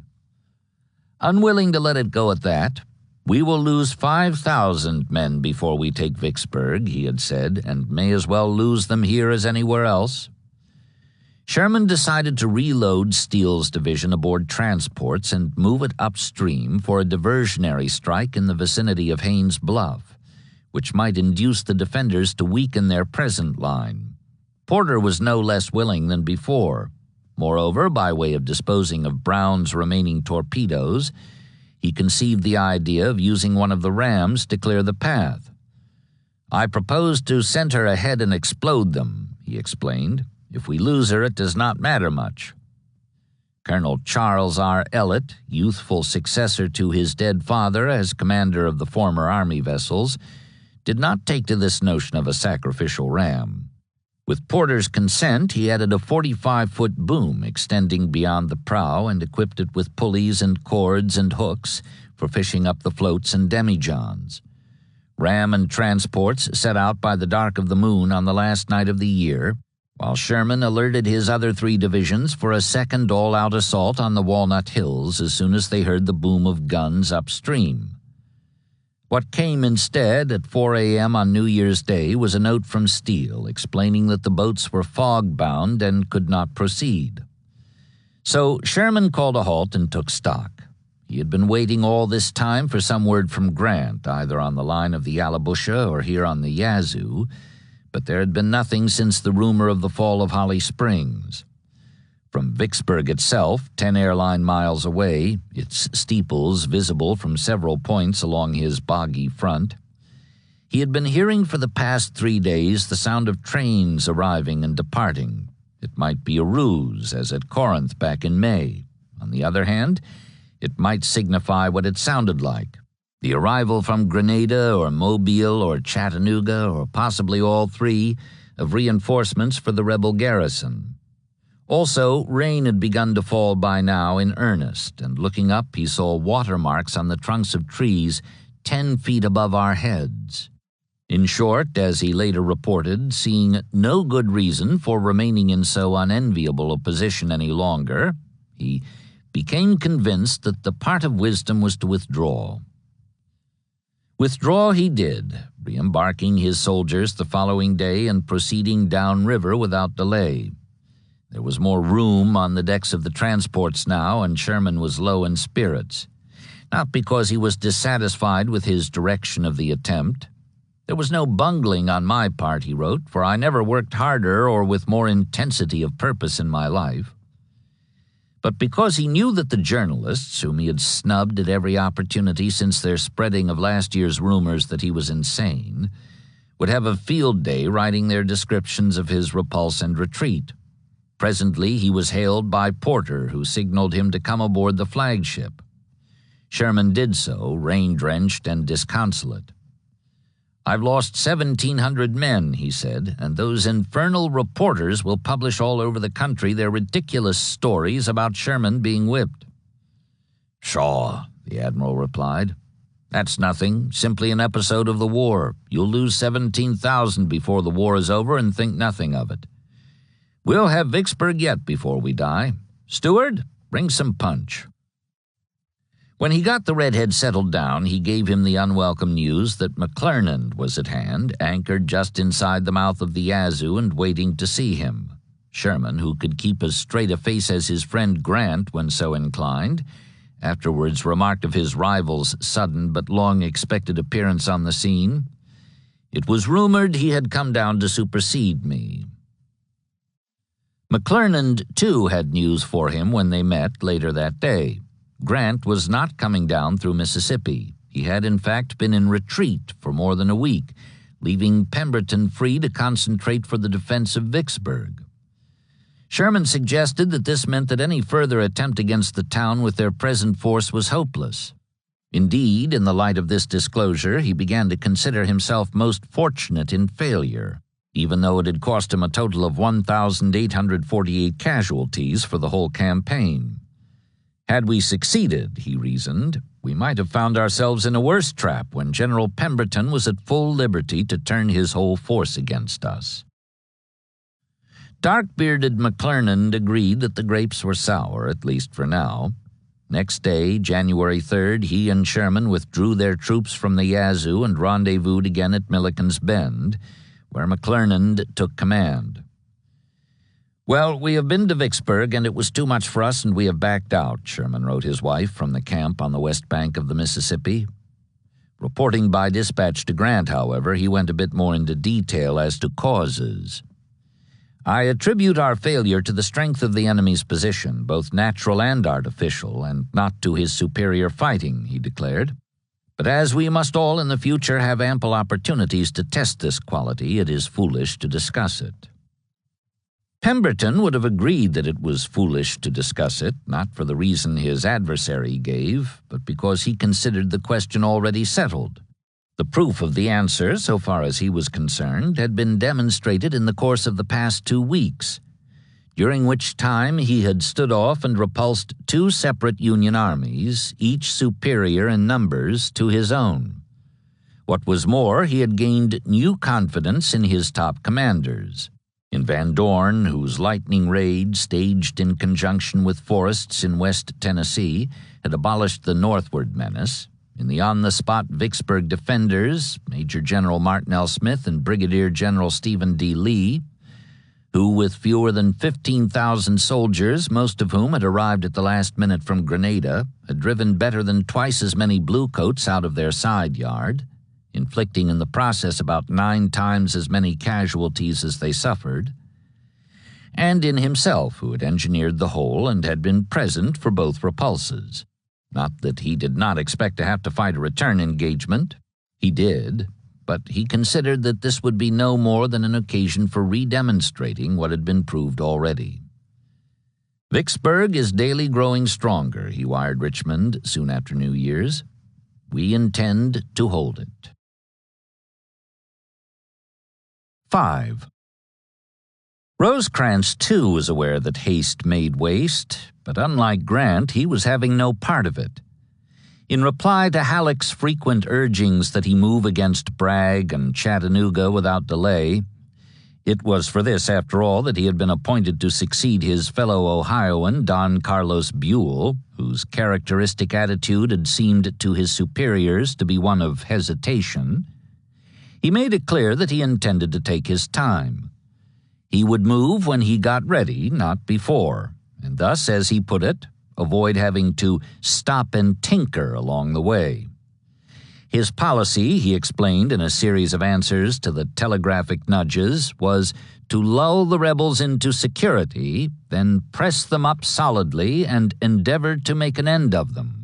Speaker 1: Unwilling to let it go at that, "We will lose 5,000 men before we take Vicksburg," he had said, "and may as well lose them here as anywhere else." Sherman decided to reload Steele's division aboard transports and move it upstream for a diversionary strike in the vicinity of Haynes Bluff, which might induce the defenders to weaken their present line. Porter was no less willing than before. Moreover, by way of disposing of Brown's remaining torpedoes, he conceived the idea of using one of the rams to clear the path. "I propose to send her ahead and explode them," he explained. "If we lose her, it does not matter much." Colonel Charles R. Ellet, youthful successor to his dead father as commander of the former Army vessels, did not take to this notion of a sacrificial ram. With Porter's consent, he added a 45-foot boom extending beyond the prow and equipped it with pulleys and cords and hooks for fishing up the floats and demijohns. Ram and transports set out by the dark of the moon on the last night of the year, while Sherman alerted his other 3 divisions for a second all-out assault on the Walnut Hills as soon as they heard the boom of guns upstream. What came instead at 4 a.m. on New Year's Day was a note from Steele explaining that the boats were fog-bound and could not proceed. So Sherman called a halt and took stock. He had been waiting all this time for some word from Grant, either on the line of the Allabusha or here on the Yazoo, but there had been nothing since the rumor of the fall of Holly Springs. From Vicksburg itself, 10 airline miles away, its steeples visible from several points along his boggy front, he had been hearing for the past 3 days the sound of trains arriving and departing. It might be a ruse, as at Corinth back in May. On the other hand, it might signify what it sounded like: the arrival from Grenada or Mobile or Chattanooga, or possibly all 3, of reinforcements for the rebel garrison. Also, rain had begun to fall by now in earnest, and looking up he saw watermarks on the trunks of trees 10 feet above our heads. In short, as he later reported, seeing no good reason for remaining in so unenviable a position any longer, he became convinced that the part of wisdom was to withdraw. Withdraw he did, re-embarking his soldiers the following day and proceeding downriver without delay. There was more room on the decks of the transports now, and Sherman was low in spirits. Not because he was dissatisfied with his direction of the attempt. "There was no bungling on my part," he wrote, "for I never worked harder or with more intensity of purpose in my life." But because he knew that the journalists, whom he had snubbed at every opportunity since their spreading of last year's rumors that he was insane, would have a field day writing their descriptions of his repulse and retreat. Presently he was hailed by Porter, who signaled him to come aboard the flagship. Sherman did so, rain-drenched and disconsolate. "I've lost 1,700 men," he said, "and those infernal reporters will publish all over the country their ridiculous stories about Sherman being whipped." "Pshaw," the admiral replied. "That's nothing, simply an episode of the war. You'll lose 17,000 before the war is over and think nothing of it. We'll have Vicksburg yet before we die. Steward, bring some punch." When he got the redhead settled down, he gave him the unwelcome news that McClernand was at hand, anchored just inside the mouth of the Yazoo and waiting to see him. Sherman, who could keep as straight a face as his friend Grant when so inclined, afterwards remarked of his rival's sudden but long-expected appearance on the scene, "It was rumored he had come down to supersede me." McClernand, too, had news for him when they met later that day. Grant was not coming down through Mississippi. He had, in fact, been in retreat for more than a week, leaving Pemberton free to concentrate for the defense of Vicksburg. Sherman suggested that this meant that any further attempt against the town with their present force was hopeless. Indeed, in the light of this disclosure, he began to consider himself most fortunate in failure, even though it had cost him a total of 1,848 casualties for the whole campaign. Had we succeeded, he reasoned, we might have found ourselves in a worse trap when General Pemberton was at full liberty to turn his whole force against us. Dark-bearded McClernand agreed that the grapes were sour, at least for now. Next day, January 3rd, he and Sherman withdrew their troops from the Yazoo and rendezvoused again at Milliken's Bend, where McClernand took command. "Well, we have been to Vicksburg, and it was too much for us, and we have backed out," Sherman wrote his wife from the camp on the west bank of the Mississippi. Reporting by dispatch to Grant, however, he went a bit more into detail as to causes. "I attribute our failure to the strength of the enemy's position, both natural and artificial, and not to his superior fighting," he declared. "But as we must all in the future have ample opportunities to test this quality, it is foolish to discuss it." Pemberton would have agreed that it was foolish to discuss it, not for the reason his adversary gave, but because he considered the question already settled. The proof of the answer, so far as he was concerned, had been demonstrated in the course of the past 2 weeks, during which time he had stood off and repulsed 2 separate Union armies, each superior in numbers to his own. What was more, he had gained new confidence in his top commanders. In Van Dorn, whose lightning raid, staged in conjunction with Forrest's in West Tennessee, had abolished the northward menace. In the on-the-spot Vicksburg defenders, Major General Martin L. Smith and Brigadier General Stephen D. Lee, who, with fewer than 15,000 soldiers, most of whom had arrived at the last minute from Grenada, had driven better than twice as many bluecoats out of their side yard, inflicting in the process about 9 times as many casualties as they suffered, and in himself, who had engineered the whole and had been present for both repulses. Not that he did not expect to have to fight a return engagement. He did, but he considered that this would be no more than an occasion for redemonstrating what had been proved already. "Vicksburg is daily growing stronger," he wired Richmond soon after New Year's. "We intend to hold it." 5. Rosecrans, too, was aware that haste made waste, but unlike Grant, he was having no part of it. In reply to Halleck's frequent urgings that he move against Bragg and Chattanooga without delay, it was for this, after all, that he had been appointed to succeed his fellow Ohioan, Don Carlos Buell, whose characteristic attitude had seemed to his superiors to be one of hesitation. He made it clear that he intended to take his time. He would move when he got ready, not before, and thus, as he put it, avoid having to stop and tinker along the way. His policy, he explained in a series of answers to the telegraphic nudges, was to lull the rebels into security, then press them up solidly and endeavor to make an end of them.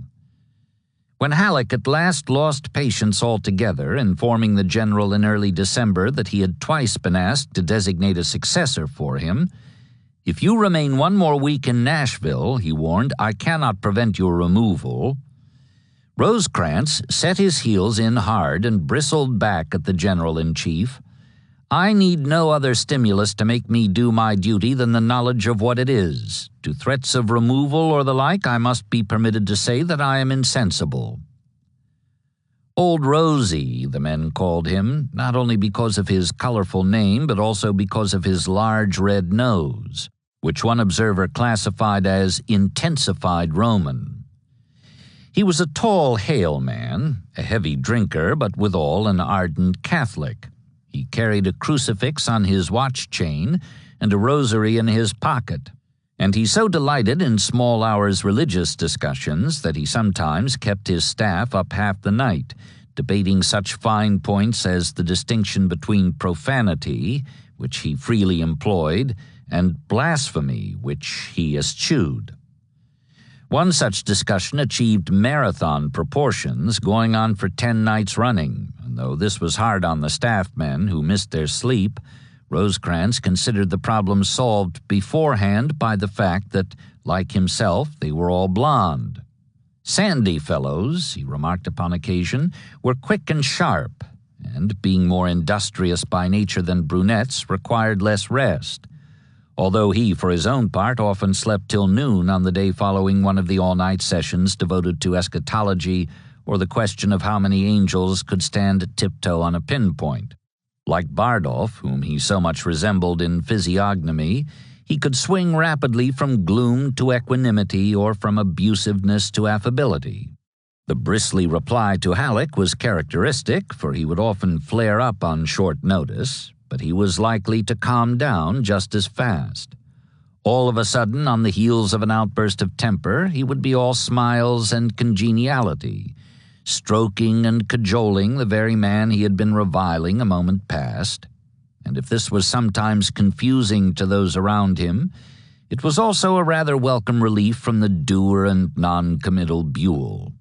Speaker 1: When Halleck at last lost patience altogether, informing the general in early December that he had twice been asked to designate a successor for him, "If you remain 1 more week in Nashville," he warned, "I cannot prevent your removal," Rosecrans set his heels in hard and bristled back at the general-in-chief. "I need no other stimulus to make me do my duty than the knowledge of what it is. To threats of removal or the like, I must be permitted to say that I am insensible." Old Rosie, the men called him, not only because of his colorful name, but also because of his large red nose, which one observer classified as intensified Roman. He was a tall, hale man, a heavy drinker, but withal an ardent Catholic. He carried a crucifix on his watch chain and a rosary in his pocket, and he so delighted in small hours religious discussions that he sometimes kept his staff up half the night, debating such fine points as the distinction between profanity, which he freely employed, and blasphemy, which he eschewed. One such discussion achieved marathon proportions, going on for 10 nights running, and though this was hard on the staff men who missed their sleep, Rosecrans considered the problem solved beforehand by the fact that, like himself, they were all blond. "Sandy fellows," he remarked upon occasion, "were quick and sharp, and, being more industrious by nature than brunettes, required less rest," although he, for his own part, often slept till noon on the day following one of the all-night sessions devoted to eschatology or the question of how many angels could stand tiptoe on a pinpoint. Like Bardolph, whom he so much resembled in physiognomy, he could swing rapidly from gloom to equanimity or from abusiveness to affability. The bristly reply to Halleck was characteristic, for he would often flare up on short notice, but he was likely to calm down just as fast. All of a sudden, on the heels of an outburst of temper, he would be all smiles and congeniality, stroking and cajoling the very man he had been reviling a moment past. And if this was sometimes confusing to those around him, it was also a rather welcome relief from the dour and non-committal Buell.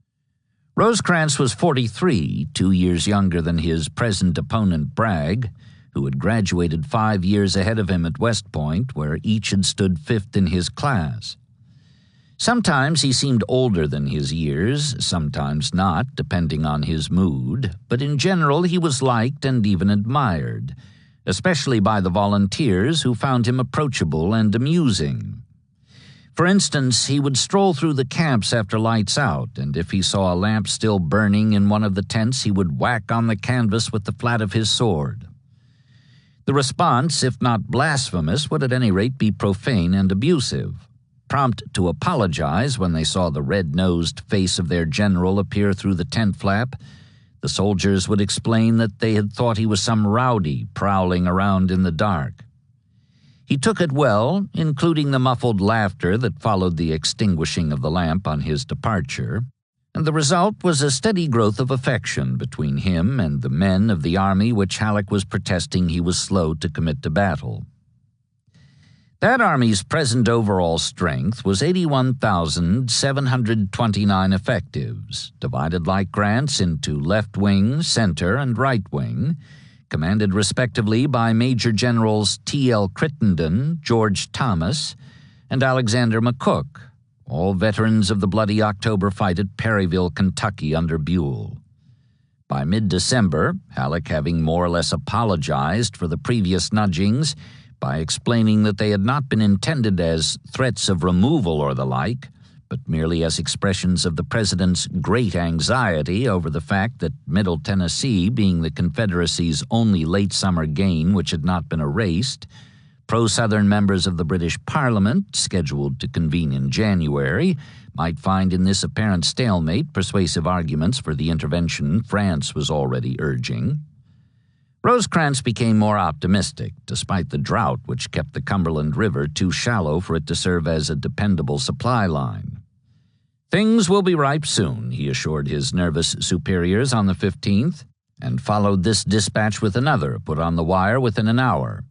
Speaker 1: Rosecrans was 43, 2 years younger than his present opponent Bragg, who had graduated 5 years ahead of him at West Point, where each had stood fifth in his class. Sometimes he seemed older than his years, sometimes not, depending on his mood, but in general he was liked and even admired, especially by the volunteers who found him approachable and amusing. For instance, he would stroll through the camps after lights out, and if he saw a lamp still burning in one of the tents, he would whack on the canvas with the flat of his sword. The response, if not blasphemous, would at any rate be profane and abusive. Prompt to apologize when they saw the red-nosed face of their general appear through the tent flap, the soldiers would explain that they had thought he was some rowdy prowling around in the dark. He took it well, including the muffled laughter that followed the extinguishing of the lamp on his departure, and the result was a steady growth of affection between him and the men of the army which Halleck was protesting he was slow to commit to battle. That army's present overall strength was 81,729 effectives, divided like Grant's into left wing, center, and right wing, commanded respectively by Major Generals T.L. Crittenden, George Thomas, and Alexander McCook, all veterans of the bloody October fight at Perryville, Kentucky under Buell. By mid-December, Halleck having more or less apologized for the previous nudgings by explaining that they had not been intended as threats of removal or the like, but merely as expressions of the President's great anxiety over the fact that Middle Tennessee, being the Confederacy's only late summer gain which had not been erased, pro-Southern members of the British Parliament, scheduled to convene in January, might find in this apparent stalemate persuasive arguments for the intervention France was already urging. Rosecrans became more optimistic, despite the drought which kept the Cumberland River too shallow for it to serve as a dependable supply line. "Things will be ripe soon," he assured his nervous superiors on the 15th, and followed this dispatch with another, put on the wire within an hour.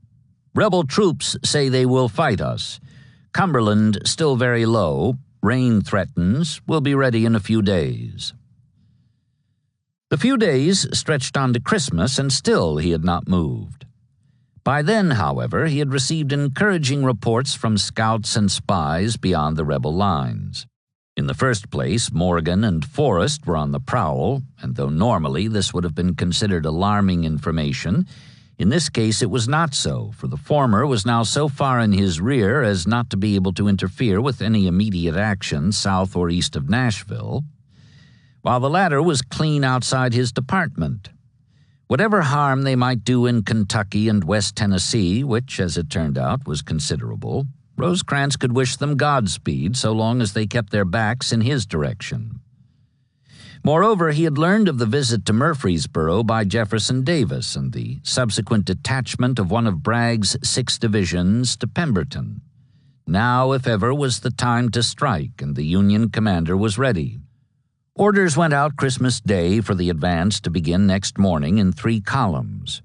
Speaker 1: "Rebel troops say they will fight us. Cumberland still very low. Rain threatens. Will be ready in a few days." The few days stretched on to Christmas, and still he had not moved. By then, however, he had received encouraging reports from scouts and spies beyond the rebel lines. In the first place, Morgan and Forrest were on the prowl, and though normally this would have been considered alarming information, in this case it was not so, for the former was now so far in his rear as not to be able to interfere with any immediate action south or east of Nashville, while the latter was clean outside his department. Whatever harm they might do in Kentucky and West Tennessee, which, as it turned out, was considerable, Rosecrans could wish them Godspeed so long as they kept their backs in his direction. Moreover, he had learned of the visit to Murfreesboro by Jefferson Davis and the subsequent detachment of one of Bragg's 6 divisions to Pemberton. Now, if ever, was the time to strike, and the Union commander was ready. Orders went out Christmas Day for the advance to begin next morning in 3 columns.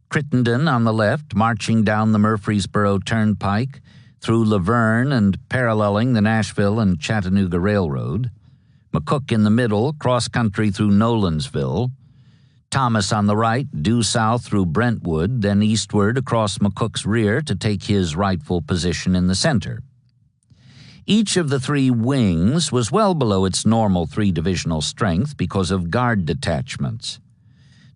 Speaker 1: Crittenden on the left, marching down the Murfreesboro Turnpike, through Laverne and paralleling the Nashville and Chattanooga Railroad. McCook in the middle, cross-country through Nolensville. Thomas on the right, due south through Brentwood, then eastward across McCook's rear to take his rightful position in the center. Each of the 3 wings was well below its normal 3-divisional strength because of guard detachments.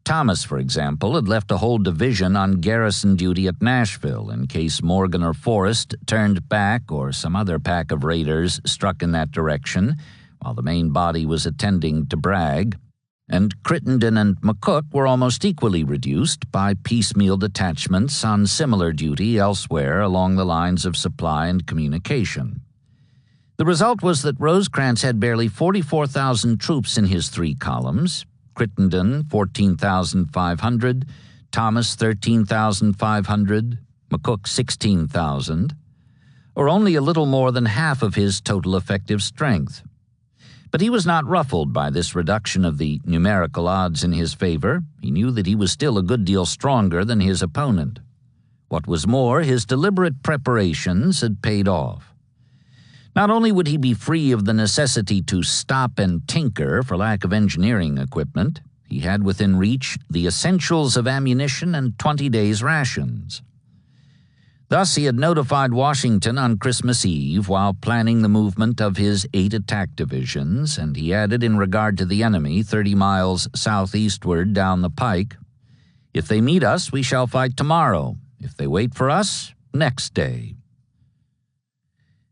Speaker 1: Thomas, for example, had left a whole division on garrison duty at Nashville in case Morgan or Forrest turned back or some other pack of raiders struck in that direction, while the main body was attending to Bragg. and Crittenden and McCook were almost equally reduced by piecemeal detachments on similar duty elsewhere along the lines of supply and communication. The result was that Rosecrans had barely 44,000 troops in his three columns, Crittenden 14,500, Thomas 13,500, McCook 16,000, or only a little more than half of his total effective strength. But he was not ruffled by this reduction of the numerical odds in his favor. He knew that he was still a good deal stronger than his opponent. What was more, his deliberate preparations had paid off. Not only would he be free of the necessity to stop and tinker for lack of engineering equipment, he had within reach the essentials of ammunition and 20 days' rations. Thus, he had notified Washington on Christmas Eve while planning the movement of his 8 attack divisions, and he added in regard to the enemy 30 miles southeastward down the pike, "If they meet us, we shall fight tomorrow. If they wait for us, next day."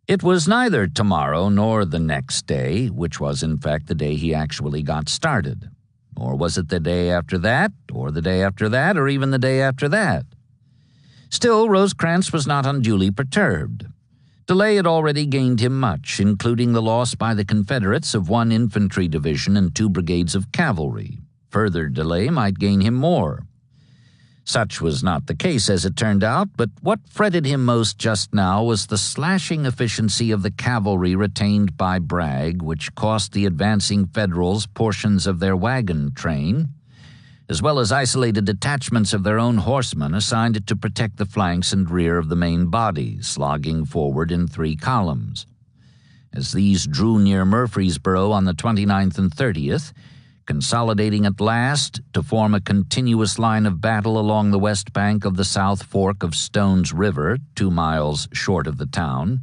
Speaker 1: It was neither tomorrow nor the next day, which was in fact the day he actually got started. Nor was it the day after that, or the day after that, or even the day after that. Still, Rosecrans was not unduly perturbed. Delay had already gained him much, including the loss by the Confederates of 1 infantry division and 2 brigades of cavalry. Further delay might gain him more. Such was not the case, as it turned out, but what fretted him most just now was the slashing efficiency of the cavalry retained by Bragg, which cost the advancing Federals portions of their wagon train, as well as isolated detachments of their own horsemen assigned to protect the flanks and rear of the main body, slogging forward in 3 columns. As these drew near Murfreesboro on the 29th and 30th, consolidating at last to form a continuous line of battle along the west bank of the South Fork of Stones River, 2 miles short of the town,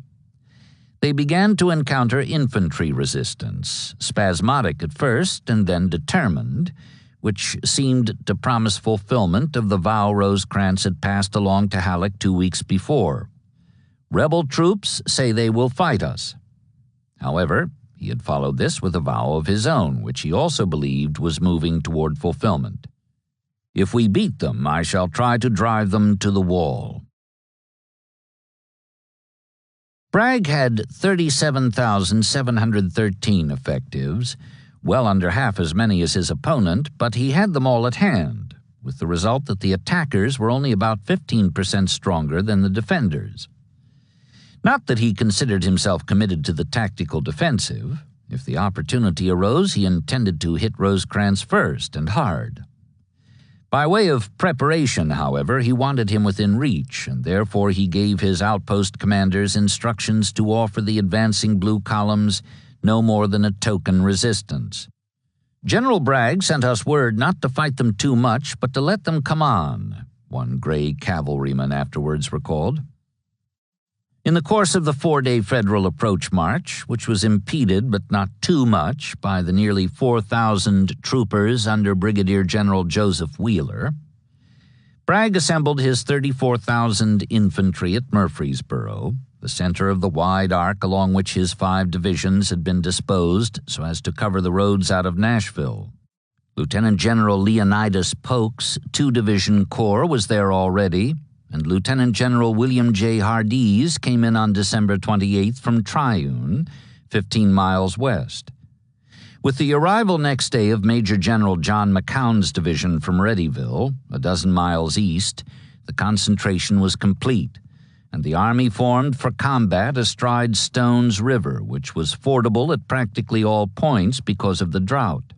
Speaker 1: they began to encounter infantry resistance, spasmodic at first and then determined, which seemed to promise fulfillment of the vow Rosecrans had passed along to Halleck 2 weeks before. "Rebel troops say they will fight us." However, he had followed this with a vow of his own, which he also believed was moving toward fulfillment. "If we beat them, I shall try to drive them to the wall." Bragg had 37,713 effectives, well under half as many as his opponent, but he had them all at hand, with the result that the attackers were only about 15% stronger than the defenders. Not that he considered himself committed to the tactical defensive. If the opportunity arose, he intended to hit Rosecrans first and hard. By way of preparation, however, he wanted him within reach, and therefore he gave his outpost commanders instructions to offer the advancing blue columns no more than a token resistance. "General Bragg sent us word not to fight them too much, but to let them come on," one gray cavalryman afterwards recalled. In the course of the 4-day Federal approach march, which was impeded but not too much by the nearly 4,000 troopers under Brigadier General Joseph Wheeler, Bragg assembled his 34,000 infantry at Murfreesboro, the center of the wide arc along which his 5 divisions had been disposed so as to cover the roads out of Nashville. Lieutenant General Leonidas Polk's 2-division corps was there already, and Lieutenant General William J. Hardee's came in on December 28th from Tryon, 15 miles west. With the arrival next day of Major General John McCown's division from Readyville, a dozen miles east, the concentration was complete, and the Army formed for combat astride Stones River, which was fordable at practically all points because of the drought.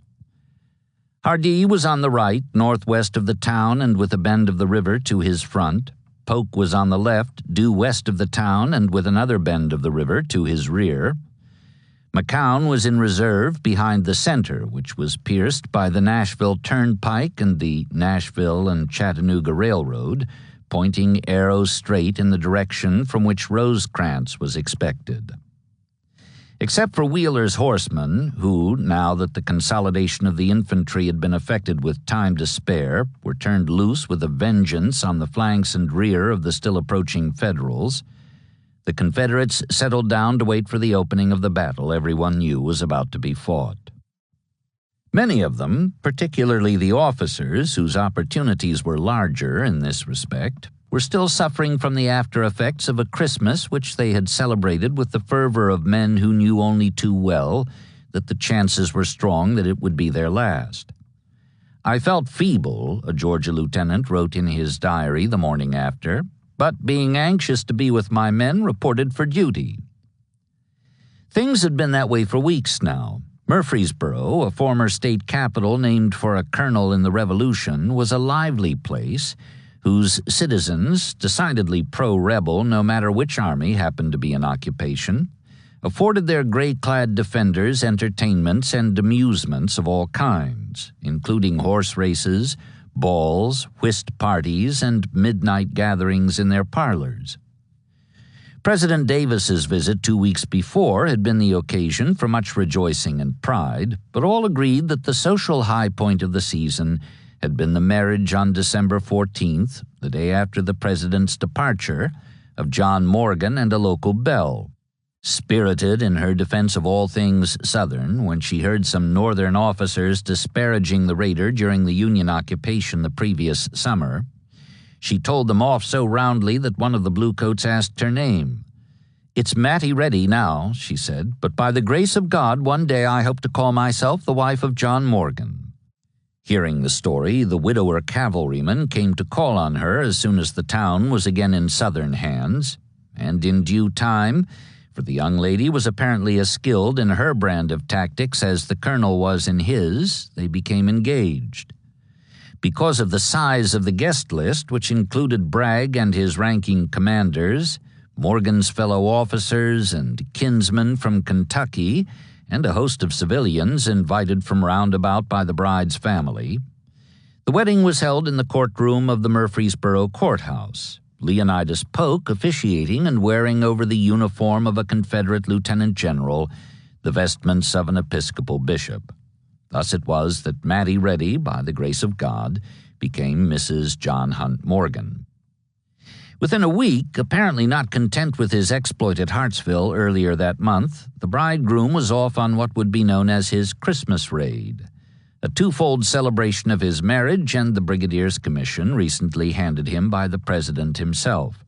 Speaker 1: Hardee was on the right, northwest of the town and with a bend of the river to his front. Polk was on the left, due west of the town and with another bend of the river to his rear. McCown was in reserve behind the center, which was pierced by the Nashville Turnpike and the Nashville and Chattanooga Railroad, pointing arrows straight in the direction from which Rosecrans was expected. Except for Wheeler's horsemen, who, now that the consolidation of the infantry had been effected with time to spare, were turned loose with a vengeance on the flanks and rear of the still approaching Federals, the Confederates settled down to wait for the opening of the battle everyone knew was about to be fought. Many of them, particularly the officers whose opportunities were larger in this respect, were still suffering from the after-effects of a Christmas which they had celebrated with the fervor of men who knew only too well that the chances were strong that it would be their last. "I felt feeble," a Georgia lieutenant wrote in his diary the morning after, "but being anxious to be with my men, reported for duty." Things had been that way for weeks now. Murfreesboro, a former state capital named for a colonel in the Revolution, was a lively place whose citizens, decidedly pro-rebel no matter which army happened to be in occupation, afforded their gray-clad defenders entertainments and amusements of all kinds, including horse races, balls, whist parties, and midnight gatherings in their parlors. President Davis's visit 2 weeks before had been the occasion for much rejoicing and pride, but all agreed that the social high point of the season had been the marriage on December 14th, the day after the president's departure, of John Morgan and a local belle. Spirited in her defense of all things Southern, when she heard some Northern officers disparaging the raider during the Union occupation the previous summer, she told them off so roundly that one of the bluecoats asked her name. "It's Mattie Ready now," she said, "but by the grace of God one day I hope to call myself the wife of John Morgan." Hearing the story, the widower cavalryman came to call on her as soon as the town was again in Southern hands, and in due time, for the young lady was apparently as skilled in her brand of tactics as the colonel was in his, they became engaged. Because of the size of the guest list, which included Bragg and his ranking commanders, Morgan's fellow officers and kinsmen from Kentucky, and a host of civilians invited from round about by the bride's family, the wedding was held in the courtroom of the Murfreesboro courthouse, Leonidas Polk officiating and wearing over the uniform of a Confederate lieutenant general the vestments of an Episcopal bishop. Thus it was that Mattie Ready, by the grace of God, became Mrs. John Hunt Morgan. Within a week, apparently not content with his exploit at Hartsville earlier that month, the bridegroom was off on what would be known as his Christmas raid, a twofold celebration of his marriage and the brigadier's commission recently handed him by the president himself.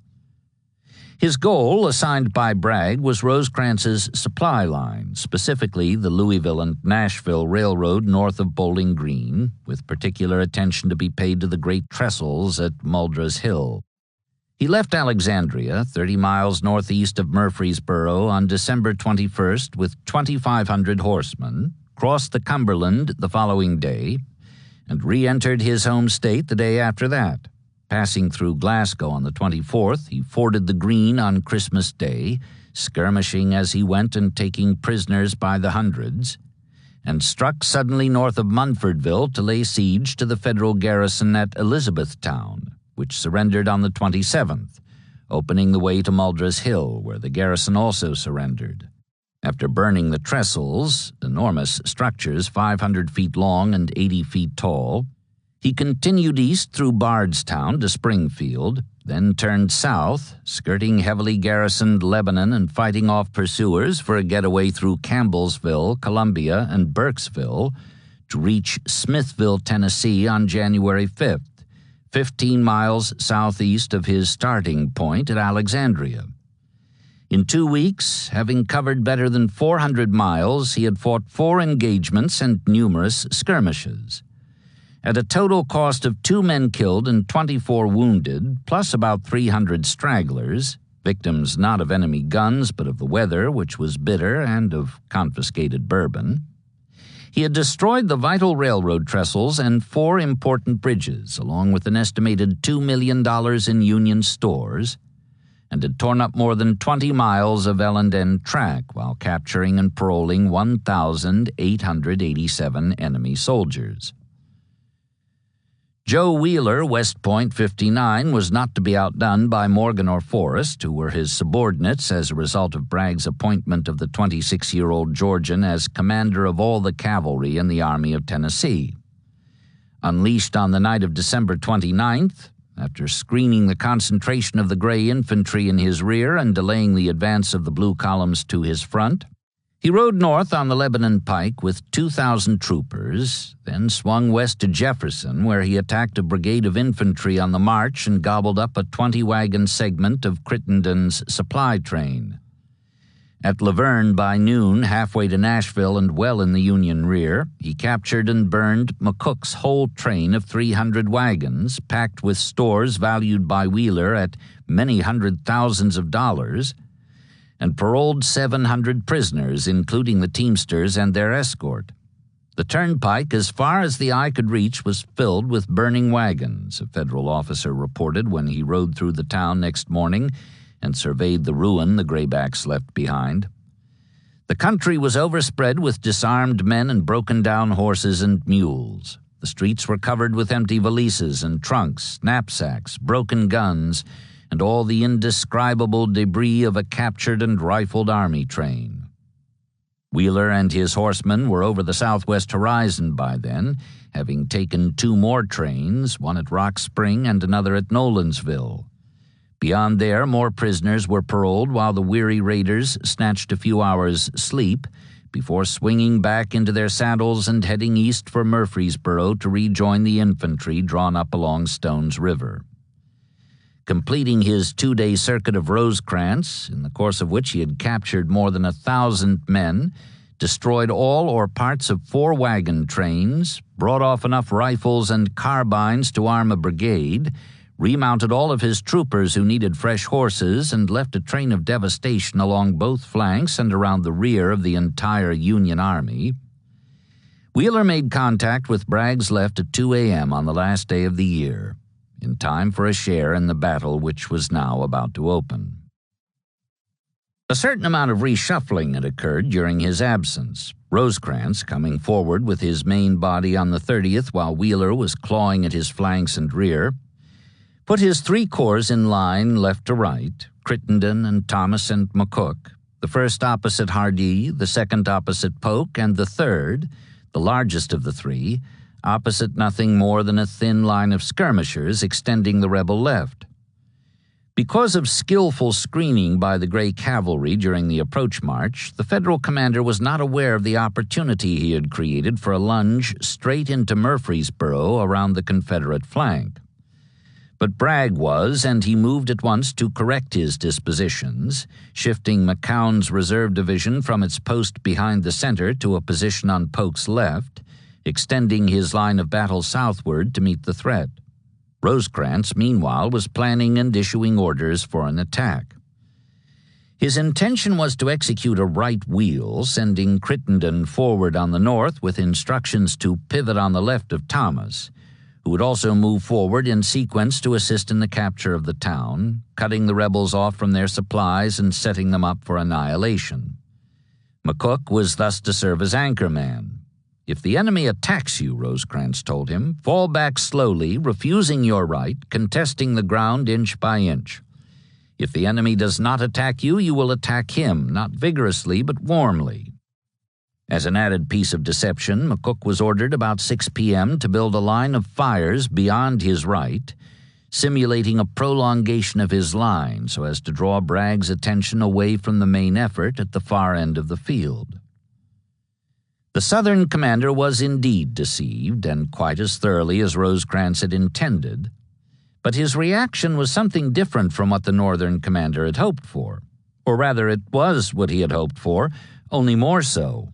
Speaker 1: His goal, assigned by Bragg, was Rosecrans's supply line, specifically the Louisville and Nashville Railroad north of Bowling Green, with particular attention to be paid to the great trestles at Muldra's Hill. He left Alexandria, 30 miles northeast of Murfreesboro, on December 21st with 2,500 horsemen, crossed the Cumberland the following day, and re-entered his home state the day after that. Passing through Glasgow on the 24th, he forded the Green on Christmas Day, skirmishing as he went and taking prisoners by the hundreds, and struck suddenly north of Munfordville to lay siege to the Federal garrison at Elizabethtown, which surrendered on the 27th, opening the way to Muldra's Hill, where the garrison also surrendered. After burning the trestles, enormous structures 500 feet long and 80 feet tall, he continued east through Bardstown to Springfield, then turned south, skirting heavily garrisoned Lebanon and fighting off pursuers for a getaway through Campbellsville, Columbia, and Burkesville to reach Smithville, Tennessee on January 5th. 15 miles southeast of his starting point at Alexandria. In 2 weeks, having covered better than 400 miles, he had fought 4 engagements and numerous skirmishes. At a total cost of 2 men killed and 24 wounded, plus about 300 stragglers, victims not of enemy guns but of the weather, which was bitter, and of confiscated bourbon, he had destroyed the vital railroad trestles and 4 important bridges, along with an estimated $2 million in Union stores, and had torn up more than 20 miles of L&N track while capturing and paroling 1,887 enemy soldiers. Joe Wheeler, West Point 59, was not to be outdone by Morgan or Forrest, who were his subordinates as a result of Bragg's appointment of the 26-year-old Georgian as commander of all the cavalry in the Army of Tennessee. Unleashed on the night of December 29th, after screening the concentration of the gray infantry in his rear and delaying the advance of the blue columns to his front, He rode north on the Lebanon Pike with 2,000 troopers, then swung west to Jefferson, where he attacked a brigade of infantry on the march and gobbled up a 20-wagon segment of Crittenden's supply train. At Laverne by noon, halfway to Nashville and well in the Union rear, he captured and burned McCook's whole train of 300 wagons, packed with stores valued by Wheeler at many hundred thousands of dollars, and paroled 700 prisoners, including the teamsters and their escort. The turnpike, as far as the eye could reach, was filled with burning wagons, a federal officer reported when he rode through the town next morning and surveyed the ruin the graybacks left behind. The country was overspread with disarmed men and broken-down horses and mules. The streets were covered with empty valises and trunks, knapsacks, broken guns, and all the indescribable debris of a captured and rifled army train. Wheeler and his horsemen were over the southwest horizon by then, having taken 2 more trains, one at Rock Spring and another at Nolensville. Beyond there, more prisoners were paroled while the weary raiders snatched a few hours' sleep before swinging back into their saddles and heading east for Murfreesboro to rejoin the infantry drawn up along Stone's River. Completing his 2-day circuit of Rosecrans, in the course of which he had captured more than 1,000 men, destroyed all or parts of 4 wagon trains, brought off enough rifles and carbines to arm a brigade, remounted all of his troopers who needed fresh horses, and left a train of devastation along both flanks and around the rear of the entire Union Army. Wheeler made contact with Bragg's left at 2 a.m. on the last day of the year, in time for a share in the battle which was now about to open. A certain amount of reshuffling had occurred during his absence, Rosecrans coming forward with his main body on the 30th while Wheeler was clawing at his flanks and rear, put his 3 corps in line left to right, Crittenden and Thomas and McCook, the first opposite Hardee, the second opposite Polk, and the third, the largest of the 3, opposite nothing more than a thin line of skirmishers extending the rebel left. Because of skillful screening by the Gray cavalry during the approach march, the Federal commander was not aware of the opportunity he had created for a lunge straight into Murfreesboro around the Confederate flank. But Bragg was, and he moved at once to correct his dispositions, shifting McCown's reserve division from its post behind the center to a position on Polk's left, extending his line of battle southward to meet the threat. Rosecrans, meanwhile, was planning and issuing orders for an attack. His intention was to execute a right wheel, sending Crittenden forward on the north with instructions to pivot on the left of Thomas, who would also move forward in sequence to assist in the capture of the town, cutting the rebels off from their supplies and setting them up for annihilation. McCook was thus to serve as anchorman. "If the enemy attacks you," Rosecrans told him, "fall back slowly, refusing your right, contesting the ground inch by inch. If the enemy does not attack you, you will attack him, not vigorously but warmly." As an added piece of deception, McCook was ordered about 6 p.m. to build a line of fires beyond his right, simulating a prolongation of his line so as to draw Bragg's attention away from the main effort at the far end of the field. The Southern commander was indeed deceived, and quite as thoroughly as Rosecrans had intended, but his reaction was something different from what the Northern commander had hoped for. Or rather, it was what he had hoped for, only more so.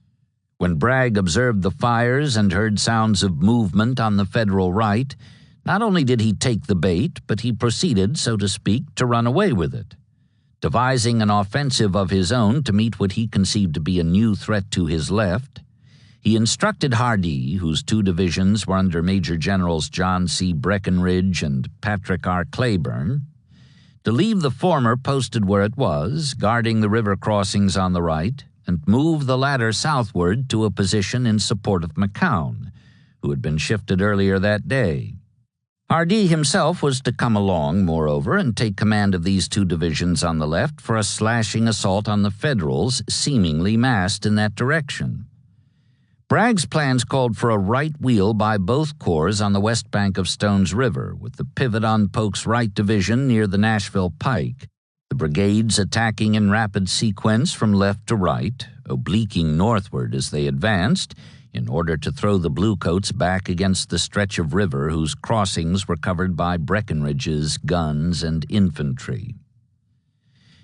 Speaker 1: When Bragg observed the fires and heard sounds of movement on the Federal right, not only did he take the bait, but he proceeded, so to speak, to run away with it. Devising an offensive of his own to meet what he conceived to be a new threat to his left, he instructed Hardee, whose 2 divisions were under Major Generals John C. Breckinridge and Patrick R. Claiborne, to leave the former posted where it was, guarding the river crossings on the right, and move the latter southward to a position in support of McCown, who had been shifted earlier that day. Hardee himself was to come along, moreover, and take command of these 2 divisions on the left for a slashing assault on the Federals seemingly massed in that direction. Bragg's plans called for a right wheel by both corps on the west bank of Stone's River, with the pivot on Polk's right division near the Nashville Pike, the brigades attacking in rapid sequence from left to right, obliquing northward as they advanced, in order to throw the Bluecoats back against the stretch of river whose crossings were covered by Breckinridge's guns and infantry.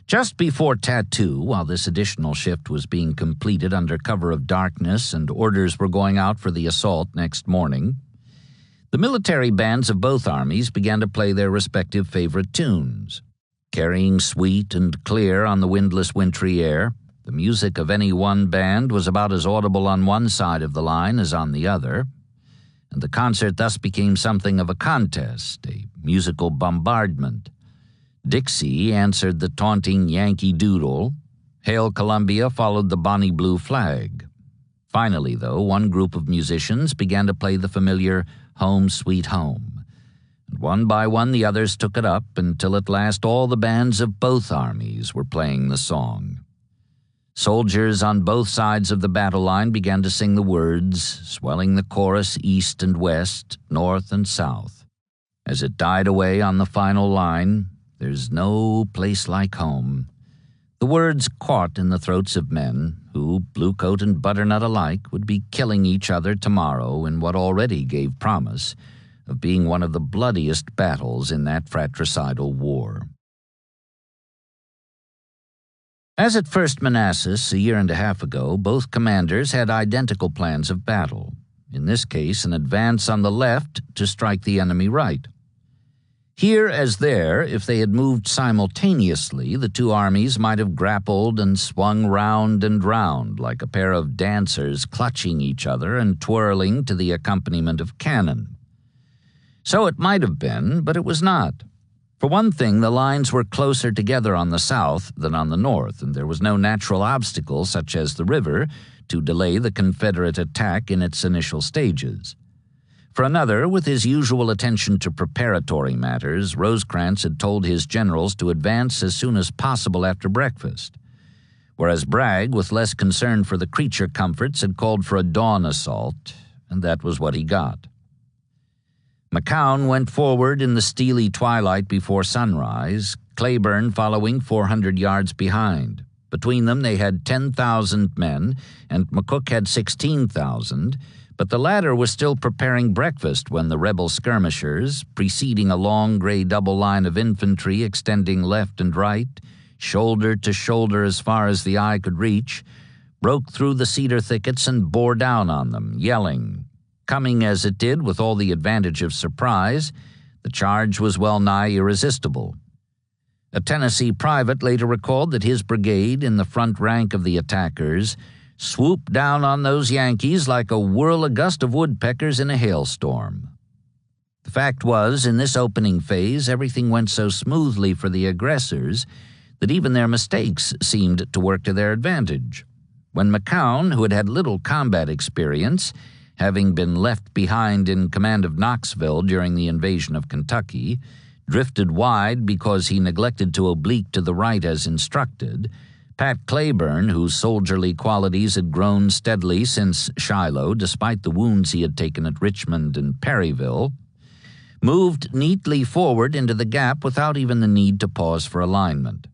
Speaker 1: Just before tattoo, while this additional shift was being completed under cover of darkness and orders were going out for the assault next morning, the military bands of both armies began to play their respective favorite tunes. Carrying sweet and clear on the windless wintry air, the music of any one band was about as audible on one side of the line as on the other, and the concert thus became something of a contest, a musical bombardment. Dixie answered the taunting Yankee Doodle. Hail Columbia followed the Bonnie Blue Flag. Finally, though, one group of musicians began to play the familiar Home Sweet Home, and one by one the others took it up until at last all the bands of both armies were playing the song. Soldiers on both sides of the battle line began to sing the words, swelling the chorus east and west, north and south. As it died away on the final line, "There's no place like home," the words caught in the throats of men who, Bluecoat and Butternut alike, would be killing each other tomorrow in what already gave promise of being one of the bloodiest battles in that fratricidal war. As at First Manassas a year and a half ago, both commanders had identical plans of battle, in this case an advance on the left to strike the enemy right. Here as there, if they had moved simultaneously, the two armies might have grappled and swung round and round like a pair of dancers clutching each other and twirling to the accompaniment of cannon. So it might have been, but it was not. For one thing, the lines were closer together on the south than on the north, and there was no natural obstacle, such as the river, to delay the Confederate attack in its initial stages. For another, with his usual attention to preparatory matters, Rosecrans had told his generals to advance as soon as possible after breakfast, whereas Bragg, with less concern for the creature comforts, had called for a dawn assault, and that was what he got. McCown went forward in the steely twilight before sunrise, Cleburne following 400 yards behind. Between them they had 10,000 men, and McCook had 16,000, but the latter was still preparing breakfast when the rebel skirmishers, preceding a long gray double line of infantry extending left and right, shoulder to shoulder as far as the eye could reach, broke through the cedar thickets and bore down on them, yelling. Coming as it did with all the advantage of surprise, the charge was well nigh irresistible. A Tennessee private later recalled that his brigade, in the front rank of the attackers, swooped down on those Yankees like a whirl-a-gust of woodpeckers in a hailstorm. The fact was, in this opening phase, everything went so smoothly for the aggressors that even their mistakes seemed to work to their advantage. When McCown, who had had little combat experience, having been left behind in command of Knoxville during the invasion of Kentucky, drifted wide because he neglected to oblique to the right as instructed, Pat Cleburne, whose soldierly qualities had grown steadily since Shiloh despite the wounds he had taken at Richmond and Perryville, moved neatly forward into the gap without even the need to pause for alignment.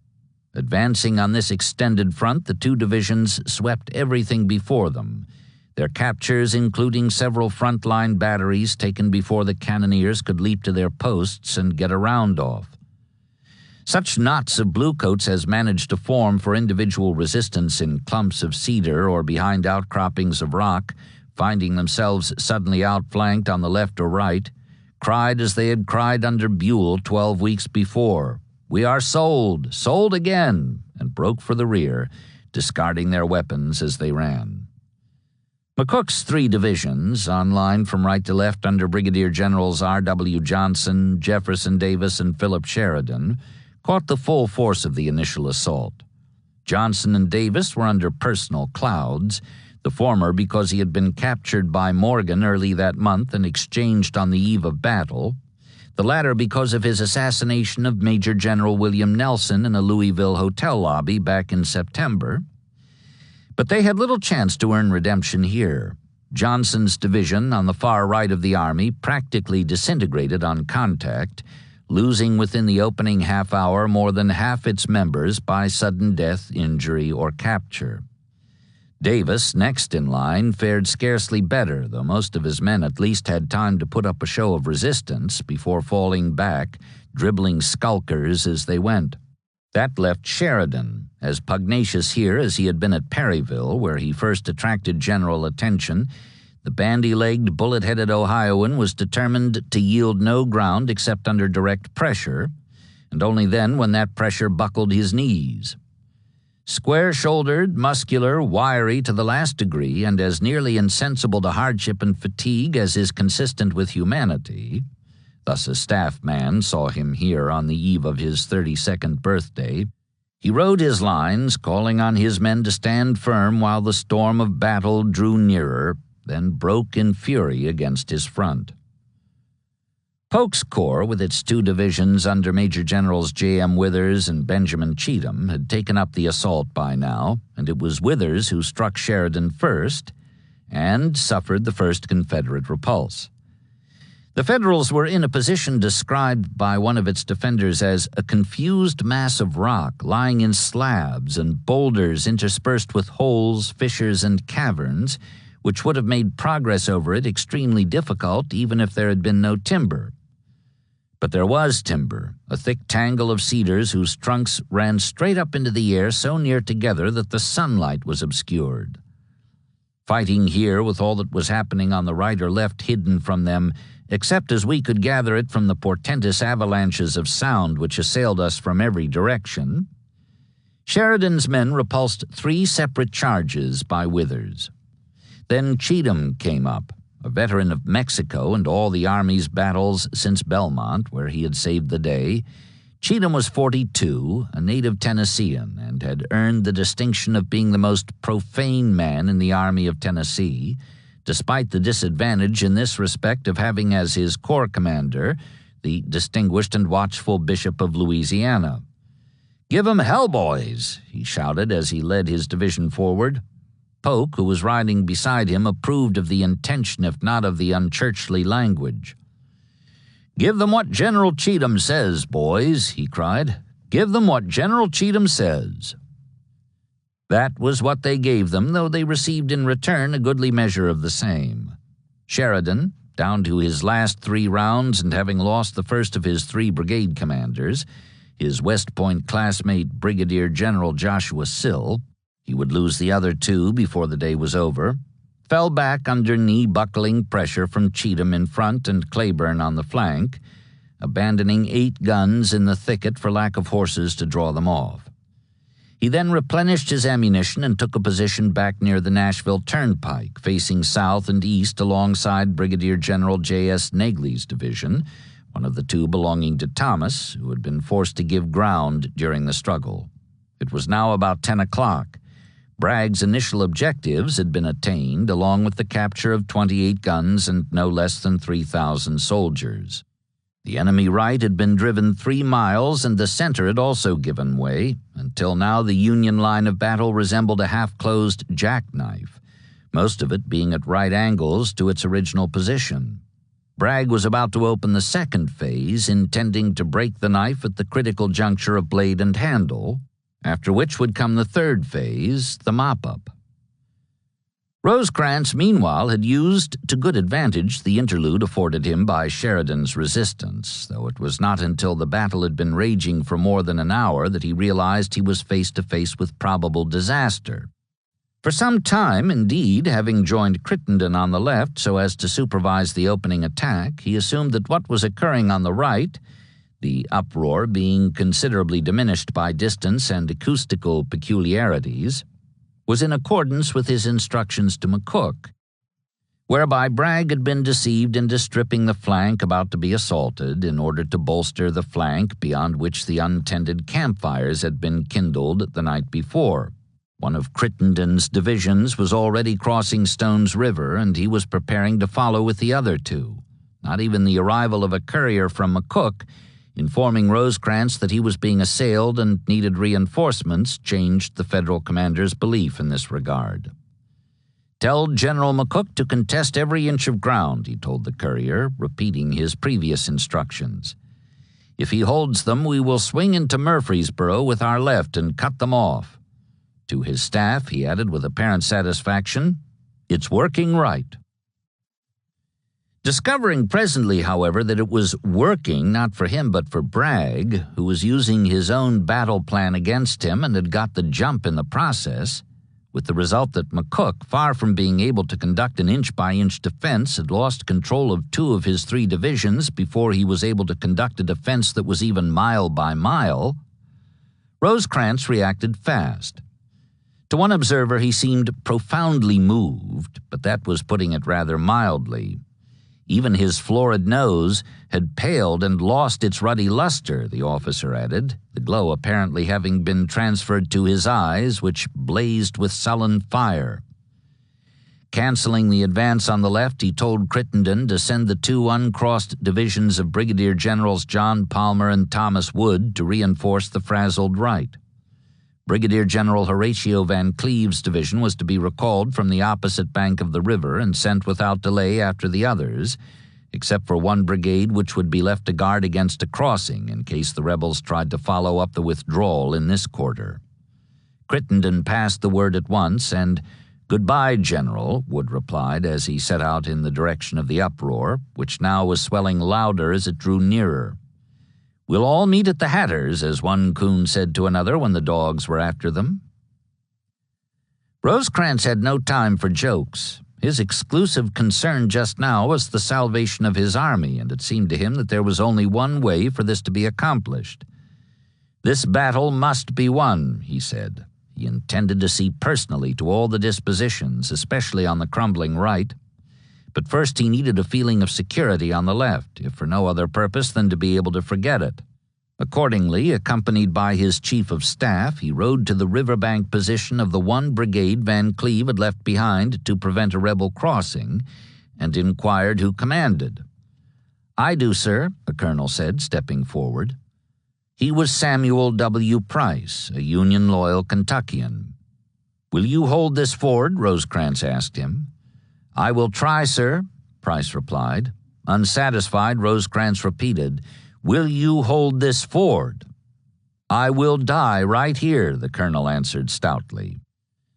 Speaker 1: Advancing on this extended front, the two divisions swept everything before them, their captures including several front-line batteries taken before the cannoneers could leap to their posts and get a round off. Such knots of bluecoats as managed to form for individual resistance in clumps of cedar or behind outcroppings of rock, finding themselves suddenly outflanked on the left or right, cried as they had cried under Buell 12 weeks before, "We are sold, sold again," and broke for the rear, discarding their weapons as they ran. McCook's three divisions, on line from right to left under Brigadier Generals R.W. Johnson, Jefferson Davis, and Philip Sheridan, caught the full force of the initial assault. Johnson and Davis were under personal clouds, the former because he had been captured by Morgan early that month and exchanged on the eve of battle, the latter because of his assassination of Major General William Nelson in a Louisville hotel lobby back in September. But they had little chance to earn redemption here. Johnson's division on the far right of the army practically disintegrated on contact, losing within the opening half hour more than half its members by sudden death, injury, or capture. Davis, next in line, fared scarcely better, though most of his men at least had time to put up a show of resistance before falling back, dribbling skulkers as they went. That left Sheridan, as pugnacious here as he had been at Perryville, where he first attracted general attention. The bandy-legged, bullet-headed Ohioan was determined to yield no ground except under direct pressure, and only then when that pressure buckled his knees. Square-shouldered, muscular, wiry to the last degree, and as nearly insensible to hardship and fatigue as is consistent with humanity, thus a staff man saw him here on the eve of his 32nd birthday, he rode his lines, calling on his men to stand firm while the storm of battle drew nearer, then broke in fury against his front. Polk's corps, with its 2 divisions under Major Generals J.M. Withers and Benjamin Cheatham, had taken up the assault by now, and it was Withers who struck Sheridan first and suffered the first Confederate repulse. The Federals were in a position described by one of its defenders as a confused mass of rock lying in slabs and boulders interspersed with holes, fissures, and caverns, which would have made progress over it extremely difficult even if there had been no timber. But there was timber, a thick tangle of cedars whose trunks ran straight up into the air so near together that the sunlight was obscured. Fighting here with all that was happening on the right or left hidden from them, except as we could gather it from the portentous avalanches of sound which assailed us from every direction, Sheridan's men repulsed 3 separate charges by Withers. Then Cheatham came up, a veteran of Mexico and all the Army's battles since Belmont, where he had saved the day. Cheatham was 42, a native Tennessean, and had earned the distinction of being the most profane man in the Army of Tennessee, despite the disadvantage in this respect of having as his corps commander the distinguished and watchful Bishop of Louisiana. "Give 'em hell, boys," he shouted as he led his division forward. Polk, who was riding beside him, approved of the intention if not of the unchurchly language. "Give them what General Cheatham says, boys," he cried. "Give them what General Cheatham says." That was what they gave them, though they received in return a goodly measure of the same. Sheridan, down to his last 3 rounds and having lost the first of his 3 brigade commanders, his West Point classmate Brigadier General Joshua Sill, he would lose the other 2 before the day was over, fell back under knee-buckling pressure from Cheatham in front and Claiborne on the flank, abandoning 8 guns in the thicket for lack of horses to draw them off. He then replenished his ammunition and took a position back near the Nashville Turnpike, facing south and east alongside Brigadier General J.S. Negley's division, one of the 2 belonging to Thomas, who had been forced to give ground during the struggle. It was now about 10 o'clock. Bragg's initial objectives had been attained, along with the capture of 28 guns and no less than 3,000 soldiers. The enemy right had been driven 3 miles, and the center had also given way, until now the Union line of battle resembled a half-closed jackknife, most of it being at right angles to its original position. Bragg was about to open the second phase, intending to break the knife at the critical juncture of blade and handle, after which would come the third phase, the mop-up. Rosecrans, meanwhile, had used to good advantage the interlude afforded him by Sheridan's resistance, though it was not until the battle had been raging for more than an hour that he realized he was face to face with probable disaster. For some time, indeed, having joined Crittenden on the left so as to supervise the opening attack, he assumed that what was occurring on the right, the uproar being considerably diminished by distance and acoustical peculiarities, was in accordance with his instructions to McCook, whereby Bragg had been deceived into stripping the flank about to be assaulted in order to bolster the flank beyond which the untended campfires had been kindled the night before. One of Crittenden's divisions was already crossing Stone's River, and he was preparing to follow with the other 2. Not even the arrival of a courier from McCook informing Rosecrans that he was being assailed and needed reinforcements changed the Federal commander's belief in this regard. "Tell General McCook to contest every inch of ground," he told the courier, repeating his previous instructions. If he holds them, we will swing into Murfreesboro with our left and cut them off." To his staff, he added with apparent satisfaction, "It's working right." Discovering presently, however, that it was working not for him but for Bragg, who was using his own battle plan against him and had got the jump in the process, with the result that McCook, far from being able to conduct an inch-by-inch defense, had lost control of 2 of his 3 divisions before he was able to conduct a defense that was even mile by mile, Rosecrans reacted fast. To one observer he seemed profoundly moved, but that was putting it rather mildly. Even his florid nose had paled and lost its ruddy luster, the officer added, the glow apparently having been transferred to his eyes, which blazed with sullen fire. Canceling the advance on the left, he told Crittenden to send the 2 uncrossed divisions of Brigadier Generals John Palmer and Thomas Wood to reinforce the frazzled right. Brigadier General Horatio Van Cleve's division was to be recalled from the opposite bank of the river and sent without delay after the others, except for 1 brigade which would be left to guard against a crossing in case the rebels tried to follow up the withdrawal in this quarter. Crittenden passed the word at once, and "Goodbye, General," Wood replied as he set out in the direction of the uproar, which now was swelling louder as it drew nearer. "We'll all meet at the Hatter's," as one coon said to another when the dogs were after them. Rosecrans had no time for jokes. His exclusive concern just now was the salvation of his army, and it seemed to him that there was only one way for this to be accomplished. "This battle must be won," he said. He intended to see personally to all the dispositions, especially on the crumbling right. But first he needed a feeling of security on the left, if for no other purpose than to be able to forget it. Accordingly, accompanied by his chief of staff, he rode to the riverbank position of the 1 brigade Van Cleve had left behind to prevent a rebel crossing, and inquired who commanded. "I do, sir," a colonel said, stepping forward. He was Samuel W. Price, a Union-loyal Kentuckian. "Will you hold this ford?" Rosecrans asked him. "I will try, sir," Price replied. Unsatisfied, Rosecrans repeated, "Will you hold this ford?" "I will die right here," the colonel answered stoutly.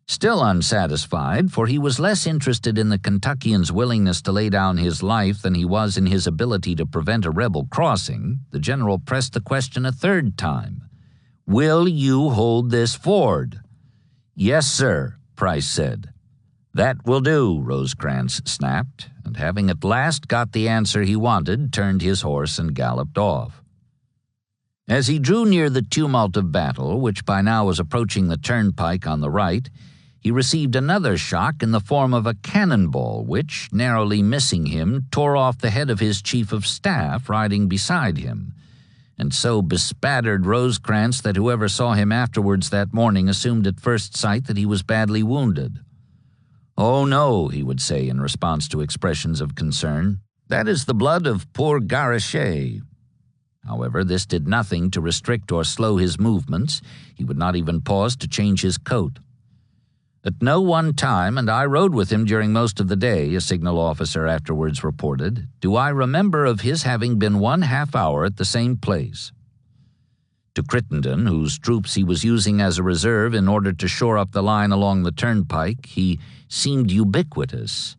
Speaker 1: Still unsatisfied, for he was less interested in the Kentuckian's willingness to lay down his life than he was in his ability to prevent a rebel crossing, the general pressed the question a 3rd time. "Will you hold this ford?" "Yes, sir," Price said. "That will do," Rosecrans snapped, and having at last got the answer he wanted, turned his horse and galloped off. As he drew near the tumult of battle, which by now was approaching the turnpike on the right, he received another shock in the form of a cannonball which, narrowly missing him, tore off the head of his chief of staff riding beside him, and so bespattered Rosecrans that whoever saw him afterwards that morning assumed at first sight that he was badly wounded. "Oh, no," he would say in response to expressions of concern. "That is the blood of poor Garichet." However, this did nothing to restrict or slow his movements. He would not even pause to change his coat. At no one time, and I rode with him during most of the day, a signal officer afterwards reported, do I remember of his having been 1/2 hour at the same place. To Crittenden, whose troops he was using as a reserve in order to shore up the line along the turnpike, he seemed ubiquitous,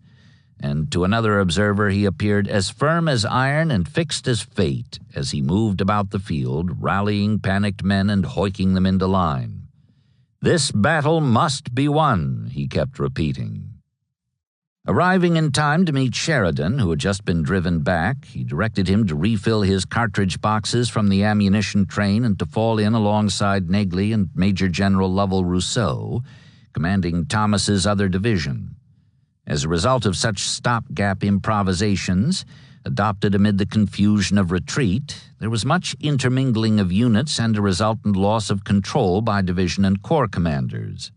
Speaker 1: and to another observer he appeared as firm as iron and fixed as fate as he moved about the field, rallying panicked men and hoiking them into line. "This battle must be won," he kept repeating. Arriving in time to meet Sheridan, who had just been driven back, he directed him to refill his cartridge boxes from the ammunition train and to fall in alongside Negley and Major General Lovell Rousseau, commanding Thomas's other division. As a result of such stopgap improvisations, adopted amid the confusion of retreat, there was much intermingling of units and a resultant loss of control by division and corps commanders.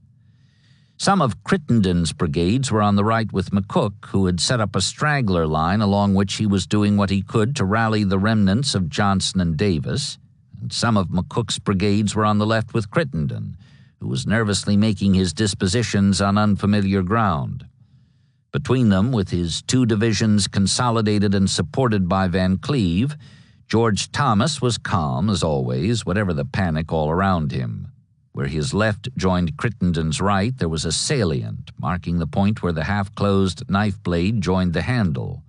Speaker 1: Some of Crittenden's brigades were on the right with McCook, who had set up a straggler line along which he was doing what he could to rally the remnants of Johnson and Davis, and some of McCook's brigades were on the left with Crittenden, who was nervously making his dispositions on unfamiliar ground. Between them, with his 2 divisions consolidated and supported by Van Cleve, George Thomas was calm as always, whatever the panic all around him. Where his left joined Crittenden's right, there was a salient, marking the point where the half-closed knife blade joined the handle.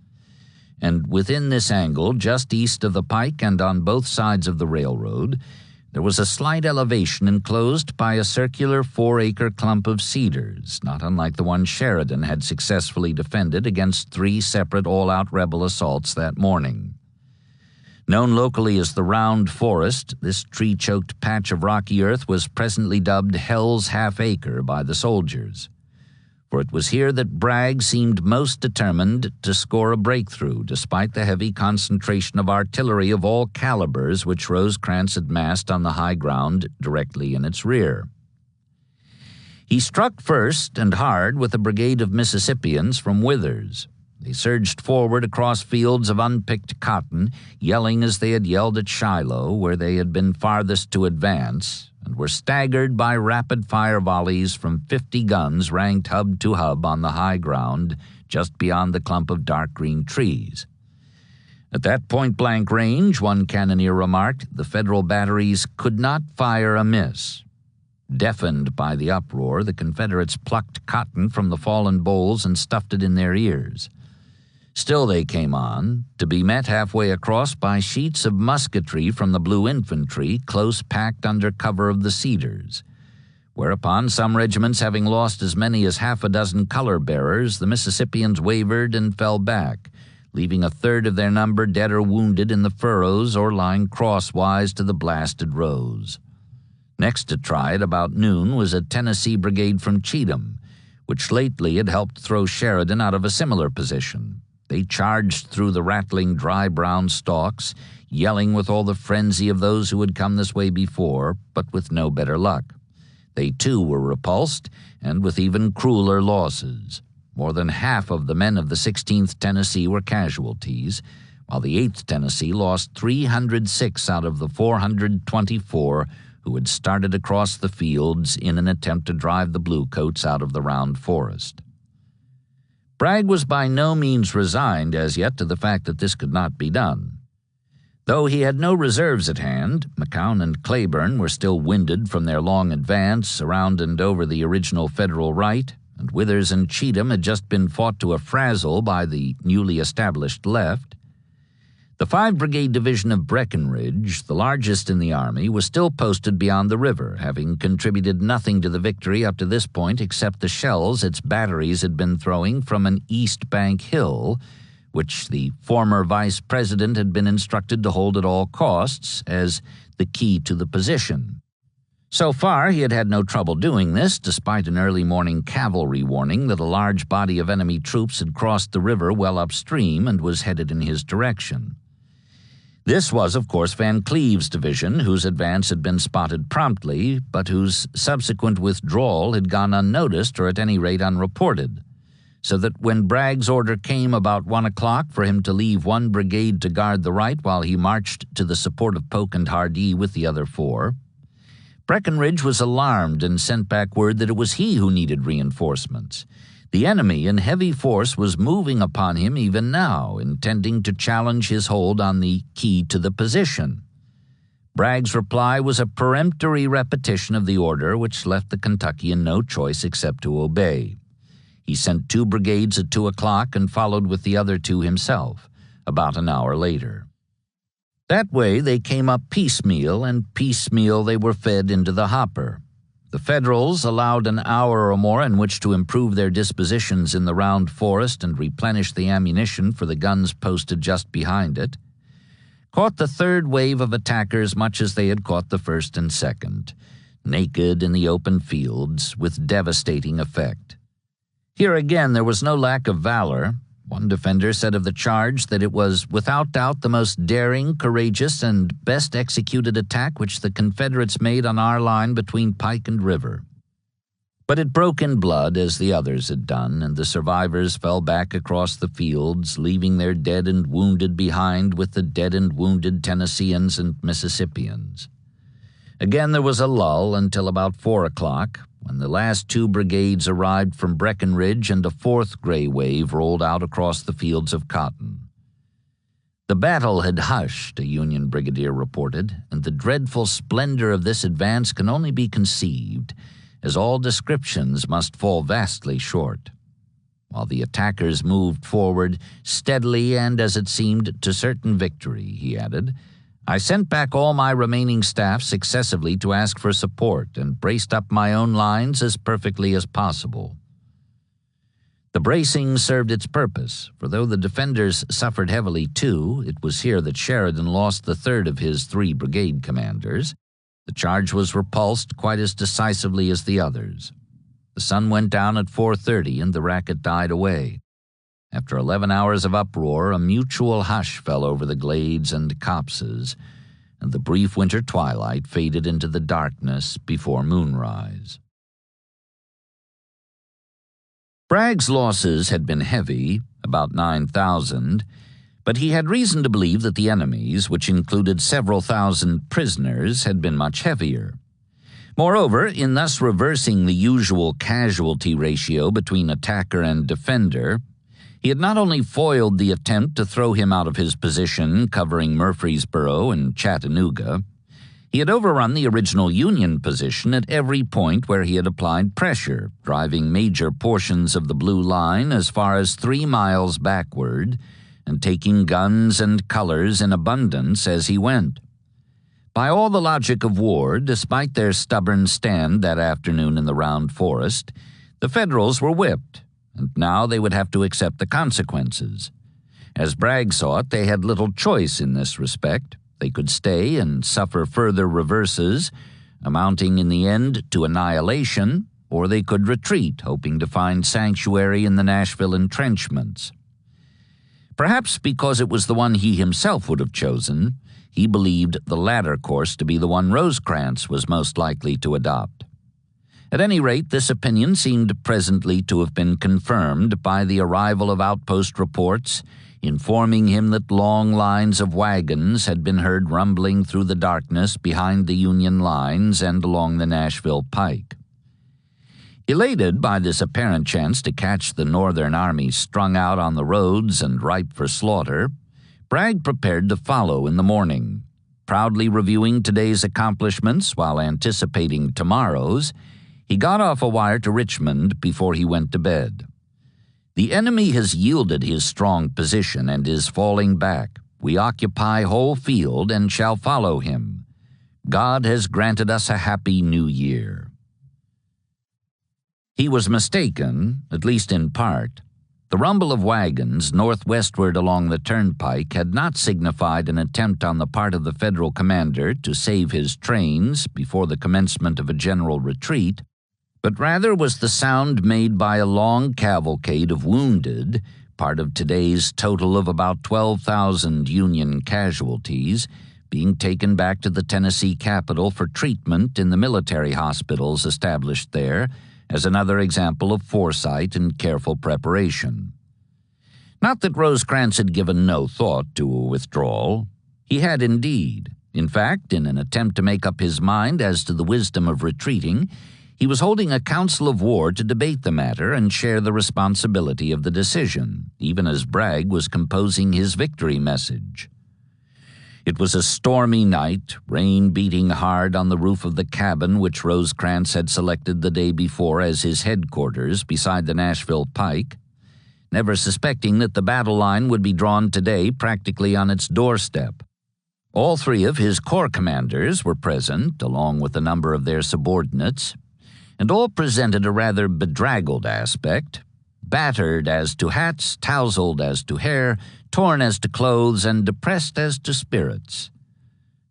Speaker 1: And within this angle, just east of the pike and on both sides of the railroad, there was a slight elevation enclosed by a circular 4-acre clump of cedars, not unlike the one Sheridan had successfully defended against 3 separate all-out rebel assaults that morning. Known locally as the Round Forest, this tree-choked patch of rocky earth was presently dubbed Hell's Half-Acre by the soldiers. For it was here that Bragg seemed most determined to score a breakthrough, despite the heavy concentration of artillery of all calibers which Rosecrans had massed on the high ground directly in its rear. He struck first and hard with a brigade of Mississippians from Withers. They surged forward across fields of unpicked cotton, yelling as they had yelled at Shiloh, where they had been farthest to advance, and were staggered by rapid-fire volleys from 50 guns ranked hub to hub on the high ground just beyond the clump of dark green trees. At that point-blank range, one cannoneer remarked, the Federal batteries could not fire a miss. Deafened by the uproar, the Confederates plucked cotton from the fallen bowls and stuffed it in their ears. Still they came on, to be met halfway across by sheets of musketry from the Blue Infantry, close packed under cover of the cedars. Whereupon, some regiments having lost as many as half a dozen color-bearers, the Mississippians wavered and fell back, leaving a third of their number dead or wounded in the furrows or lying crosswise to the blasted rows. Next to try at about noon was a Tennessee brigade from Cheatham, which lately had helped throw Sheridan out of a similar position. They charged through the rattling dry brown stalks, yelling with all the frenzy of those who had come this way before, but with no better luck. They too were repulsed, and with even crueler losses. More than half of the men of the 16th Tennessee were casualties, while the 8th Tennessee lost 306 out of the 424 who had started across the fields in an attempt to drive the Bluecoats out of the Round Forest. Bragg was by no means resigned as yet to the fact that this could not be done. Though he had no reserves at hand, McCown and Claiborne were still winded from their long advance around and over the original Federal right, and Withers and Cheatham had just been fought to a frazzle by the newly established left. The 5-Brigade Division of Breckinridge, the largest in the Army, was still posted beyond the river, having contributed nothing to the victory up to this point except the shells its batteries had been throwing from an east bank hill, which the former vice president had been instructed to hold at all costs as the key to the position. So far, he had had no trouble doing this, despite an early morning cavalry warning that a large body of enemy troops had crossed the river well upstream and was headed in his direction. This was, of course, Van Cleve's division, whose advance had been spotted promptly, but whose subsequent withdrawal had gone unnoticed or at any rate unreported, so that when Bragg's order came about 1 o'clock for him to leave 1 brigade to guard the right while he marched to the support of Polk and Hardee with the other 4, Breckinridge was alarmed and sent back word that it was he who needed reinforcements. The enemy in heavy force was moving upon him even now, intending to challenge his hold on the key to the position. Bragg's reply was a peremptory repetition of the order, which left the Kentuckian no choice except to obey. He sent 2 brigades at 2 o'clock and followed with the other 2 himself, about an hour later. That way they came up piecemeal, and piecemeal they were fed into the hopper. The Federals, allowed an hour or more in which to improve their dispositions in the Round Forest and replenish the ammunition for the guns posted just behind it, caught the 3rd wave of attackers much as they had caught the 1st and 2nd, naked in the open fields, with devastating effect. Here again there was no lack of valor. One defender said of the charge that it was without doubt the most daring, courageous, and best executed attack which the Confederates made on our line between Pike and River. But it broke in blood as the others had done, and the survivors fell back across the fields, leaving their dead and wounded behind with the dead and wounded Tennesseans and Mississippians. Again there was a lull until about 4 o'clock, when the last 2 brigades arrived from Breckinridge and a 4th gray wave rolled out across the fields of cotton. The battle had hushed, a Union brigadier reported, and the dreadful splendor of this advance can only be conceived, as all descriptions must fall vastly short. While the attackers moved forward steadily and, as it seemed, to certain victory, he added, I sent back all my remaining staff successively to ask for support and braced up my own lines as perfectly as possible. The bracing served its purpose, for though the defenders suffered heavily too, it was here that Sheridan lost the third of his 3 brigade commanders. The charge was repulsed quite as decisively as the others. The sun went down at 4:30 and the racket died away. After 11 hours of uproar, a mutual hush fell over the glades and copses, and the brief winter twilight faded into the darkness before moonrise. Bragg's losses had been heavy, about 9,000, but he had reason to believe that the enemy's, which included several thousand prisoners, had been much heavier. Moreover, in thus reversing the usual casualty ratio between attacker and defender, he had not only foiled the attempt to throw him out of his position covering Murfreesboro and Chattanooga, he had overrun the original Union position at every point where he had applied pressure, driving major portions of the Blue Line as far as 3 miles backward and taking guns and colors in abundance as he went. By all the logic of war, despite their stubborn stand that afternoon in the Round Forest, the Federals were whipped, and now they would have to accept the consequences. As Bragg saw it, they had little choice in this respect. They could stay and suffer further reverses, amounting in the end to annihilation, or they could retreat, hoping to find sanctuary in the Nashville entrenchments. Perhaps because it was the one he himself would have chosen, he believed the latter course to be the one Rosecrans was most likely to adopt. At any rate, this opinion seemed presently to have been confirmed by the arrival of outpost reports informing him that long lines of wagons had been heard rumbling through the darkness behind the Union lines and along the Nashville Pike. Elated by this apparent chance to catch the Northern army strung out on the roads and ripe for slaughter, Bragg prepared to follow in the morning. Proudly reviewing today's accomplishments while anticipating tomorrow's, he got off a wire to Richmond before he went to bed. The enemy has yielded his strong position and is falling back. We occupy whole field and shall follow him. God has granted us a happy new year. He was mistaken, at least in part. The rumble of wagons northwestward along the turnpike had not signified an attempt on the part of the Federal commander to save his trains before the commencement of a general retreat, but rather was the sound made by a long cavalcade of wounded, part of today's total of about 12,000 Union casualties, being taken back to the Tennessee capital for treatment in the military hospitals established there, as another example of foresight and careful preparation. Not that Rosecrans had given no thought to a withdrawal. He had indeed. In fact, in an attempt to make up his mind as to the wisdom of retreating, he was holding a council of war to debate the matter and share the responsibility of the decision, even as Bragg was composing his victory message. It was a stormy night, rain beating hard on the roof of the cabin which Rosecrans had selected the day before as his headquarters beside the Nashville Pike, never suspecting that the battle line would be drawn today practically on its doorstep. All 3 of his corps commanders were present, along with a number of their subordinates, and all presented a rather bedraggled aspect, battered as to hats, tousled as to hair, torn as to clothes, and depressed as to spirits.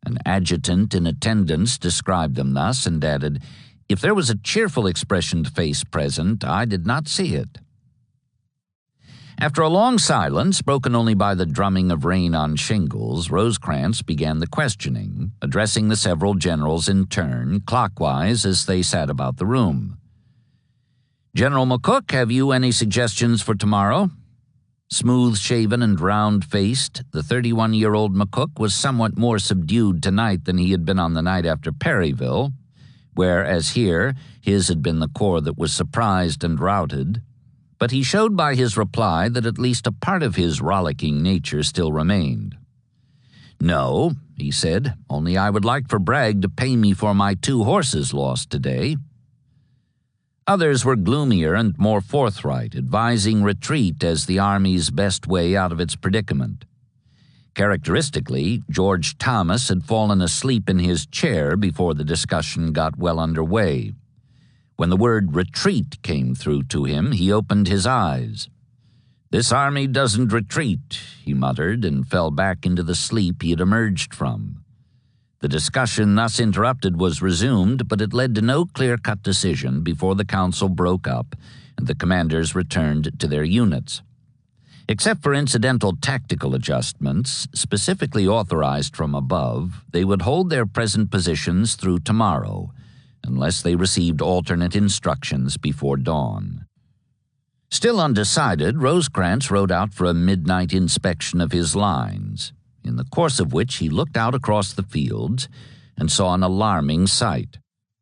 Speaker 1: An adjutant in attendance described them thus and added, "If there was a cheerful expressioned face present, I did not see it." After a long silence, broken only by the drumming of rain on shingles, Rosecrans began the questioning, addressing the several generals in turn, clockwise as they sat about the room. "General McCook, have you any suggestions for tomorrow?" Smooth-shaven and round-faced, the 31-year-old McCook was somewhat more subdued tonight than he had been on the night after Perryville, where, as here, his had been the corps that was surprised and routed. But he showed by his reply that at least a part of his rollicking nature still remained. "No," he said, "only I would like for Bragg to pay me for my 2 horses lost today." Others were gloomier and more forthright, advising retreat as the Army's best way out of its predicament. Characteristically, George Thomas had fallen asleep in his chair before the discussion got well underway. When the word retreat came through to him, he opened his eyes. "This army doesn't retreat," he muttered, and fell back into the sleep he had emerged from. The discussion thus interrupted was resumed, but it led to no clear-cut decision before the council broke up and the commanders returned to their units. Except for incidental tactical adjustments, specifically authorized from above, they would hold their present positions through tomorrow, unless they received alternate instructions before dawn. Still undecided, Rosecrans rode out for a midnight inspection of his lines, in the course of which he looked out across the fields and saw an alarming sight.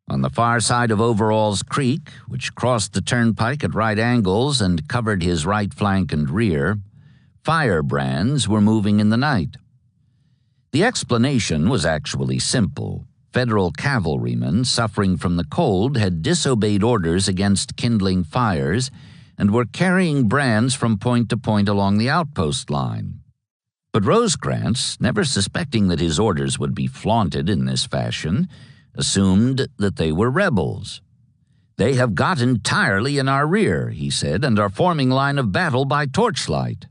Speaker 1: On the far side of Overall's Creek, which crossed the turnpike at right angles and covered his right flank and rear, firebrands were moving in the night. The explanation was actually simple. Federal cavalrymen suffering from the cold had disobeyed orders against kindling fires and were carrying brands from point to point along the outpost line. But Rosecrans, never suspecting that his orders would be flaunted in this fashion, assumed that they were rebels. "They have got entirely in our rear," he said, "and are forming line of battle by torchlight."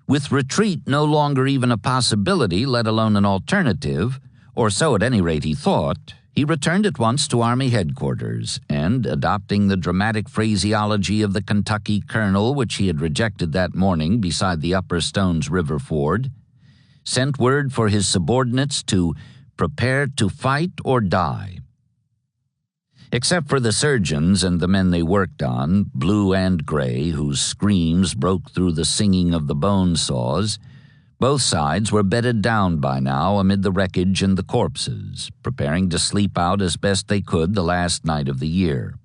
Speaker 1: With retreat no longer even a possibility, let alone an alternative, or so at any rate he thought, he returned at once to Army headquarters and, adopting the dramatic phraseology of the Kentucky colonel which he had rejected that morning beside the Upper Stones River ford, sent word for his subordinates to prepare to fight or die. Except for the surgeons and the men they worked on, blue and gray, whose screams broke through the singing of the bone saws, both sides were bedded down by now amid the wreckage and the corpses, preparing to sleep out as best they could the last night of the year.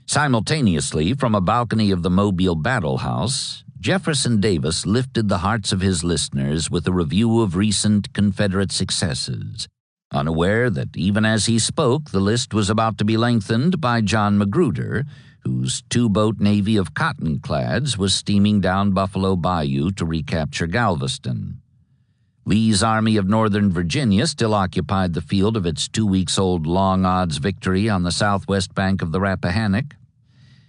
Speaker 1: Simultaneously, from a balcony of the Mobile Battle House, Jefferson Davis lifted the hearts of his listeners with a review of recent Confederate successes, unaware that even as he spoke the list was about to be lengthened by John Magruder, whose 2-boat navy of cottonclads was steaming down Buffalo Bayou to recapture Galveston. Lee's Army of Northern Virginia still occupied the field of its 2-weeks-old long-odds victory on the southwest bank of the Rappahannock,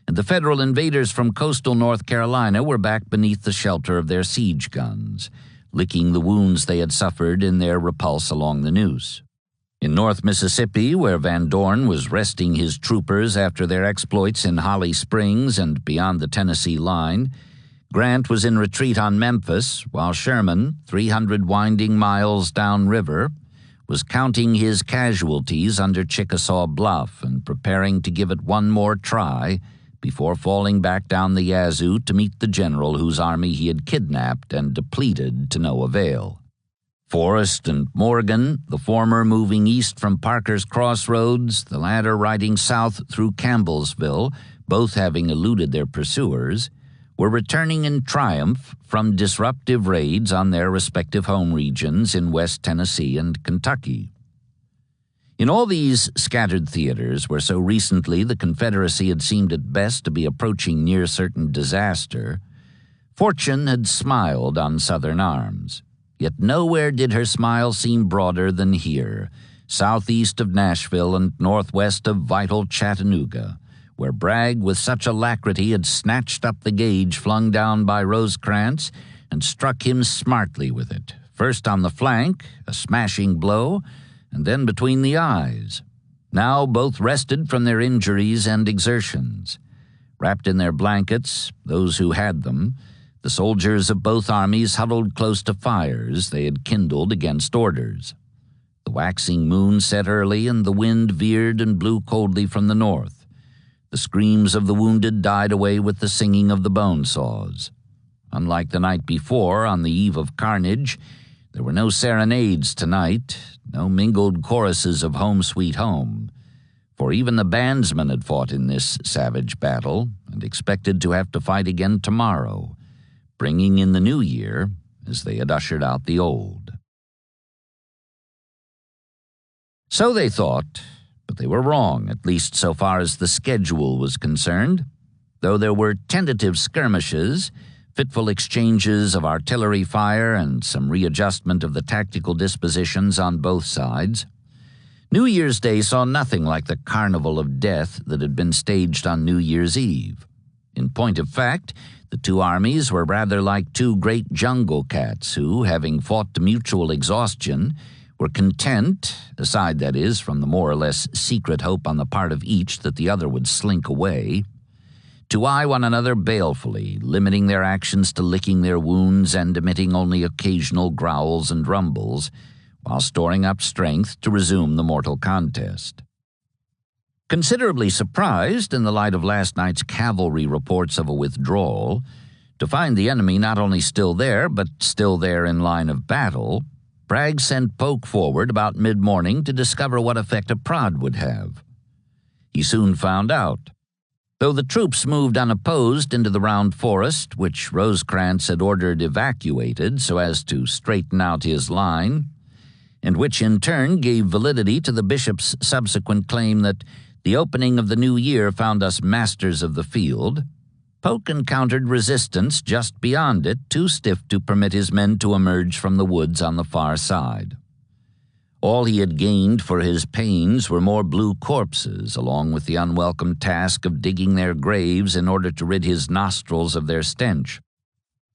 Speaker 1: and the Federal invaders from coastal North Carolina were back beneath the shelter of their siege guns, licking the wounds they had suffered in their repulse along the Neuse. In North Mississippi, where Van Dorn was resting his troopers after their exploits in Holly Springs and beyond the Tennessee line, Grant was in retreat on Memphis, while Sherman, 300 winding miles downriver, was counting his casualties under Chickasaw Bluff and preparing to give it one more try before falling back down the Yazoo to meet the general whose army he had kidnapped and depleted to no avail. Forrest and Morgan, the former moving east from Parker's Crossroads, the latter riding south through Campbellsville, both having eluded their pursuers, were returning in triumph from disruptive raids on their respective home regions in West Tennessee and Kentucky. In all these scattered theaters, where so recently the Confederacy had seemed at best to be approaching near certain disaster, fortune had smiled on Southern arms. Yet nowhere did her smile seem broader than here, southeast of Nashville and northwest of vital Chattanooga, where Bragg with such alacrity had snatched up the gauge flung down by Rosecrans and struck him smartly with it, first on the flank, a smashing blow, and then between the eyes. Now both rested from their injuries and exertions. Wrapped in their blankets, those who had them, the soldiers of both armies huddled close to fires they had kindled against orders. The waxing moon set early, and the wind veered and blew coldly from the north. The screams of the wounded died away with the singing of the bone saws. Unlike the night before, on the eve of carnage, there were no serenades tonight, no mingled choruses of Home Sweet Home, for even the bandsmen had fought in this savage battle and expected to have to fight again tomorrow, bringing in the new year as they had ushered out the old. So they thought, but they were wrong, at least so far as the schedule was concerned. Though there were tentative skirmishes, fitful exchanges of artillery fire, and some readjustment of the tactical dispositions on both sides, New Year's Day saw nothing like the carnival of death that had been staged on New Year's Eve. In point of fact, the two armies were rather like two great jungle cats who, having fought to mutual exhaustion, were content, aside, that is, from the more or less secret hope on the part of each that the other would slink away, to eye one another balefully, limiting their actions to licking their wounds and emitting only occasional growls and rumbles, while storing up strength to resume the mortal contest. Considerably surprised, in the light of last night's cavalry reports of a withdrawal, to find the enemy not only still there, but still there in line of battle, Bragg sent Polk forward about mid-morning to discover what effect a prod would have. He soon found out. Though the troops moved unopposed into the round forest, which Rosecrans had ordered evacuated so as to straighten out his line, and which in turn gave validity to the bishop's subsequent claim that the opening of the new year found us masters of the field, Polk encountered resistance just beyond it, too stiff to permit his men to emerge from the woods on the far side. All he had gained for his pains were more blue corpses, along with the unwelcome task of digging their graves in order to rid his nostrils of their stench.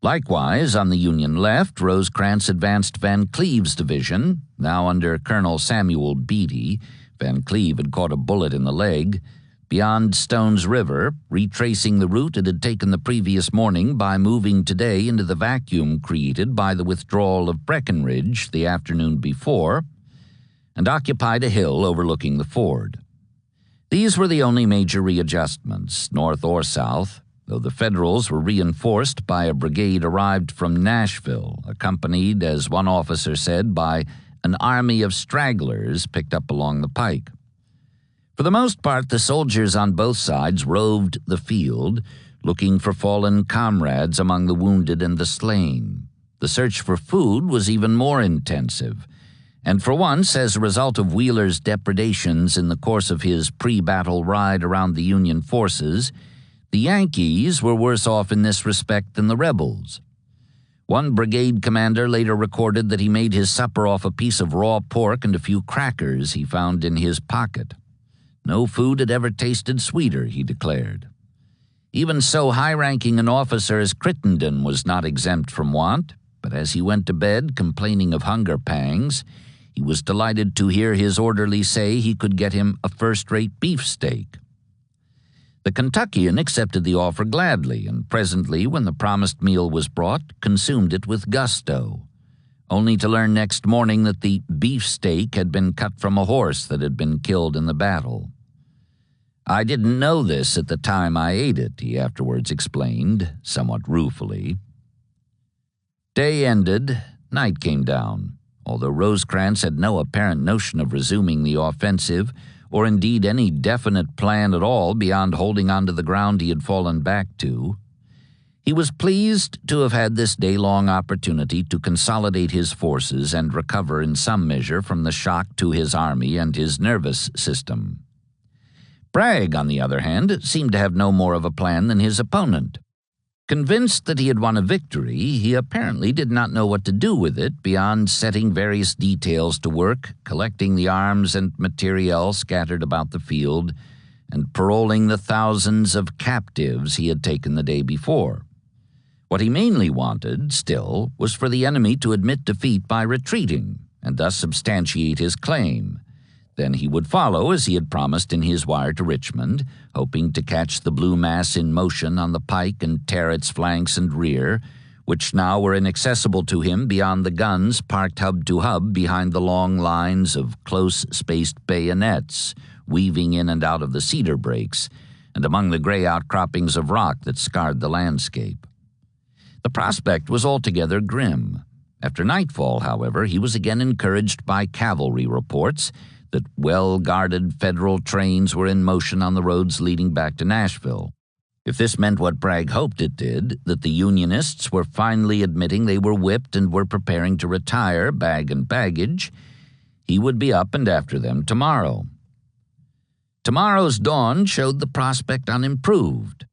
Speaker 1: Likewise, on the Union left, Rosecrans advanced Van Cleve's division, now under Colonel Samuel Beatty. Van Cleve had caught a bullet in the leg, beyond Stone's River, retracing the route it had taken the previous morning by moving today into the vacuum created by the withdrawal of Breckinridge the afternoon before, and occupied a hill overlooking the ford. These were the only major readjustments, north or south, though the Federals were reinforced by a brigade arrived from Nashville, accompanied, as one officer said, by an army of stragglers picked up along the pike. For the most part, the soldiers on both sides roved the field, looking for fallen comrades among the wounded and the slain. The search for food was even more intensive, and for once, as a result of Wheeler's depredations in the course of his pre-battle ride around the Union forces, the Yankees were worse off in this respect than the rebels. One brigade commander later recorded that he made his supper off a piece of raw pork and a few crackers he found in his pocket. No food had ever tasted sweeter, he declared. Even so high-ranking an officer as Crittenden was not exempt from want, but as he went to bed complaining of hunger pangs, he was delighted to hear his orderly say he could get him a first-rate beefsteak. The Kentuckian accepted the offer gladly, and presently, when the promised meal was brought, consumed it with gusto, only to learn next morning that the beefsteak had been cut from a horse that had been killed in the battle. "I didn't know this at the time I ate it," he afterwards explained, somewhat ruefully. Day ended, night came down. Although Rosecrans had no apparent notion of resuming the offensive, or indeed any definite plan at all beyond holding on to the ground he had fallen back to, he was pleased to have had this day-long opportunity to consolidate his forces and recover in some measure from the shock to his army and his nervous system. Bragg, on the other hand, seemed to have no more of a plan than his opponent. Convinced that he had won a victory, he apparently did not know what to do with it beyond setting various details to work, collecting the arms and materiel scattered about the field, and paroling the thousands of captives he had taken the day before. What he mainly wanted, still, was for the enemy to admit defeat by retreating, and thus substantiate his claim. Then he would follow, as he had promised in his wire to Richmond, hoping to catch the blue mass in motion on the pike and tear its flanks and rear, which now were inaccessible to him beyond the guns parked hub to hub behind the long lines of close-spaced bayonets, weaving in and out of the cedar brakes, and among the gray outcroppings of rock that scarred the landscape. The prospect was altogether grim. After nightfall, however, he was again encouraged by cavalry reports that well-guarded Federal trains were in motion on the roads leading back to Nashville. If this meant what Bragg hoped it did, that the Unionists were finally admitting they were whipped and were preparing to retire, bag and baggage, he would be up and after them tomorrow. Tomorrow's dawn showed the prospect unimproved.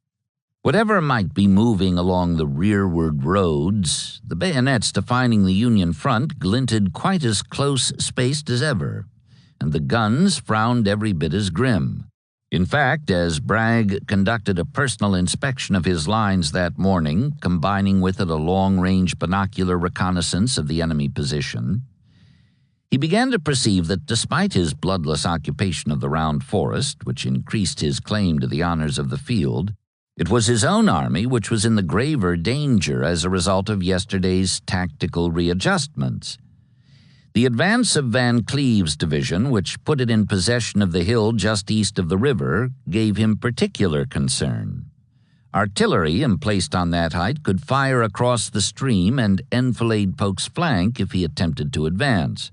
Speaker 1: Whatever might be moving along the rearward roads, the bayonets defining the Union front glinted quite as close-spaced as ever, and the guns frowned every bit as grim. In fact, as Bragg conducted a personal inspection of his lines that morning, combining with it a long-range binocular reconnaissance of the enemy position, he began to perceive that despite his bloodless occupation of the Round Forest, which increased his claim to the honors of the field, it was his own army which was in the graver danger as a result of yesterday's tactical readjustments. The advance of Van Cleve's division, which put it in possession of the hill just east of the river, gave him particular concern. Artillery emplaced on that height could fire across the stream and enfilade Polk's flank if he attempted to advance.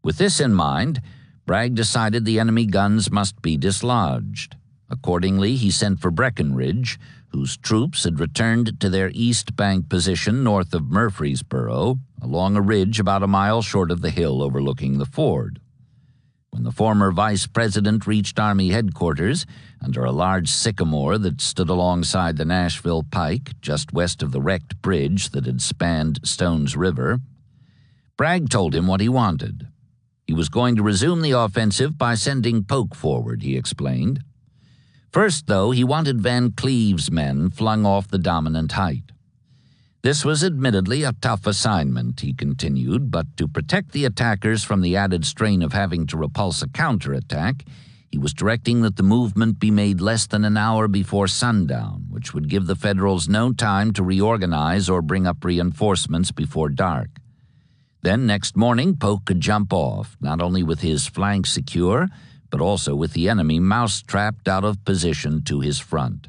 Speaker 1: With this in mind, Bragg decided the enemy guns must be dislodged. Accordingly, he sent for Breckinridge, whose troops had returned to their east bank position north of Murfreesboro, along a ridge about a mile short of the hill overlooking the ford. When the former vice president reached Army headquarters, under a large sycamore that stood alongside the Nashville Pike, just west of the wrecked bridge that had spanned Stone's River, Bragg told him what he wanted. He was going to resume the offensive by sending Polk forward, he explained. First, though, he wanted Van Cleve's men flung off the dominant height. This was admittedly a tough assignment, he continued, but to protect the attackers from the added strain of having to repulse a counterattack, he was directing that the movement be made less than an hour before sundown, which would give the Federals no time to reorganize or bring up reinforcements before dark. Then next morning, Polk could jump off, not only with his flank secure, but also with the enemy mouse-trapped out of position to his front.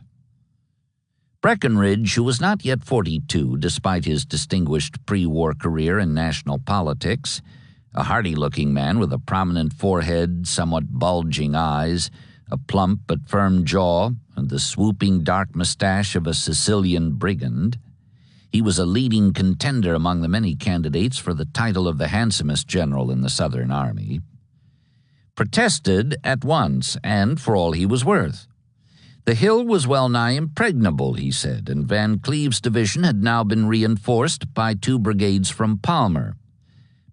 Speaker 1: Breckinridge, who was not yet 42 despite his distinguished pre-war career in national politics, a hardy-looking man with a prominent forehead, somewhat bulging eyes, a plump but firm jaw, and the swooping dark mustache of a Sicilian brigand, he was a leading contender among the many candidates for the title of the handsomest general in the Southern Army, protested at once and for all he was worth. The hill was well-nigh impregnable, he said, and Van Cleve's division had now been reinforced by 2 brigades from Palmer.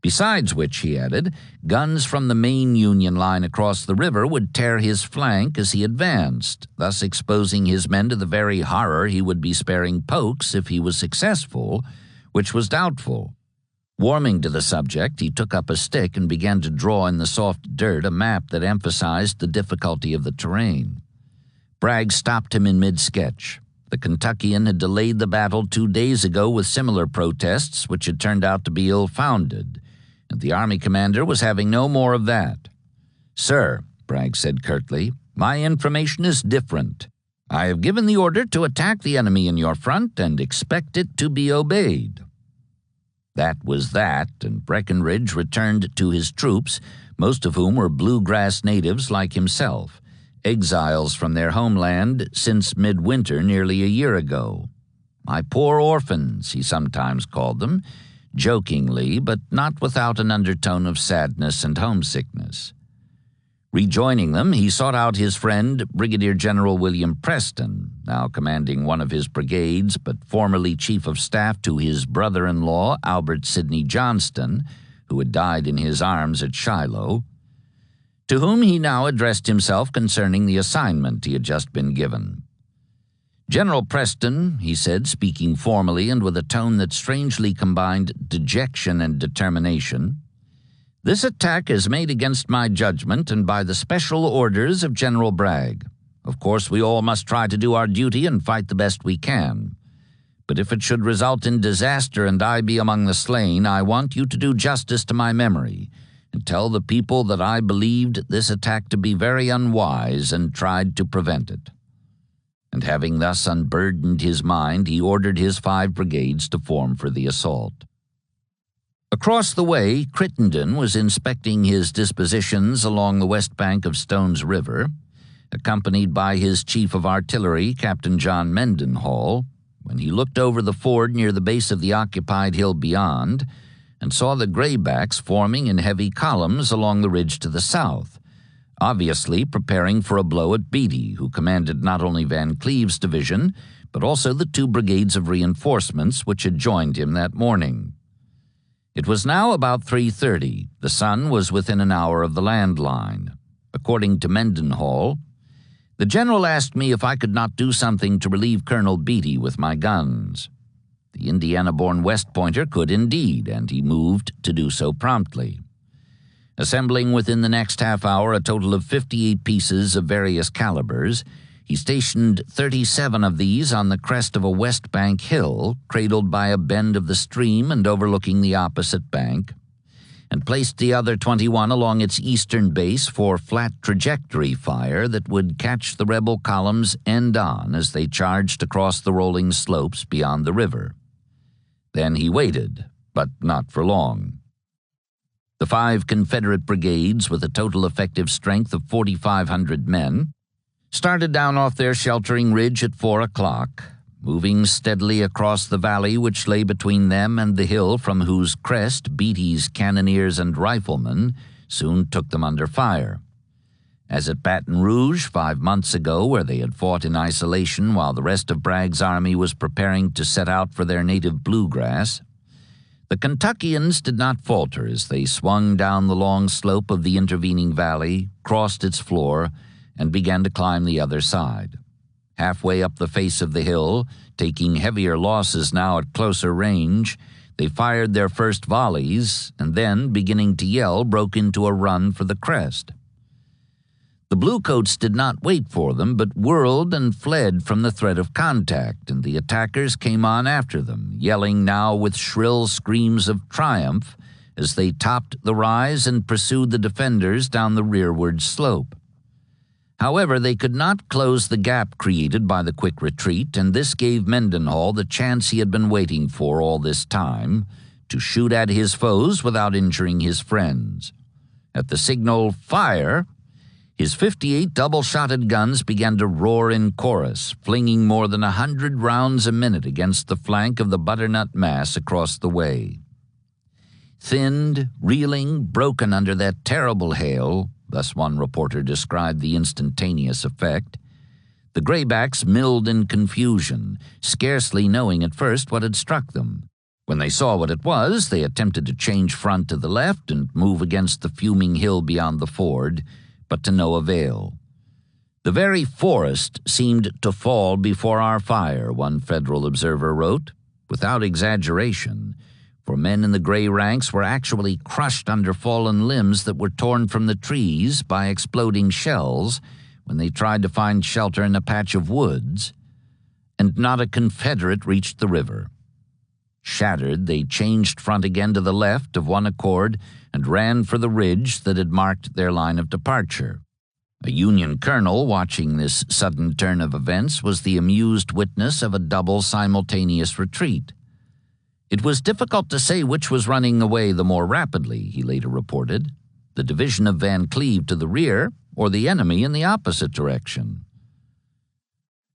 Speaker 1: Besides which, he added, guns from the main Union line across the river would tear his flank as he advanced, thus exposing his men to the very horror he would be sparing Polk's if he was successful, which was doubtful. Warming to the subject, he took up a stick and began to draw in the soft dirt a map that emphasized the difficulty of the terrain. Bragg stopped him in mid-sketch. The Kentuckian had delayed the battle 2 days ago with similar protests, which had turned out to be ill-founded, and the Army commander was having no more of that. "Sir," Bragg said curtly, "my information is different. I have given the order to attack the enemy in your front and expect it to be obeyed." That was that, and Breckinridge returned to his troops, most of whom were bluegrass natives like himself, exiles from their homeland since midwinter nearly a year ago. "My poor orphans," he sometimes called them, jokingly, but not without an undertone of sadness and homesickness. Rejoining them, he sought out his friend, Brigadier General William Preston, now commanding one of his brigades, but formerly Chief of Staff to his brother-in-law, Albert Sidney Johnston, who had died in his arms at Shiloh, to whom he now addressed himself concerning the assignment he had just been given. "General Preston," he said, speaking formally and with a tone that strangely combined dejection and determination, "this attack is made against my judgment and by the special orders of General Bragg. Of course, we all must try to do our duty and fight the best we can. But if it should result in disaster and I be among the slain, I want you to do justice to my memory and tell the people that I believed this attack to be very unwise and tried to prevent it." And having thus unburdened his mind, he ordered his 5 brigades to form for the assault. Across the way, Crittenden was inspecting his dispositions along the west bank of Stone's River, accompanied by his chief of artillery, Captain John Mendenhall, when he looked over the ford near the base of the occupied hill beyond and saw the graybacks forming in heavy columns along the ridge to the south, obviously preparing for a blow at Beatty, who commanded not only Van Cleve's division, but also the 2 brigades of reinforcements which had joined him that morning. It was now about 3:30. The sun was within an hour of the land line. According to Mendenhall, "The general asked me if I could not do something to relieve Colonel Beatty with my guns." The Indiana-born West Pointer could indeed, and he moved to do so promptly. Assembling within the next half hour a total of 58 pieces of various calibers, he stationed 37 of these on the crest of a west bank hill, cradled by a bend of the stream and overlooking the opposite bank, and placed the other 21 along its eastern base for flat trajectory fire that would catch the rebel columns end on as they charged across the rolling slopes beyond the river. Then he waited, but not for long. The 5 Confederate brigades, with a total effective strength of 4,500 men, started down off their sheltering ridge at 4 o'clock, moving steadily across the valley which lay between them and the hill from whose crest Beatty's cannoneers and riflemen soon took them under fire. As at Baton Rouge 5 months ago, where they had fought in isolation while the rest of Bragg's army was preparing to set out for their native bluegrass, the Kentuckians did not falter as they swung down the long slope of the intervening valley, crossed its floor, and began to climb the other side. Halfway up the face of the hill, taking heavier losses now at closer range, they fired their first volleys and then, beginning to yell, broke into a run for the crest. The bluecoats did not wait for them, but whirled and fled from the threat of contact, and the attackers came on after them, yelling now with shrill screams of triumph as they topped the rise and pursued the defenders down the rearward slope. However, they could not close the gap created by the quick retreat, and this gave Mendenhall the chance he had been waiting for all this time, to shoot at his foes without injuring his friends. At the signal, "Fire!" his 58 double-shotted guns began to roar in chorus, flinging more than 100 rounds a minute against the flank of the butternut mass across the way. Thinned, reeling, broken under that terrible hail, thus one reporter described the instantaneous effect, the graybacks milled in confusion, scarcely knowing at first what had struck them. When they saw what it was, they attempted to change front to the left and move against the fuming hill beyond the ford, but to no avail. "The very forest seemed to fall before our fire," one Federal observer wrote, without exaggeration, for men in the gray ranks were actually crushed under fallen limbs that were torn from the trees by exploding shells when they tried to find shelter in a patch of woods, and not a Confederate reached the river. Shattered, they changed front again to the left of one accord and ran for the ridge that had marked their line of departure. A Union colonel watching this sudden turn of events was the amused witness of a double simultaneous retreat. It was difficult to say which was running away the more rapidly, he later reported, the division of Van Cleve to the rear or the enemy in the opposite direction.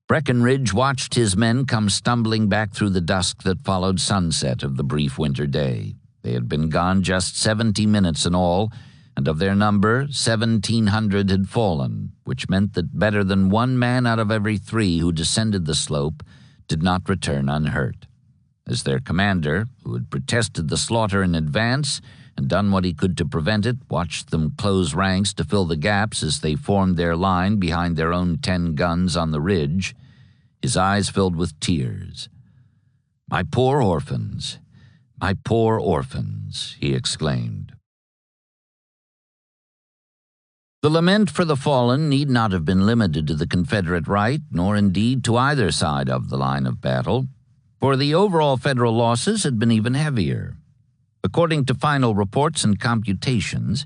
Speaker 1: Breckinridge watched his men come stumbling back through the dusk that followed sunset of the brief winter day. They had been gone just 70 minutes in all, and of their number, 1,700 had fallen, which meant that better than 1 man out of every 3 who descended the slope did not return unhurt. As their commander, who had protested the slaughter in advance and done what he could to prevent it, watched them close ranks to fill the gaps as they formed their line behind their own 10 guns on the ridge, his eyes filled with tears. "My poor orphans! My poor orphans!" he exclaimed. The lament for the fallen need not have been limited to the Confederate right, nor indeed to either side of the line of battle, for the overall Federal losses had been even heavier. According to final reports and computations,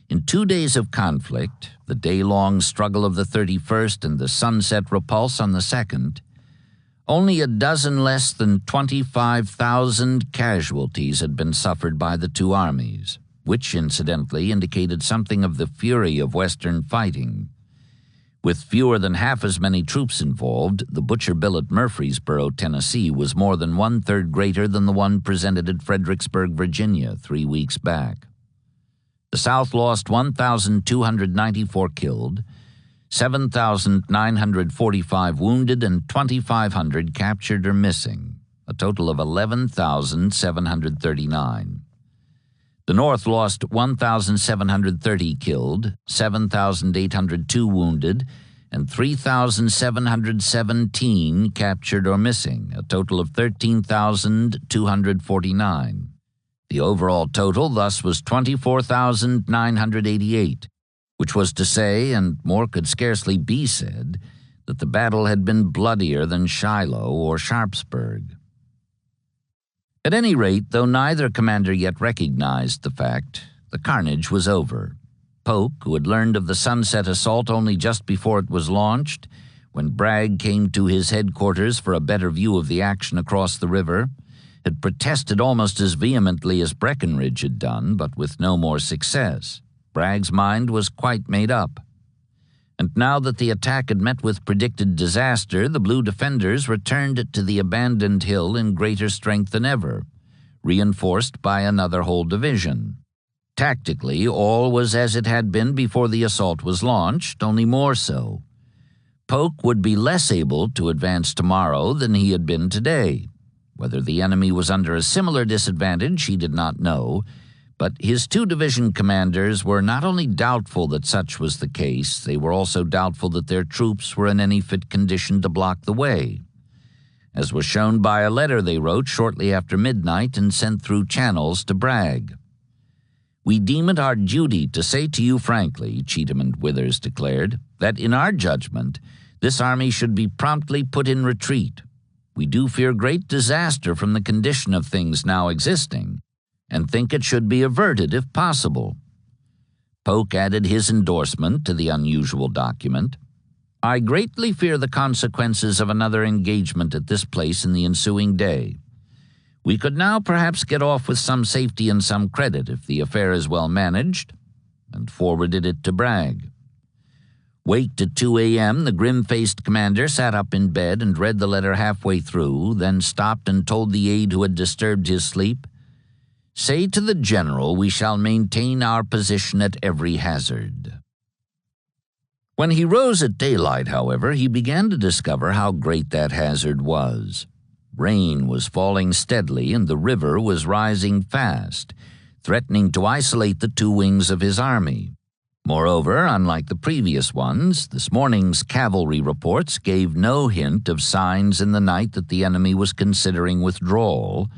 Speaker 1: in 2 days of conflict, the day-long struggle of the 31st and the sunset repulse on the 2nd, only a dozen less than 25,000 casualties had been suffered by the 2 armies, which incidentally indicated something of the fury of Western fighting. With fewer than half as many troops involved, the butcher bill at Murfreesboro, Tennessee, was more than one-third greater than the one presented at Fredericksburg, Virginia, 3 weeks back. The South lost 1,294 killed, 7,945 wounded, and 2,500 captured or missing, a total of 11,739. The North lost 1,730 killed, 7,802 wounded, and 3,717 captured or missing, a total of 13,249. The overall total thus was 24,988, which was to say, and more could scarcely be said, that the battle had been bloodier than Shiloh or Sharpsburg. At any rate, though neither commander yet recognized the fact, the carnage was over. Polk, who had learned of the Sunset Assault only just before it was launched, when Bragg came to his headquarters for a better view of the action across the river, had protested almost as vehemently as Breckinridge had done, but with no more success. Bragg's mind was quite made up. And now that the attack had met with predicted disaster, the Blue defenders returned to the abandoned hill in greater strength than ever, reinforced by another whole division. Tactically, all was as it had been before the assault was launched, only more so. Polk would be less able to advance tomorrow than he had been today. Whether the enemy was under a similar disadvantage, he did not know, but his two division commanders were not only doubtful that such was the case, they were also doubtful that their troops were in any fit condition to block the way, as was shown by a letter they wrote shortly after midnight and sent through channels to Bragg. "We deem it our duty to say to you frankly," Cheatham and Withers declared, "that in our judgment this army should be promptly put in retreat. We do fear great disaster from the condition of things now existing, and think it should be averted if possible." Polk added his endorsement to the unusual document. "I greatly fear the consequences of another engagement at this place in the ensuing day. We could now perhaps get off with some safety and some credit if the affair is well managed," and forwarded it to Bragg. Waked at 2 a.m., the grim-faced commander sat up in bed and read the letter halfway through, then stopped and told the aide who had disturbed his sleep, "Say to the general we shall maintain our position at every hazard." When he rose at daylight, however, he began to discover how great that hazard was. Rain was falling steadily and the river was rising fast, threatening to isolate the two wings of his army. Moreover, unlike the previous ones, this morning's cavalry reports gave no hint of signs in the night that the enemy was considering withdrawal,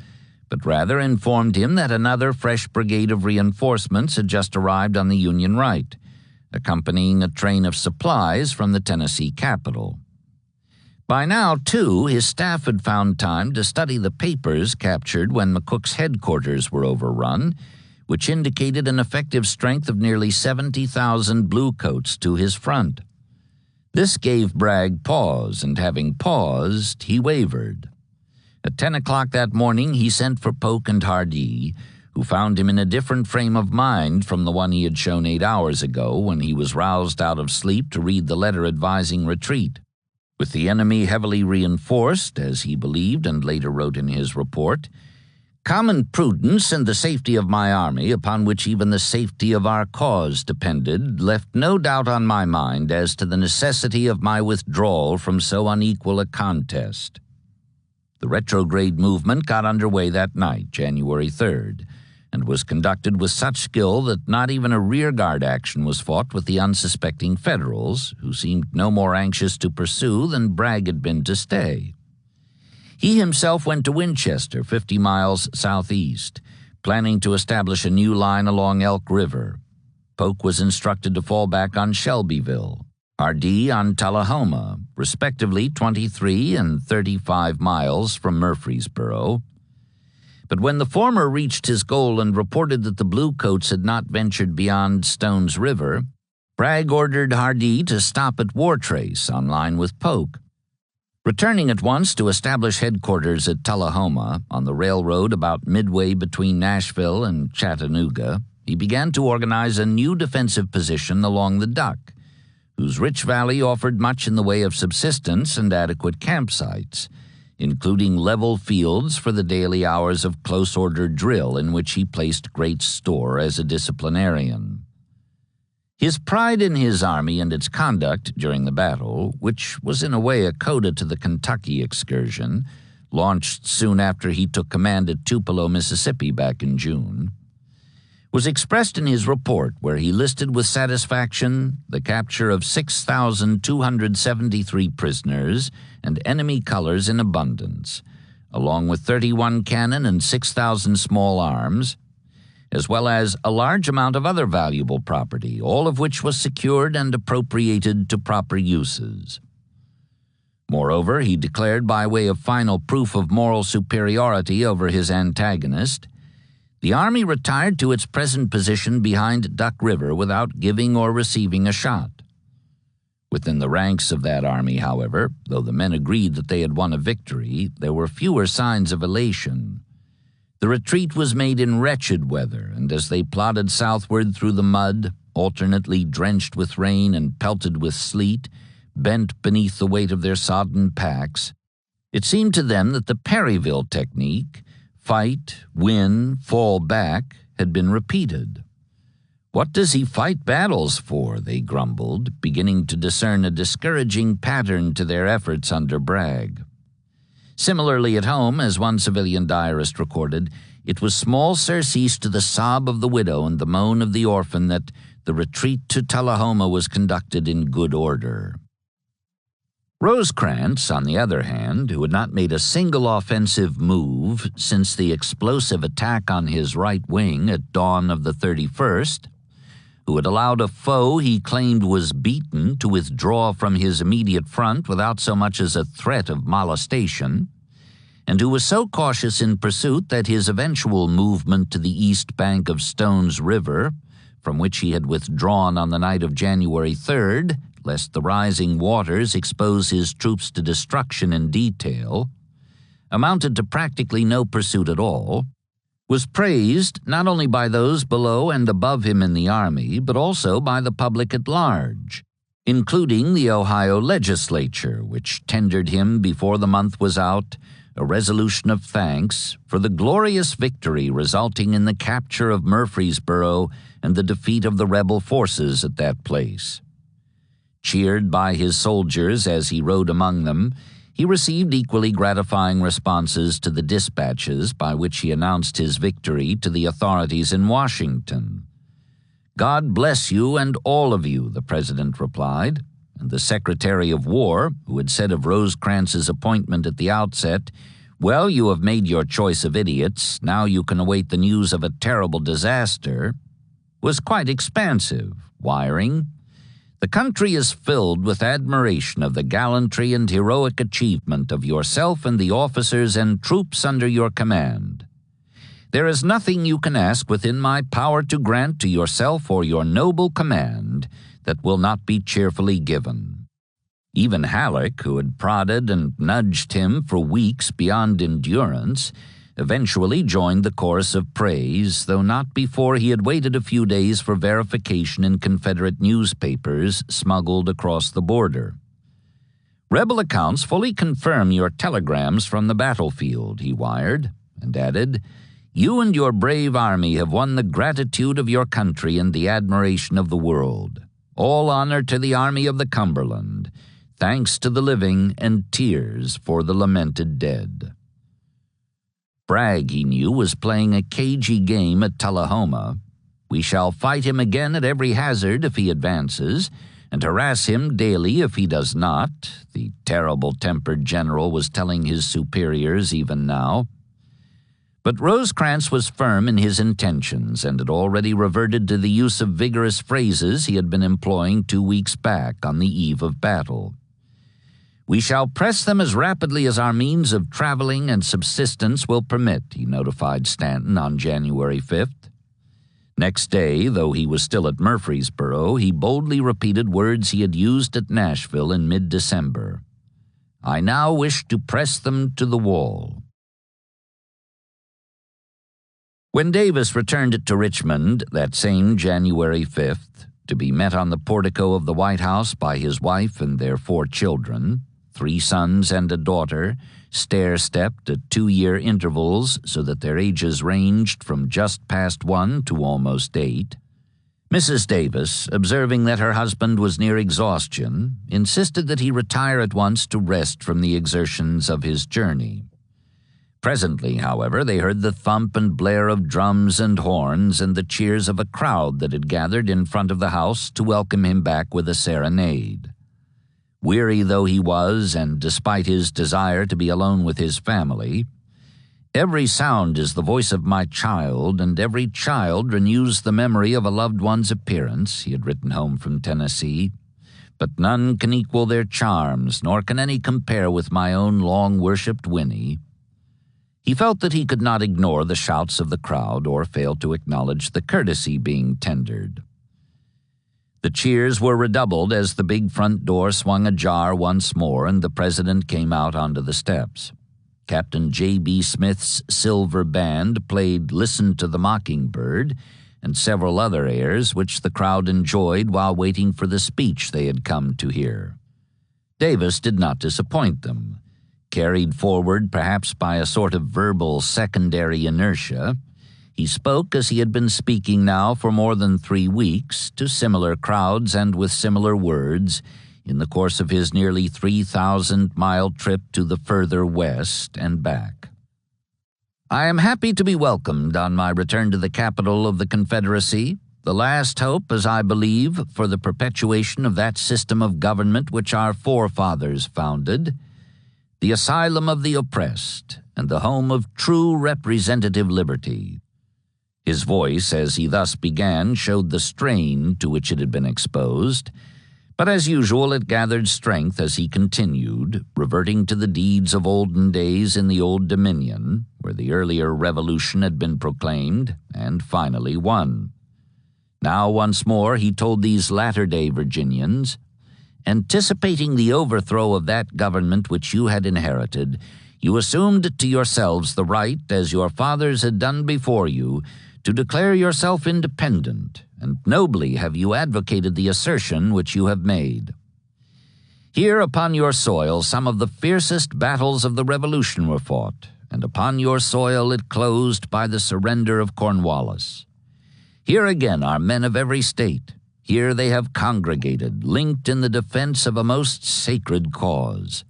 Speaker 1: but rather informed him that another fresh brigade of reinforcements had just arrived on the Union right, accompanying a train of supplies from the Tennessee capital. By now, too, his staff had found time to study the papers captured when McCook's headquarters were overrun, which indicated an effective strength of nearly 70,000 bluecoats to his front. This gave Bragg pause, and having paused, he wavered. At 10 o'clock that morning, he sent for Polk and Hardee, who found him in a different frame of mind from the one he had shown 8 hours ago when he was roused out of sleep to read the letter advising retreat. With the enemy heavily reinforced, as he believed and later wrote in his report, "Common prudence and the safety of my army, upon which even the safety of our cause depended, left no doubt on my mind as to the necessity of my withdrawal from so unequal a contest." The retrograde movement got underway that night, January 3rd, and was conducted with such skill that not even a rearguard action was fought with the unsuspecting Federals, who seemed no more anxious to pursue than Bragg had been to stay. He himself went to Winchester, 50 miles southeast, planning to establish a new line along Elk River. Polk was instructed to fall back on Shelbyville, Hardee on Tullahoma, respectively 23 and 35 miles from Murfreesboro. But when the former reached his goal and reported that the Bluecoats had not ventured beyond Stone's River, Bragg ordered Hardee to stop at Wartrace on line with Polk. Returning at once to establish headquarters at Tullahoma, on the railroad about midway between Nashville and Chattanooga, he began to organize a new defensive position along the Duck, whose rich valley offered much in the way of subsistence and adequate campsites, including level fields for the daily hours of close-order drill in which he placed great store as a disciplinarian. His pride in his army and its conduct during the battle, which was in a way a coda to the Kentucky excursion, launched soon after he took command at Tupelo, Mississippi back in June, was expressed in his report, where he listed with satisfaction the capture of 6,273 prisoners and enemy colors in abundance, along with 31 cannon and 6,000 small arms, as well as a large amount of other valuable property, all of which was secured and appropriated to proper uses. Moreover, he declared by way of final proof of moral superiority over his antagonist, the army retired to its present position behind Duck River without giving or receiving a shot. Within the ranks of that army, however, though the men agreed that they had won a victory, there were fewer signs of elation. The retreat was made in wretched weather, and as they plodded southward through the mud, alternately drenched with rain and pelted with sleet, bent beneath the weight of their sodden packs, it seemed to them that the Perryville technique, fight, win, fall back, had been repeated. "What does he fight battles for?" they grumbled, beginning to discern a discouraging pattern to their efforts under Bragg. Similarly at home, as one civilian diarist recorded, it was small surcease to the sob of the widow and the moan of the orphan that the retreat to Tullahoma was conducted in good order. Rosecrans, on the other hand, who had not made a single offensive move since the explosive attack on his right wing at dawn of the 31st, who had allowed a foe he claimed was beaten to withdraw from his immediate front without so much as a threat of molestation, and who was so cautious in pursuit that his eventual movement to the east bank of Stone's River, from which he had withdrawn on the night of January 3rd, lest the rising waters expose his troops to destruction in detail, amounted to practically no pursuit at all, was praised not only by those below and above him in the army, but also by the public at large, including the Ohio legislature, which tendered him before the month was out a resolution of thanks for the glorious victory resulting in the capture of Murfreesboro and the defeat of the rebel forces at that place. Cheered by his soldiers as he rode among them, he received equally gratifying responses to the dispatches by which he announced his victory to the authorities in Washington. "God bless you and all of you," the president replied, and the Secretary of War, who had said of Rosecrans's appointment at the outset, "Well, you have made your choice of idiots, now you can await the news of a terrible disaster," was quite expansive, wiring, "The country is filled with admiration of the gallantry and heroic achievement of yourself and the officers and troops under your command. There is nothing you can ask within my power to grant to yourself or your noble command that will not be cheerfully given." Even Halleck, who had prodded and nudged him for weeks beyond endurance, eventually joined the chorus of praise, though not before he had waited a few days for verification in Confederate newspapers smuggled across the border. "Rebel accounts fully confirm your telegrams from the battlefield," he wired, and added, "You and your brave army have won the gratitude of your country and the admiration of the world. All honor to the Army of the Cumberland. Thanks to the living and tears for the lamented dead." Bragg, he knew, was playing a cagey game at Tullahoma. "We shall fight him again at every hazard if he advances, and harass him daily if he does not," the terrible-tempered general was telling his superiors even now. But Rosecrans was firm in his intentions and had already reverted to the use of vigorous phrases he had been employing 2 weeks back on the eve of battle. "We shall press them as rapidly as our means of traveling and subsistence will permit," he notified Stanton on January 5th. Next day, though he was still at Murfreesboro, he boldly repeated words he had used at Nashville in mid-December. "I now wish to press them to the wall." When Davis returned to Richmond that same January 5th, to be met on the portico of the White House by his wife and their 4 children, 3 sons and a daughter, stair-stepped at 2-year intervals so that their ages ranged from just past 1 to almost 8. Mrs. Davis, observing that her husband was near exhaustion, insisted that he retire at once to rest from the exertions of his journey. Presently, however, they heard the thump and blare of drums and horns and the cheers of a crowd that had gathered in front of the house to welcome him back with a serenade. Weary though he was, and despite his desire to be alone with his family, "Every sound is the voice of my child, and every child renews the memory of a loved one's appearance," he had written home from Tennessee. "But none can equal their charms, nor can any compare with my own long-worshipped Winnie." He felt that he could not ignore the shouts of the crowd or fail to acknowledge the courtesy being tendered. The cheers were redoubled as the big front door swung ajar once more and the president came out onto the steps. Captain J.B. Smith's silver band played "Listen to the Mockingbird" and several other airs which the crowd enjoyed while waiting for the speech they had come to hear. Davis did not disappoint them. Carried forward perhaps by a sort of verbal secondary inertia, he spoke as he had been speaking now for more than 3 weeks to similar crowds and with similar words in the course of his nearly 3,000-mile trip to the further West and back. "I am happy to be welcomed on my return to the capital of the Confederacy, the last hope, as I believe, for the perpetuation of that system of government which our forefathers founded, the asylum of the oppressed, and the home of true representative liberty." His voice, as he thus began, showed the strain to which it had been exposed, but as usual it gathered strength as he continued, reverting to the deeds of olden days in the Old Dominion, where the earlier revolution had been proclaimed and finally won. Now once more he told these latter-day Virginians, "Anticipating the overthrow of that government which you had inherited, you assumed to yourselves the right, as your fathers had done before you, to declare yourself independent, and nobly have you advocated the assertion which you have made. Here upon your soil some of the fiercest battles of the Revolution were fought, and upon your soil it closed by the surrender of Cornwallis. Here again are men of every state. Here they have congregated, linked in the defense of a most sacred cause.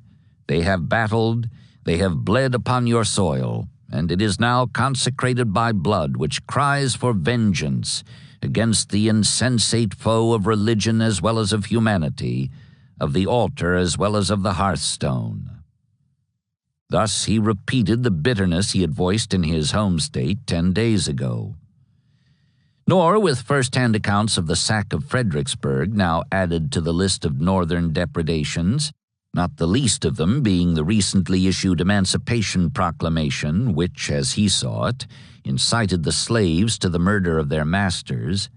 Speaker 1: They have battled, they have bled upon your soil, and it is now consecrated by blood which cries for vengeance against the insensate foe of religion as well as of humanity, of the altar as well as of the hearthstone." Thus he repeated the bitterness he had voiced in his home state 10 days ago. Nor, with first-hand accounts of the sack of Fredericksburg now added to the list of northern depredations, not the least of them being the recently issued Emancipation Proclamation, which, as he saw it, incited the slaves to the murder of their masters,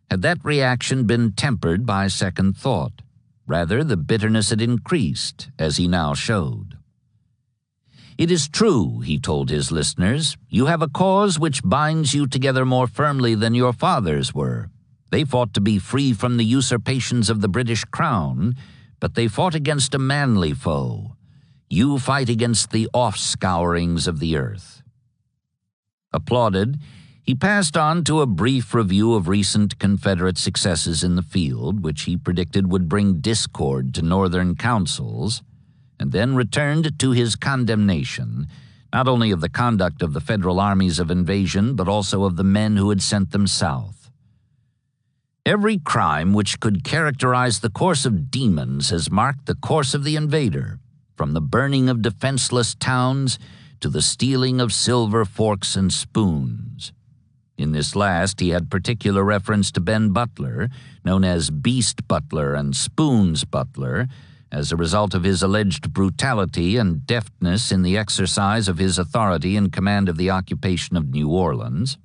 Speaker 1: had that reaction been tempered by second thought. Rather, the bitterness had increased, as he now showed. "It is true," he told his listeners, "you have a cause which binds you together more firmly than your fathers were. They fought to be free from the usurpations of the British crown, but they fought against a manly foe. You fight against the offscourings of the earth." Applauded, he passed on to a brief review of recent Confederate successes in the field, which he predicted would bring discord to Northern councils, and then returned to his condemnation, not only of the conduct of the Federal armies of invasion, but also of the men who had sent them south. "Every crime which could characterize the course of demons has marked the course of the invader, from the burning of defenseless towns to the stealing of silver forks and spoons." In this last he had particular reference to Ben Butler, known as Beast Butler and Spoons Butler, as a result of his alleged brutality and deftness in the exercise of his authority in command of the occupation of New Orleans.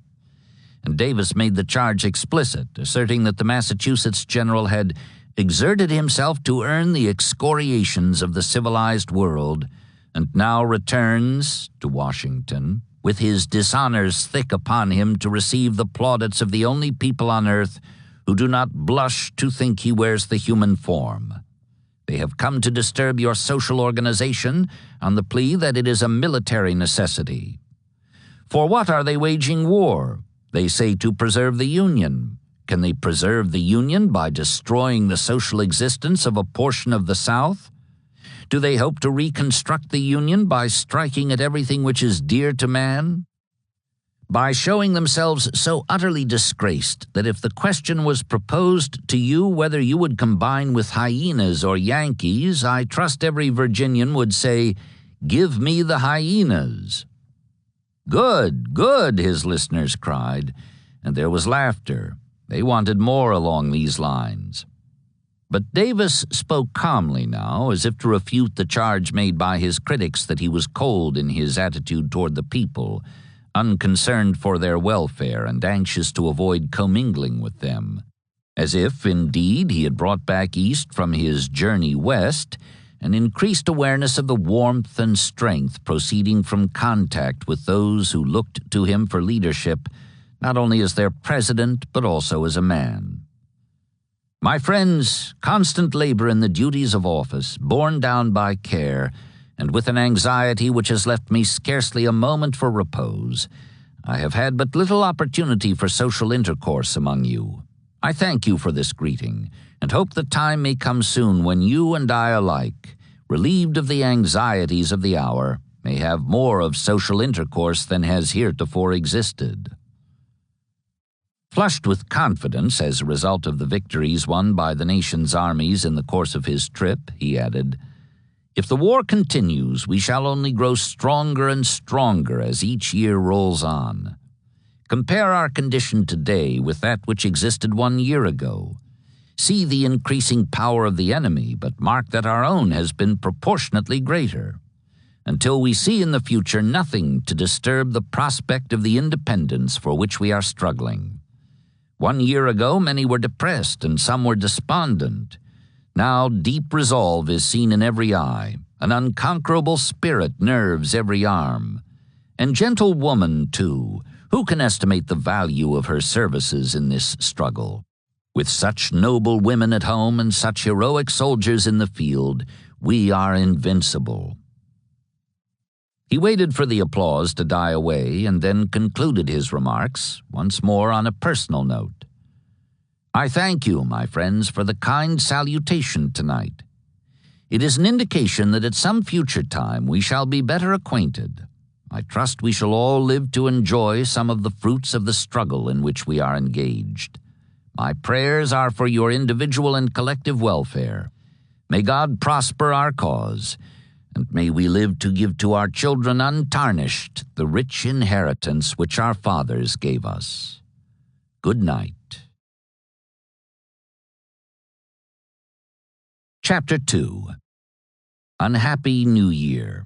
Speaker 1: And Davis made the charge explicit, asserting that the Massachusetts general had exerted himself to earn the excoriations of the civilized world, and now returns to Washington with his dishonors thick upon him to receive the plaudits of the only people on earth who do not blush to think he wears the human form. They have come to disturb your social organization on the plea that it is a military necessity. For what are they waging war? They say to preserve the Union. Can they preserve the Union by destroying the social existence of a portion of the South? Do they hope to reconstruct the Union by striking at everything which is dear to man? By showing themselves so utterly disgraced that if the question was proposed to you whether you would combine with hyenas or Yankees, I trust every Virginian would say, "Give me the hyenas." "Good, good," his listeners cried, and there was laughter. They wanted more along these lines. But Davis spoke calmly now, as if to refute the charge made by his critics that he was cold in his attitude toward the people, unconcerned for their welfare and anxious to avoid commingling with them, as if, indeed, he had brought back east from his journey west an increased awareness of the warmth and strength proceeding from contact with those who looked to him for leadership, not only as their president, but also as a man. "My friends, constant labor in the duties of office, borne down by care, and with an anxiety which has left me scarcely a moment for repose, I have had but little opportunity for social intercourse among you. I thank you for this greeting, and hope the time may come soon when you and I alike, relieved of the anxieties of the hour, may have more of social intercourse than has heretofore existed." Flushed with confidence as a result of the victories won by the nation's armies in the course of his trip, he added, "If the war continues, we shall only grow stronger and stronger as each year rolls on. Compare our condition today with that which existed 1 year ago. See the increasing power of the enemy, but mark that our own has been proportionately greater. Until we see in the future nothing to disturb the prospect of the independence for which we are struggling. 1 year ago, many were depressed and some were despondent. Now deep resolve is seen in every eye, an unconquerable spirit nerves every arm. And gentle woman, too, who can estimate the value of her services in this struggle? With such noble women at home and such heroic soldiers in the field, we are invincible." He waited for the applause to die away and then concluded his remarks, once more on a personal note. "I thank you, my friends, for the kind salutation tonight. It is an indication that at some future time we shall be better acquainted. I trust we shall all live to enjoy some of the fruits of the struggle in which we are engaged. My prayers are for your individual and collective welfare. May God prosper our cause, and may we live to give to our children untarnished the rich inheritance which our fathers gave us. Good night." Chapter 2. Unhappy New Year.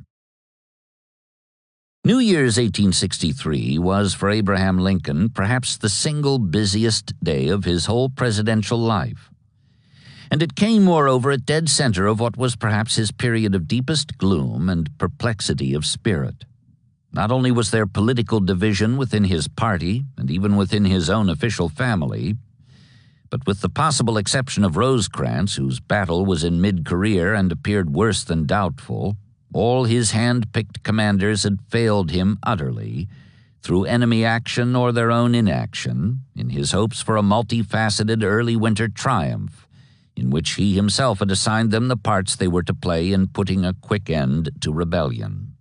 Speaker 1: New Year's 1863 was for Abraham Lincoln perhaps the single busiest day of his whole presidential life. And it came, moreover, at dead center of what was perhaps his period of deepest gloom and perplexity of spirit. Not only was there political division within his party and even within his own official family, but with the possible exception of Rosecrans, whose battle was in mid-career and appeared worse than doubtful, all his hand-picked commanders had failed him utterly, through enemy action or their own inaction, in his hopes for a multifaceted early winter triumph, in which he himself had assigned them the parts they were to play in putting a quick end to rebellion.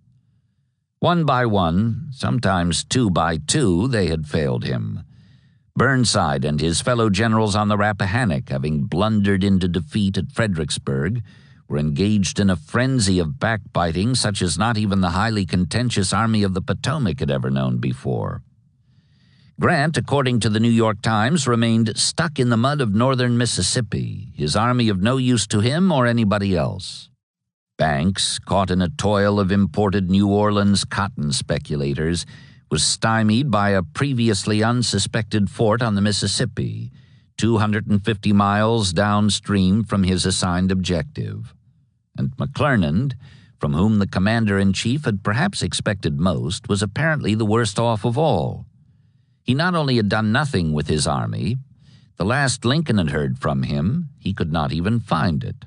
Speaker 1: One by one, sometimes 2 by 2, they had failed him. Burnside and his fellow generals on the Rappahannock, having blundered into defeat at Fredericksburg, were engaged in a frenzy of backbiting such as not even the highly contentious Army of the Potomac had ever known before. Grant, according to the New York Times, remained stuck in the mud of northern Mississippi, his army of no use to him or anybody else. Banks, caught in a toil of imported New Orleans cotton speculators, was stymied by a previously unsuspected fort on the Mississippi, 250 miles downstream from his assigned objective. And McClernand, from whom the commander-in-chief had perhaps expected most, was apparently the worst off of all. He not only had done nothing with his army, The last Lincoln had heard from him, he could not even find it.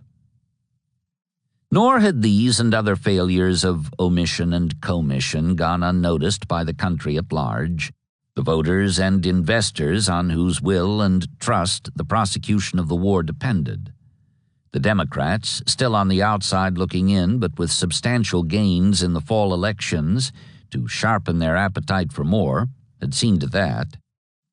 Speaker 1: Nor had these and other failures of omission and commission gone unnoticed by the country at large, the voters and investors on whose will and trust the prosecution of the war depended. The Democrats, still on the outside looking in but with substantial gains in the fall elections to sharpen their appetite for more, had seen to that.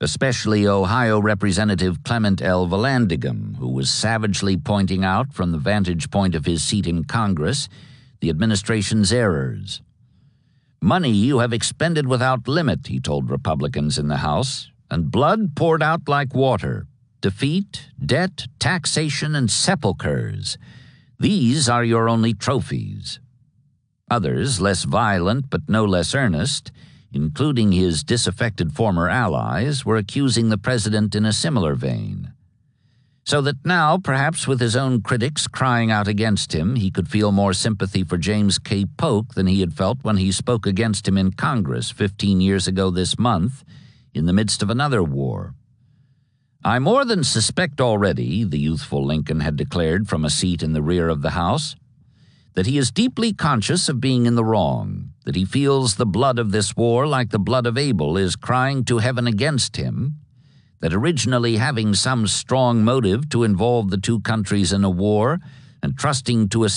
Speaker 1: Especially Ohio Representative Clement L. Vallandigham, who was savagely pointing out from the vantage point of his seat in Congress the administration's errors. "Money you have expended without limit," he told Republicans in the House, "and blood poured out like water. Defeat, debt, taxation, and sepulchres. These are your only trophies." Others, less violent but no less earnest, including his disaffected former allies, were accusing the president in a similar vein. So that now, perhaps with his own critics crying out against him, he could feel more sympathy for James K. Polk than he had felt when he spoke against him in Congress 15 years ago this month, in the midst of another war. "I more than suspect already," the youthful Lincoln had declared from a seat in the rear of the House, "that he is deeply conscious of being in the wrong, that he feels the blood of this war, like the blood of Abel, is crying to heaven against him, that originally having some strong motive to involve the two countries in a war and trusting to a